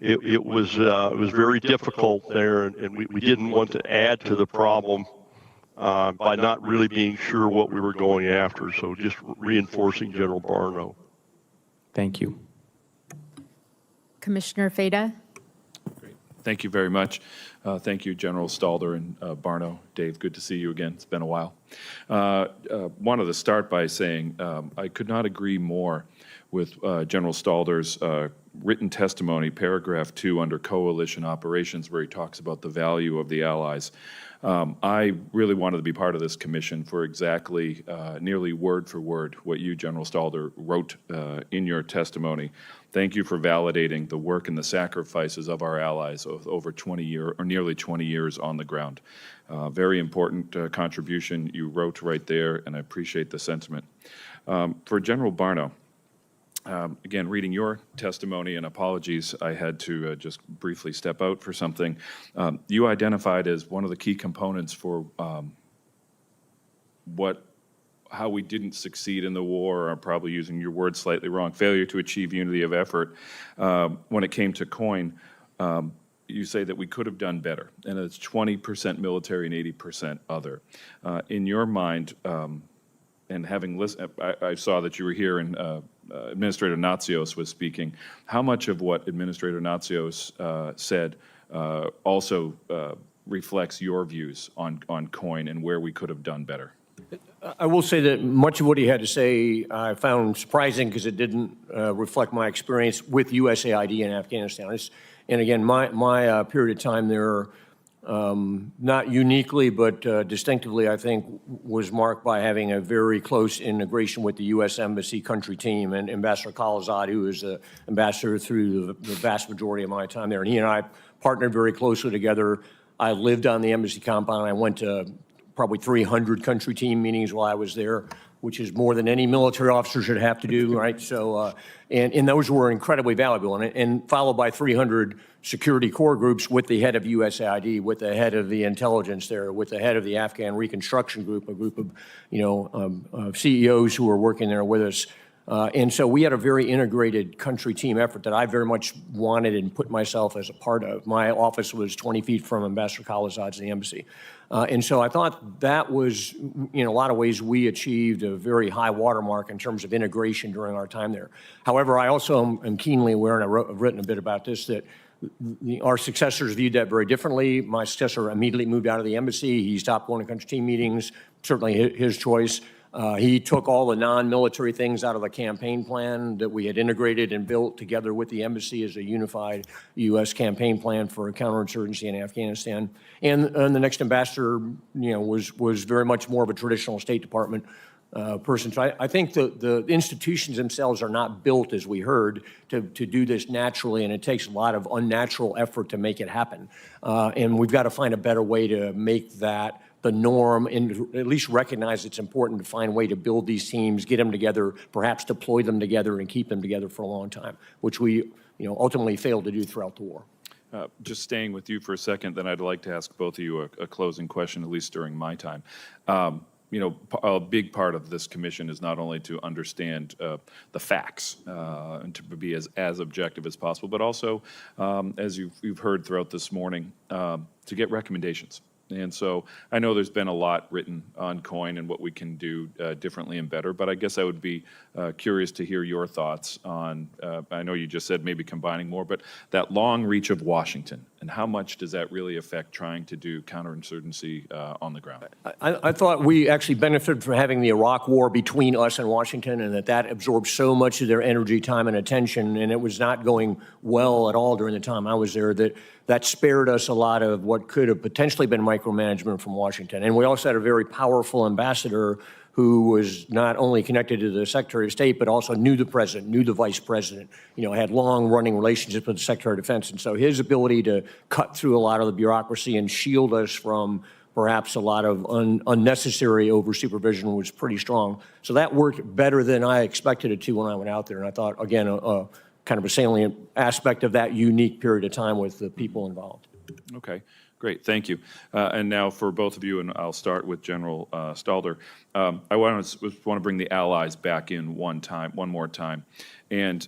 it was very difficult there, and we didn't want to add to the problem by not really being sure what we were going after. So just reinforcing General Barno.
Thank you.
Commissioner Feda?
Thank you very much. Thank you, General Stalder and Barno. Dave, good to see you again. It's been a while. Wanted to start by saying I could not agree more with General Stalder's written testimony, paragraph 2 under coalition operations, where he talks about the value of the allies. I really wanted to be part of this commission for exactly nearly word for word what you, General Stalder, wrote in your testimony. Thank you for validating the work and the sacrifices of our allies of over 20 years, or nearly 20 years on the ground. Very important contribution you wrote right there, and I appreciate the sentiment. For General Barno, again, reading your testimony, and apologies, I had to just briefly step out for something. You identified as one of the key components for how we didn't succeed in the war, or I'm probably using your words slightly wrong, failure to achieve unity of effort. When it came to COIN, you say that we could have done better, and it's 20% military and 80% other. In your mind, and having listened, I saw that you were here and Administrator Natsios was speaking. How much of what Administrator Natsios said also reflects your views on COIN and where we could have done better?
I will say that much of what he had to say I found surprising because it didn't reflect my experience with USAID in Afghanistan. And again, my period of time there, not uniquely but distinctively, I think, was marked by having a very close integration with the U.S. Embassy country team and Ambassador Khalilzad, who is the ambassador through the vast majority of my time there. And he and I partnered very closely together. I lived on the embassy compound. I went to probably 300 country team meetings while I was there, which is more than any military officer should have to do, right? So, and those were incredibly valuable, and followed by 300 security core groups with the head of USAID, with the head of the intelligence there, with the head of the Afghan Reconstruction Group, a group of CEOs who were working there with us. And so we had a very integrated country team effort that I very much wanted and put myself as a part of. My office was 20 feet from Ambassador Khalilzad's the embassy. And so I thought that was, in a lot of ways, we achieved a very high watermark in terms of integration during our time there. However, I also am keenly aware, and I've written a bit about this, that our successors viewed that very differently. My successor immediately moved out of the embassy. He stopped going to country team meetings, certainly his choice. He took all the non-military things out of the campaign plan that we had integrated and built together with the embassy as a unified U.S. campaign plan for counterinsurgency in Afghanistan. And the next ambassador, was very much more of a traditional State Department person. So I think the institutions themselves are not built, as we heard, to do this naturally, and it takes a lot of unnatural effort to make it happen. And we've got to find a better way to make that the norm, and at least recognize it's important to find a way to build these teams, get them together, perhaps deploy them together and keep them together for a long time, which we ultimately failed to do throughout the war.
Just staying with you for a second, then I'd like to ask both of you a closing question, at least during my time. a big part of this commission is not only to understand the facts and to be as objective as possible, but also, as you've heard throughout this morning, to get recommendations. And so I know there's been a lot written on COIN and what we can do differently and better, but I guess I would be curious to hear your thoughts on, I know you just said maybe combining more, but that long reach of Washington, and how much does that really affect trying to do counterinsurgency on the ground?
I thought we actually benefited from having the Iraq War between us and Washington, and that absorbed so much of their energy, time, and attention, and it was not going well at all during the time I was there, that spared us a lot of what could have potentially been micromanagement from Washington. And we also had a very powerful ambassador who was not only connected to the Secretary of State, but also knew the president, knew the vice president, had long-running relationships with the Secretary of Defense. And so his ability to cut through a lot of the bureaucracy and shield us from perhaps a lot of unnecessary over-supervision was pretty strong. So that worked better than I expected it to when I went out there. And I thought, again, kind of a salient aspect of that unique period of time with the people involved.
Okay, great, thank you. And now for both of you, and I'll start with General Stalder. I want to bring the allies back in one more time. And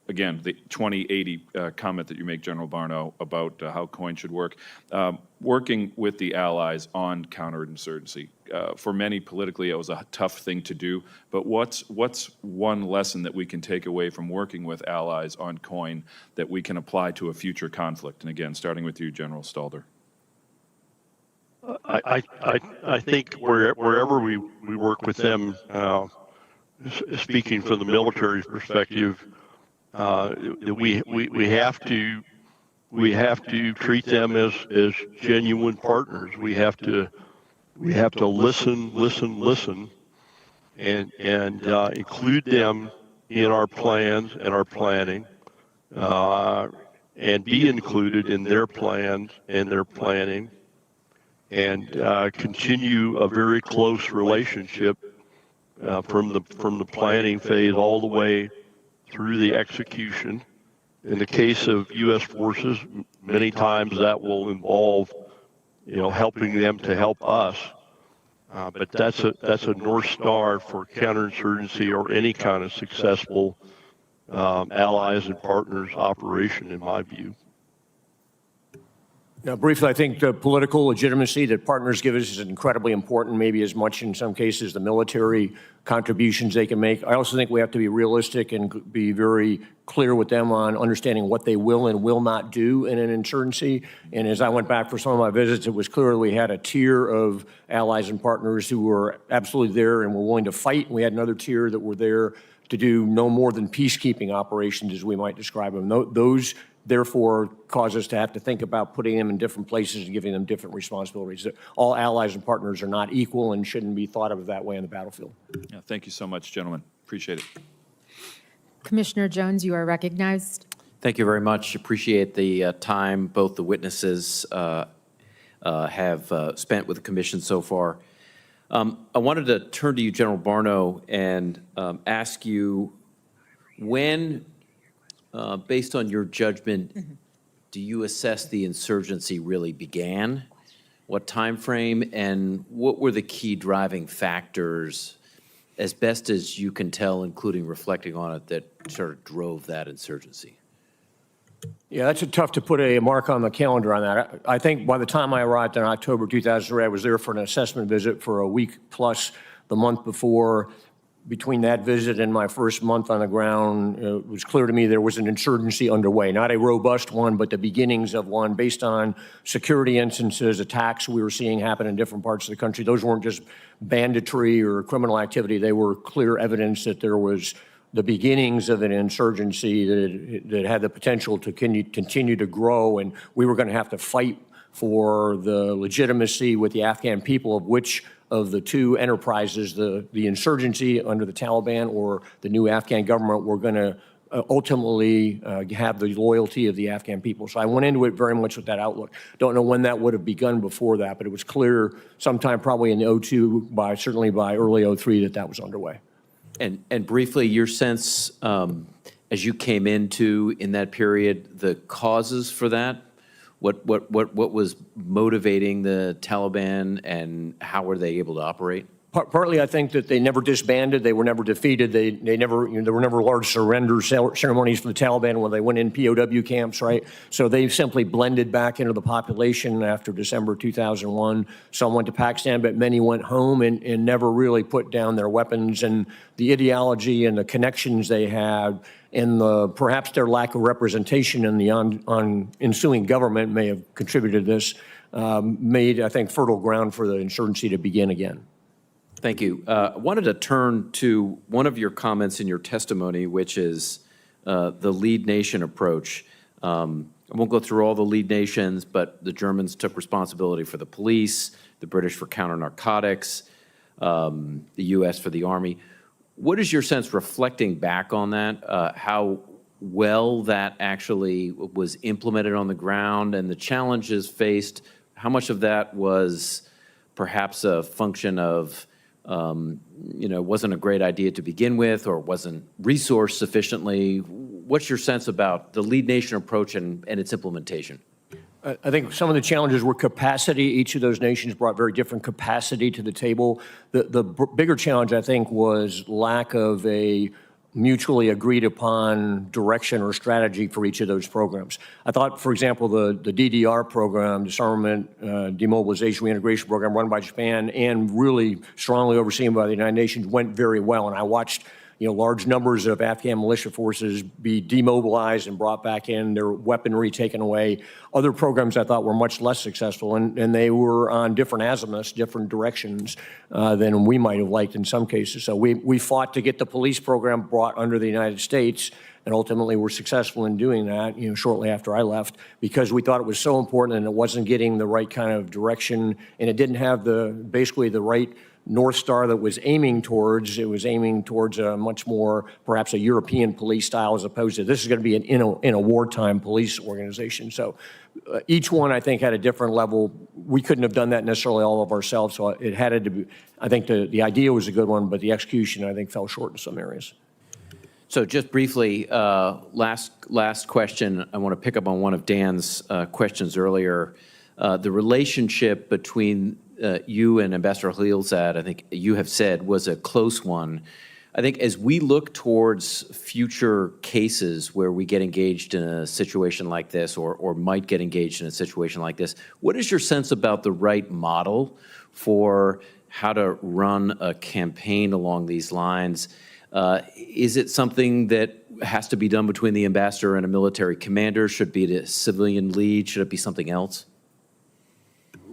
again, the 2080 comment that you make, General Barno, about how COIN should work. Working with the allies on counterinsurgency. For many politically, it was a tough thing to do, but what's one lesson that we can take away from working with allies on COIN that we can apply to a future conflict? And again, starting with you, General Stalder.
I think wherever we work with them, speaking from the military perspective, we have to treat them as genuine partners. We have to listen, and include them in our plans and our planning, and be included in their plans and their planning, and continue a very close relationship from the planning phase all the way through the execution. In the case of U.S. forces, many times that will involve, helping them to help us. But that's a North Star for counterinsurgency or any kind of successful allies and partners operation, in my view.
Now, briefly, I think the political legitimacy that partners give us is incredibly important, maybe as much in some cases the military contributions they can make. I also think we have to be realistic and be very clear with them on understanding what they will and will not do in an insurgency. And as I went back for some of my visits, it was clear that we had a tier of allies and partners who were absolutely there and were willing to fight. And we had another tier that were there to do no more than peacekeeping operations, as we might describe them. Those therefore cause us to have to think about putting them in different places and giving them different responsibilities. All allies and partners are not equal and shouldn't be thought of that way on the battlefield.
Yeah, thank you so much, gentlemen. Appreciate it.
Commissioner Jones, you are recognized.
Thank you very much. Appreciate the time both the witnesses have spent with the commission so far. I wanted to turn to you, General Barno, and ask you when, based on your judgment, do you assess the insurgency really began? What time frame, and what were the key driving factors, as best as you can tell, including reflecting on it, that sort of drove that insurgency?
Yeah, that's tough to put a mark on the calendar on that. I think by the time I arrived in October 2003, I was there for an assessment visit for a week plus the month before. Between that visit and my first month on the ground, it was clear to me there was an insurgency underway, not a robust one, but the beginnings of one based on security instances, attacks we were seeing happen in different parts of the country. Those weren't just banditry or criminal activity. They were clear evidence that there was the beginnings of an insurgency that had the potential to continue to grow, and we were going to have to fight for the legitimacy with the Afghan people, of which of the two enterprises, the insurgency under the Taliban or the new Afghan government, were going to ultimately have the loyalty of the Afghan people. So I went into it very much with that outlook. Don't know when that would have begun before that, but it was clear sometime probably in 2002, certainly by early 2003, that was underway.
And briefly, your sense as you came into in that period, the causes for that? What was motivating the Taliban, and how were they able to operate?
Partly, I think that they never disbanded. They were never defeated. They never, there were never large surrender ceremonies for the Taliban when they went in POW camps, right? So they simply blended back into the population after December 2001. Some went to Pakistan, but many went home and never really put down their weapons. And the ideology and the connections they had and perhaps their lack of representation in the ensuing government may have contributed to this, made, I think, fertile ground for the insurgency to begin again.
Thank you. I wanted to turn to one of your comments in your testimony, which is the lead nation approach. I won't go through all the lead nations, but the Germans took responsibility for the police, the British for counter-narcotics, the U.S. for the Army. What is your sense, reflecting back on that, how well that actually was implemented on the ground and the challenges faced? How much of that was perhaps a function of wasn't a great idea to begin with or wasn't resourced sufficiently? What's your sense about the lead nation approach and its implementation?
I think some of the challenges were capacity. Each of those nations brought very different capacity to the table. The bigger challenge, I think, was lack of a mutually agreed upon direction or strategy for each of those programs. I thought, for example, the DDR program, Disarmament, Demobilization, Reintegration Program run by Japan and really strongly overseen by the United Nations went very well. And I watched large numbers of Afghan militia forces be demobilized and brought back in, their weaponry taken away. Other programs I thought were much less successful, and they were on different azimuths, different directions than we might have liked in some cases. So we fought to get the police program brought under the United States, and ultimately were successful in doing that, shortly after I left, because we thought it was so important and it wasn't getting the right kind of direction, and it didn't have basically the right North Star that was aiming towards. It was aiming towards a much more, perhaps a European police style, as opposed to this is going to be in a wartime police organization. So each one, I think, had a different level. We couldn't have done that necessarily all of ourselves. So it had to be, I think the idea was a good one, but the execution, I think, fell short in some areas.
So just briefly, last question. I want to pick up on one of Dan's questions earlier. The relationship between you and Ambassador Khalilzad, I think you have said, was a close one. I think as we look towards future cases where we get engaged in a situation like this or might get engaged in a situation like this, what is your sense about the right model for how to run a campaign along these lines? Is it something that has to be done between the ambassador and a military commander? Should it be a civilian lead? Should it be something else?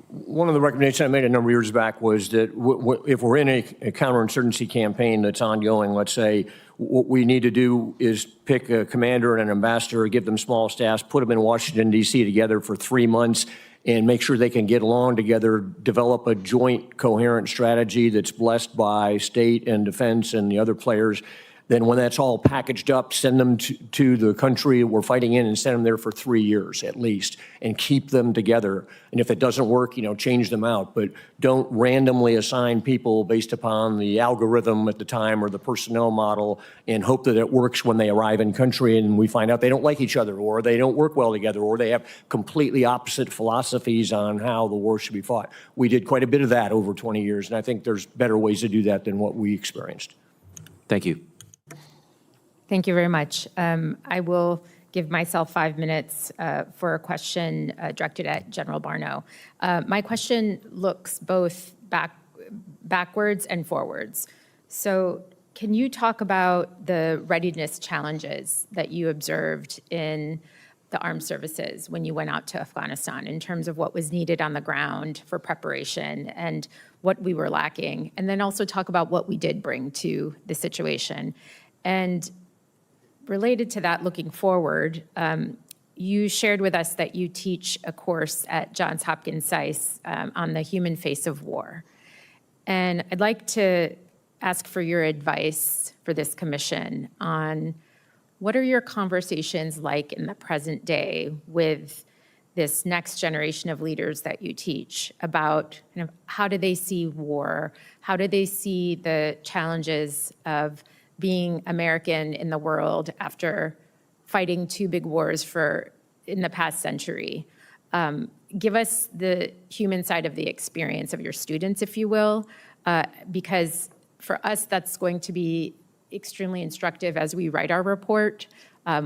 One of the recommendations I made a number of years back was that if we're in a counterinsurgency campaign that's ongoing, let's say, what we need to do is pick a commander and an ambassador, give them small staffs, put them in Washington, D.C. together for 3 months, and make sure they can get along together, develop a joint coherent strategy that's blessed by state and defense and the other players. Then when that's all packaged up, send them to the country we're fighting in and send them there for 3 years at least and keep them together. And if it doesn't work, change them out. But don't randomly assign people based upon the algorithm at the time or the personnel model and hope that it works when they arrive in country and we find out they don't like each other or they don't work well together or they have completely opposite philosophies on how the war should be fought. We did quite a bit of that over 20 years, and I think there's better ways to do that than what we experienced.
Thank you.
Thank you very much. I will give myself 5 minutes for a question directed at General Barno. My question looks both backwards and forwards. So can you talk about the readiness challenges that you observed in the armed services when you went out to Afghanistan in terms of what was needed on the ground for preparation and what we were lacking? And then also talk about what we did bring to the situation. And related to that, looking forward, you shared with us that you teach a course at Johns Hopkins SAIS on the human face of war. And I'd like to ask for your advice for this commission on what are your conversations like in the present day with this next generation of leaders that you teach about how do they see war? How do they see the challenges of being American in the world after fighting 2 big wars in the past century? Give us the human side of the experience of your students, if you will, because for us, that's going to be extremely instructive as we write our report.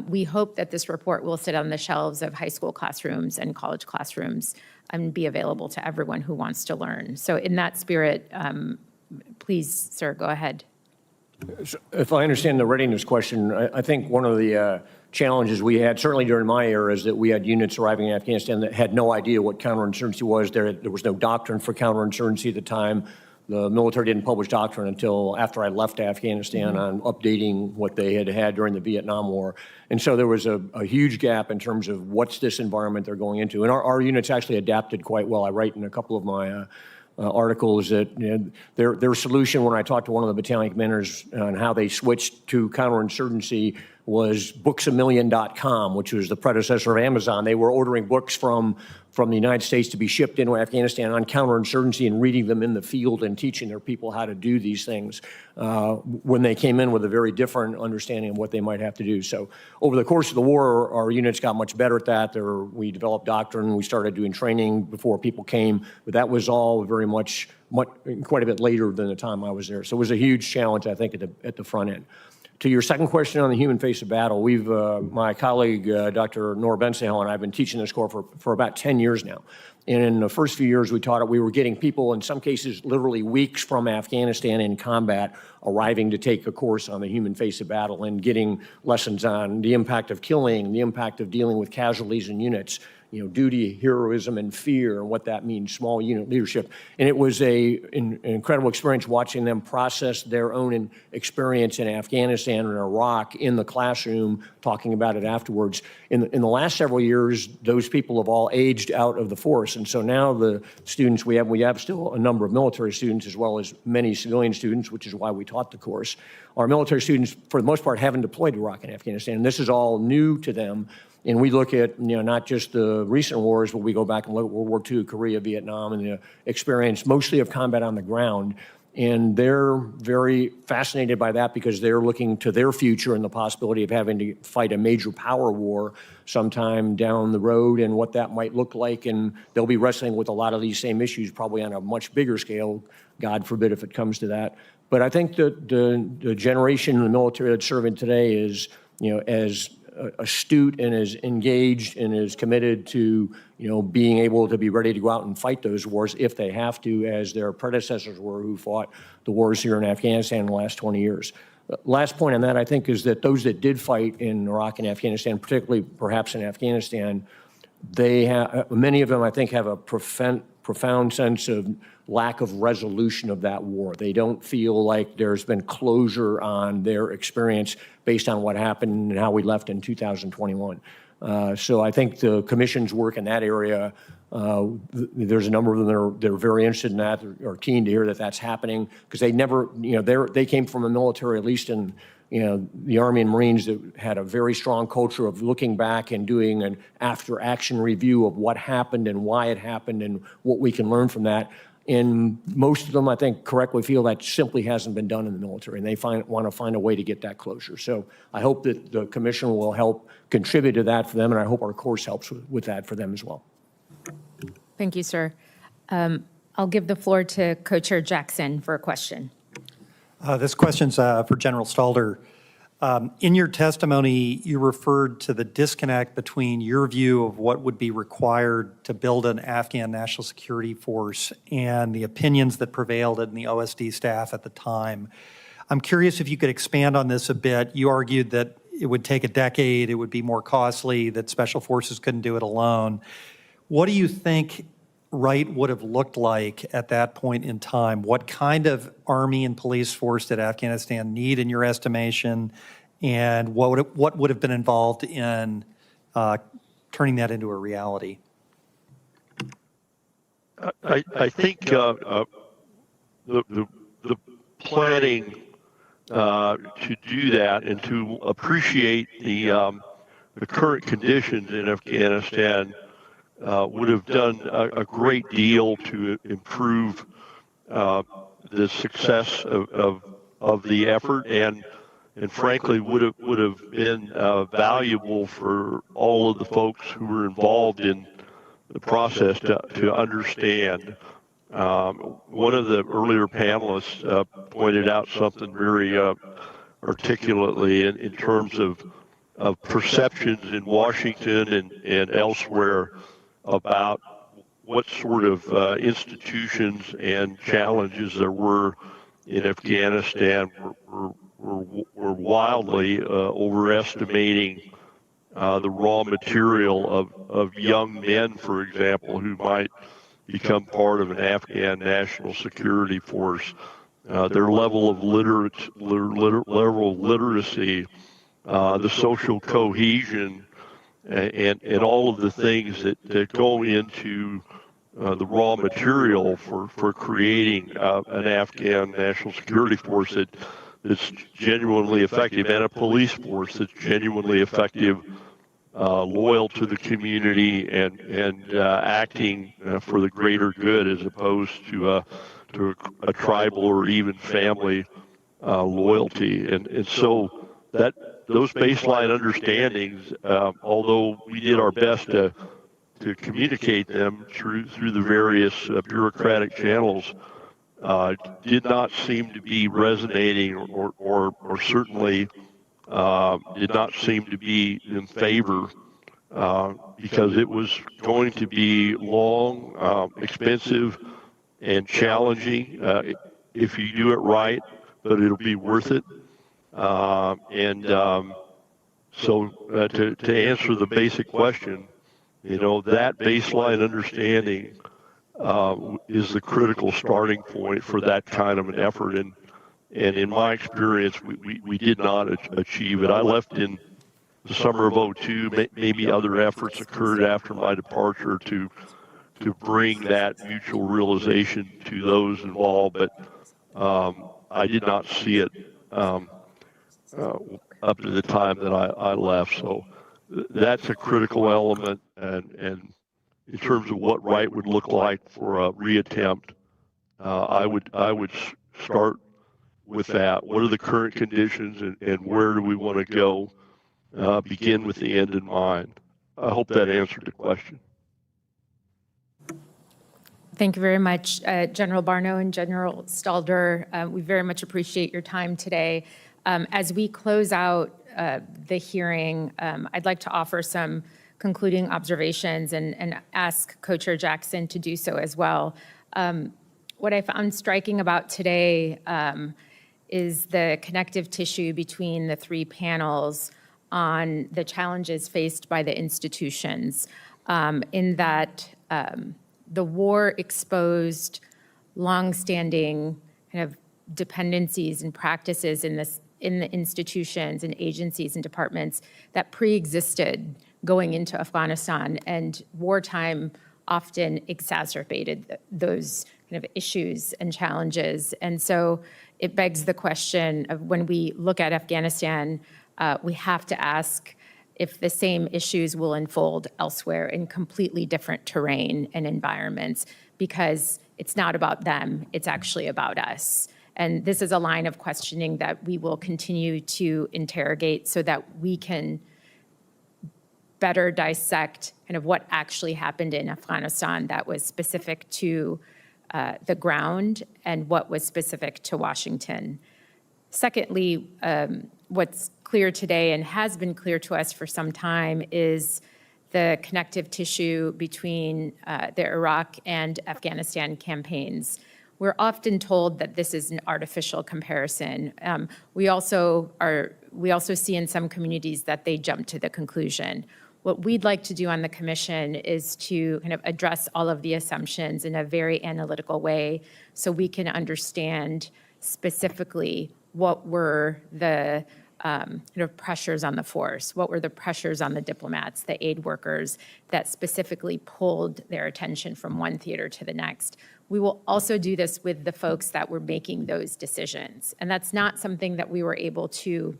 We hope that this report will sit on the shelves of high school classrooms and college classrooms and be available to everyone who wants to learn. So in that spirit, please, sir, go ahead.
If I understand the readiness question, I think one of the challenges we had, certainly during my era, is that we had units arriving in Afghanistan that had no idea what counterinsurgency was. There was no doctrine for counterinsurgency at the time. The military didn't publish doctrine until after I left Afghanistan on updating what they had had during the Vietnam War. And so there was a huge gap in terms of what's this environment they're going into. And our units actually adapted quite well. I write in a couple of my articles that their solution, when I talked to one of the battalion commanders on how they switched to counterinsurgency, was booksamillion.com, which was the predecessor of Amazon. They were ordering books from the United States to be shipped into Afghanistan on counterinsurgency and reading them in the field and teaching their people how to do these things when they came in with a very different understanding of what they might have to do. So over the course of the war, our units got much better at that. We developed doctrine. We started doing training before people came, but that was all very much quite a bit later than the time I was there. So it was a huge challenge, I think, at the front end. To your second question on the human face of battle, my colleague, Dr. Nora Bensahel, and I have been teaching this course for about 10 years now. And in the first few years we taught it, we were getting people, in some cases, literally weeks from Afghanistan in combat, arriving to take a course on the human face of battle and getting lessons on the impact of killing, the impact of dealing with casualties in units, duty, heroism, and fear, and what that means, small unit leadership. And it was an incredible experience watching them process their own experience in Afghanistan and Iraq in the classroom, talking about it afterwards. In the last several years, those people have all aged out of the force. And so now the students we have still a number of military students as well as many civilian students, which is why we taught the course. Our military students, for the most part, haven't deployed to Iraq and Afghanistan. And this is all new to them. And we look at, not just the recent wars, but we go back and look at World War II, Korea, Vietnam, and the experience mostly of combat on the ground. And they're very fascinated by that because they're looking to their future and the possibility of having to fight a major power war sometime down the road and what that might look like. And they'll be wrestling with a lot of these same issues, probably on a much bigger scale, God forbid if it comes to that. But I think that the generation in the military that's serving today is, as astute and as engaged and as committed to, being able to be ready to go out and fight those wars if they have to, as their predecessors were who fought the wars here in Afghanistan in the last 20 years. Last point on that, I think, is that those that did fight in Iraq and Afghanistan, particularly perhaps in Afghanistan, many of them, I think, have a profound sense of lack of resolution of that war. They don't feel like there's been closure on their experience based on what happened and how we left in 2021. So I think the commission's work in that area, there's a number of them that are very interested in that, or keen to hear that that's happening, because they came from a military, at least in the Army and Marines, that had a very strong culture of looking back and doing an after-action review of what happened and why it happened and what we can learn from that. And most of them, I think, correctly feel that simply hasn't been done in the military, and they want to find a way to get that closure. So I hope that the commission will help contribute to that for them, and I hope our course helps with that for them as well.
Thank you, sir. I'll give the floor to Co-Chair Jackson for a question.
This question's for General Stalder. In your testimony, you referred to the disconnect between your view of what would be required to build an Afghan national security force and the opinions that prevailed in the OSD staff at the time. I'm curious if you could expand on this a bit. You argued that it would take a decade, it would be more costly, that special forces couldn't do it alone. What do you think right would have looked like at that point in time? What kind of army and police force did Afghanistan need in your estimation, and what would have been involved in turning that into a reality?
I think the planning to do that and to appreciate the current conditions in Afghanistan would have done a great deal to improve the success of the effort, and frankly would have been valuable for all of the folks who were involved in the process to understand One of the earlier panelists pointed out something very articulately in terms of perceptions in Washington and elsewhere about what sort of institutions and challenges there were in Afghanistan were wildly overestimating the raw material of young men, for example, who might become part of an Afghan national security force. Their level of literacy, the social cohesion, and all of the things that go into the raw material for creating an Afghan national security force that's genuinely effective, and a police force that's genuinely effective, loyal to the community, and acting for the greater good, as opposed to a tribal or even family loyalty. And so those baseline understandings, although we did our best to communicate them through the various bureaucratic channels, did not seem to be resonating, or certainly did not seem to be in favor, because it was going to be long, expensive, and challenging if you do it right, but it'll be worth it. So to answer the basic question, that baseline understanding is the critical starting point for that kind of an effort. And in my experience, we did not achieve it. I left in the summer of '02. Maybe other efforts occurred after my departure to bring that mutual realization to those involved, but I did not see it up to the time that I left. So that's a critical element, and in terms of what right would look like for a reattempt, I would start with that. What are the current conditions, and where do we want to go? Begin with the end in mind. I hope that answered the question.
Thank you very much, General Barno and General Stalder. We very much appreciate your time today. As we close out the hearing, I'd like to offer some concluding observations and ask Co-Chair Jackson to do so as well. What I found striking about today is the connective tissue between the three panels on the challenges faced by the institutions, in that the war exposed longstanding kind of dependencies and practices in the institutions and agencies and departments that pre-existed going into Afghanistan, and wartime often exacerbated those kind of issues and challenges. And so it begs the question of, when we look at Afghanistan, we have to ask if the same issues will unfold elsewhere in completely different terrain and environments, because it's not about them, it's actually about us. And this is a line of questioning that we will continue to interrogate so that we can better dissect kind of what actually happened in Afghanistan that was specific to the ground and what was specific to Washington. Secondly, what's clear today and has been clear to us for some time is the connective tissue between the Iraq and Afghanistan campaigns. We're often told that this is an artificial comparison. We also see in some communities that they jump to the conclusion. What we'd like to do on the commission is to kind of address all of the assumptions in a very analytical way, so we can understand specifically what were the kind of pressures on the force, what were the pressures on the diplomats, the aid workers that specifically pulled their attention from one theater to the next. We will also do this with the folks that were making those decisions. And that's not something that we were able to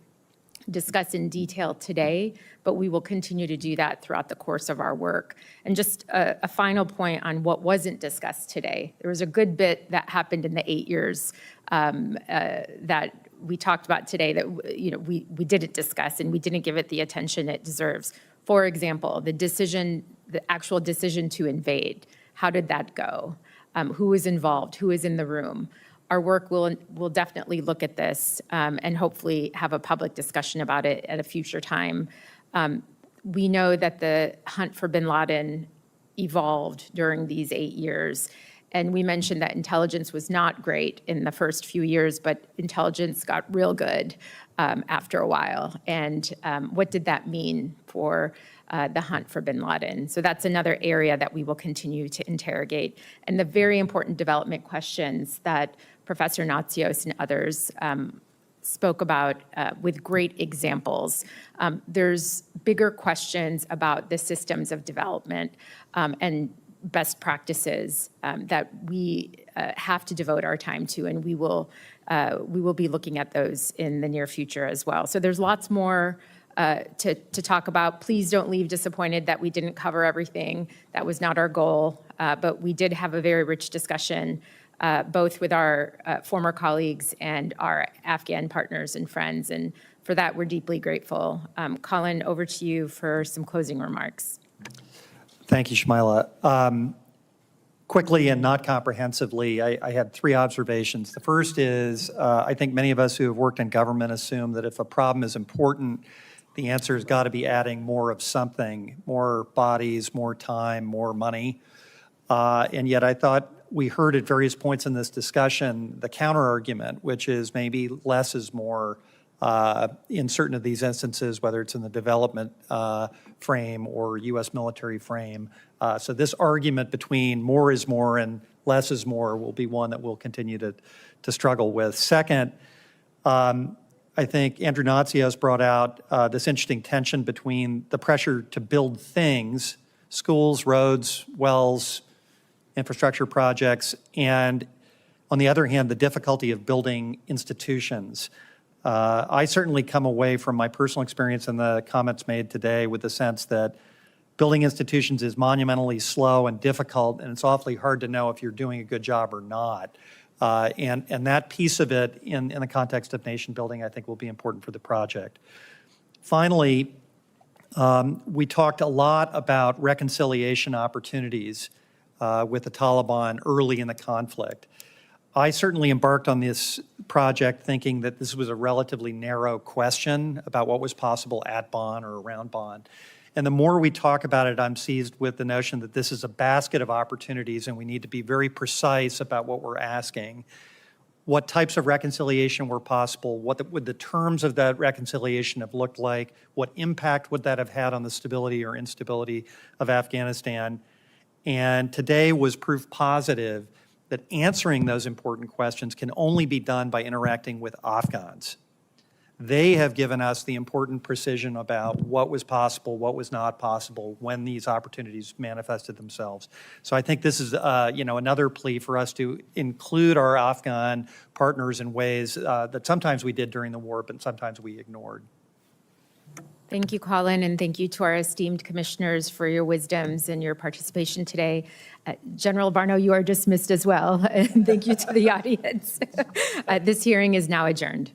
discuss in detail today, but we will continue to do that throughout the course of our work. And just a final point on what wasn't discussed today. There was a good bit that happened in the 8 years that we talked about today that we didn't discuss, and we didn't give it the attention it deserves. For example, the actual decision to invade, how did that go? who is involved, who is in the room. Our work will definitely look at this and hopefully have a public discussion about it at a future time. We know that the hunt for bin Laden evolved during these 8 years. And we mentioned that intelligence was not great in the first few years, but intelligence got real good after a while. And what did that mean for the hunt for bin Laden? So that's another area that we will continue to interrogate. And the very important development questions that Professor Natsios and others spoke about with great examples. There's bigger questions about the systems of development and best practices that we have to devote our time to, and we will be looking at those in the near future as well. So there's lots more to talk about. Please don't leave disappointed that we didn't cover everything. That was not our goal, but we did have a very rich discussion both with our former colleagues and our Afghan partners and friends. And for that, we're deeply grateful. Colin, over to you for some closing remarks.
Thank you, Shmaila. Quickly and not comprehensively, I had 3 observations. The first is, I think many of us who have worked in government assume that if a problem is important, the answer has got to be adding more of something, more bodies, more time, more money. And yet I thought we heard at various points in this discussion the counter-argument, which is maybe less is more in certain of these instances, whether it's in the development frame or U.S. military frame. So this argument between more is more and less is more will be one that we'll continue to struggle with. Second, I think Andrew Natsios brought out this interesting tension between the pressure to build things, schools, roads, wells, infrastructure projects, and on the other hand, the difficulty of building institutions. I certainly come away from my personal experience and the comments made today with the sense that building institutions is monumentally slow and difficult, and it's awfully hard to know if you're doing a good job or not. And that piece of it in the context of nation building, I think, will be important for the project. Finally, we talked a lot about reconciliation opportunities with the Taliban early in the conflict. I certainly embarked on this project thinking that this was a relatively narrow question about what was possible at Bonn or around Bonn. And the more we talk about it, I'm seized with the notion that this is a basket of opportunities and we need to be very precise about what we're asking. What types of reconciliation were possible? What would the terms of that reconciliation have looked like? What impact would that have had on the stability or instability of Afghanistan? And today was proof positive that answering those important questions can only be done by interacting with Afghans. They have given us the important precision about what was possible, what was not possible when these opportunities manifested themselves. So I think this is another plea for us to include our Afghan partners in ways that sometimes we did during the war, but sometimes we ignored.
Thank you, Colin, and thank you to our esteemed commissioners for your wisdoms and your participation today. General Barno, you are dismissed as well. And thank you to the audience. This hearing is now adjourned.